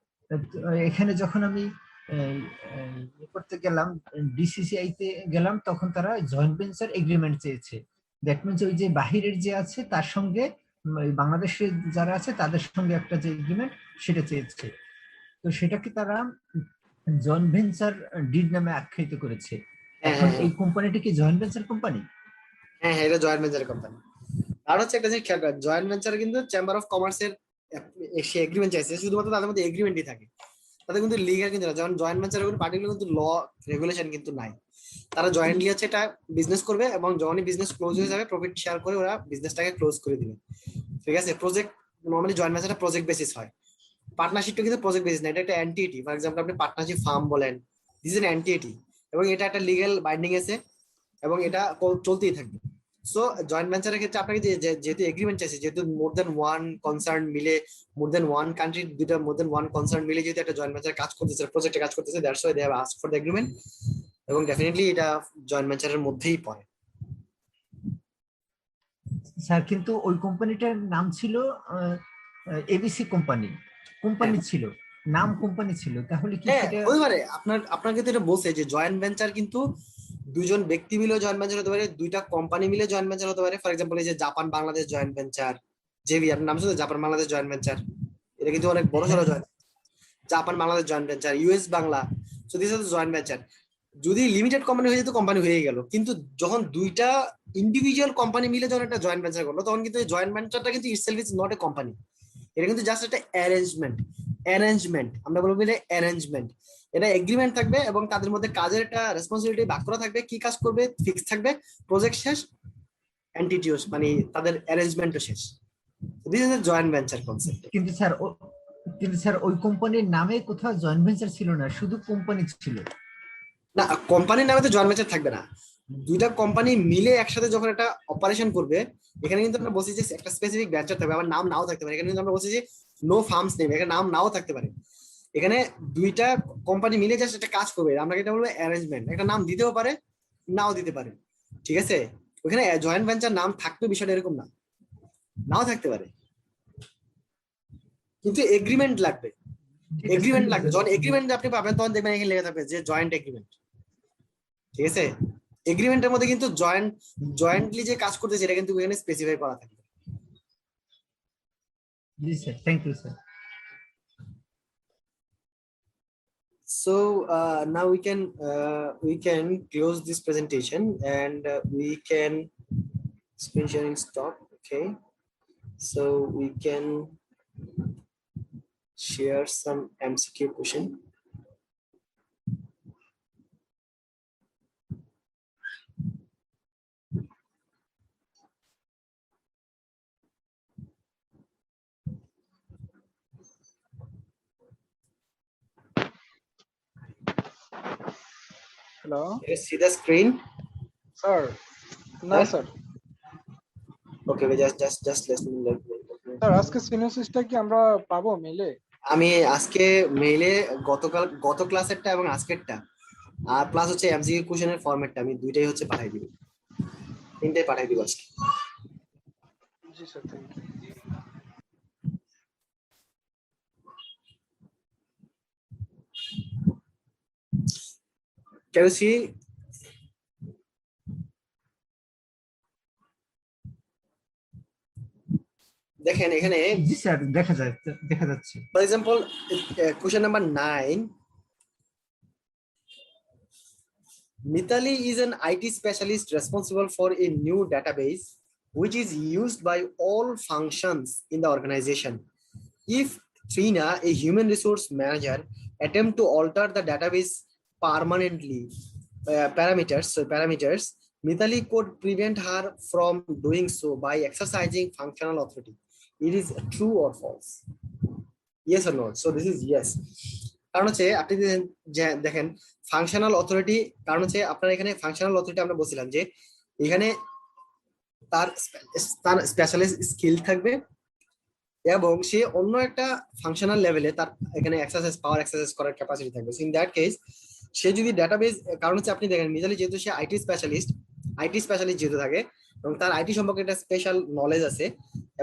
এখানে যখন আমি করতে গেলাম, ডিসিসিআই তে গেলাম, তখন তারা জয়েন্ট ভেঞ্চার এগ্রিমেন্ট চেয়েছে। দ্যাট মিনস ওই যে বাহিরের যে আছে তার সঙ্গে বাংলাদেশের যারা আছে তাদের সঙ্গে একটা যে এগ্রিমেন্ট সেটা চেয়েছে। তো সেটাকে তারা জয়েন্ট ভেঞ্চার ডিড নামে আখ্যায়িত করেছে। এখন এই কোম্পানিটা কি জয়েন্ট ভেঞ্চার কোম্পানি? হ্যাঁ, এটা জয়েন্ট ভেঞ্চার কোম্পানি। আর হচ্ছে একটা জিনিস খেয়াল করেন, জয়েন্ট ভেঞ্চার কিন্তু চেম্বার অফ কমার্সের সে এগ্রিমেন্ট চাইছে, শুধুমাত্র তাদের মধ্যে এগ্রিমেন্টই থাকে, তাদের কিন্তু লিগাল কিন্তু না। যেমন জয়েন্ট ভেঞ্চারের কোনো পার্টিকুলার কিন্তু ল রেগুলেশন কিন্তু নাই। তারা জয়েন্টলি হচ্ছে এটা বিজনেস করবে এবং যখনই বিজনেস ক্লোজ হয়ে যাবে প্রফিট শেয়ার করে ওরা বিজনেসটাকে ক্লোজ করে দিবে, ঠিক আছে। প্রজেক্ট নরমালি জয়েন্ট ভেঞ্চারটা প্রজেক্ট বেসিস হয়, পার্টনারশিপটা কিন্তু প্রজেক্ট বেসিস না, এটা একটা এন্টিটি। ফর এক্সাম্পল আপনি পার্টনারশিপ ফার্ম বলেন, দিস ইজ এন এন্টিটি, এবং এটা একটা লিগ্যাল বাইন্ডিং আছে এবং এটা চলতেই থাকবে। সো জয়েন্ট ভেঞ্চারের ক্ষেত্রে আপনাকে যেহেতু এগ্রিমেন্ট চাইছে, যেহেতু মোর দেন ওয়ান কনসার্ন মিলে, মোর দেন ওয়ান কান্ট্রি, দুইটা মোর দেন ওয়ান কনসার্ন মিলে যেহেতু একটা জয়েন্ট ভেঞ্চার কাজ করতেছে, প্রজেক্টে কাজ করতেছে, that's why they have asked for the agreement, এবং ডেফিনেটলি এটা জয়েন্ট ভেঞ্চারের মধ্যেই পড়ে। স্যার কিন্তু ওই কোম্পানিটার নাম ছিল এবিসি কোম্পানি, কোম্পানি ছিল, নাম কোম্পানি ছিল, তাহলে কি হ্যাঁ সেটা? হতে পারে। আপনাকে তো এটা বলছে যে জয়েন্ট ভেঞ্চার কিন্তু দুইজন ব্যক্তি মিলে জয়েন্ট ভেঞ্চার হতে পারে, দুইটা কোম্পানি মিলে জয়েন্ট ভেঞ্চার হতে পারে। ফর এক্সাম্পল এই যে Japan Bangladesh joint venture, JB, আপনার নাম শুধু জাপান বাংলাদেশ জয়েন্ট ভেঞ্চার, এটা কিন্তু অনেক বড় সড়ো joint. Japan Bangladesh joint venture, US Bangla, so this is joint venture. যদি লিমিটেড কোম্পানি হয়ে যেত কোম্পানি হয়ে গেল, কিন্তু যখন দুইটা ইন্ডিভিজুয়াল কোম্পানি মিলে যখন একটা জয়েন্ট ভেঞ্চার করলো, তখন কিন্তু জয়েন্ট ভেঞ্চারটা কিন্তু itself is not a company, এটা কিন্তু জাস্ট একটা অ্যারেঞ্জমেন্ট, আমরা বলবো এটা অ্যারেঞ্জমেন্ট। এটা এগ্রিমেন্ট থাকবে এবং তাদের মধ্যে কাজের একটা রেসপন্সিবিলিটি ভাগ করা থাকবে, কি কাজ করবে ফিক্স থাকবে, প্রজেক্ট শেষ এন্টিটিও মানে তাদের অ্যারেঞ্জমেন্টও শেষ। This is a joint venture concept. কিন্তু স্যার ওই কোম্পানির নামে কোথাও জয়েন্ট ভেঞ্চার ছিল না, শুধু কোম্পানি ছিল। না, কোম্পানির নামে তো জয়েন্ট ভেঞ্চার থাকবে না। দুইটা কোম্পানি মিলে একসাথে যখন একটা অপারেশন করবে, এখানে কিন্তু আমরা বলছি যে একটা স্পেসিফিক ভেঞ্চার থাকবে, আমার নাম নাও থাকতে পারে। এখানে কিন্তু আমরা বলছি যে নো ফার্মস নেম, এখানে নাম নাও থাকতে পারে। এখানে দুইটা কোম্পানি মিলে জাস্ট একটা কাজ করবে, আমরা এটা বলবো অ্যারেঞ্জমেন্ট। একটা নাম দিতেও পারে, নাও দিতে পারে, ঠিক আছে? ওখানে জয়েন্ট ভেঞ্চার নাম থাকবে, বিষয়টা এরকম না, নাও থাকতে পারে, কিন্তু এগ্রিমেন্ট লাগবে। এগ্রিমেন্ট লাগবে, যখন এগ্রিমেন্ট আপনি পাবেন তখন দেখবেন এখানে লেখা থাকবে যে জয়েন্ট এগ্রিমেন্ট, ঠিক আছে? এগ্রিমেন্টের মধ্যে কিন্তু জয়েন্টলি যে কাজ করতেছে এটা কিন্তু এখানে স্পেসিফাই করা থাকবে। জি sir, thank you sir. So now we can close this presentation and we can screen sharing stop. Okay, so we can share some MCQ question. Hello Can you see the screen? Sir, না Huh? Sir. Okay, we just listen. Sir আজকে সিনোসিসটা কি আমরা পাবো মেলে? আমি আজকে মেইলে গত ক্লাসেরটা এবং আজকেরটা আর প্লাস হচ্ছে এমসিকিউ কোশ্চেনের ফরম্যাটটা আমি দুইটাই হচ্ছে পাঠাই দিব, তিনটাই পাঠাই দিব আজকে। জি sir, thank you. Can you see? দেখেন এখানে জি স্যার, দেখা যাচ্ছে। For example question number 9, Mithali is an IT specialist responsible for a new database which is used by all functions in the organization. If Trina, a human resource manager, attempt to alter the database permanently parameters, Mithali could prevent her from doing so by exercising functional authority. It is true or false? Yes or no? So this is yes. কারণ হচ্ছে আপনি দেখেন ফাংশনাল অথরিটি, কারণ হচ্ছে আপনার এখানে ফাংশনাল অথরিটি আমরা বলছিলাম যে এখানে তার স্পেশালিস্ট স্কিল থাকবে এবং সে অন্য একটা ফাংশনাল লেভেলে তার এখানে পাওয়ার এক্সারসাইজ করার ক্যাপাসিটি থাকবে। ইন দ্যাট কেস সে যদি ডাটাবেজ, কারণ হচ্ছে আপনি দেখেন মিতালি যেহেতু সে আইটি স্পেশালিস্ট যেহেতু থাকে এবং তার আইটি সম্পর্কে একটা স্পেশাল নলেজ আছে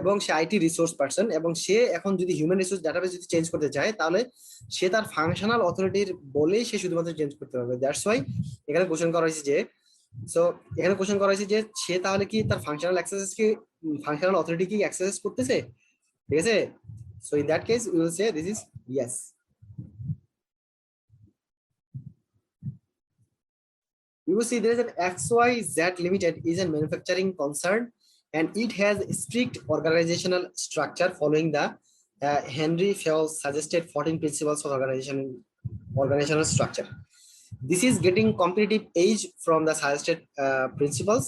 এবং সে আইটি রিসোর্স পারসন, এবং সে এখন যদি হিউম্যান রিসোর্স ডাটাবেজ যদি চেঞ্জ করতে চায় তাহলে সে তার ফাংশনাল অথরিটির বলেই সে শুধুমাত্র চেঞ্জ করতে পারবে। দ্যাটস ওয়াই এখানে কোশ্চেন করা হয়েছে যে সে তাহলে কি তার ফাংশনাল অথরিটি কি এক্সারসাইজ করতেছে, ঠিক আছে? So in that case we will say this is yes. You will see there is an XYZ Limited is a manufacturing concern and it has a strict organizational structure following the Henry Fayol's suggested 14 principles of organizational structure. This is getting competitive edge from the suggested principles.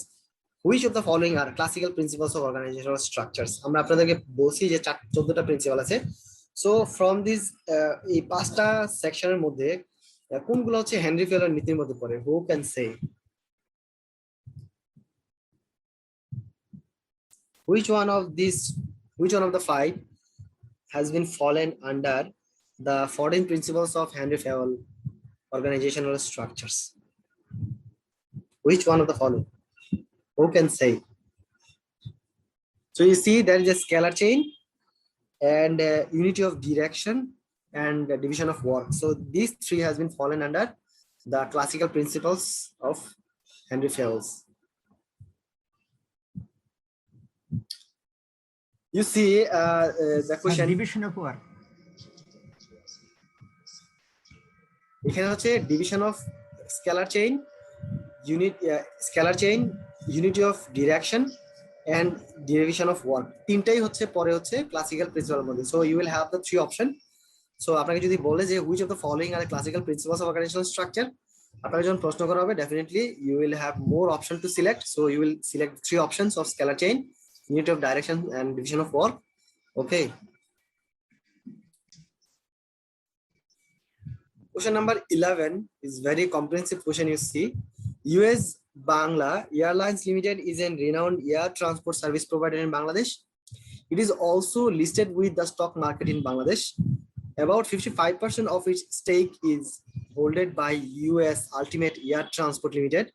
Which of the following are classical principles of organizational structures? আমরা আপনাদেরকে বলছি যে 14টা প্রিন্সিপাল আছে। সো ফ্রম দিস এই 5টা সেকশনের মধ্যে কোনগুলো হচ্ছে হেনরি ফেয়ারের নীতির মধ্যে পড়ে? Who can say which one of the 5 has been fallen under the 14 principles of Henry Fayol organizational structures? Which one of the following? Who can say? So you see there is a scalar chain and unity of direction and division of work. So these 3 has been fallen under the classical principles of Henry Fayol. You see the question. Division of work. এখানে হচ্ছে division of scalar chain, unity of direction and division of work, তিনটাই হচ্ছে পরে হচ্ছে ক্লাসিক্যাল প্রিন্সিপালের মধ্যে। So you will have the 3 option. So আপনাকে যদি বলে যে which of the following are classical principles of organizational structure, আপনাকে যখন প্রশ্ন করা হবে, definitely you will have more option to select. So you will select 3 options of scalar chain, unit of direction and division of work. Okay. Question number 11 is very comprehensive question. You see, US Bangla Airlines Limited is a renowned air transport service provider in Bangladesh. It is also listed with the stock market in Bangladesh. About 55% of its stake is held by US Ultimate Air Transport Limited.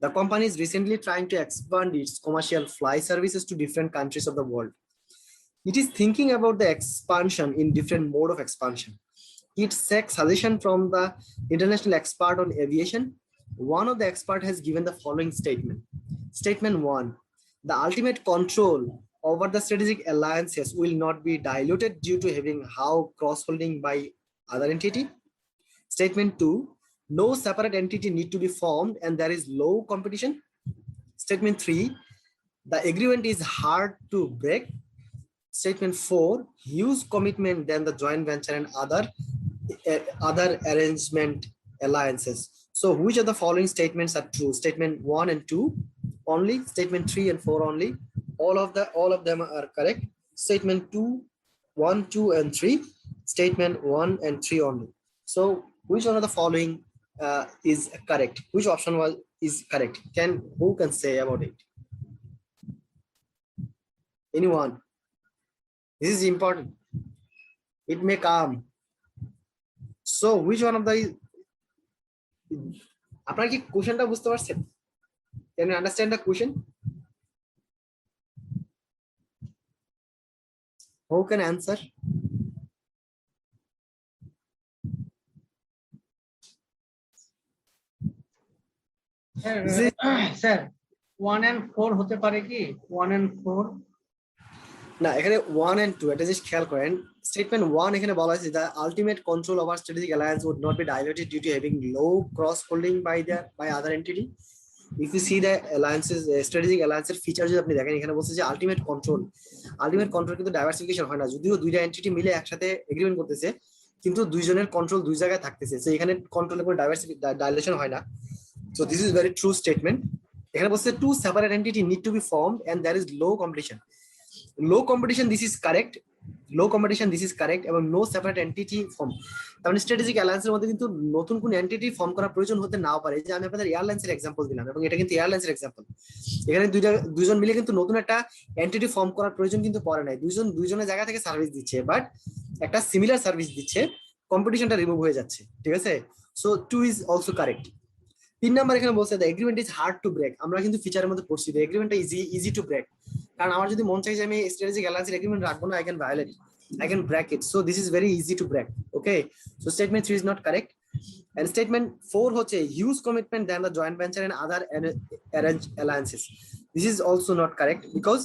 The company is recently trying to expand its commercial fly services to different countries of the world. It is thinking about the expansion in different mode of expansion. It seeks suggestion from the international expert on aviation. One of the experts has given the following statement. Statement 1, the ultimate control over the strategic alliances will not be diluted due to having how cross-holding by other entity. Statement 2, no separate entity need to be formed and there is low competition. Statement 3, the agreement is hard to break. Statement 4, huge commitment than the joint venture and other arrangement alliances. So which of the following statements are true? Statement 1 and 2 only, statement 3 and 4 only. All of them are correct. Statement 2, 1, 2 and 3, statement 1 and 3 only. So which one of the following is correct? Which option is correct? Who can say about it? Anyone? This is important. It may come. So which one of the আপনারা কি কোশ্চেনটা বুঝতে পারছেন? Can you understand the question? Who can answer? Sir 1 and 4 হতে পারে কি? 1 and 4 না, এখানে 1 and 2 এটা জাস্ট খেয়াল করেন। স্টেটমেন্ট 1 এখানে বলা হয়েছে the ultimate control over strategic alliance would not be diluted due to having low cross holding by other entity. If you see the alliances, strategic alliance এর ফিচার যদি আপনি দেখেন, এখানে বলছে যে আলটিমেট কন্ট্রোল কিন্তু ডাইভার্সিফিকেশন হয় না, যদিও দুইটা এন্টিটি মিলে একসাথে এগ্রিমেন্ট করতেছে কিন্তু দুইজনের কন্ট্রোল দুই জায়গায় থাকতেছে, সো এখানে কন্ট্রোলের কোনো ডাইলেশন হয় না। So this is very true statement. এখানে বলছে two separate entity need to be formed and there is low competition. Low competition this is correct, এবং নো সেপারেট এন্টিটি ফর্ম। তার মানে স্ট্র্যাটেজিক অ্যালায়েন্সের মধ্যে কিন্তু নতুন কোন এন্টিটি ফর্ম করার প্রয়োজন হতে নাও পারে। যে আমি আপনাদের এয়ারলাইন্সের এক্সাম্পল দিলাম, এবং এটা কিন্তু এয়ারলাইন্সের এক্সাম্পল। এখানে দুইজন মিলে কিন্তু নতুন একটা এন্টিটি ফর্ম করার প্রয়োজন কিন্তু পড়ে নাই। দুইজনের জায়গা থেকে সার্ভিস দিচ্ছে, বাট একটা সিমিলার সার্ভিস দিচ্ছে, কম্পিটিশনটা রিমুভ হয়ে যাচ্ছে। ঠিক আছে, so 2 is also correct. 3 number এখানে বলছে the agreement is hard to break. আমরা কিন্তু ফিচারের মধ্যে পড়ছি দ্য এগ্রিমেন্টটা ইজি টু ব্রেক, কারণ আমার যদি মন চাই যে আমি স্ট্র্যাটেজিক অ্যালায়েন্সের এগ্রিমেন্ট রাখবো না, I can break it. So this is very easy to break. Okay, so statement 3 is not correct, and statement 4 হচ্ছে huge commitment than the joint venture and other arranged alliances. This is also not correct because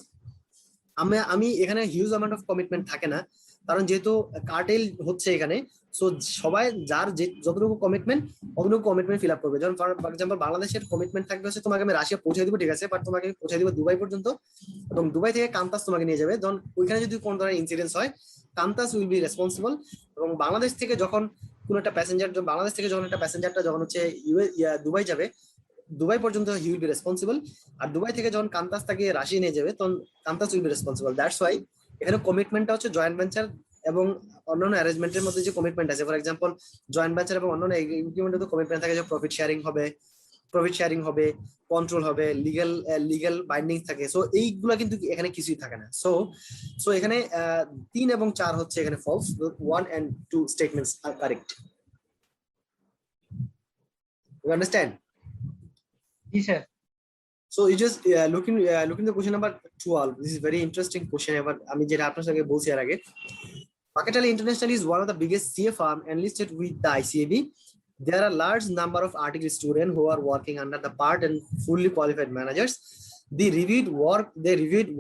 আমি এখানে হিউজ অ্যামাউন্ট অফ কমিটমেন্ট থাকে না, কারণ যেহেতু কার্টেল হচ্ছে এখানে, সো সবাই যার যতটুকু কমিটমেন্ট অতটুকু কমিটমেন্ট ফিল আপ করবে। যেমন ফর এক্সাম্পল বাংলাদেশের কমিটমেন্ট থাকবে হচ্ছে তোমাকে আমি রাশিয়া পৌঁছে দিব, ঠিক আছে, বাট তোমাকে পৌঁছে দিব দুবাই পর্যন্ত, এবং দুবাই থেকে কান্তাস তোমাকে নিয়ে যাবে। যখন ওইখানে যদি কোনো ধরনের ইনসিডেন্স হয়, কান্তাস উইল বি রেসপন্সিবল। এবং বাংলাদেশ থেকে যখন কোনো একটা প্যাসেঞ্জার, বাংলাদেশ থেকে যখন একটা প্যাসেঞ্জারটা যখন হচ্ছে দুবাই যাবে, দুবাই পর্যন্ত হি উইল বি রেসপন্সিবল। আর দুবাই থেকে যখন কান্তাস তাকে রাশিয়া নিয়ে যাবে, তখন Qantas will be responsible. That's why এখানে কমিটমেন্টটা হচ্ছে জয়েন্ট ভেঞ্চার এবং অন্যান্য অ্যারেঞ্জমেন্টের মধ্যে যে কমিটমেন্ট আছে, ফর এক্সাম্পল জয়েন্ট ভেঞ্চার এবং অন্যান্য এগ্রিমেন্টে কমিটমেন্ট থাকে যে প্রফিট শেয়ারিং হবে, কন্ট্রোল হবে, লিগ্যাল বাইন্ডিং থাকে। সো এইগুলা কিন্তু এখানে কিছুই থাকে না। সো এখানে 3 এবং 4 হচ্ছে এখানে false. 1 and 2 statements are correct. You understand? Yes sir. So you just looking the question number 12. This is very interesting question. এবার আমি যেটা আপনার সঙ্গে বলছি এর আগে, Pakatali International is one of the biggest CA firm enlisted with the ICAB. There are a large number of article students who are working under the part and fully qualified managers. The reviewed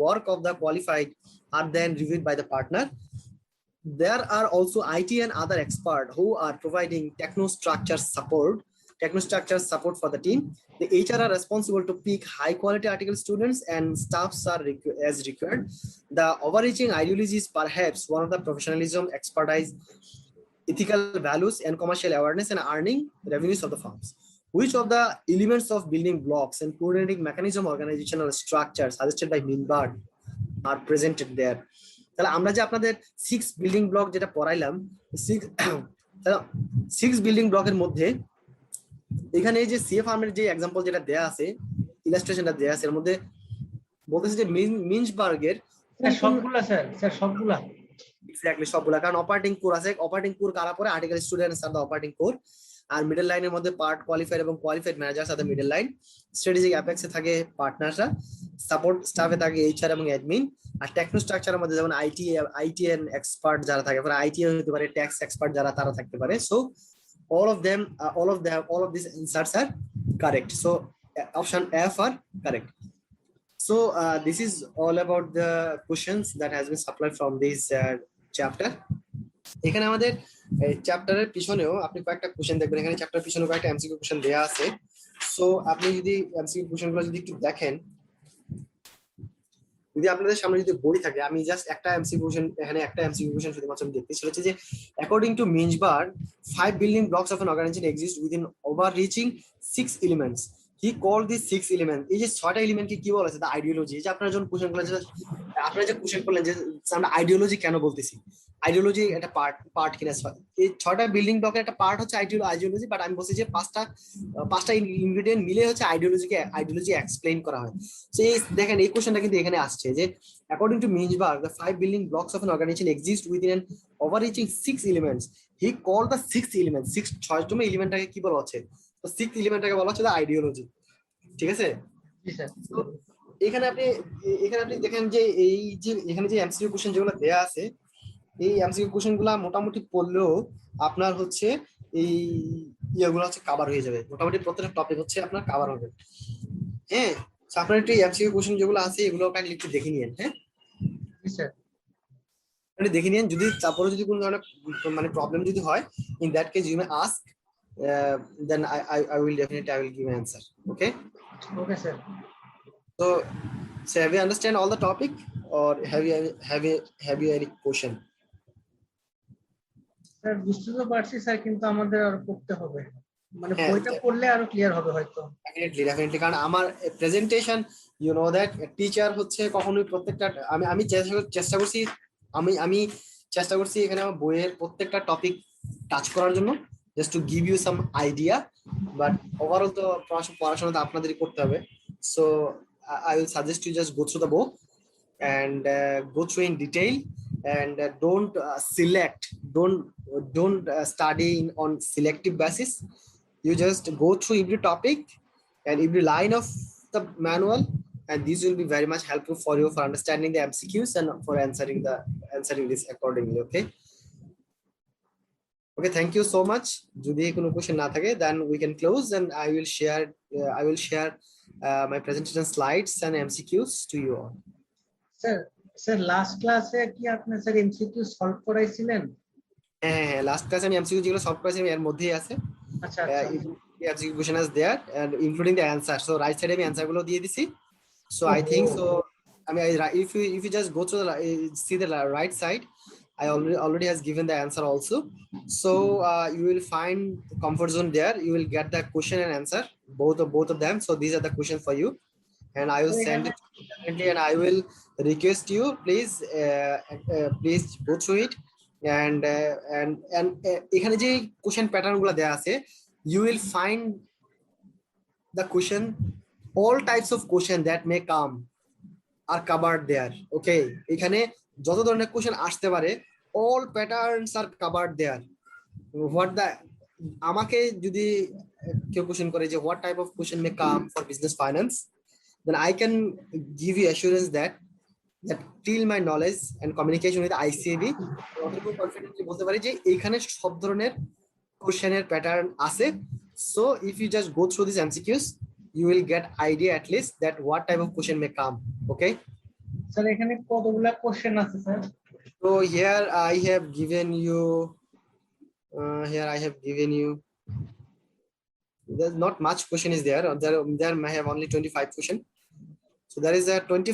work of the qualified are then reviewed by the partner. There are also IT and other experts who are providing technostructure support for the team. The HR are responsible to pick high quality article students and staffs are as required. The overarching ideology is perhaps one of the professionalism, expertise, ethical values and commercial awareness and earning revenues of the firms. which of the elements of building blocks and coordinating mechanism organizational structure suggested by Minbard are presented there? তাহলে আমরা যে আপনাদের 6 বিল্ডিং ব্লক যেটা পড়াইলাম 6 বিল্ডিং ব্লকের মধ্যে এখানে এই যে সিএফ আর্মের যে এক্সাম্পল যেটা দেয়া আছে ইলাস্ট্রেশনটা দেয়া আছে এর মধ্যে বলতেছে যে মিনসবার্গের সবগুলা স্যার সবগুলা এক্স্যাক্টলি সবগুলা, কারণ অপারেটিং কোর আছে, অপারেটিং কোর কারা পরে article students are the operating core, আর মিডল লাইনের মধ্যে পার্ট কোয়ালিফাইড এবং কোয়ালিফাইড ম্যানেজার সাথে মিডল লাইন, স্ট্র্যাটেজিক অ্যাপেক্সে থাকে পার্টনাররা, সাপোর্ট স্টাফে থাকে এইচআর এবং অ্যাডমিন, আর টেকনো স্ট্রাকচারের মধ্যে যেমন আইটি এন্ড এক্সপার্ট যারা থাকে, আইটি হতে পারে, ট্যাক্স এক্সপার্ট যারা তারা থাকতে পারে। So all of these answers are correct. So option F are correct. So this is all about the questions that has been supplied from this chapter. এখানে আমাদের চ্যাপ্টারের পিছনেও আপনি কয়েকটা কোশ্চেন দেখবেন, এখানে চ্যাপ্টারের পিছনে কয়েকটা এমসিকিউ কোশ্চেন দেয়া আছে। সো আপনি যদি এমসিকিউ কোশ্চেনগুলো যদি একটু দেখেন, যদি আপনাদের সামনে যদি বই থাকে, আমি জাস্ট একটা এমসিকিউ কোশ্চেন, এখানে একটা এমসিকিউ কোশ্চেন শুধুমাত্র আমি দেখতে, সেটা হচ্ছে যে according to মিনসবার্গ 5 building blocks of an organization exist within overreaching 6 elements. He called these 6 elements, এই যে 6টা এলিমেন্টকে কি বলা আছে, দ্য আইডিওলজি। এই যে আপনারা যখন কোশ্চেন করলেন, আপনারা যে কোশ্চেন করলেন যে আমরা আইডিওলজি কেন বলতেছি, আইডিওলজি একটা পার্ট কিনা, এই 6টা বিল্ডিং ব্লকের একটা পার্ট হচ্ছে আইডিওলজি, বাট আমি বলছি যে পাঁচটা ইনগ্রেডিয়েন্ট মিলে হচ্ছে আইডিওলজি এক্সপ্লেইন করা হয়। তো এই দেখেন এই কোশ্চেনটা কিন্তু এখানে আসছে যে according to মিনসবার্গ the 5 building blocks of an organization exist within an overreaching 6 elements. He called the 6 elements, 6টা এলিমেন্টটাকে কি বলা হচ্ছে, তো 6 এলিমেন্টটাকে বলা হচ্ছে দ্য আইডিওলজি। ঠিক আছে, এখানে আপনি দেখেন যে এই যে এখানে যে এমসিকিউ কোশ্চেন যেগুলো দেয়া আছে, এই এমসিকিউ কোশ্চেন গুলা মোটামুটি পড়লেও আপনার হচ্ছে এই ইয়েগুলো হচ্ছে কভার হয়ে যাবে, মোটামুটি প্রত্যেকটা টপিক হচ্ছে আপনার কভার হবে। হ্যাঁ, আপনার একটু এমসিকিউ কোশ্চেন যেগুলো আছে এগুলো কাইন্ডলি একটু দেখে নিয়েন। হ্যাঁ আপনি দেখে নিয়েন, যদি তারপরে যদি কোনো ধরনের মানে প্রবলেম যদি হয়, in that case you may ask, then I will give an answer. Okay sir. So have you understand all the topic, or have you any question? Sir বুঝতে তো পারছি স্যার, কিন্তু আমাদের আর পড়তে হবে, মানে বইটা পড়লে আরো ক্লিয়ার হবে হয়তো। ডেফিনেটলি, কারণ আমার presentation you know that teacher হচ্ছে কখনোই প্রত্যেকটা আমি চেষ্টা করছি এখানে আমার বইয়ের প্রত্যেকটা টপিক টাচ করার জন্য, just to give you some idea, but overall তো পড়াশোনা তো আপনাদেরই করতে হবে। So I will suggest you just go through the book and go through in detail, and don't study on selective basis. You just go through every topic and every line of the manual, and this will be very much helpful for you for understanding the MCQs and for answering this accordingly. Okay, thank you so much. যদি কোনো কোশ্চেন না থাকে, then we can close, and I will share my presentation slides and MCQs to you all. Sir last ক্লাসে কি আপনি স্যার এমসিকিউ সলভ করাইছিলেন? হ্যাঁ, লাস্ট ক্লাসে আমি এমসিকিউ যেগুলো সলভ করেছি এর মধ্যেই আছে। আচ্ছা, MCQ question is there and including the answer. So right side আমি অ্যানসার গুলো দিয়ে দিছি। So I think so, I mean, if you just go to see the right side, I already has given the answer also. So you will find the comfort zone there. You will get the question and answer, both of them. So these are the questions for you, and I will send it definitely, and I will request you please go through it, and এখানে যে কোশ্চেন প্যাটার্ন গুলো দেয়া আছে, you will find the question, all types of question that may come are covered there. Okay, এখানে যত ধরনের কোশ্চেন আসতে পারে, all patterns are covered there. আমাকে যদি কেউ কোশ্চেন করে যে what type of question may come for business finance, then I can give you assurance that till my knowledge and communication with ICAB, অতটুকু কনফিডেন্টলি বলতে পারি যে এইখানে সব ধরনের কোশ্চেনের প্যাটার্ন আছে। So if you just go through these MCQs, you will get idea at least that what type of question may come. Okay, sir এখানে কতগুলা কোশ্চেন আছে sir? So here I have given you there's not much question is there may have only 25 question. So there is a 20